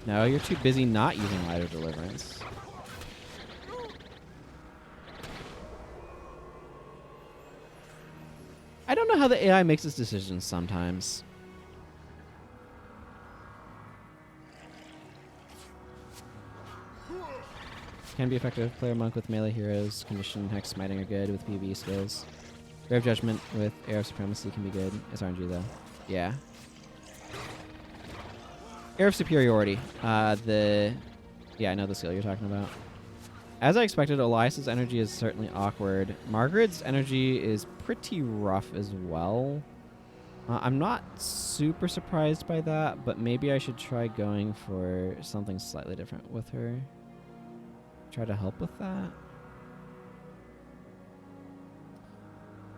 No, you're too busy not using Light of Deliverance. I don't know how the AI makes its decisions sometimes. Can be effective. Player Monk with melee heroes. Condition, Hex, Smiting are good with PvE skills. Grave Judgment with Air of Supremacy can be good. It's RNG though. Yeah. Air of Superiority. Yeah, I know the skill you're talking about. As I expected, Elias's energy is certainly awkward. Margaret's energy is pretty rough as well. I'm not super surprised by that, but maybe I should try going for something slightly different with her. Try to help with that.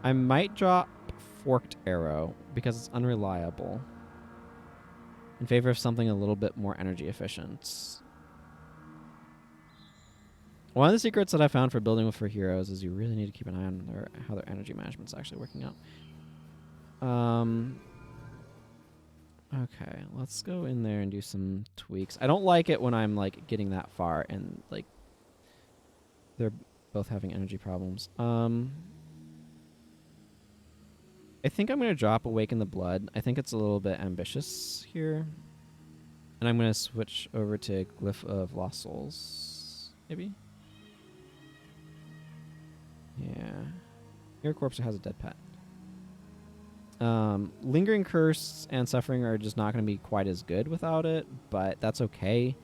I might drop Forked Arrow because it's unreliable in favor of something a little bit more energy efficient. One of the secrets that I found for building for heroes is you really need to keep an eye on how their energy management's actually working out. Okay, let's go in there and do some tweaks. I don't like it when I'm like getting that far and like they're both having energy problems. I think I'm gonna drop Awaken the Blood. I think it's a little bit ambitious here. And I'm gonna switch over to Glyph of Lost Souls. Maybe? Yeah. Your corpse has a dead pet. Lingering Curse and Suffering are just not going to be quite as good without it, but that's okay.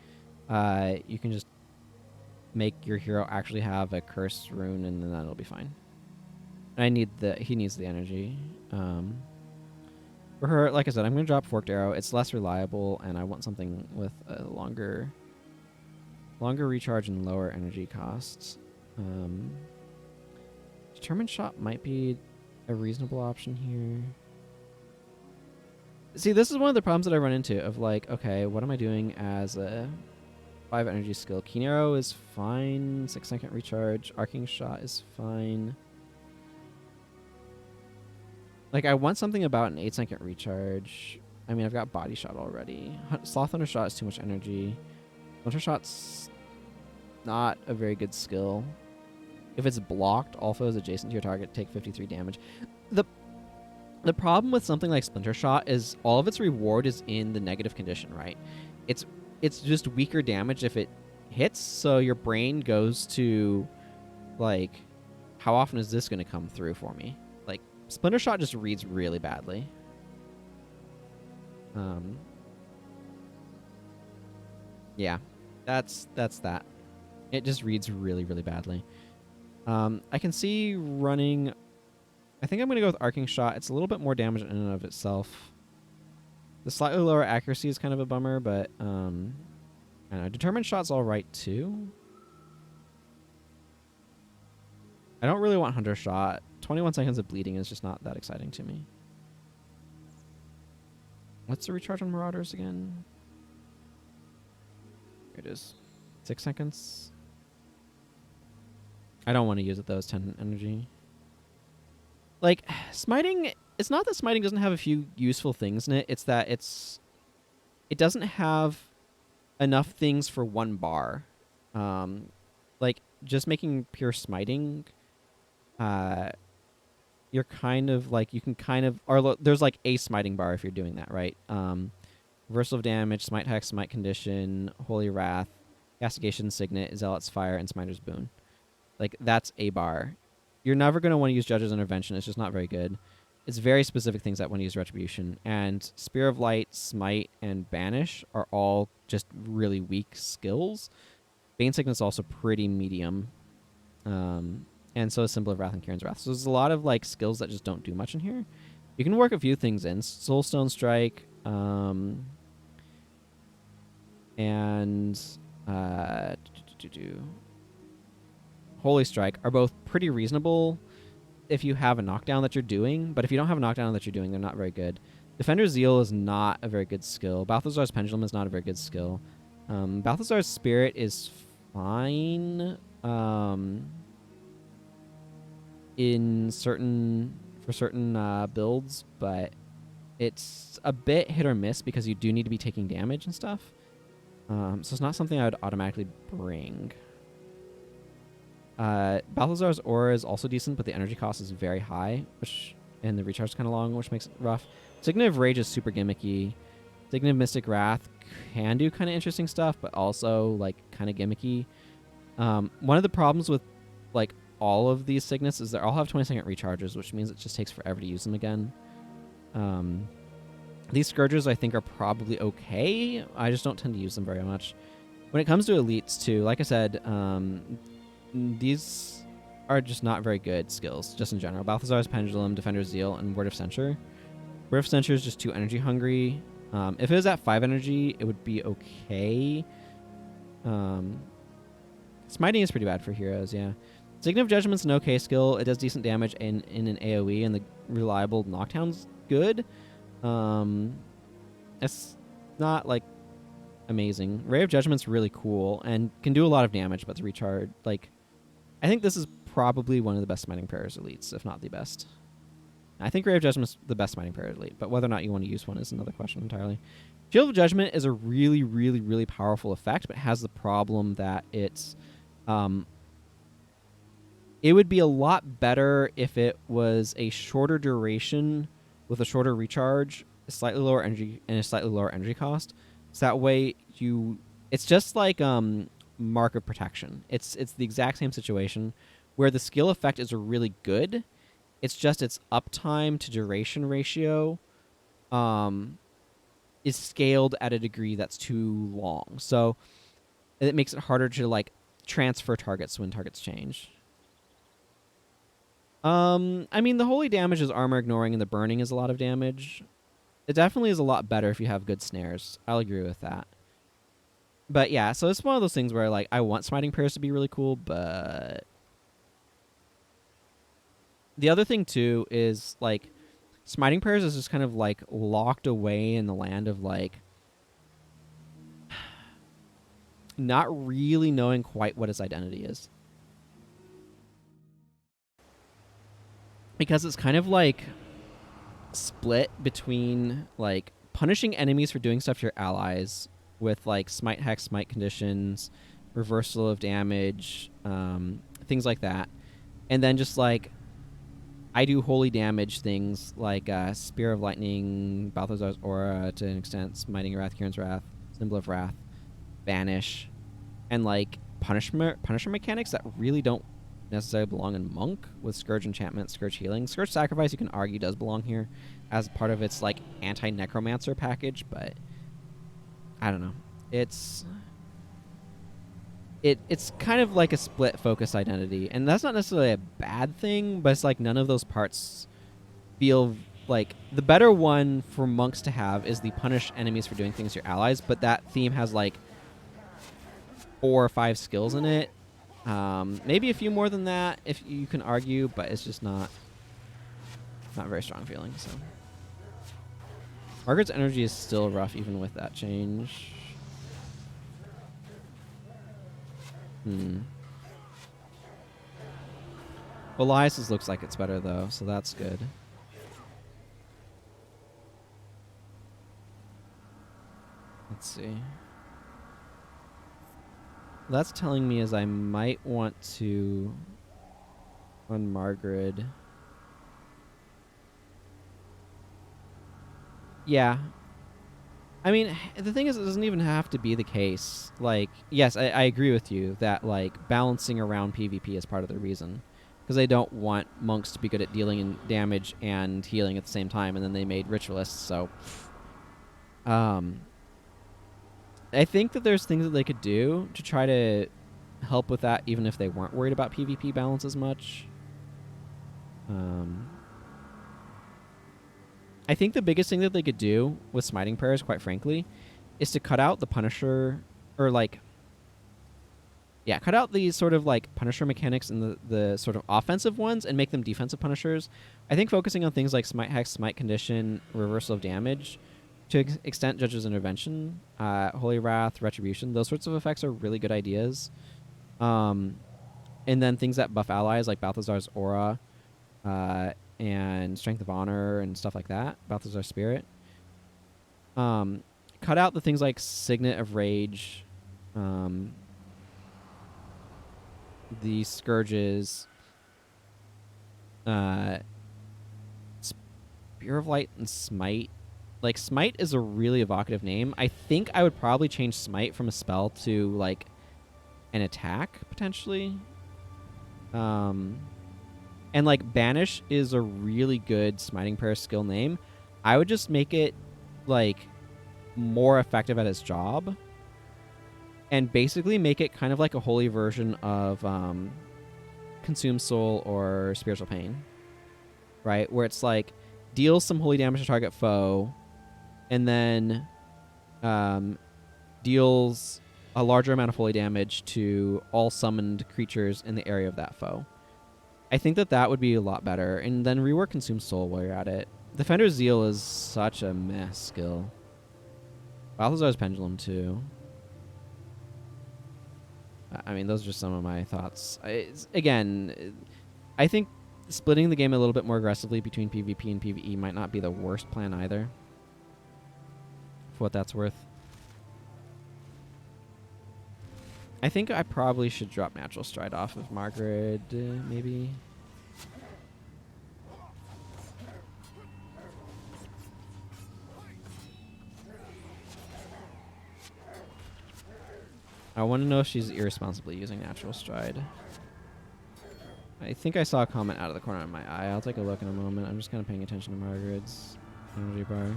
You can just make your hero actually have a Curse rune, and then that'll be fine. He needs the energy. For her, like I said, I'm going to drop Forked Arrow. It's less reliable, and I want something with a longer recharge and lower energy costs. Determined Shot might be a reasonable option here. See, this is one of the problems that I run into of like, okay, what am I doing as a 5 energy skill? Keen Arrow is fine. 6-second recharge. Arcing Shot is fine. Like, I want something about an 8-second recharge. I mean, I've got Body Shot already. Sloth Thunder Shot is too much energy. Splinter Shot's not a very good skill. If it's blocked, all foes adjacent to your target take 53 damage. The problem with something like Splinter Shot is all of its reward is in the negative condition, right? It's just weaker damage if it hits, so your brain goes to, like, how often is this going to come through for me? Like, Splinter Shot just reads really badly. Yeah, that's that. It just reads really, really badly. I can see running... I think I'm going to go with Arcing Shot. It's a little bit more damage in and of itself. The slightly lower accuracy is kind of a bummer, but I don't know. Determined Shot's all right, too. I don't really want Hunter Shot. 21 seconds of bleeding is just not that exciting to me. What's the recharge on Marauders again? Here it is. 6 seconds. I don't want to use it, though. It's 10 energy. Like, Smiting... It's not that Smiting doesn't have a few useful things in it. It's that it doesn't have enough things for one bar. Like, just making pure Smiting... you're kind of, like... You can kind of... Or there's, like, a Smiting bar if you're doing that, right? Reversal of Damage, Smite Hex, Smite Condition, Holy Wrath, Castigation, Signet, Zealot's Fire, and Smiter's Boon. Like, that's a bar. You're never going to want to use Judge's Intervention. It's just not very good. It's very specific things that want to use Retribution. And Spear of Light, Smite, and Banish are all just really weak skills. Bane Sickness is also pretty medium. And so is Symbol of Wrath and Kieran's Wrath. So there's a lot of like skills that just don't do much in here. You can work a few things in. Soulstone Strike, and Holy Strike are both pretty reasonable if you have a knockdown that you're doing, but if you don't have a knockdown that you're doing, they're not very good. Defender's Zeal is not a very good skill. Balthazar's Pendulum is not a very good skill. Balthazar's Spirit is fine for certain builds, but it's a bit hit or miss because you do need to be taking damage and stuff. So it's not something I would automatically bring. Balthazar's Aura is also decent, but the energy cost is very high, and the recharge is kind of long, which makes it rough. Signet of Rage is super gimmicky. Signet of Mystic Wrath can do kind of interesting stuff, but also like kind of gimmicky. One of the problems with like all of these Signets is they all have 20-second recharges, which means it just takes forever to use them again. These Scourgers I think are probably okay. I just don't tend to use them very much. When it comes to elites too, like I said, these are just not very good skills, just in general. Balthazar's Pendulum, Defender's Zeal, and Word of Censure. Word of Censure is just too energy hungry. If it was at 5 energy, it would be okay. Smiting is pretty bad for heroes, yeah. Signet of Judgment's an okay skill. It does decent damage in an AoE, and the reliable knockdown's good. It's not like amazing. Ray of Judgment's really cool and can do a lot of damage, but the recharge, like, I think this is probably one of the best Smiting Prayers elites, if not the best. I think Ray of Judgment's the best Smiting Prayer elite, but whether or not you want to use one is another question entirely. Shield of Judgment is a really, really, really powerful effect, but has the problem that it's, it would be a lot better if it was a shorter duration with a shorter recharge, a slightly lower energy, and a slightly lower energy cost. So that way it's just like Mark of Protection. It's the exact same situation where the skill effect is really good. It's just its uptime to duration ratio is scaled at a degree that's too long. So it makes it harder to like transfer targets when targets change. I mean, the holy damage is armor ignoring, and the burning is a lot of damage. It definitely is a lot better if you have good snares. I'll agree with that. But yeah, so it's one of those things where like I want Smiting Prayers to be really cool, but the other thing too is like Smiting Prayers is just kind of like locked away in the land of like not really knowing quite what its identity is. Because it's kind of like split between like punishing enemies for doing stuff to your allies with like smite hex, smite conditions, reversal of damage, things like that. And then just like I do holy damage things like Spear of Lightning, Balthazar's Aura to an extent, Smiting Wrath, Kieran's Wrath, Symbol of Wrath, Banish, and like punisher mechanics that really don't necessarily belong in Monk with Scourge Enchantment, Scourge Healing. Scourge Sacrifice, you can argue, does belong here as part of its like anti-necromancer package, but I don't know. It's kind of like a split focus identity, and that's not necessarily a bad thing, but it's like none of those parts feel like the better one for monks to have is the punish enemies for doing things to your allies, but that theme has like 4 or 5 skills in it. Maybe a few more than that if you can argue, but it's just not very strong feeling. So Margaret's energy is still rough even with that change. Elias's looks like it's better though, so that's good. Let's see. That's telling me is I might want to on Margaret. Yeah. I mean, the thing is, it doesn't even have to be the case. Like, yes, I agree with you that, like, balancing around PvP is part of the reason. Because they don't want monks to be good at dealing in damage and healing at the same time, and then they made ritualists, so... I think that there's things that they could do to try to help with that, even if they weren't worried about PvP balance as much. I think the biggest thing that they could do with Smiting Prayers, quite frankly, is to cut out the Punisher, or like, yeah, cut out the sort of like Punisher mechanics and the sort of offensive ones and make them defensive Punishers. I think focusing on things like Smite Hex, Smite Condition, Reversal of Damage, to extent Judge's Intervention, Holy Wrath, Retribution, those sorts of effects are really good ideas. And then things that buff allies like Balthazar's Aura and Strength of Honor and stuff like that, Balthazar's Spirit. Cut out the things like Signet of Rage, the Scourges, Spear of Light and Smite. Like, Smite is a really evocative name. I think I would probably change Smite from a spell to, like, an attack, potentially. And, like, Banish is a really good Smiting Prayer skill name. I would just make it, like, more effective at its job. And basically make it kind of like a holy version of Consume Soul or Spiritual Pain. Right? Where it's, like, deals some holy damage to target foe, and then deals a larger amount of holy damage to all summoned creatures in the area of that foe. I think that that would be a lot better. And then rework Consume Soul while you're at it. Defender's Zeal is such a mess skill. Balthazar's Pendulum, too. I mean, those are just some of my thoughts. Again, I think splitting the game a little bit more aggressively between PvP and PvE might not be the worst plan either, for what that's worth. I think I probably should drop Natural Stride off of Margaret, maybe. I want to know if she's irresponsibly using Natural Stride. I think I saw a comment out of the corner of my eye. I'll take a look in a moment. I'm just kind of paying attention to Margaret's energy bar.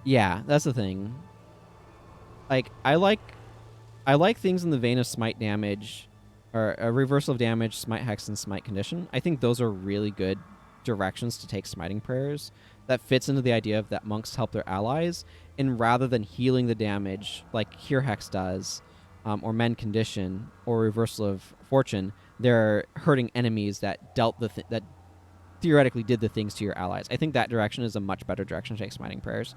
Yeah, that's the thing. Like, I like things in the vein of smite damage, or a reversal of damage, smite hex, and smite condition. I think those are really good directions to take smiting prayers. That fits into the idea of that monks help their allies, and rather than healing the damage like Cure Hex does, or Mend Condition, or Reversal of Fortune, they're hurting enemies that dealt that theoretically did the things to your allies. I think that direction is a much better direction to take smiting prayers.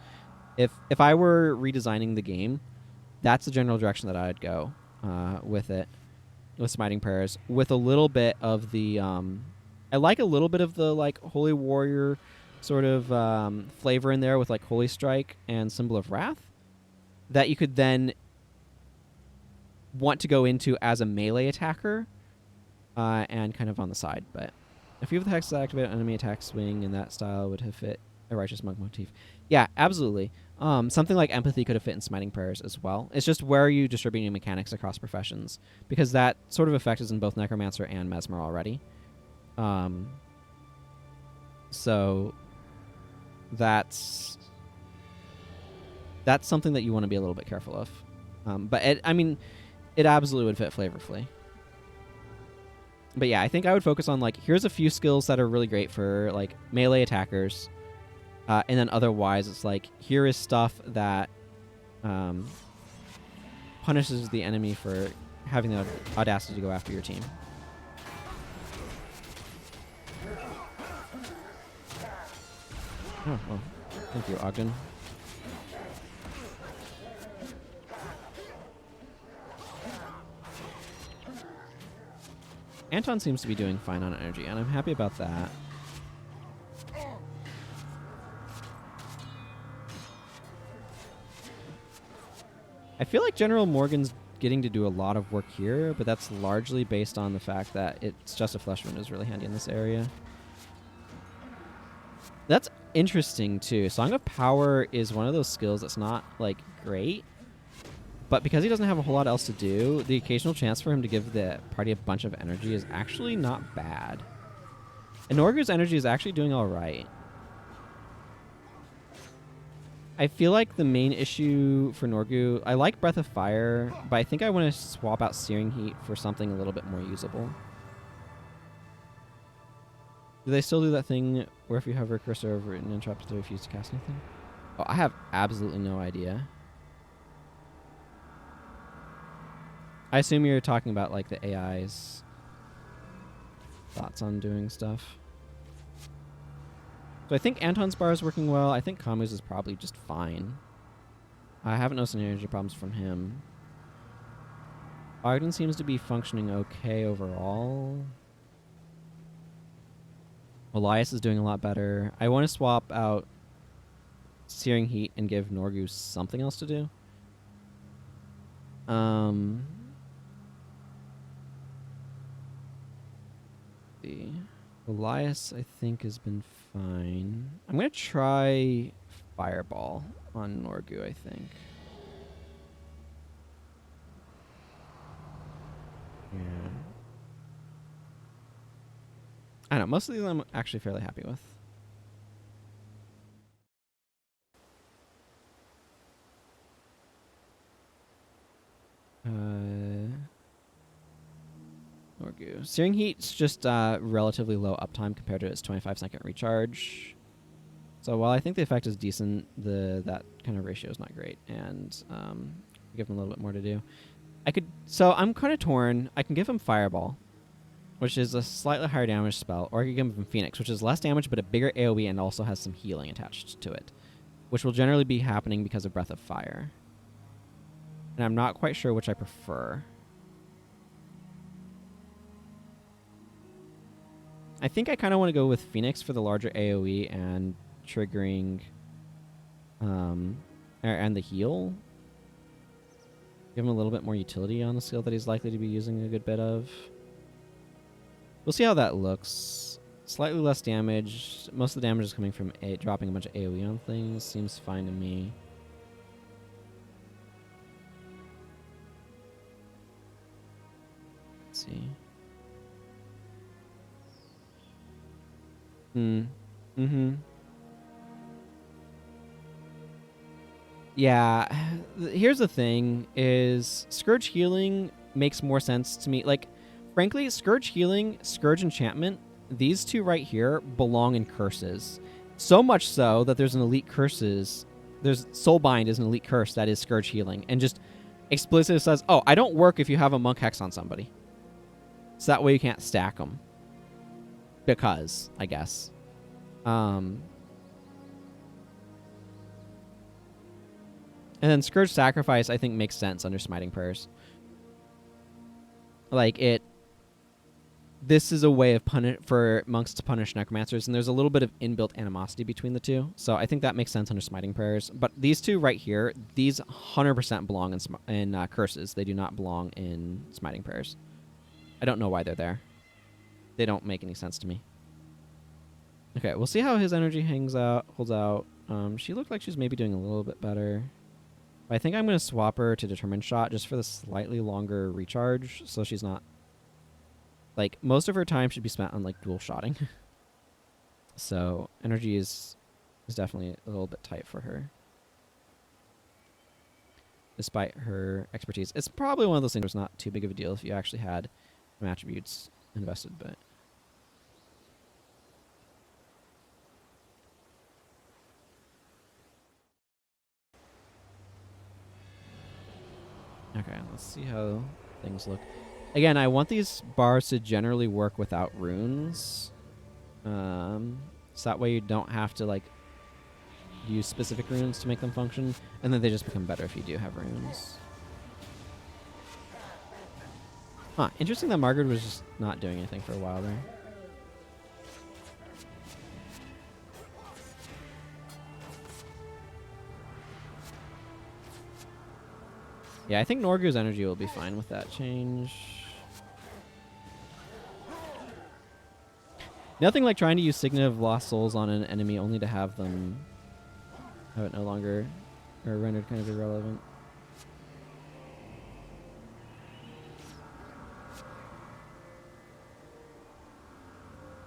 If I were redesigning the game, that's the general direction that I'd go with it, with smiting prayers, with a little bit of the I like a little bit of the like Holy Warrior sort of flavor in there with like Holy Strike and Symbol of Wrath that you could then want to go into as a melee attacker and kind of on the side. But a few of the hexes that activate enemy attack swing in that style would have fit a Righteous Monk motif. Yeah, absolutely. Something like Empathy could have fit in Smiting Prayers as well. It's just where are you distributing mechanics across professions? Because that sort of effect is in both Necromancer and Mesmer already. So that's something that you want to be a little bit careful of. But it absolutely would fit flavorfully. But yeah, I think I would focus on like, here's a few skills that are really great for like melee attackers. And then otherwise, it's like, here is stuff that punishes the enemy for having the audacity to go after your team. Oh, well, thank you, Ogden. Anton seems to be doing fine on energy, and I'm happy about that. I feel like General Morgan's getting to do a lot of work here, but that's largely based on the fact that it's just a flesh wound is really handy in this area. That's interesting too. Song of Power is one of those skills that's not like great, but because he doesn't have a whole lot else to do, the occasional chance for him to give the party a bunch of energy is actually not bad. And Norgu's energy is actually doing all right. I feel like the main issue for Norgu, I like Breath of Fire, but I think I want to swap out Searing Heat for something a little bit more usable. Do they still do that thing where if you hover a cursor over it and interrupt, they refuse to cast anything? Oh, I have absolutely no idea. I assume you're talking about like the AI's thoughts on doing stuff. So I think Anton's bar is working well. I think Kamu's is probably just fine. I haven't noticed any energy problems from him. Ogden seems to be functioning okay overall. Elias is doing a lot better. I want to swap out Searing Heat and give Norgu something else to do. Elias, I think, has been fine. I'm going to try Fireball on Norgu, I think. Yeah. I don't know. Most of these I'm actually fairly happy with. Norgu. Searing Heat's just relatively low uptime compared to its 25-second recharge. So while I think the effect is decent, that kind of ratio is not great, and give him a little bit more to do. So I'm kind of torn. I can give him Fireball, which is a slightly higher damage spell, or I can give him Phoenix, which is less damage but a bigger AoE and also has some healing attached to it. which will generally be happening because of Breath of Fire. And I'm not quite sure which I prefer. I think I kind of want to go with Phoenix for the larger AoE and triggering and the heal. Give him a little bit more utility on the skill that he's likely to be using a good bit of. We'll see how that looks. Slightly less damage. Most of the damage is coming from dropping a bunch of AoE on things. Seems fine to me. Let's see. Yeah, here's the thing, is Scourge Healing makes more sense to me. Like, frankly, Scourge Healing, Scourge Enchantment, these two right here belong in Curses. So much so that there's an elite Curses, there's Soulbind is an elite curse that is Scourge Healing, and just explicitly says, oh, I don't work if you have a Monk Hex on somebody. So that way you can't stack them. Because, I guess. And then Scourge Sacrifice, I think, makes sense under Smiting Prayers. Like, this is a way of for monks to punish necromancers, and there's a little bit of inbuilt animosity between the two. So I think that makes sense under Smiting Prayers. But these two right here, these 100% belong in Curses. They do not belong in Smiting Prayers. I don't know why they're there. They don't make any sense to me. Okay, we'll see how his energy holds out. She looked like she's maybe doing a little bit better. But I think I'm going to swap her to Determined Shot just for the slightly longer recharge, so she's not... Like, most of her time should be spent on, like, dual shotting. So, energy is definitely a little bit tight for her. Despite her expertise. It's probably one of those things where it's not too big of a deal if you actually had some attributes invested, but... Okay, let's see how things look. Again, I want these bars to generally work without runes. So that way you don't have to, like, use specific runes to make them function. And then they just become better if you do have runes. Huh, interesting that Margaret was just not doing anything for a while there. Yeah, I think Norgu's energy will be fine with that change. Nothing like trying to use Signet of Lost Souls on an enemy only to have it no longer, or rendered kind of irrelevant.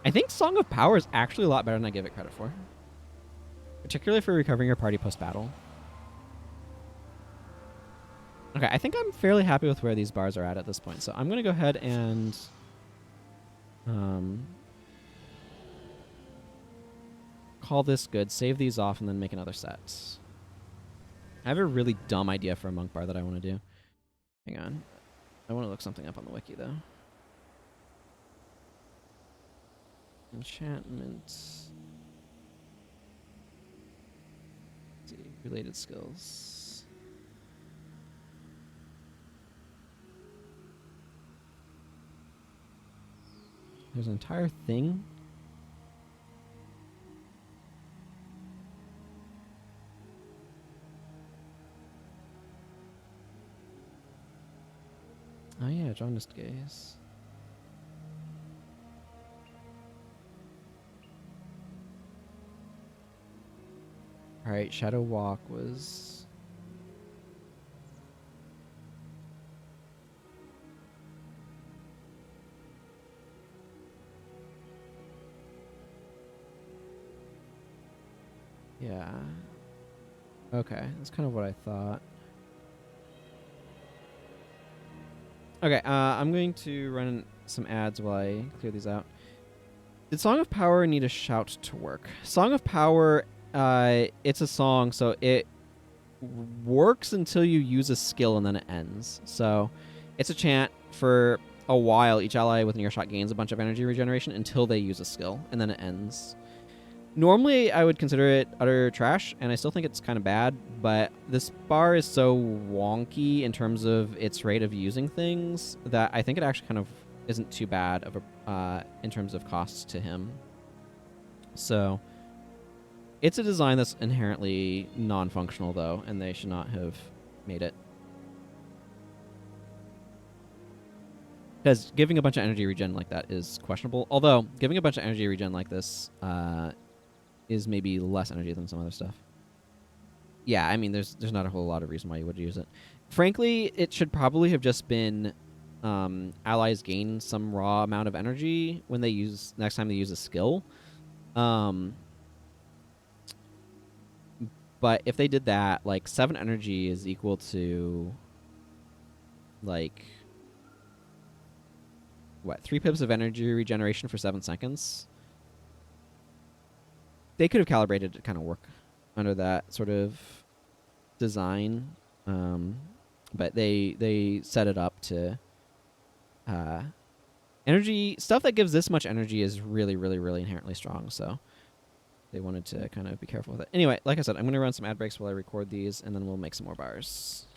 I think Song of Power is actually a lot better than I give it credit for. Particularly for recovering your party post-battle. Okay, I think I'm fairly happy with where these bars are at this point. So I'm going to go ahead and call this good, save these off, and then make another set. I have a really dumb idea for a monk bar that I want to do. Hang on. I want to look something up on the wiki, though. Enchantment. Let's see, related skills. There's an entire thing. Oh yeah, Jaundiced Gaze. Alright, Shadow Walk was... Yeah. Okay, that's kind of what I thought. Okay, I'm going to run some ads while I clear these out. Did Song of Power need a shout to work? Song of Power, it's a song, so it works until you use a skill and then it ends. So it's a chant for a while. Each ally within earshot gains a bunch of energy regeneration until they use a skill, and then it ends. Normally, I would consider it utter trash, and I still think it's kind of bad, but this bar is so wonky in terms of its rate of using things that I think it actually kind of isn't too bad of a in terms of costs to him. So it's a design that's inherently non-functional, though, and they should not have made it. Because giving a bunch of energy regen like that is questionable. Although, giving a bunch of energy regen like this is maybe less energy than some other stuff. Yeah, I mean, there's not a whole lot of reason why you would use it. Frankly, it should probably have just been allies gain some raw amount of energy when they use next time they use a skill. But if they did that, like 7 energy is equal to like what, 3 pips of energy regeneration for 7 seconds. They could have calibrated to kind of work under that sort of design, but they set it up to energy stuff that gives this much energy is really, really, really inherently strong. So they wanted to kind of be careful with it. Anyway, like I said, I'm going to run some ad breaks while I record these, and then we'll make some more bars.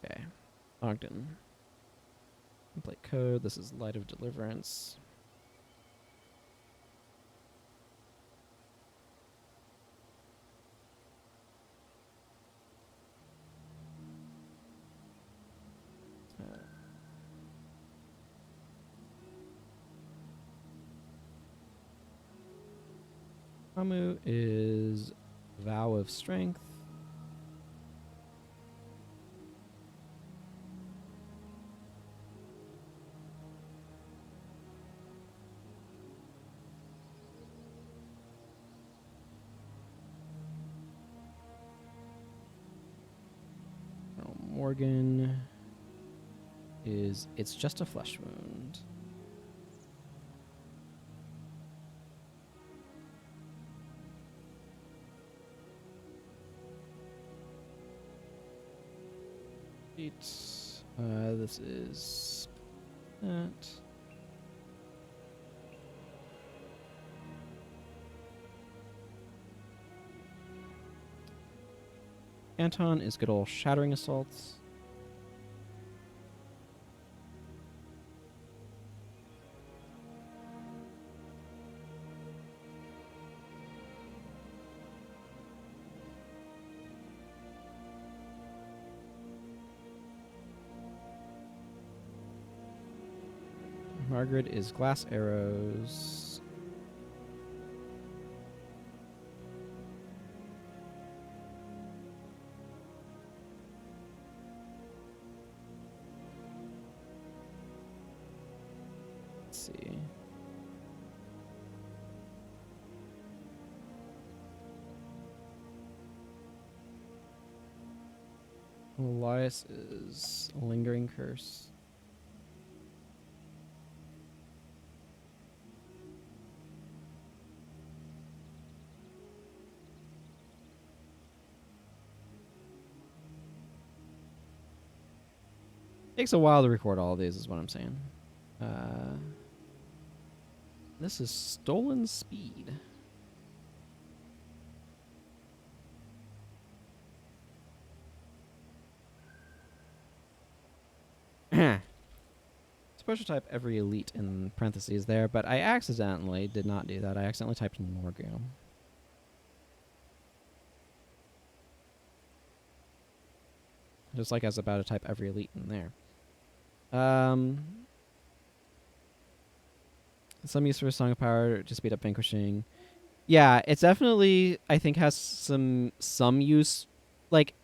Okay, Ogden. Template code. This is Light of Deliverance. Amu is Vow of Strength. Morgan is It's Just a Flesh Wound. This is that. Anton is good old Shattering Assaults. Margaret is Glass Arrows. Let's see. Elias is Lingering Curse. Takes a while to record all of these, is what I'm saying. This is Stolen Speed. Special type every elite in parentheses there, but I accidentally did not do that. I accidentally typed in Morgul. Just like I was about to type every elite in there. Some use for a Song of Power to speed up vanquishing. Yeah, it's definitely, I think, has some use. Like,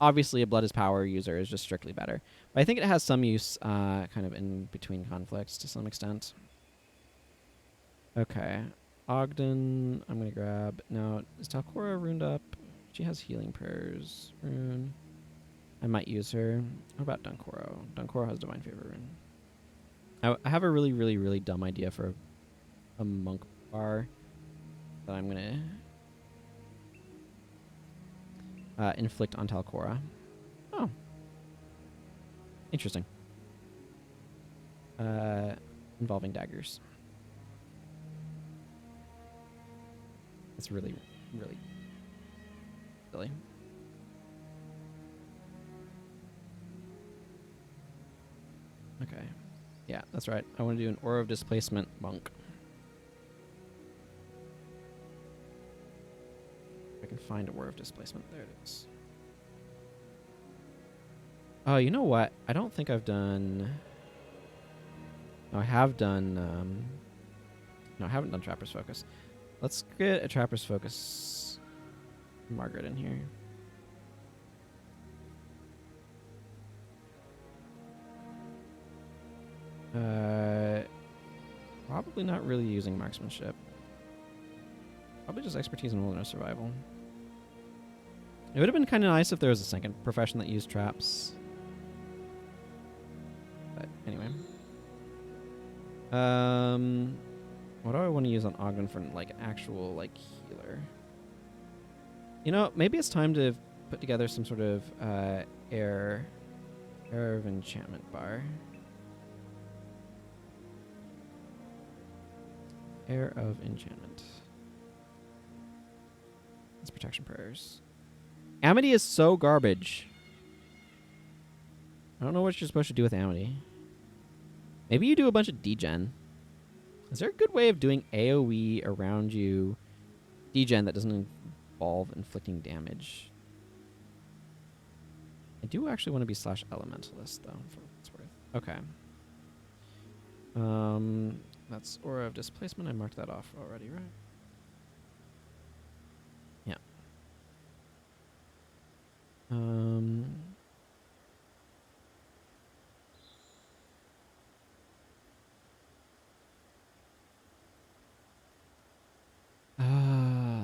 obviously a Blood is Power user is just strictly better. But I think it has some use kind of in between conflicts to some extent. Okay. Ogden, I'm going to grab. Now, is Talcora runed up? She has Healing Prayers rune. I might use her. What about Dunkoro? Dunkoro has Divine Favor rune. I have a really, really, really dumb idea for a monk bar that I'm going to inflict on Talcora. Oh. Interesting. involving daggers. It's really, really silly. Okay. Yeah, that's right. I want to do an Aura of Displacement monk. If I can find Aura of Displacement. There it is. Oh, you know what? I don't think I've done... No, I have done... No, I haven't done Trapper's Focus. Let's get a Trapper's Focus Margaret in here. Probably not really using marksmanship. Probably just expertise in wilderness survival. It would have been kind of nice if there was a second profession that used traps. But anyway. What do I want to use on Ogden for like actual like healer? You know, maybe it's time to put together some sort of air of enchantment bar. Air of enchantment. It's protection prayers. Amity is so garbage. I don't know what you're supposed to do with Amity. Maybe you do a bunch of degen. Is there a good way of doing AoE around you degen that doesn't involve inflicting damage? I do actually want to be /elementalist though, for what it's worth. Okay. That's Aura of Displacement. I marked that off already, right? Yeah.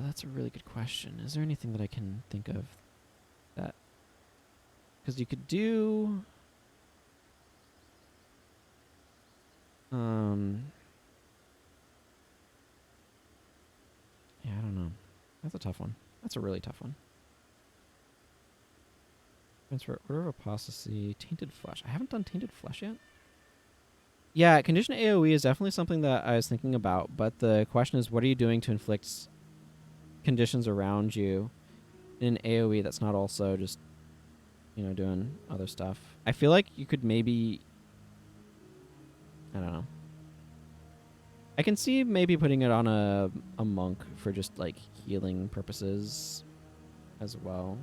That's a really good question. Is there anything that I can think of that... Because you could do... Yeah, I don't know. That's a tough one. That's a really tough one. Transfer Order of Apostasy, Tainted Flesh. I haven't done Tainted Flesh yet. Yeah, condition AoE is definitely something that I was thinking about, but the question is, what are you doing to inflict conditions around you in AoE that's not also just, you know, doing other stuff? I feel like you could maybe... I don't know. I can see maybe putting it on a monk for just, like, healing purposes as well.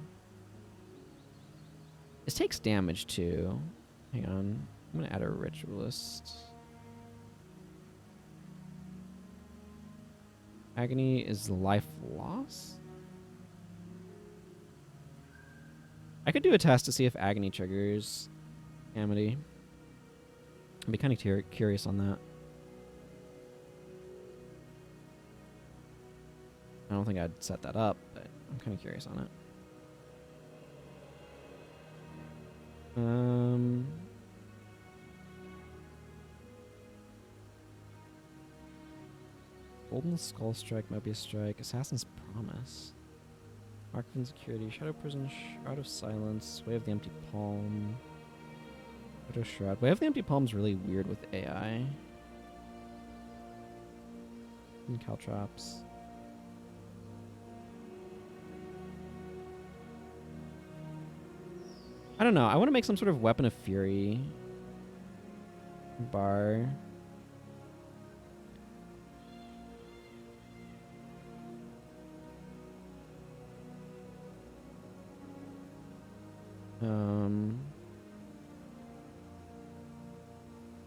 This takes damage, too. Hang on. I'm going to add a ritualist. Agony is life loss? I could do a test to see if Agony triggers Amity. I'd be kind of curious on that. I don't think I'd set that up, but I'm kind of curious on it. Golden Skull Strike might be a strike. Assassin's Promise. Mark of Insecurity. Shadow Prison. Shroud of Silence. Way of the Empty Palm. Shadow Shroud. Way of the Empty Palm is really weird with AI. And Caltrops. I don't know. I want to make some sort of Weapon of Fury bar.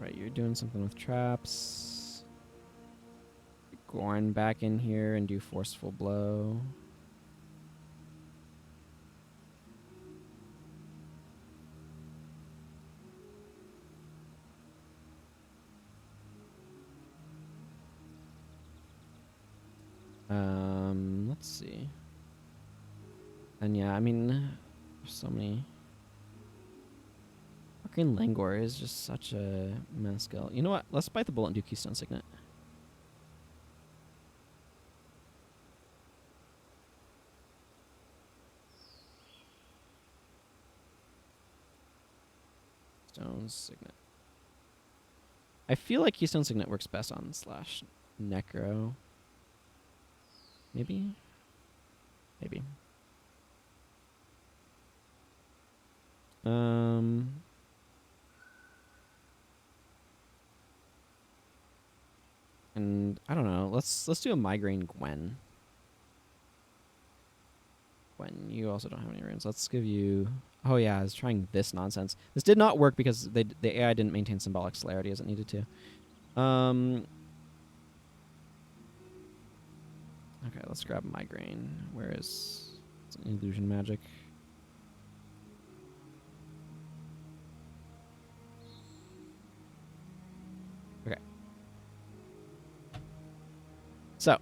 Right, you're doing something with traps. Gorn back in here and do Forceful Blow. Let's see. And yeah, I mean, there's so many. Arcane Langor is just such a mana skill. You know what? Let's bite the bullet and do Keystone Signet. Stone Signet. I feel like Keystone Signet works best on slash Necro. Maybe? Maybe. And I don't know. Let's do a Migraine Gwen. Gwen, you also don't have any runes. Let's give you. Oh yeah, I was trying this nonsense. This did not work because the AI didn't maintain symbolic celerity as it needed to. Okay, let's grab Migraine. Where is illusion magic? Okay. So,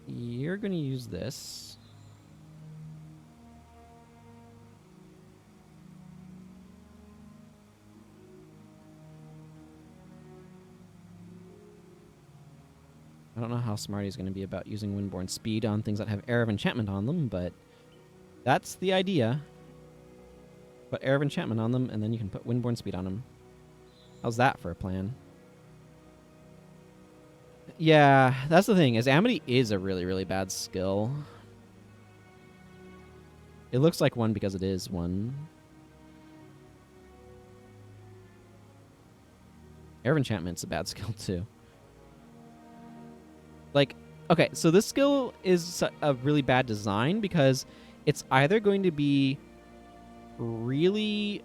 you're going to use this. I don't know how smart he's going to be about using Windborne Speed on things that have Air of Enchantment on them, but that's the idea. Put Air of Enchantment on them, and then you can put Windborne Speed on them. How's that for a plan? Yeah, that's the thing, is Amity is a really, really bad skill. It looks like one because it is one. Air of Enchantment's a bad skill, too. Like, okay, so this skill is a really bad design because it's either going to be really,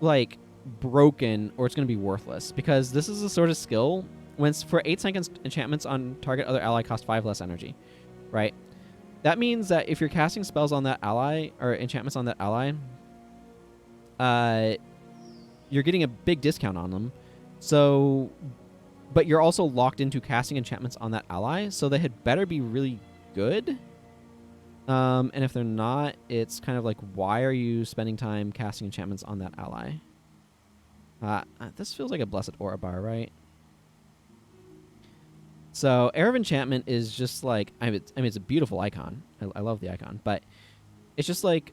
like, broken or it's going to be worthless, because this is a sort of skill when for 8 seconds enchantments on target other ally cost 5 less energy, right? That means that if you're casting spells on that ally or enchantments on that ally, you're getting a big discount on them. So, but you're also locked into casting enchantments on that ally, so they had better be really good. And if they're not, it's kind of like, why are you spending time casting enchantments on that ally? This feels like a Blessed Aura bar, right? So Air of Enchantment is just like, I mean, it's a beautiful icon. I love the icon, but it's just like,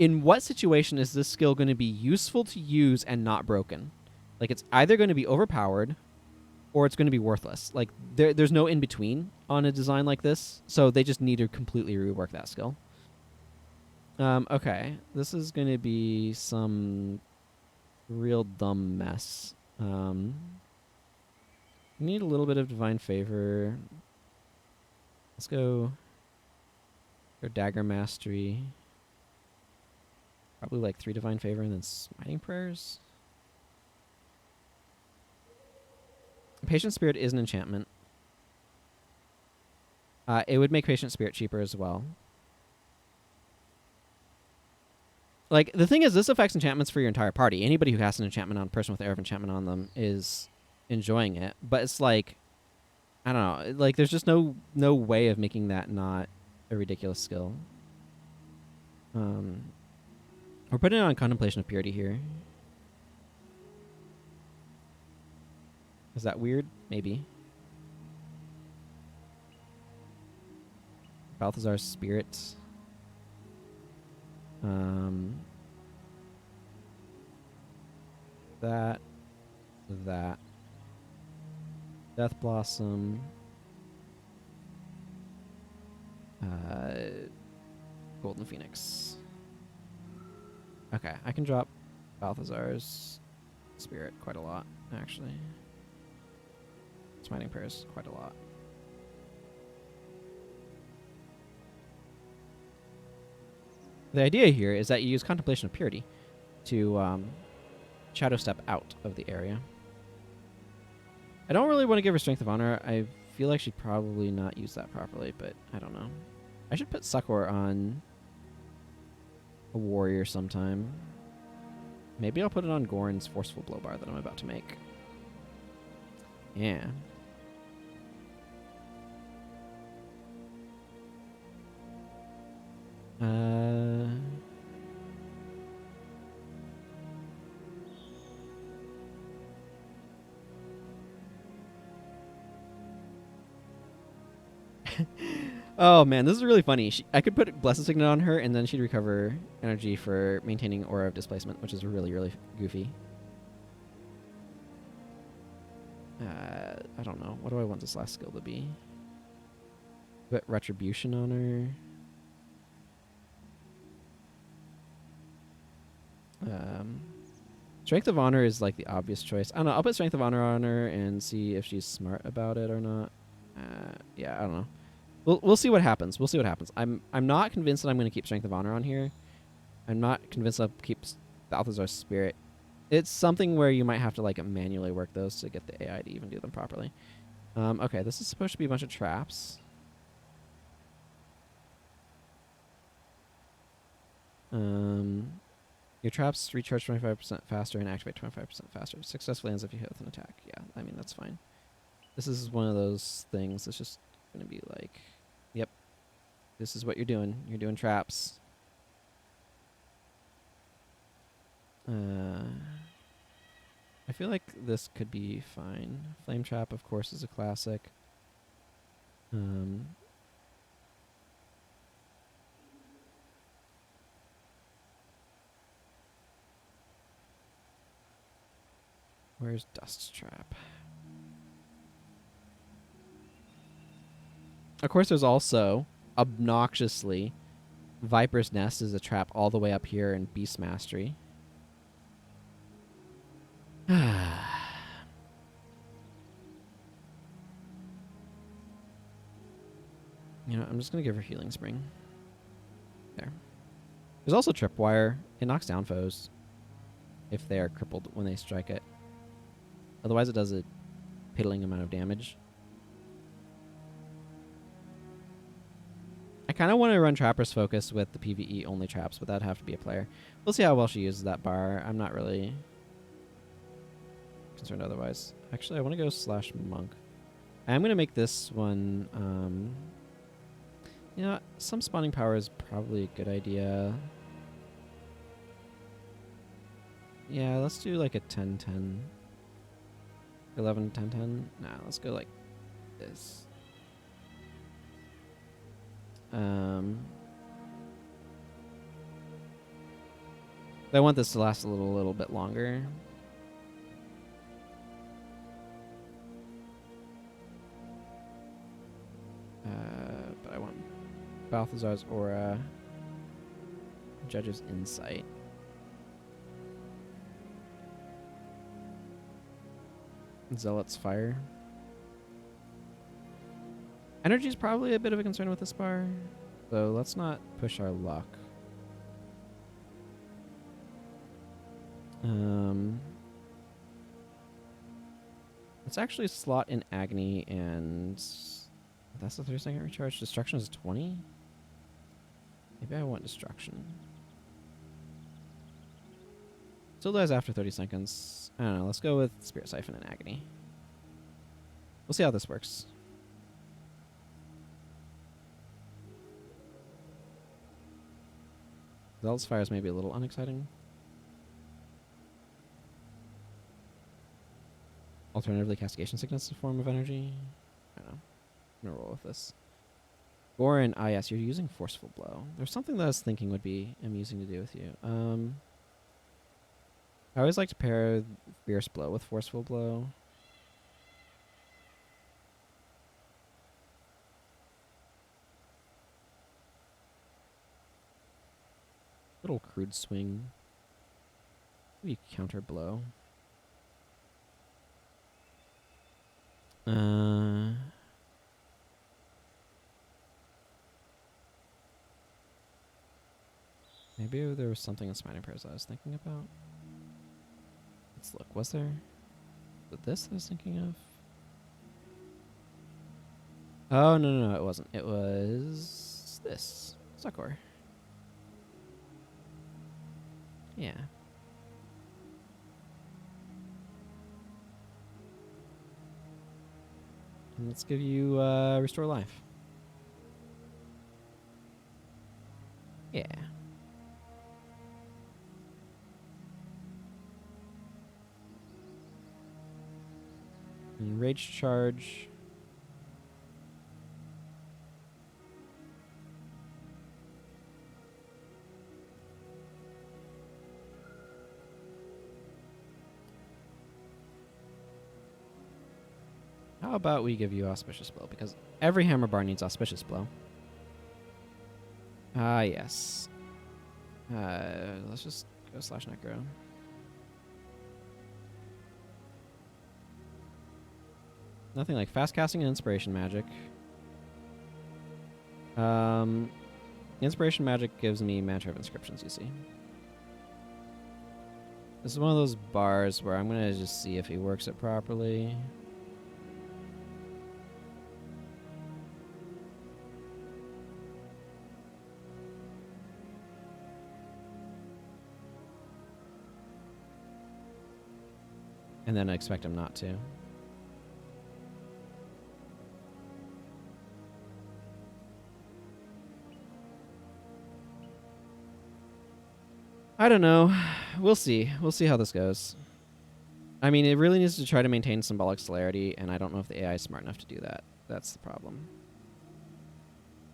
in what situation is this skill going to be useful to use and not broken? Like, it's either going to be overpowered or it's going to be worthless. Like, there's no in between on a design like this, so they just need to completely rework that skill. Okay, this is going to be some real dumb mess. Need a little bit of Divine Favor. Let's go Dagger Mastery. Probably like 3 Divine Favor and then Smiting Prayers. Patient Spirit is an enchantment. It would make Patient Spirit cheaper as well. Like, the thing is, this affects enchantments for your entire party. Anybody who has an enchantment on a person with Air of Enchantment on them is enjoying it. But it's like, I don't know. Like, there's just no way of making that not a ridiculous skill. We're putting it on Contemplation of Purity here. Is that weird? Maybe. Balthazar's Spirit. That. Death Blossom. Golden Phoenix. Okay, I can drop Balthazar's Spirit quite a lot, actually. Smiting Prayers quite a lot. The idea here is that you use Contemplation of Purity to shadow step out of the area. I don't really want to give her Strength of Honor. I feel like she'd probably not use that properly, but I don't know. I should put Succor on a warrior sometime. Maybe I'll put it on Gorin's Forceful Blow Bar that I'm about to make. Yeah. Oh man, this is really funny. I could put Blessed Signet on her, and then she'd recover energy for maintaining Aura of Displacement, which is really, really goofy. I don't know. What do I want this last skill to be? Put Retribution on her. Strength of Honor is like the obvious choice. I don't know. I'll put Strength of Honor on her and see if she's smart about it or not. Yeah, I don't know. We'll see what happens. We'll see what happens. I'm not convinced that I'm going to keep Strength of Honor on here. I'm not convinced I'll keep Balthazar's Spirit. It's something where you might have to like manually work those to get the AI to even do them properly. Okay, this is supposed to be a bunch of traps. Your traps recharge 25% faster and activate 25% faster. Successfully ends if you hit with an attack. Yeah, I mean, that's fine. This is one of those things that's just going to be like, yep, this is what you're doing. You're doing traps. I feel like this could be fine. Flame Trap, of course, is a classic. Where's Dust Trap? Of course, there's also, obnoxiously, Viper's Nest is a trap all the way up here in Beast Mastery. You know, I'm just going to give her Healing Spring. There. There's also Tripwire. It knocks down foes if they are crippled when they strike it. Otherwise, it does a piddling amount of damage. I kind of want to run Trapper's Focus with the PvE only traps, but that'd have to be a player. We'll see how well she uses that bar. I'm not really concerned otherwise. Actually, I want to go slash monk. I'm going to make this one... you know, some spawning power is probably a good idea. Yeah, let's do like a 10-10. 11-10-10. Nah, let's go like this. I want this to last a little bit longer. But I want Balthazar's Aura, Judge's Insight. Zealot's Fire. Energy is probably a bit of a concern with this bar, so let's not push our luck. Let's actually slot in Agony, and that's the 30-second recharge. Destruction is 20? Maybe I want Destruction. Still dies after 30 seconds. I don't know. Let's go with Spirit Siphon and Agony. We'll see how this works. Zealot's Fire is maybe a little unexciting. Alternatively, Castigation Sickness is a form of energy. I don't know. I'm going to roll with this. Gorin, yes, you're using Forceful Blow. There's something that I was thinking would be amusing to do with you. I always like to pair Fierce Blow with Forceful Blow. Little Crude Swing. Maybe Counter Blow. Maybe there was something in Smiting Prayers I was thinking about. Let's look. Was there? Was it this I was thinking of? Oh, no, it wasn't. It was this. Succor. Yeah. And let's give you Restore Life. Yeah. And Rage Charge. How about we give you Auspicious Blow? Because every hammer bar needs Auspicious Blow. Ah, yes. Let's just go /necro. Nothing like fast casting and inspiration magic. Inspiration magic gives me Mantra of Inscriptions, you see. This is one of those bars where I'm going to just see if he works it properly. And then I expect him not to. I don't know. We'll see. We'll see how this goes. I mean, it really needs to try to maintain symbolic celerity, and I don't know if the AI is smart enough to do that. That's the problem.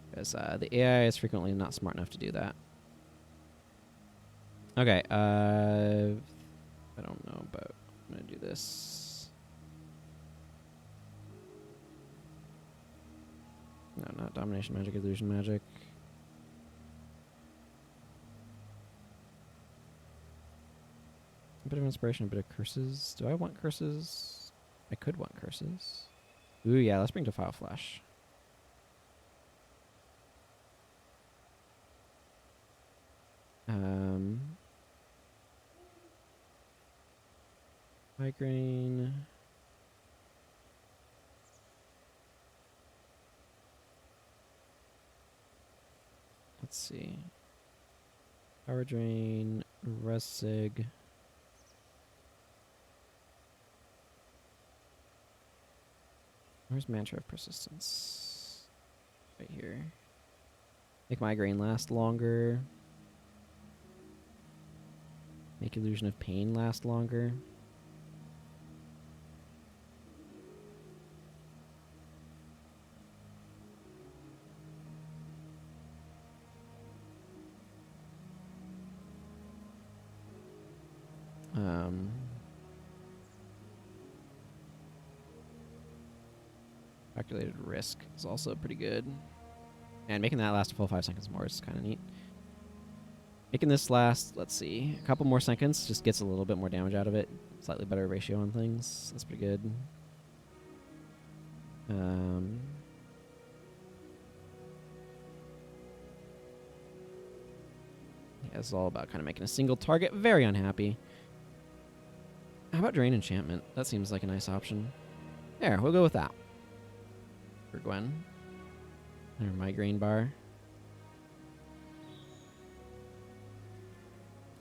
Because the AI is frequently not smart enough to do that. Okay, I don't know about... I'm going to do this. No, not Domination Magic, Illusion Magic. A bit of Inspiration, a bit of Curses. Do I want Curses? I could want Curses. Ooh, yeah, let's bring Defile Flash. Migraine. Let's see. Power Drain, Resig. Where's Mantra of Persistence? Right here. Make Migraine last longer. Make Illusion of Pain last longer. Calculated Risk is also pretty good. And making that last a full 5 seconds more is kind of neat. Making this last, let's see, a couple more seconds just gets a little bit more damage out of it. Slightly better ratio on things. That's pretty good. Yeah, it's all about kind of making a single target. Very unhappy. How about Drain Enchantment? That seems like a nice option. There, we'll go with that. For Gwen. Or Migraine Bar.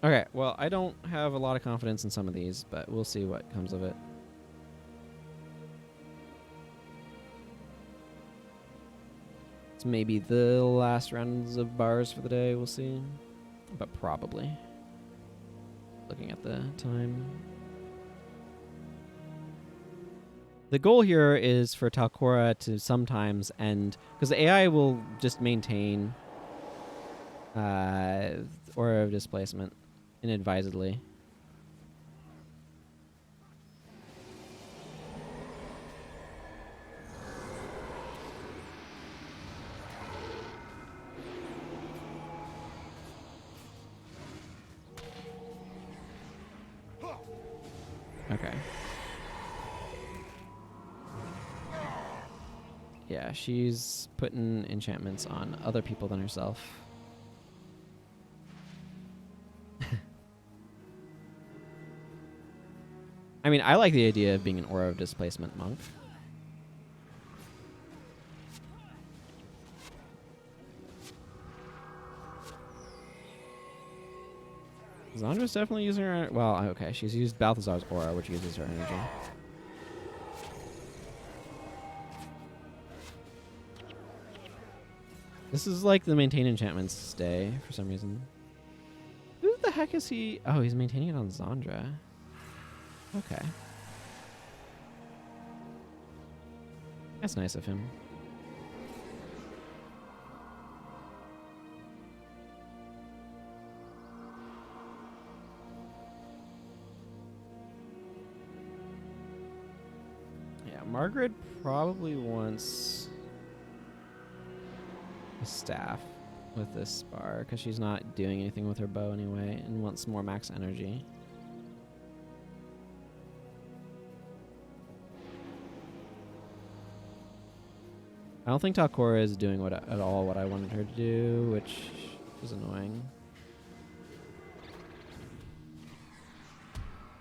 Okay, well, I don't have a lot of confidence in some of these, but we'll see what comes of it. It's maybe the last rounds of bars for the day, we'll see. But probably. Looking at the time. The goal here is for Talcora to sometimes end, because the AI will just maintain Aura of Displacement inadvisedly. Okay. Yeah, she's putting enchantments on other people than herself. I mean, I like the idea of being an Aura of Displacement monk. Zandra's definitely using her... Well, okay, she's used Balthazar's Aura, which uses her energy. This is like the maintain enchantments stay for some reason. Who the heck is he? Oh, he's maintaining it on Zandra. Okay. That's nice of him. Margaret probably wants a staff with this bar because she's not doing anything with her bow anyway and wants more max energy. I don't think Talcora is doing at all what I wanted her to do, which is annoying.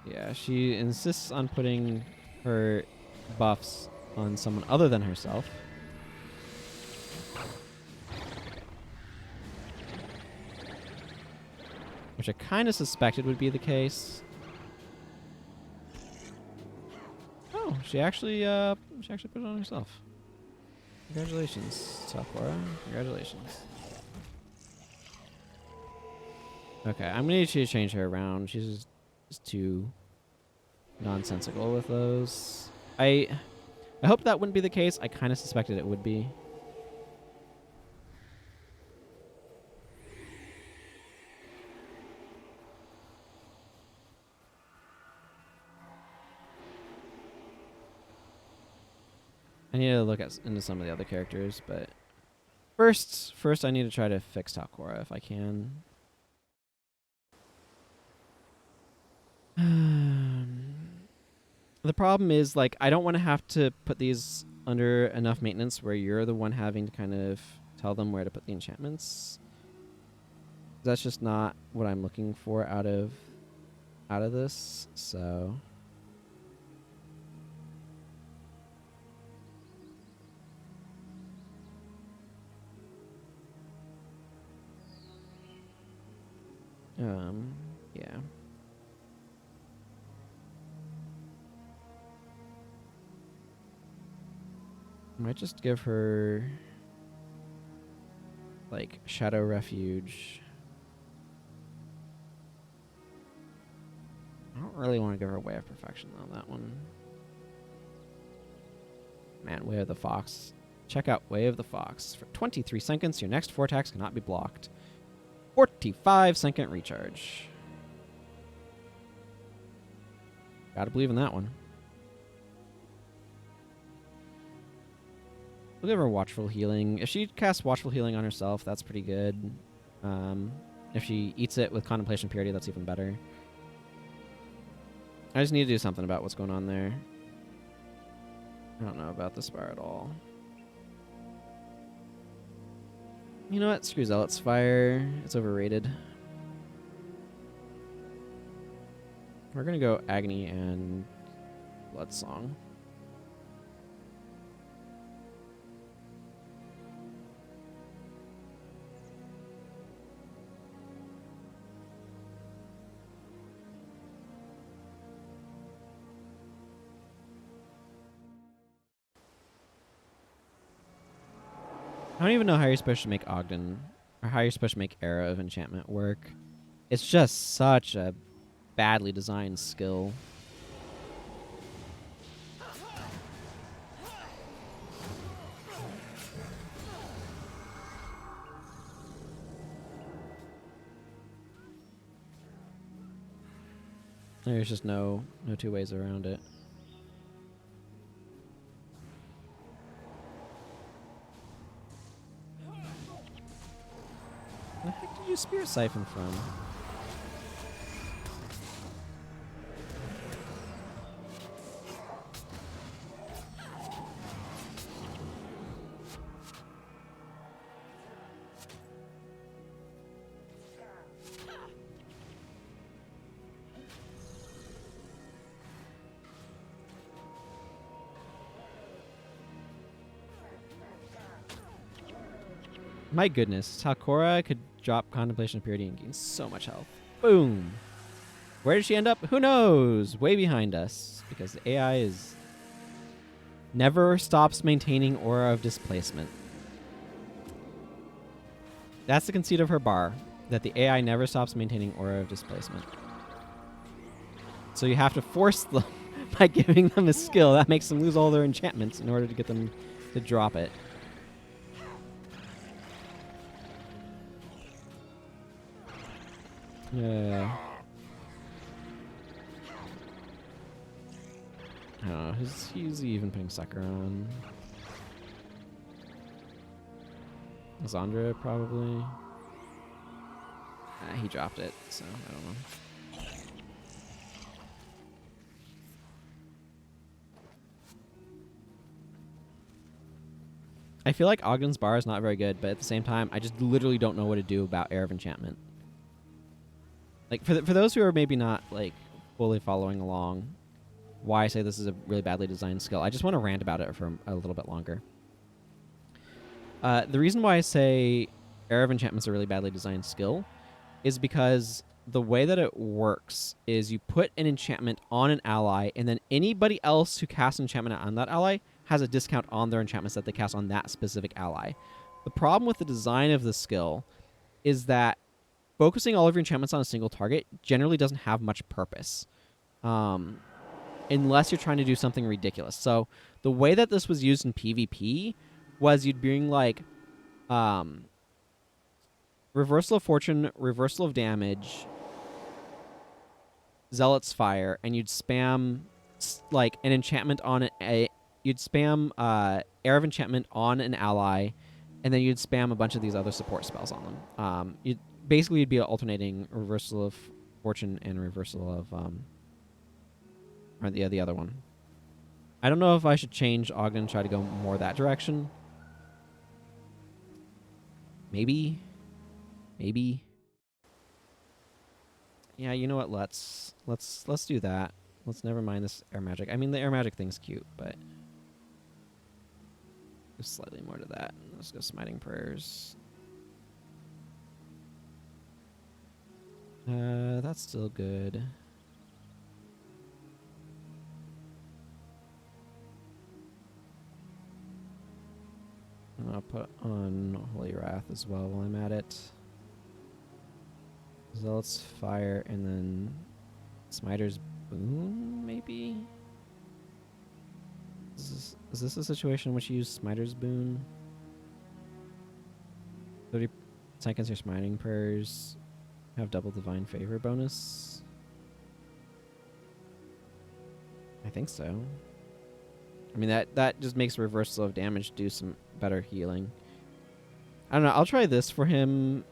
Yeah, she insists on putting her buffs on someone other than herself. Which I kind of suspected would be the case. Oh, she actually put it on herself. Congratulations, Talcora. Congratulations. Okay, I'm gonna need you to change her around. She's just too nonsensical with those. I hope that wouldn't be the case. I kind of suspected it would be. I need to look into some of the other characters, but first I need to try to fix Talcora if I can. The problem is, like, I don't want to have to put these under enough maintenance where you're the one having to kind of tell them where to put the enchantments. That's just not what I'm looking for out of this, so... yeah. I might just give her, like, Shadow Refuge. I don't really want to give her Way of Perfection, though, that one. Man, Way of the Fox. Check out Way of the Fox. For 23 seconds, your next 4 attacks cannot be blocked. 45-second recharge. Gotta believe in that one. We'll give her Watchful Healing. If she casts Watchful Healing on herself, that's pretty good. If she eats it with Contemplation Purity, that's even better. I just need to do something about what's going on there. I don't know about this bar at all. You know what? Screw Zealot's Fire. It's overrated. We're gonna go Agony and Bloodsong. I don't even know how you're supposed to make Ogden, or how you're supposed to make Era of Enchantment work. It's just such a badly designed skill. There's just no two ways around it. Where the heck did you Spear Siphon from? My goodness, Talcora could drop Contemplation of Purity and gain so much health. Boom! Where did she end up? Who knows? Way behind us. Because the AI is... never stops maintaining Aura of Displacement. That's the conceit of her bar. That the AI never stops maintaining Aura of Displacement. So you have to force them by giving them a skill. That makes them lose all their enchantments in order to get them to drop it. Yeah. I don't know. He's even putting Sucker on. Zandra, probably. He dropped it, so I don't know. I feel like Ogden's bar is not very good, but at the same time, I just literally don't know what to do about Air of Enchantment. Like, for those who are maybe not, like, fully following along why I say this is a really badly designed skill, I just want to rant about it for a little bit longer. The reason why I say Air of Enchantment's a really badly designed skill is because the way that it works is you put an enchantment on an ally, and then anybody else who casts an enchantment on that ally has a discount on their enchantments that they cast on that specific ally. The problem with the design of this skill is that focusing all of your enchantments on a single target generally doesn't have much purpose, unless you're trying to do something ridiculous. So the way that this was used in PvP was you'd bring like Reversal of Fortune, Reversal of Damage, Zealot's Fire, and you'd spam like an enchantment on you'd spam Air of Enchantment on an ally, and then you'd spam a bunch of these other support spells on them. You'd be alternating Reversal of Fortune and Reversal of or the other one. I don't know if I should change Ogden and try to go more that direction. Maybe. Yeah, you know what? Let's do that. Let's never mind this air magic. I mean, the air magic thing's cute, but there's slightly more to that. Let's go Smiting Prayers. That's still good. I'll put on Holy Wrath as well while I'm at it. Zealot's Fire, and then Smiter's Boon, maybe? Is this a situation in which you use Smiter's Boon? 30% against your Smiting Prayers. Have double Divine Favor bonus? I think so. I mean, that just makes Reversal of Damage do some better healing. I don't know. I'll try this for him.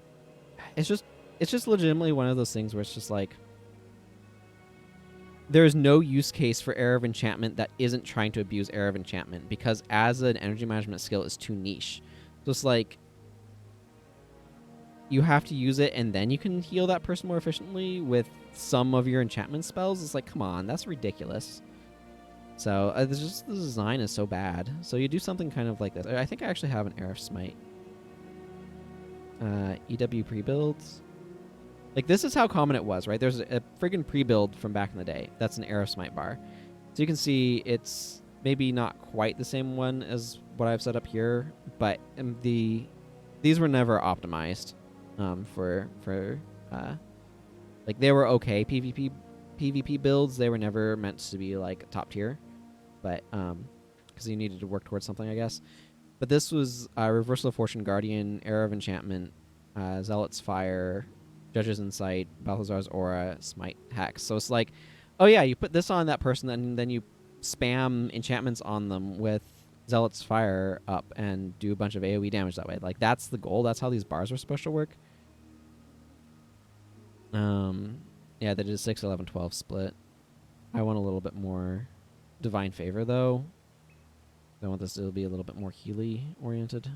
It's just legitimately one of those things where it's just like there's no use case for Air of Enchantment that isn't trying to abuse Air of Enchantment, because as an energy management skill is too niche. So it's like you have to use it and then you can heal that person more efficiently with some of your enchantment spells. It's like, come on, that's ridiculous. So it's just the design is so bad. So you do something kind of like this. I think I actually have an Air of Smite. EW pre-builds. Like, this is how common it was, right? There's a friggin' pre-build from back in the day. That's an Air of Smite bar. So you can see it's maybe not quite the same one as what I've set up here, but these were never optimized for like, they were okay PvP builds. They were never meant to be like top tier, but because you needed to work towards something, I guess. But this was Reversal of Fortune, Guardian, Air of Enchantment, Zealot's Fire, Judge's Insight, Balthazar's Aura, Smite, Hex. So it's like, oh yeah, you put this on that person, and then you spam enchantments on them with Zealot's Fire up and do a bunch of AoE damage that way. Like, that's the goal. That's how these bars are supposed to work. Yeah, they did a 6, 11, 12 split. I want a little bit more Divine Favor, though. I want this to be a little bit more Healy oriented.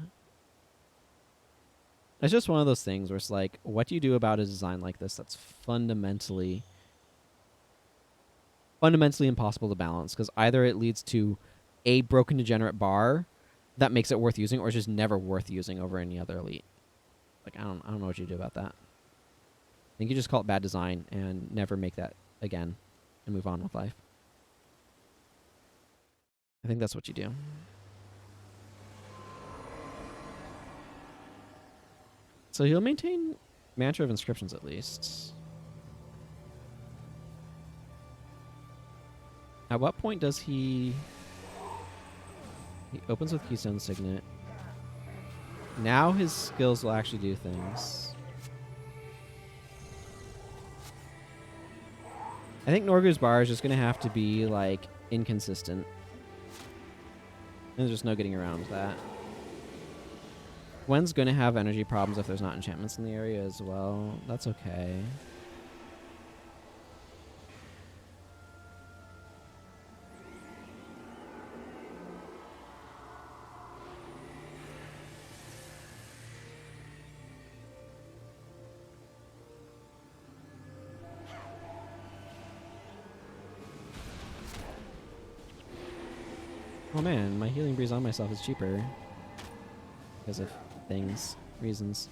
It's just one of those things where it's like, what do you do about a design like this that's fundamentally impossible to balance? Because either it leads to a broken degenerate bar that makes it worth using, or it's just never worth using over any other elite. Like, I don't know what you do about that. I think you just call it bad design and never make that again and move on with life. I think that's what you do. So he'll maintain Mantra of Inscriptions at least. At what point does he... He opens with Keystone Signet. Now his skills will actually do things. I think Norgu's bar is just going to have to be like inconsistent. There's just no getting around that. Gwen's gonna have energy problems if there's not enchantments in the area as well. That's okay. Oh man, my healing breeze on myself is cheaper. Because of reasons.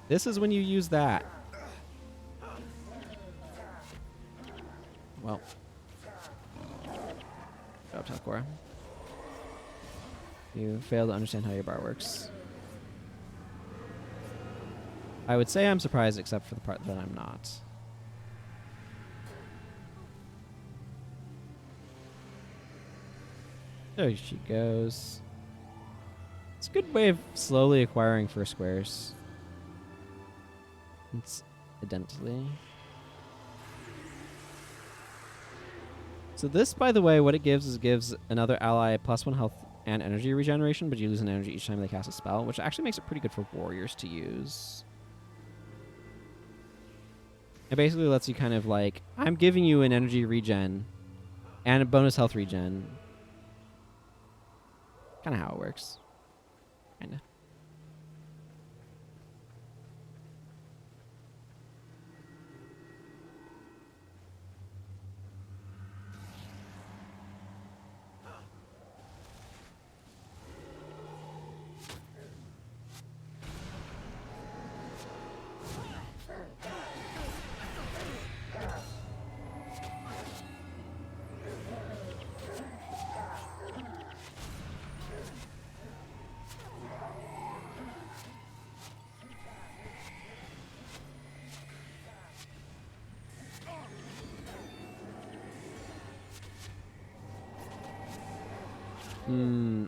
This is when you use that. Well. Job top core. You fail to understand how your bar works. I would say I'm surprised except for the part that I'm not. There she goes. It's a good way of slowly acquiring first squares. Incidentally. So this, by the way, what it gives is gives another ally +1 health and energy regeneration, but you lose an energy each time they cast a spell, which actually makes it pretty good for warriors to use. It basically lets you kind of like, I'm giving you an energy regen and a bonus health regen. Kind of how it works. Kind of.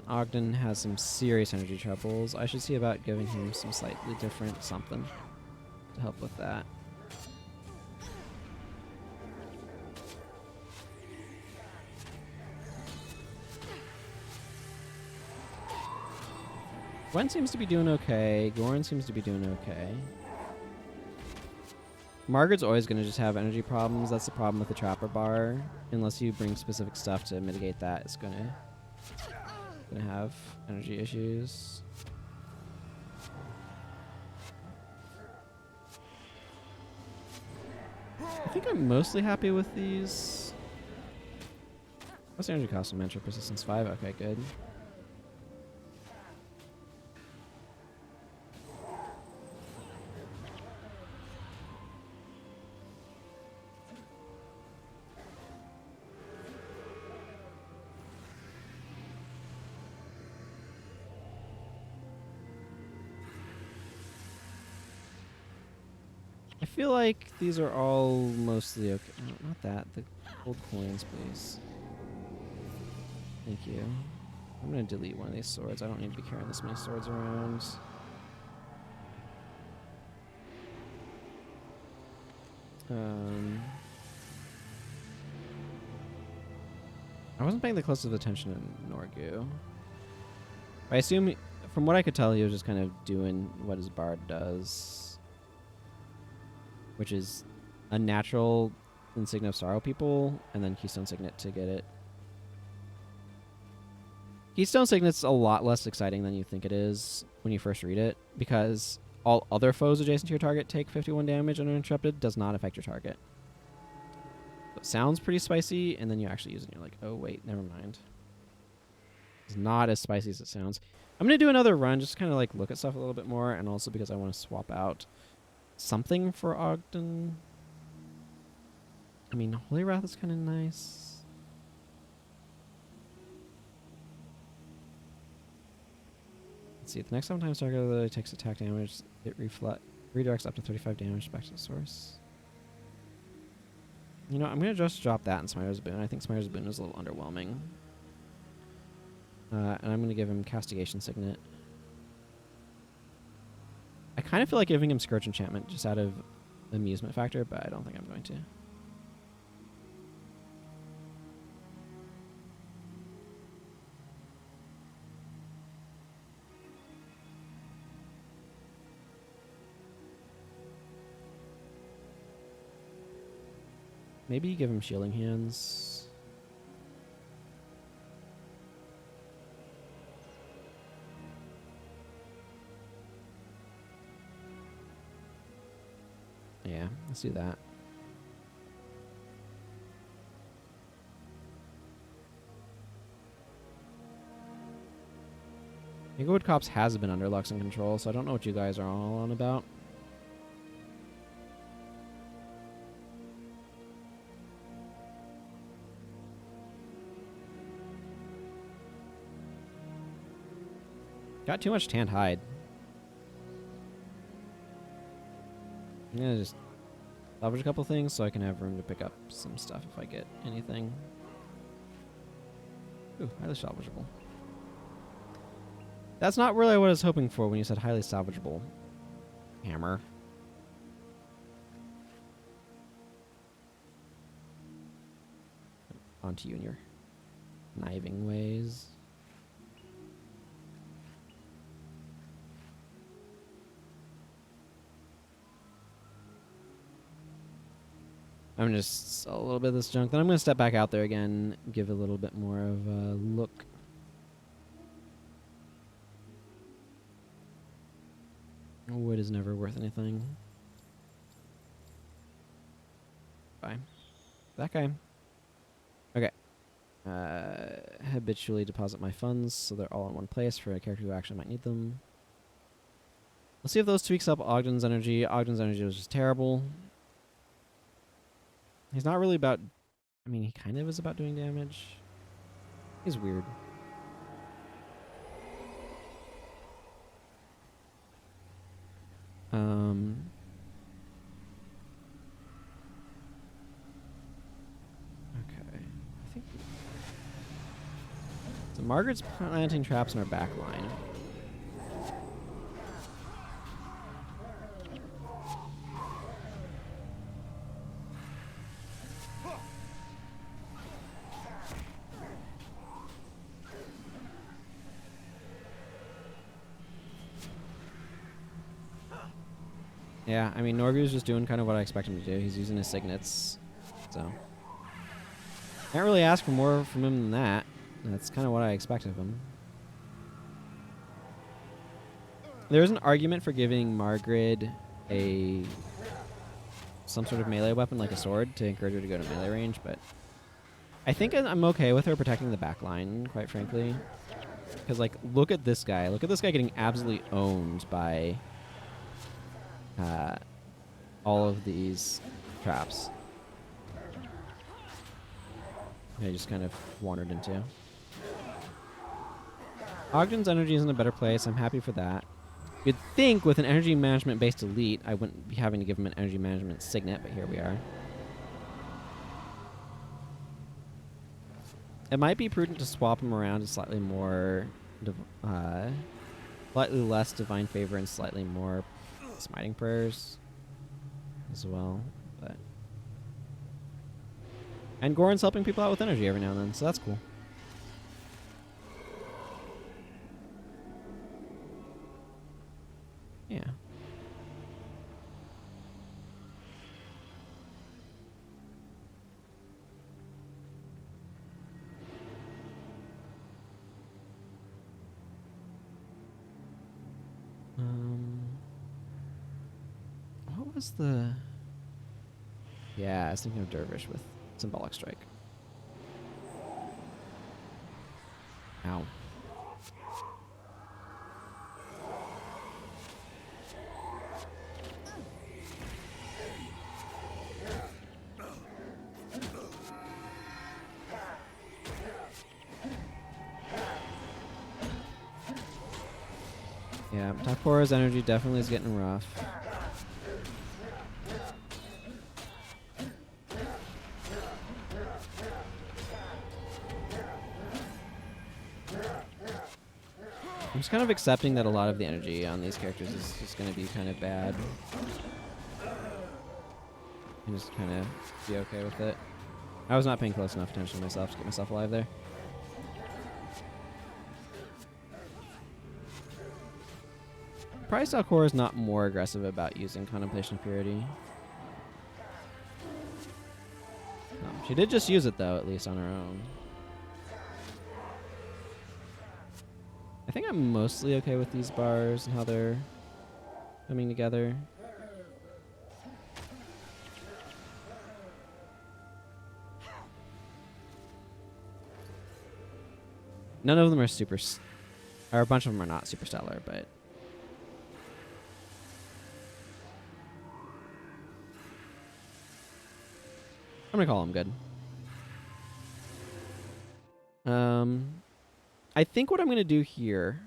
Ogden has some serious energy troubles. I should see about giving him some slightly different something to help with that. Gwen seems to be doing okay. Goran seems to be doing okay. Margaret's always going to just have energy problems. That's the problem with the Trapper bar. Unless you bring specific stuff to mitigate that, it's going to have energy issues. I think I'm mostly happy with these. What's the energy cost of Mentor Persistence 5? Okay, good. I feel like these are all mostly okay. No, not that. The gold coins, please. Thank you. I'm going to delete one of these swords. I don't need to be carrying this many swords around. I wasn't paying the closest attention in Norgu. I assume, from what I could tell, he was just kind of doing what his bard does, which is a natural Insignia of Sorrow people, and then Keystone Signet to get it. Keystone Signet's a lot less exciting than you think it is when you first read it, because all other foes adjacent to your target take 51 damage uninterrupted, does not affect your target. So it sounds pretty spicy, and then you actually use it and you're like, oh wait, never mind. It's not as spicy as it sounds. I'm going to do another run just to kind of like look at stuff a little bit more, and also because I want to swap out something for Ogden. I mean, Holy Wrath is kind of nice. Let's see, the next 7 times target takes attack damage, it redirects up to 35 damage back to the source. You know, I'm going to just drop that in Smiter's Boon. I think Smiter's Boon is a little underwhelming. And I'm going to give him Castigation Signet. I kind of feel like giving him Scourge Enchantment just out of amusement factor, but I don't think I'm going to. Maybe give him shielding hands. Yeah, let's do that. Inglewood Cops has been under Luxon control, so I don't know what you guys are all on about. Got too much tanned hide. I'm gonna just salvage a couple things so I can have room to pick up some stuff if I get anything. Ooh, highly salvageable. That's not really what I was hoping for when you said highly salvageable. Hammer. Onto you and your kniving ways. I'm gonna just sell a little bit of this junk. Then I'm gonna step back out there again, give a little bit more of a look. Wood is never worth anything. Bye. That guy. Okay. Habitually deposit my funds so they're all in one place for a character who actually might need them. Let's see if those tweaks up Ogden's energy. Ogden's energy was just terrible. He's not really about... I mean, he kind of is about doing damage. He's weird. Okay. I think... So Margaret's planting traps in our back line. Yeah, I mean, Norview's just doing kind of what I expect him to do. He's using his signets, so... Can't really ask for more from him than that. That's kind of what I expect of him. There's an argument for giving Margaret some sort of melee weapon like a sword to encourage her to go to melee range, but I think I'm okay with her protecting the back line, quite frankly. Because, like, look at this guy. Look at this guy getting absolutely owned by... all of these traps. I just kind of wandered into. Ogden's energy is in a better place. I'm happy for that. You'd think with an energy management based elite, I wouldn't be having to give him an energy management signet, but here we are. It might be prudent to swap him around to slightly more, slightly less divine favor and slightly more smiting prayers as well, but and Goran's helping people out with energy every now and then, so that's cool. Yeah. What was the... Yeah, I was thinking of Dervish with Symbolic Strike. Ow. Yeah, Takora's energy definitely is getting rough. I'm just kind of accepting that a lot of the energy on these characters is just going to be kind of bad. And just kind of be okay with it. I was not paying close enough attention to myself to get myself alive there. Probably Stalkor is not more aggressive about using Contemplation of Purity. She did just use it, though, at least on her own. I think I'm mostly okay with these bars and how they're coming together. None of them are super... or a bunch of them are not super stellar, but... I'm gonna call them good. I think what I'm gonna do here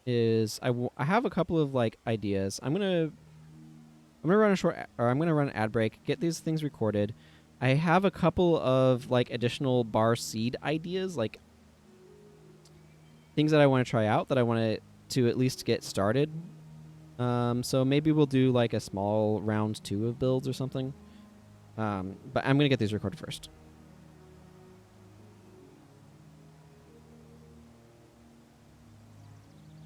is I have a couple of like ideas. I'm gonna run a short or I'm gonna run an ad break, get these things recorded. I have a couple of like additional bar seed ideas, like things that I want to try out that I want to at least get started. So maybe we'll do like a small round 2 of builds or something. But I'm gonna get these recorded first.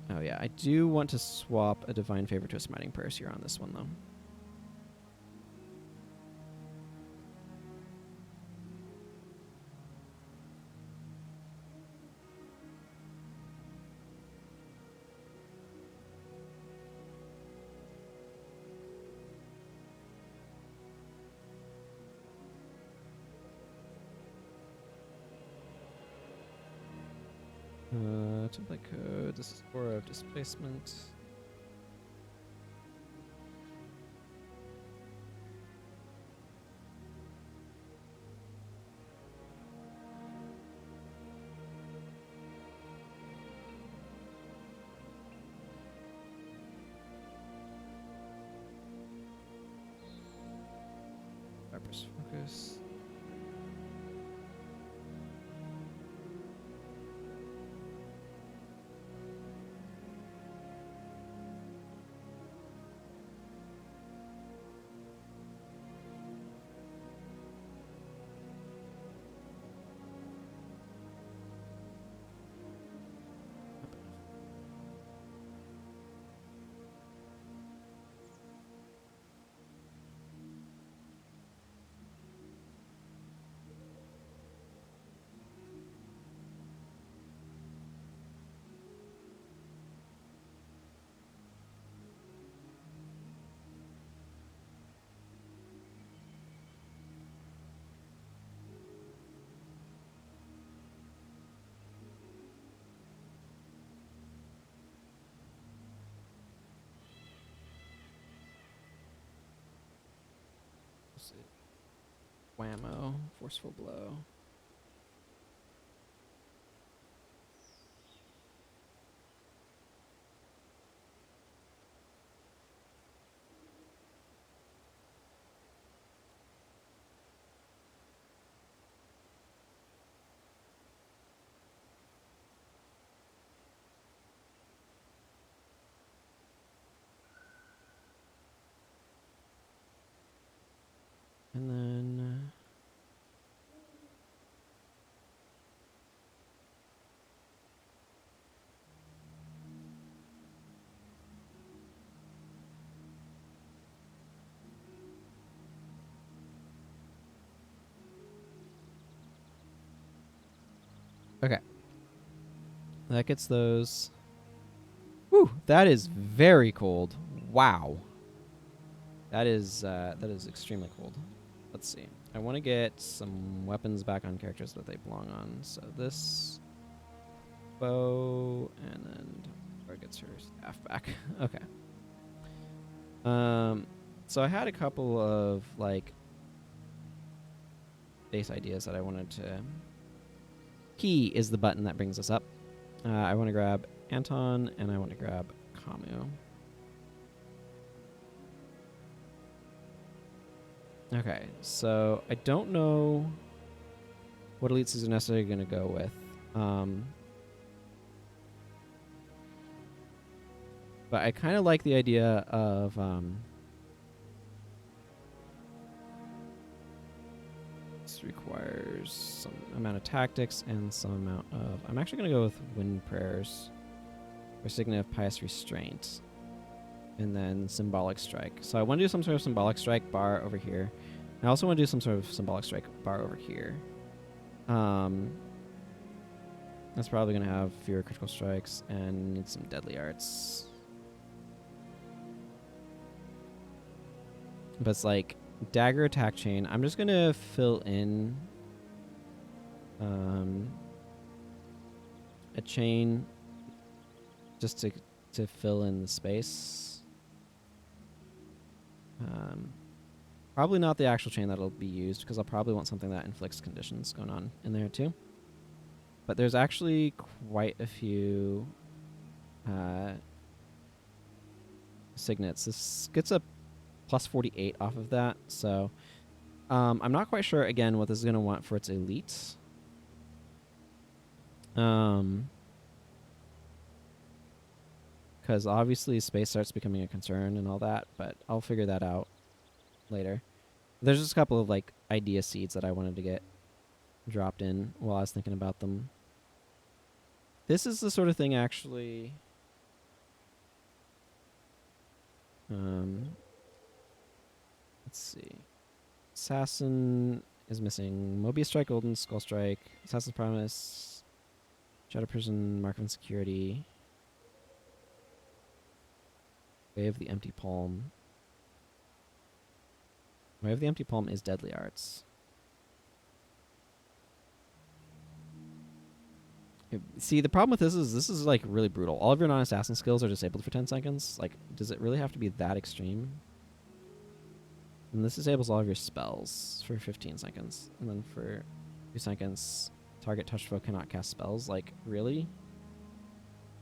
Oh yeah, I do want to swap a Divine Favor to a Smiting Purse here on this one, though. Template code, this is Aura of Displacement. Viper's Focus. Whammo, Forceful Blow. And then... okay. That gets those. Whew, that is very cold. Wow. That is extremely cold. Let's see. I want to get some weapons back on characters that they belong on. So this bow, and then Dora gets her staff back. Okay. So I had a couple of like base ideas that I wanted to. Key is the button that brings us up. I want to grab Anton, and I want to grab Kamu. Okay, so I don't know what elites are necessarily going to go with. But I kind of like the idea of... this requires some amount of tactics and some amount of... I'm actually going to go with Wind Prayers for Signet of Pious Restraint. And then Symbolic Strike. So I want to do some sort of Symbolic Strike bar over here. I also want to do some sort of symbolic strike bar over here. That's probably going to have fewer critical strikes and need some deadly arts. But it's like dagger attack chain. I'm just going to fill in a chain just to fill in the space. Probably not the actual chain that'll be used because I'll probably want something that inflicts conditions going on in there too. But there's actually quite a few signets. This gets a plus 48 off of that. So I'm not quite sure, again, what this is going to want for its elite. Because obviously space starts becoming a concern and all that, but I'll figure that out later. There's just a couple of like idea seeds that I wanted to get dropped in while I was thinking about them. This is the sort of thing actually let's see. Assassin is missing. Mobius Strike, Golden Skull Strike, Assassin's Promise, Shadow Prison, Mark of Insecurity, Way of the Empty Palm. Way of the Empty Palm is Deadly Arts. See, the problem with this is like really brutal. All of your non-assassin skills are disabled for 10 seconds. Like, does it really have to be that extreme? And this disables all of your spells for 15 seconds. And then for 2 seconds, target touched foe cannot cast spells. Like, really?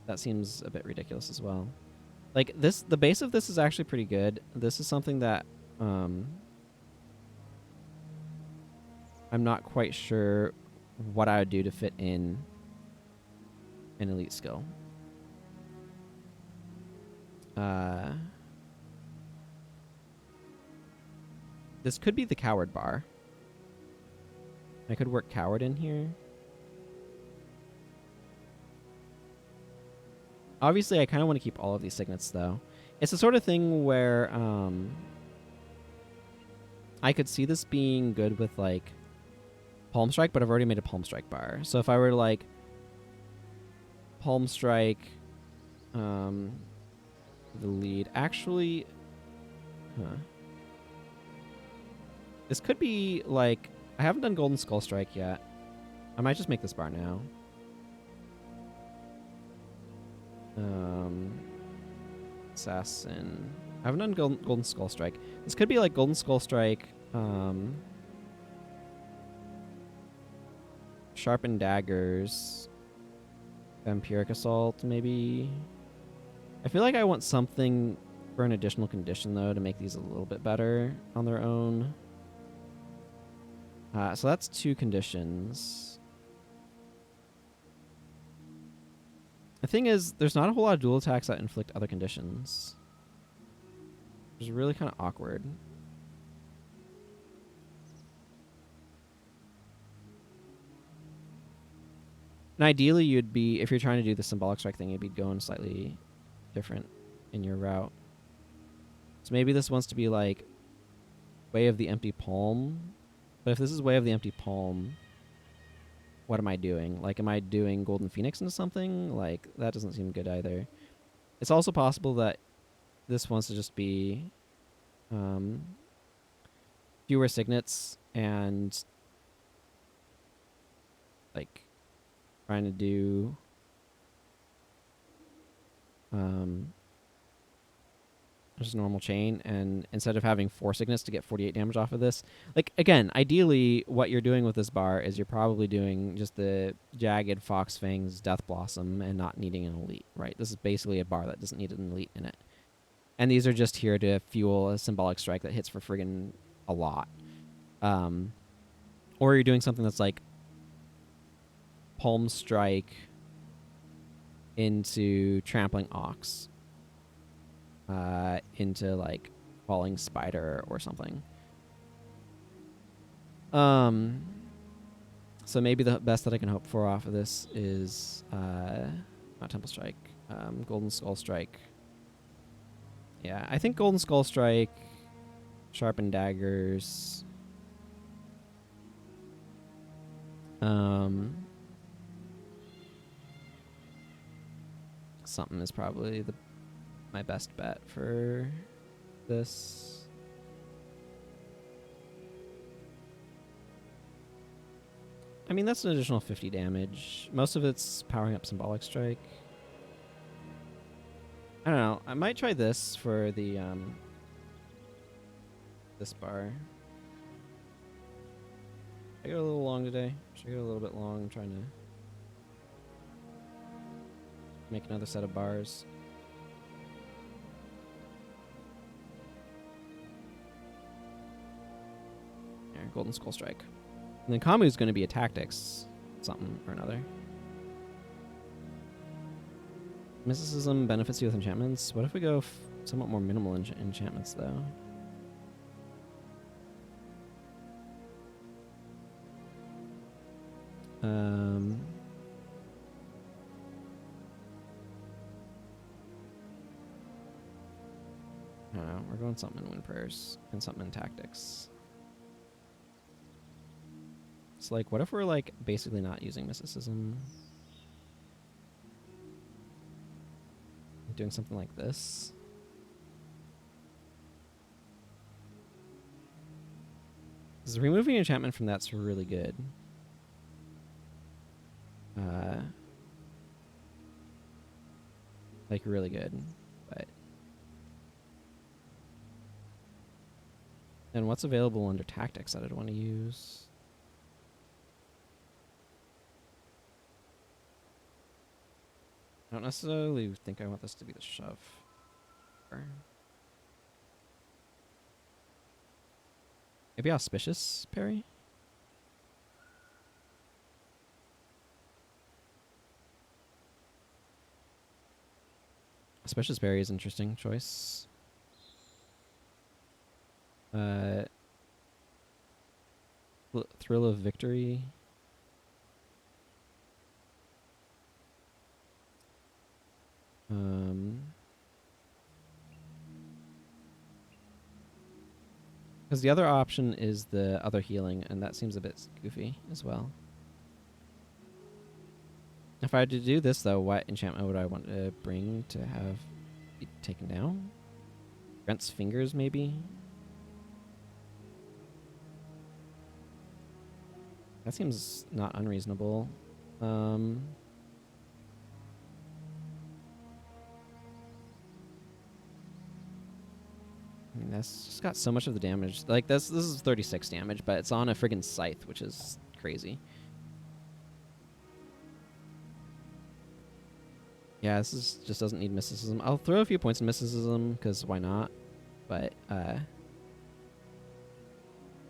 That seems a bit ridiculous as well. Like, this, the base of this is actually pretty good. This is something that, I'm not quite sure what I would do to fit in an elite skill. This could be the coward bar. I could work coward in here. Obviously, I kind of want to keep all of these signets, though. It's the sort of thing where I could see this being good with, like, Palm Strike, but I've already made a Palm Strike bar. So if I were to, like, Palm Strike the lead. Actually, this could be, like, I haven't done Golden Skull Strike yet. I might just make this bar now. Assassin. I haven't done Golden Skull Strike. This could be like Golden Skull Strike, Sharpened Daggers, Vampiric Assault, maybe. I feel like I want something for an additional condition, though, to make these a little bit better on their own. So that's 2 conditions. The thing is, there's not a whole lot of dual attacks that inflict other conditions. Which is really kind of awkward. And ideally, you'd be, if you're trying to do the symbolic strike thing, you'd be going slightly different in your route. So maybe this wants to be like Way of the Empty Palm. But if this is Way of the Empty Palm, what am I doing? Like, am I doing Golden Phoenix into something? Like, that doesn't seem good either. It's also possible that this wants to just be fewer signets and, like, trying to do just a normal chain, and instead of having 4 signets to get 48 damage off of this, like, again, ideally what you're doing with this bar is you're probably doing just the Jagged, Fox Fangs, Death Blossom, and not needing an elite, right? This is basically a bar that doesn't need an elite in it. And these are just here to fuel a symbolic strike that hits for friggin' a lot. Or you're doing something that's like Palm Strike into Trampling Ox, into like Falling Spider or something. So maybe the best that I can hope for off of this is not Temple Strike, Golden Skull Strike. Yeah, I think Golden Skull Strike, Sharpened Daggers, Something is probably my best bet for this. I mean, that's an additional 50 damage. Most of it's powering up Symbolic Strike. I don't know. I might try this for the this bar. I go a little long today. Should I go a little bit long? I'm trying to make another set of bars. Yeah, Golden Skull Strike. And then Kamu is going to be a tactics something or another. Mysticism benefits you with enchantments. What if we go somewhat more minimal enchantments, though? I don't know. We're going something in Wind Prayers and something in tactics. It's like, what if we're like basically not using mysticism? Doing something like this. Because removing enchantment from that's really good. Like really good, but then what's available under tactics that I'd want to use? I don't necessarily think I want this to be the shove. Maybe Auspicious Parry? Auspicious Parry is an interesting choice. Thrill of Victory. Because the other option is the other healing, and that seems a bit goofy as well. If I had to do this, though, what enchantment would I want to bring to have be taken down? Brent's Fingers, maybe? That seems not unreasonable. I mean, that's just got so much of the damage. Like, this is 36 damage, but it's on a friggin' scythe, which is crazy. Yeah, just doesn't need mysticism. I'll throw a few points in mysticism, because why not? But, it's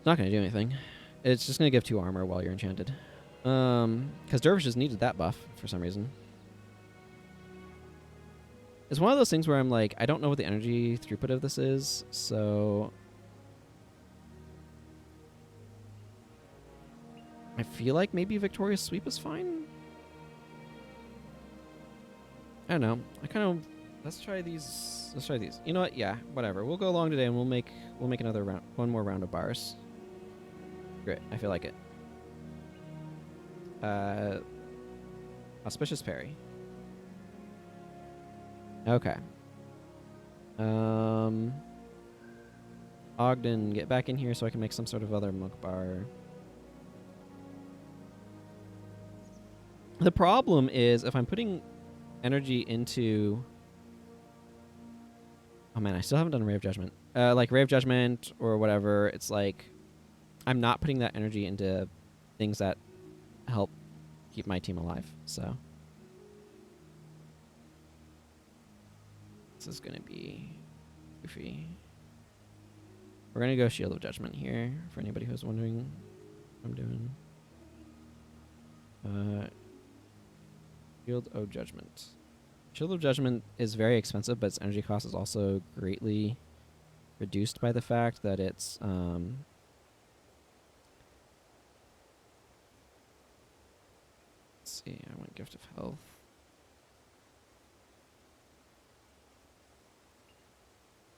not going to do anything. It's just going to give 2 armor while you're enchanted. Because Dervishes needed that buff for some reason. It's one of those things where I'm like, I don't know what the energy throughput of this is, so I feel like maybe Victorious Sweep is fine. I don't know. Let's try these. Let's try these. You know what? Yeah, whatever. We'll go along today and we'll make another round, one more round of bars. Great. I feel like it. Auspicious Parry. Okay. Ogden, get back in here so I can make some sort of other monk bar. The problem is if I'm putting energy into... Oh man, I still haven't done Ray of Judgment. Like Ray of Judgment or whatever, it's like I'm not putting that energy into things that help keep my team alive, so... This is going to be goofy. We're going to go Shield of Judgment here, for anybody who's wondering what I'm doing. Shield of Judgment. Shield of Judgment is very expensive, but its energy cost is also greatly reduced by the fact that it's... let's see, I want Gift of Health.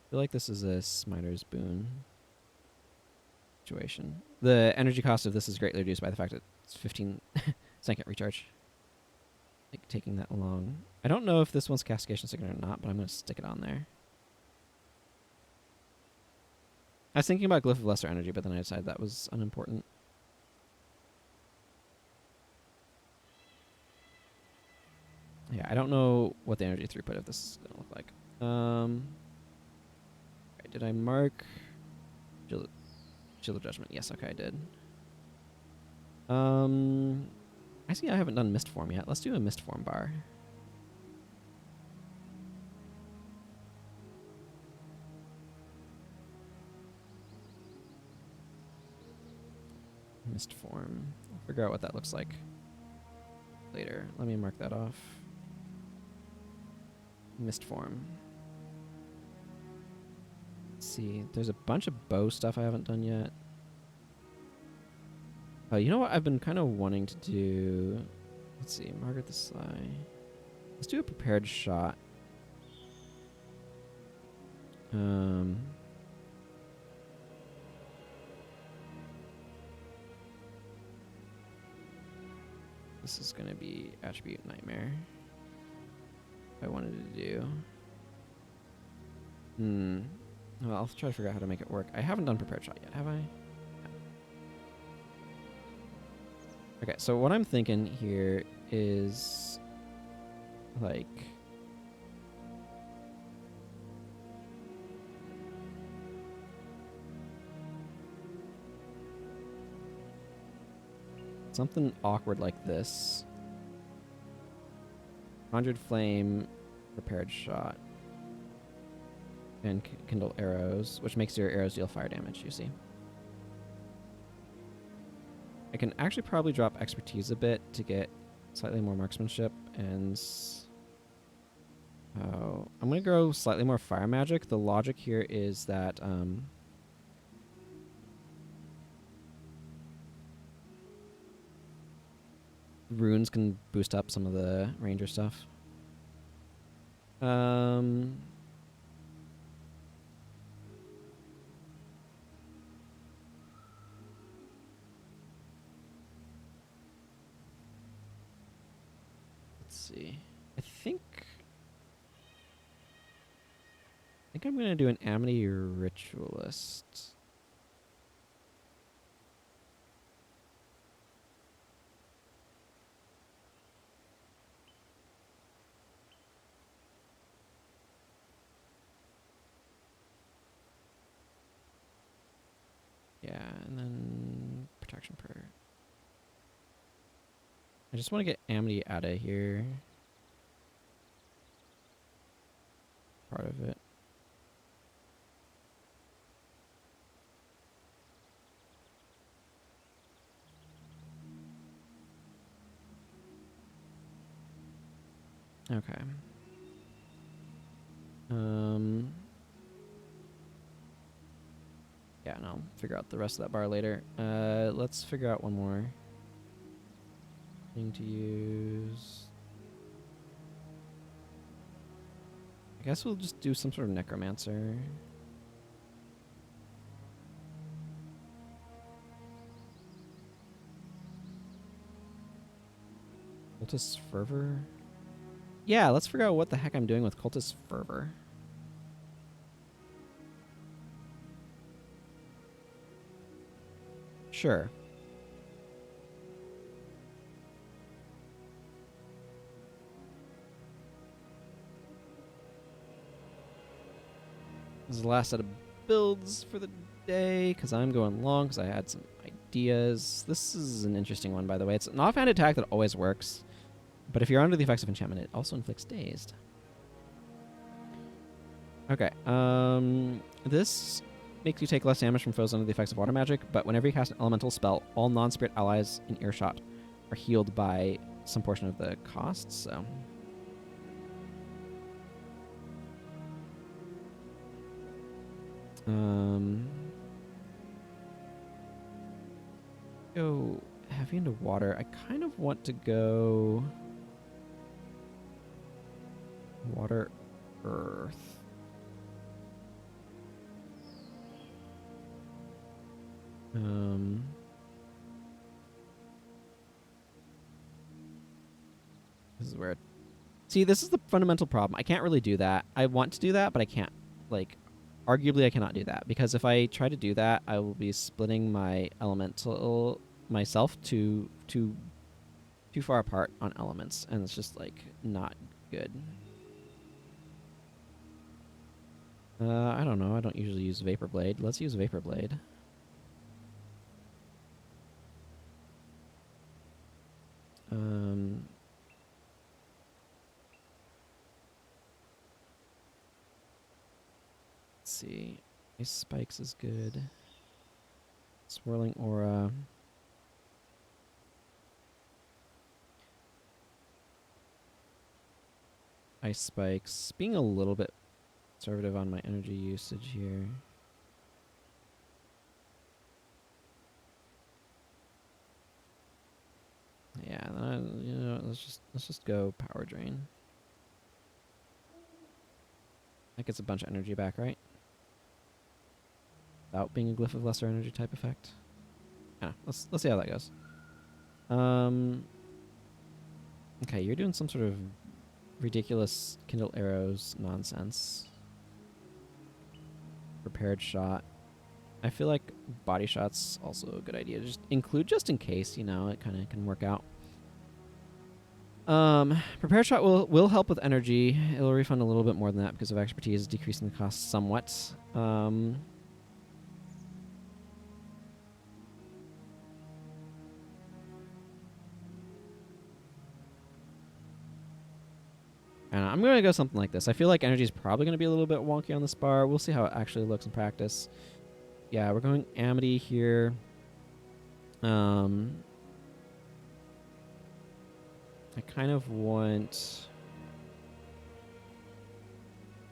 I feel like this is a Smiter's Boon situation. The energy cost of this is greatly reduced by the fact that It's 15 second recharge. Like taking that long. I don't know if this one's castigation signet or not, but I'm gonna stick it on there. I was thinking about Glyph of Lesser Energy, but then I decided that was unimportant. Yeah, I don't know what the energy throughput of this is gonna look like. Right, did I mark Shield of Judgment? Yes, okay, I did. I see I haven't done Mist Form yet. Let's do a Mist Form bar. Mist Form. I'll figure out what that looks like later. Let me mark that off. Mist Form. Let's see. There's a bunch of bow stuff I haven't done yet. Oh, you know what I've been kind of wanting to do? Let's see. Margaret the Sly. Let's do a prepared shot. This is going to be Attribute Nightmare. If I wanted to do. Well, I'll try to figure out how to make it work. I haven't done prepared shot yet, have I? Okay, so what I'm thinking here is like something awkward like this. Conjured Flame, prepared shot, and kindle arrows, which makes your arrows deal fire damage, you see. I can actually probably drop expertise a bit to get slightly more marksmanship, and I'm going to go slightly more fire magic. The logic here is that runes can boost up some of the ranger stuff. See. I think I'm gonna do an Amity Ritualist. Yeah, and then Protection Prayer. I just want to get Amity out of here. Part of it. Okay. Yeah, and I'll figure out the rest of that bar later. Let's figure out one more thing to use. I guess we'll just do some sort of necromancer. Cultist Fervor? Yeah, let's figure out what the heck I'm doing with Cultist Fervor. Sure. This is the last set of builds for the day, because I'm going long, because I had some ideas. This is an interesting one, by the way. It's an offhand attack that always works, but if you're under the effects of enchantment, it also inflicts dazed. Okay, this makes you take less damage from foes under the effects of water magic, but whenever you cast an elemental spell, all non-spirit allies in earshot are healed by some portion of the cost, so... Go heavy into water. I kind of want to go water, earth. weird. See, this is the fundamental problem. I can't really do that. I want to do that, but I can't. Like, arguably, I cannot do that because if I try to do that, I will be splitting my elemental myself too far apart on elements, and it's just like not good. I don't know. I don't usually use Vapor Blade. Let's use Vapor Blade. Let's see. Ice Spikes is good. Swirling Aura. Ice Spikes. Being a little bit conservative on my energy usage here. Yeah, then you know, let's just go Power Drain. That gets a bunch of energy back, right? Without being a Glyph of Lesser Energy type effect. Yeah, let's see how that goes. Okay, you're doing some sort of ridiculous Kindle Arrows nonsense. Prepared Shot. I feel like Body Shot's also a good idea. Just include just in case, you know, it kind of can work out. Prepared Shot will help with energy. It'll refund a little bit more than that because of expertise, decreasing the cost somewhat. And I'm going to go something like this. I feel like energy is probably going to be a little bit wonky on this bar. We'll see how it actually looks in practice. Yeah, we're going Amity here. I kind of want...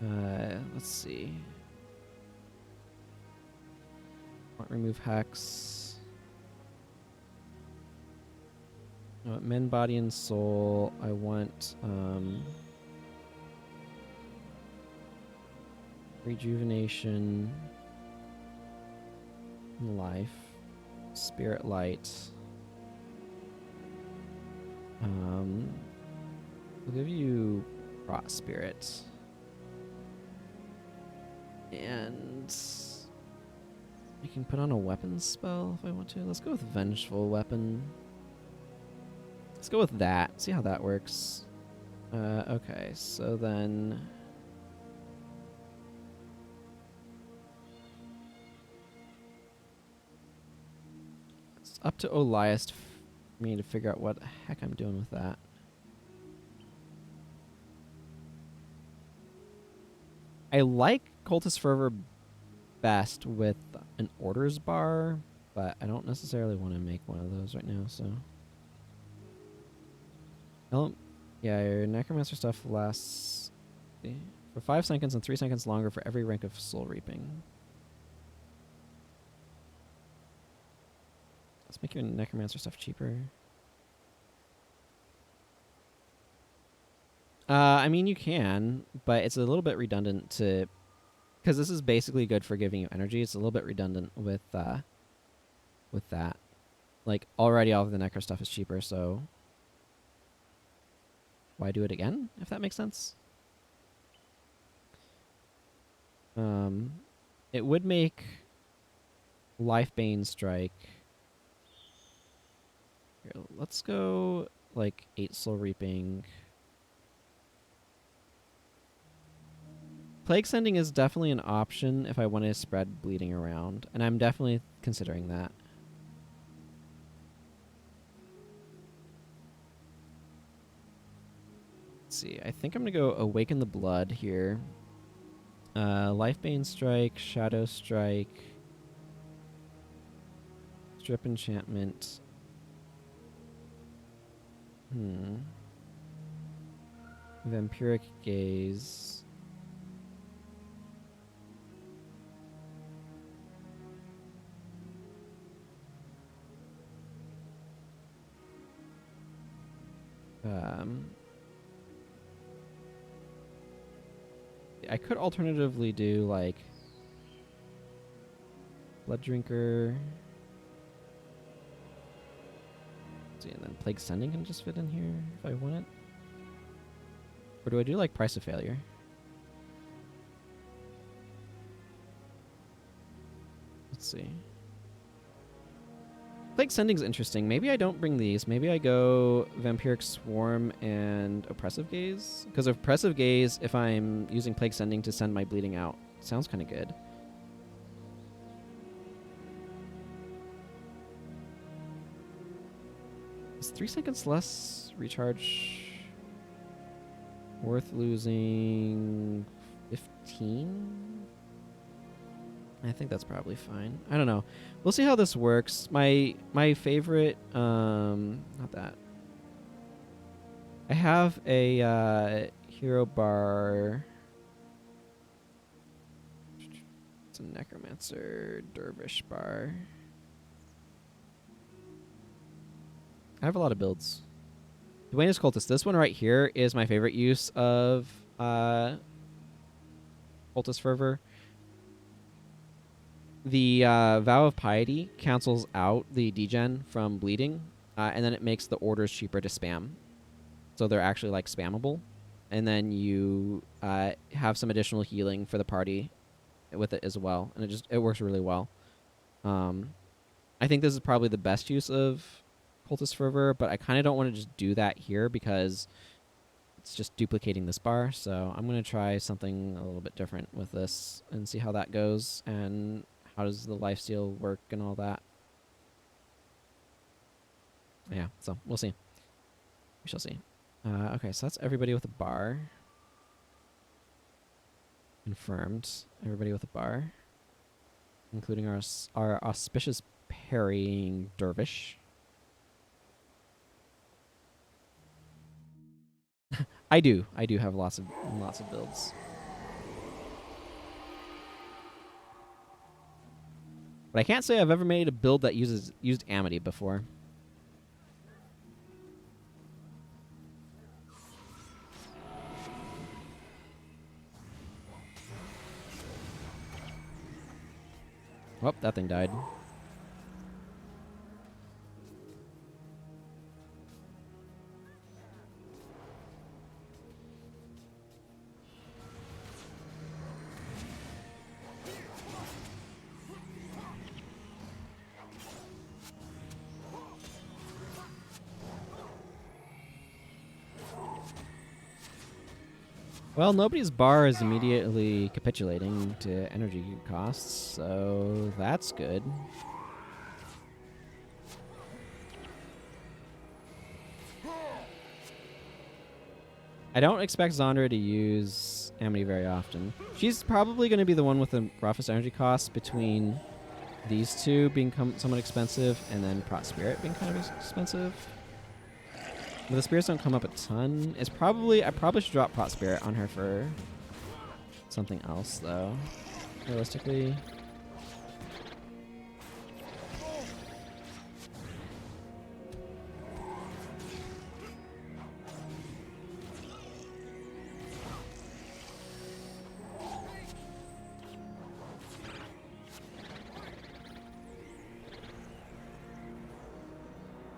let's see. I want remove Hex. I want Mend Body and Soul. I want... Rejuvenation, Life, Spirit Light. We'll give you Rot Spirit. And I can put on a weapon spell if I want to. Let's go with Vengeful Weapon. Let's go with that. See how that works. Okay, so then... up to Olias for me to figure out what the heck I'm doing with that. I like Cultist Fervor best with an orders bar, but I don't necessarily want to make one of those right now, so... yeah, your Necromancer stuff lasts for 5 seconds and 3 seconds longer for every rank of Soul Reaping. Let's make your Necromancer stuff cheaper. I mean, you can, but it's a little bit redundant to... because this is basically good for giving you energy. It's a little bit redundant with that. Like, already all of the Necro stuff is cheaper, so... why do it again, if that makes sense? It would make Lifebane Strike... Here, let's go, like, 8 Soul Reaping. Plague Sending is definitely an option if I want to spread bleeding around, and I'm definitely considering that. Let's see, I think I'm going to go Awaken the Blood here. Lifebane Strike, Shadow Strike, Strip Enchantment... Vampiric Gaze. I could alternatively do like Blood Drinker. See, and then Plague Sending can just fit in here if I want it. Or do I do like Price of Failure? Let's see. Plague Sending's interesting. Maybe I don't bring these. Maybe I go Vampiric Swarm and Oppressive Gaze. Because Oppressive Gaze, if I'm using Plague Sending to send my bleeding out, sounds kind of good. Is 3 seconds less recharge worth losing 15? I think that's probably fine. I don't know. We'll see how this works. My favorite, not that. I have a hero bar. It's a necromancer dervish bar. I have a lot of builds. Duena's Cultist. This one right here is my favorite use of Cultist Fervor. The Vow of Piety cancels out the degen from bleeding, and then it makes the orders cheaper to spam. So they're actually like spammable. And then you have some additional healing for the party with it as well. And it works really well. I think this is probably the best use of Cultist Fervor, but I kind of don't want to just do that here because it's just duplicating this bar. So I'm going to try something a little bit different with this and see how that goes. And how does the lifesteal work and all that? Yeah, so we'll see. We shall see. Okay, so that's everybody with a bar. Confirmed. Everybody with a bar. Including our auspicious parrying dervish. I do have lots of builds. But I can't say I've ever made a build that used Amity before. Oh, that thing died. Well, nobody's bar is immediately capitulating to energy costs, so that's good. I don't expect Zandra to use Amity very often. She's probably going to be the one with the roughest energy costs between these two being somewhat expensive and then Prot Spirit being kind of expensive. But the spirits don't come up a ton. I probably should drop Prot Spirit on her for something else, though. Realistically.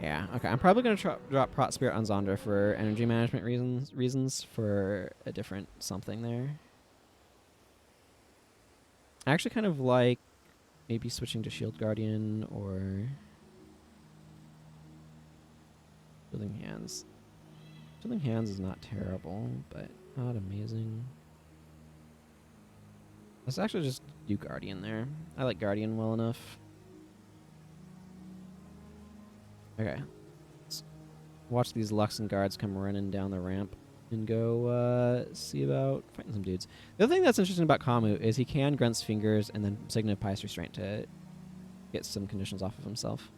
Yeah, okay. I'm probably going to drop Prot Spirit on Zandra for energy management reasons for a different something there. I actually kind of like maybe switching to Shield Guardian or Shielding Hands. Shielding Hands is not terrible, but not amazing. Let's actually just do Guardian there. I like Guardian well enough. Okay. Let's watch these Luxon guards come running down the ramp and go see about fighting some dudes. The other thing that's interesting about Kamu is he can Grunt's Fingers and then Signet of Pious Restraint to get some conditions off of himself.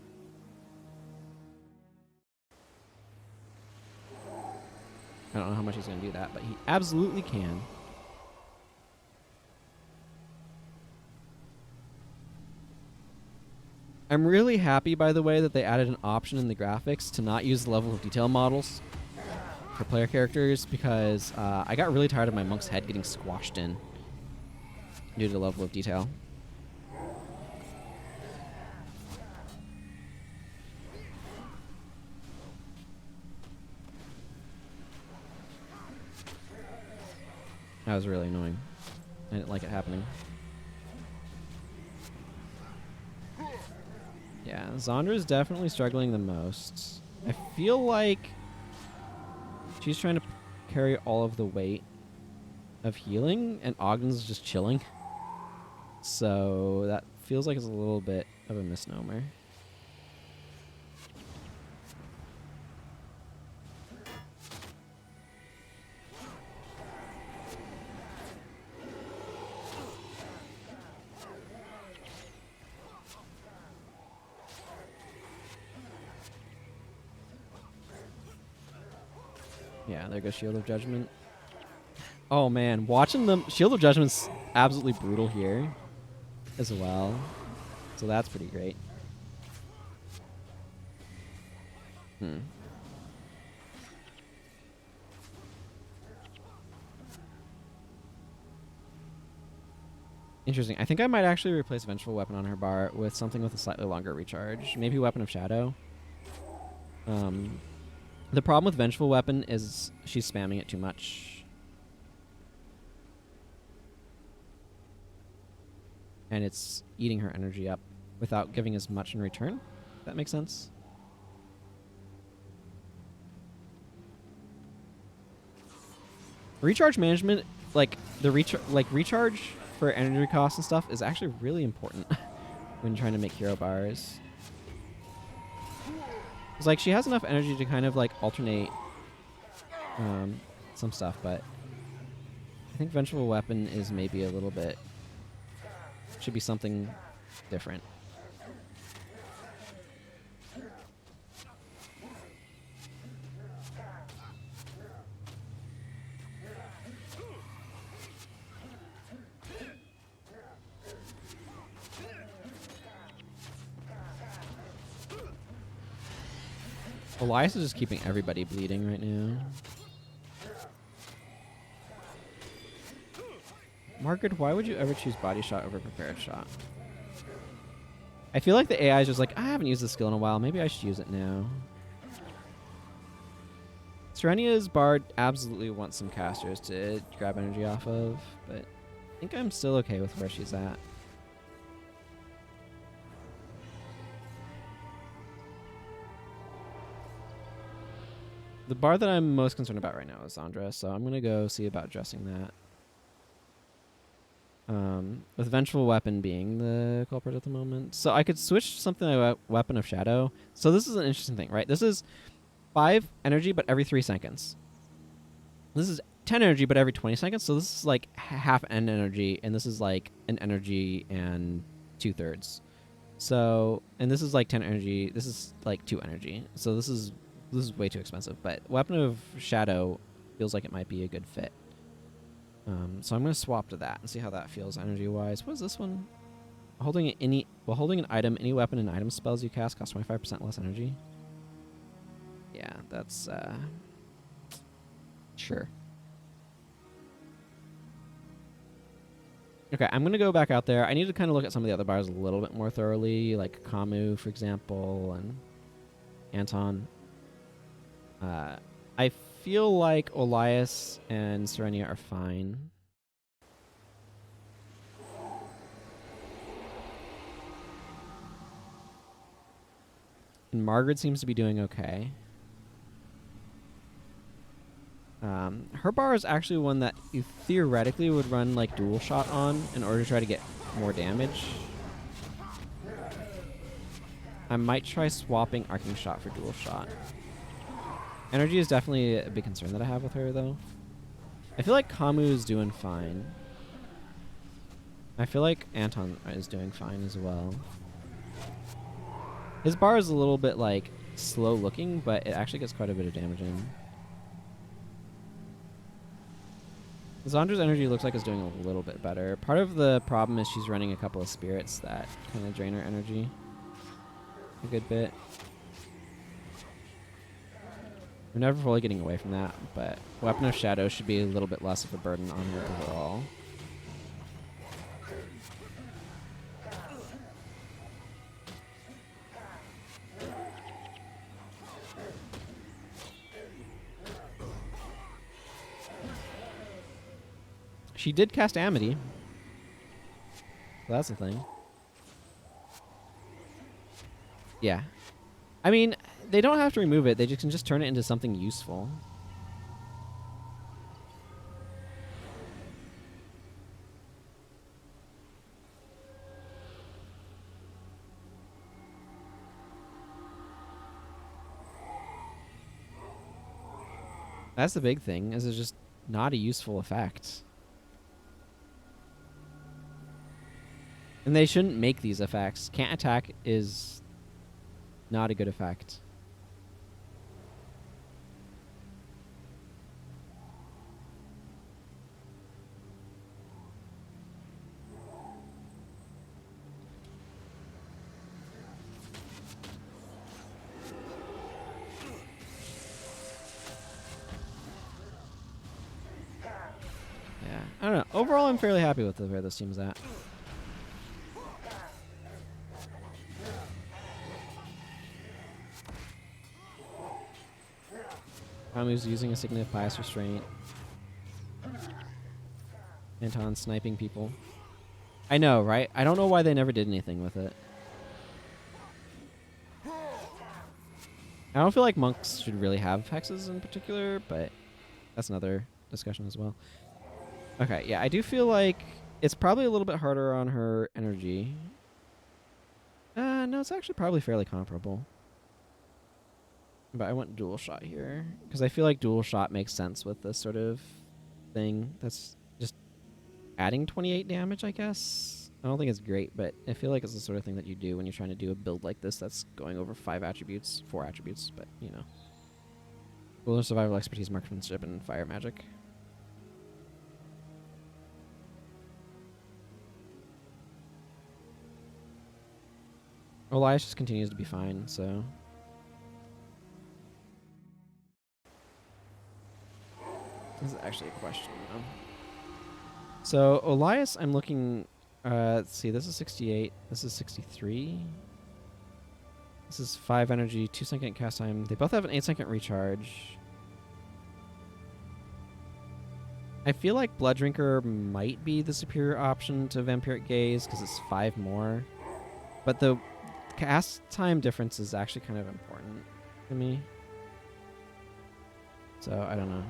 I don't know how much he's going to do that, but he absolutely can. I'm really happy, by the way, that they added an option in the graphics to not use the level of detail models for player characters because I got really tired of my monk's head getting squashed in due to the level of detail. That was really annoying. I didn't like it happening. Yeah, Zandra is definitely struggling the most. I feel like she's trying to carry all of the weight of healing, and Ogden's just chilling. So that feels like it's a little bit of a misnomer. Yeah, there goes Shield of Judgment. Oh man, watching them, Shield of Judgment's absolutely brutal here as well. So that's pretty great. Interesting. I think I might actually replace Vengeful Weapon on her bar with something with a slightly longer recharge. Maybe Weapon of Shadow. The problem with Vengeful Weapon is she's spamming it too much. And it's eating her energy up without giving as much in return. That makes sense. Recharge management, like the recharge for energy costs and stuff, is actually really important when trying to make hero bars. It's like she has enough energy to kind of like alternate some stuff, but I think Vengeful Weapon is maybe a little bit, should be something different. Elias is just keeping everybody bleeding right now. Margaret, why would you ever choose Body Shot over Prepared Shot? I feel like the AI is just like, I haven't used this skill in a while. Maybe I should use it now. Serenia's Bard absolutely wants some casters to grab energy off of, but I think I'm still okay with where she's at. The bar that I'm most concerned about right now is Zandra, so I'm going to go see about addressing that. With Vengeful Weapon being the culprit at the moment. So I could switch something like Weapon of Shadow. So this is an interesting thing, right? This is 5 energy, but every 3 seconds. This is 10 energy, but every 20 seconds. So this is like half an energy, and this is like an energy and 2/3. So, and this is like 10 energy. This is like 2 energy. So this is way too expensive. But Weapon of Shadow feels like it might be a good fit. So I'm going to swap to that and see how that feels energy-wise. What is this one? While holding an item, any weapon and item spells you cast cost 25% less energy. Yeah, that's sure. Okay, I'm going to go back out there. I need to kind of look at some of the other bars a little bit more thoroughly, like Kamu, for example, and Anton. I feel like Olias and Serenia are fine. And Margaret seems to be doing okay. Her bar is actually one that you theoretically would run like dual shot on in order to try to get more damage. I might try swapping arcing shot for dual shot. Energy is definitely a big concern that I have with her, though. I feel like Kamu is doing fine. I feel like Anton is doing fine as well. His bar is a little bit, like, slow-looking, but it actually gets quite a bit of damage in. Zandra's energy looks like it's doing a little bit better. Part of the problem is she's running a couple of spirits that kind of drain her energy a good bit. We're never fully getting away from that, but Weapon of Shadow should be a little bit less of a burden on her overall. She did cast Amity. So that's the thing. Yeah. I mean, they don't have to remove it. They just can just turn it into something useful. That's the big thing, is it's just not a useful effect. And they shouldn't make these effects. Can't attack is not a good effect. Yeah, I don't know. Overall, I'm fairly happy with where this team's at. Kamu's using a Significant Bias Restraint. Anton's sniping people. I know, right? I don't know why they never did anything with it. I don't feel like monks should really have hexes in particular, but that's another discussion as well. Okay, yeah, I do feel like it's probably a little bit harder on her energy. No, it's actually probably fairly comparable. But I want dual shot here, because I feel like dual shot makes sense with this sort of thing. That's just adding 28 damage, I guess. I don't think it's great, but I feel like it's the sort of thing that you do when you're trying to do a build like this that's going over 4 attributes, but, you know. Ruler, survival, expertise, marksmanship, and fire magic. Elias just continues to be fine, so... This is actually a question, though. So, Elias, I'm looking... let's see, this is 68. This is 63. This is 5 energy, 2 second cast time. They both have an 8 second recharge. I feel like Blood Drinker might be the superior option to Vampiric Gaze, because it's 5 more. But the cast time difference is actually kind of important to me. So, I don't know.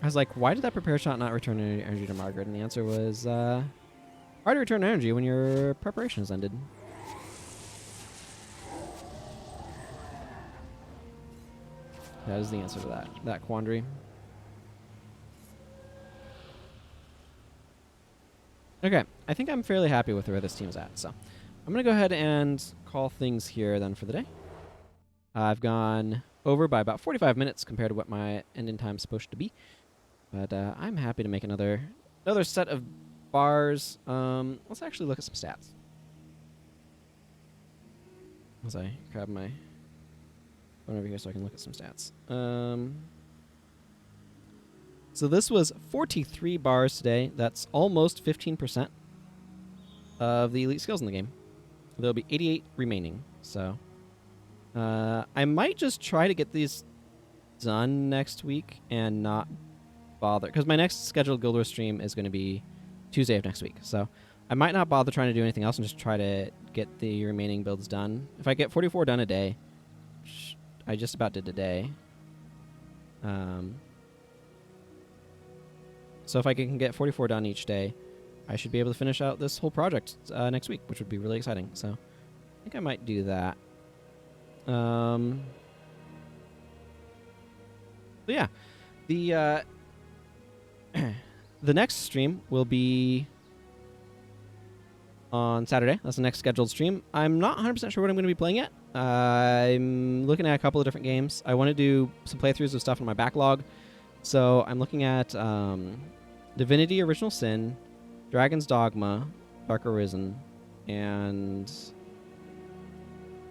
I was like, why did that prepare shot not return any energy to Margaret? And the answer was, hard to return energy when your preparation has ended. That is the answer to that quandary. Okay, I think I'm fairly happy with where this team's at, so I'm going to go ahead and call things here then for the day. I've gone over by about 45 minutes compared to what my ending time is supposed to be. But I'm happy to make another set of bars. Let's actually look at some stats. As I grab my phone over here so I can look at some stats. So this was 43 bars today. That's almost 15% of the elite skills in the game. There'll be 88 remaining. So I might just try to get these done next week and not bother, because my next scheduled Guild Wars stream is going to be Tuesday of next week, so I might not bother trying to do anything else and just try to get the remaining builds done. If I get 44 done a day, which I just about did today, so if I can get 44 done each day, I should be able to finish out this whole project next week, which would be really exciting. So I think I might do that. But yeah, the next stream will be on Saturday. That's the next scheduled stream. I'm not 100% sure what I'm going to be playing yet. I'm looking at a couple of different games. I want to do some playthroughs of stuff in my backlog. So I'm looking at Divinity Original Sin, Dragon's Dogma, Dark Arisen, and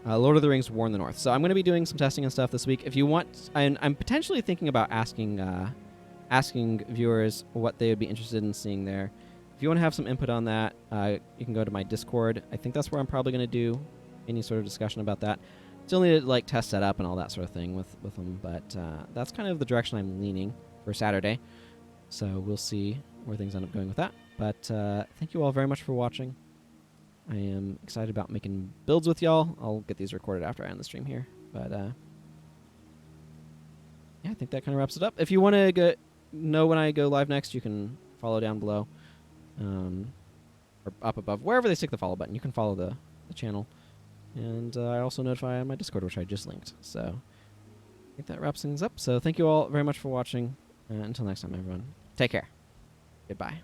Lord of the Rings: War in the North. So I'm going to be doing some testing and stuff this week. If you want, I'm potentially thinking about asking viewers what they would be interested in seeing there. If you want to have some input on that, you can go to my Discord. I think that's where I'm probably going to do any sort of discussion about that. Still need to like test setup and all that sort of thing with them, but that's kind of the direction I'm leaning for Saturday. So we'll see where things end up going with that. But thank you all very much for watching. I am excited about making builds with y'all. I'll get these recorded after I end the stream here. But yeah, I think that kind of wraps it up. If you want to know when I go live next, you can follow down below. Or up above, wherever they stick the follow button. You can follow the channel. And I also notify on my Discord, which I just linked. So I think that wraps things up. So thank you all very much for watching. Until next time, everyone. Take care. Goodbye.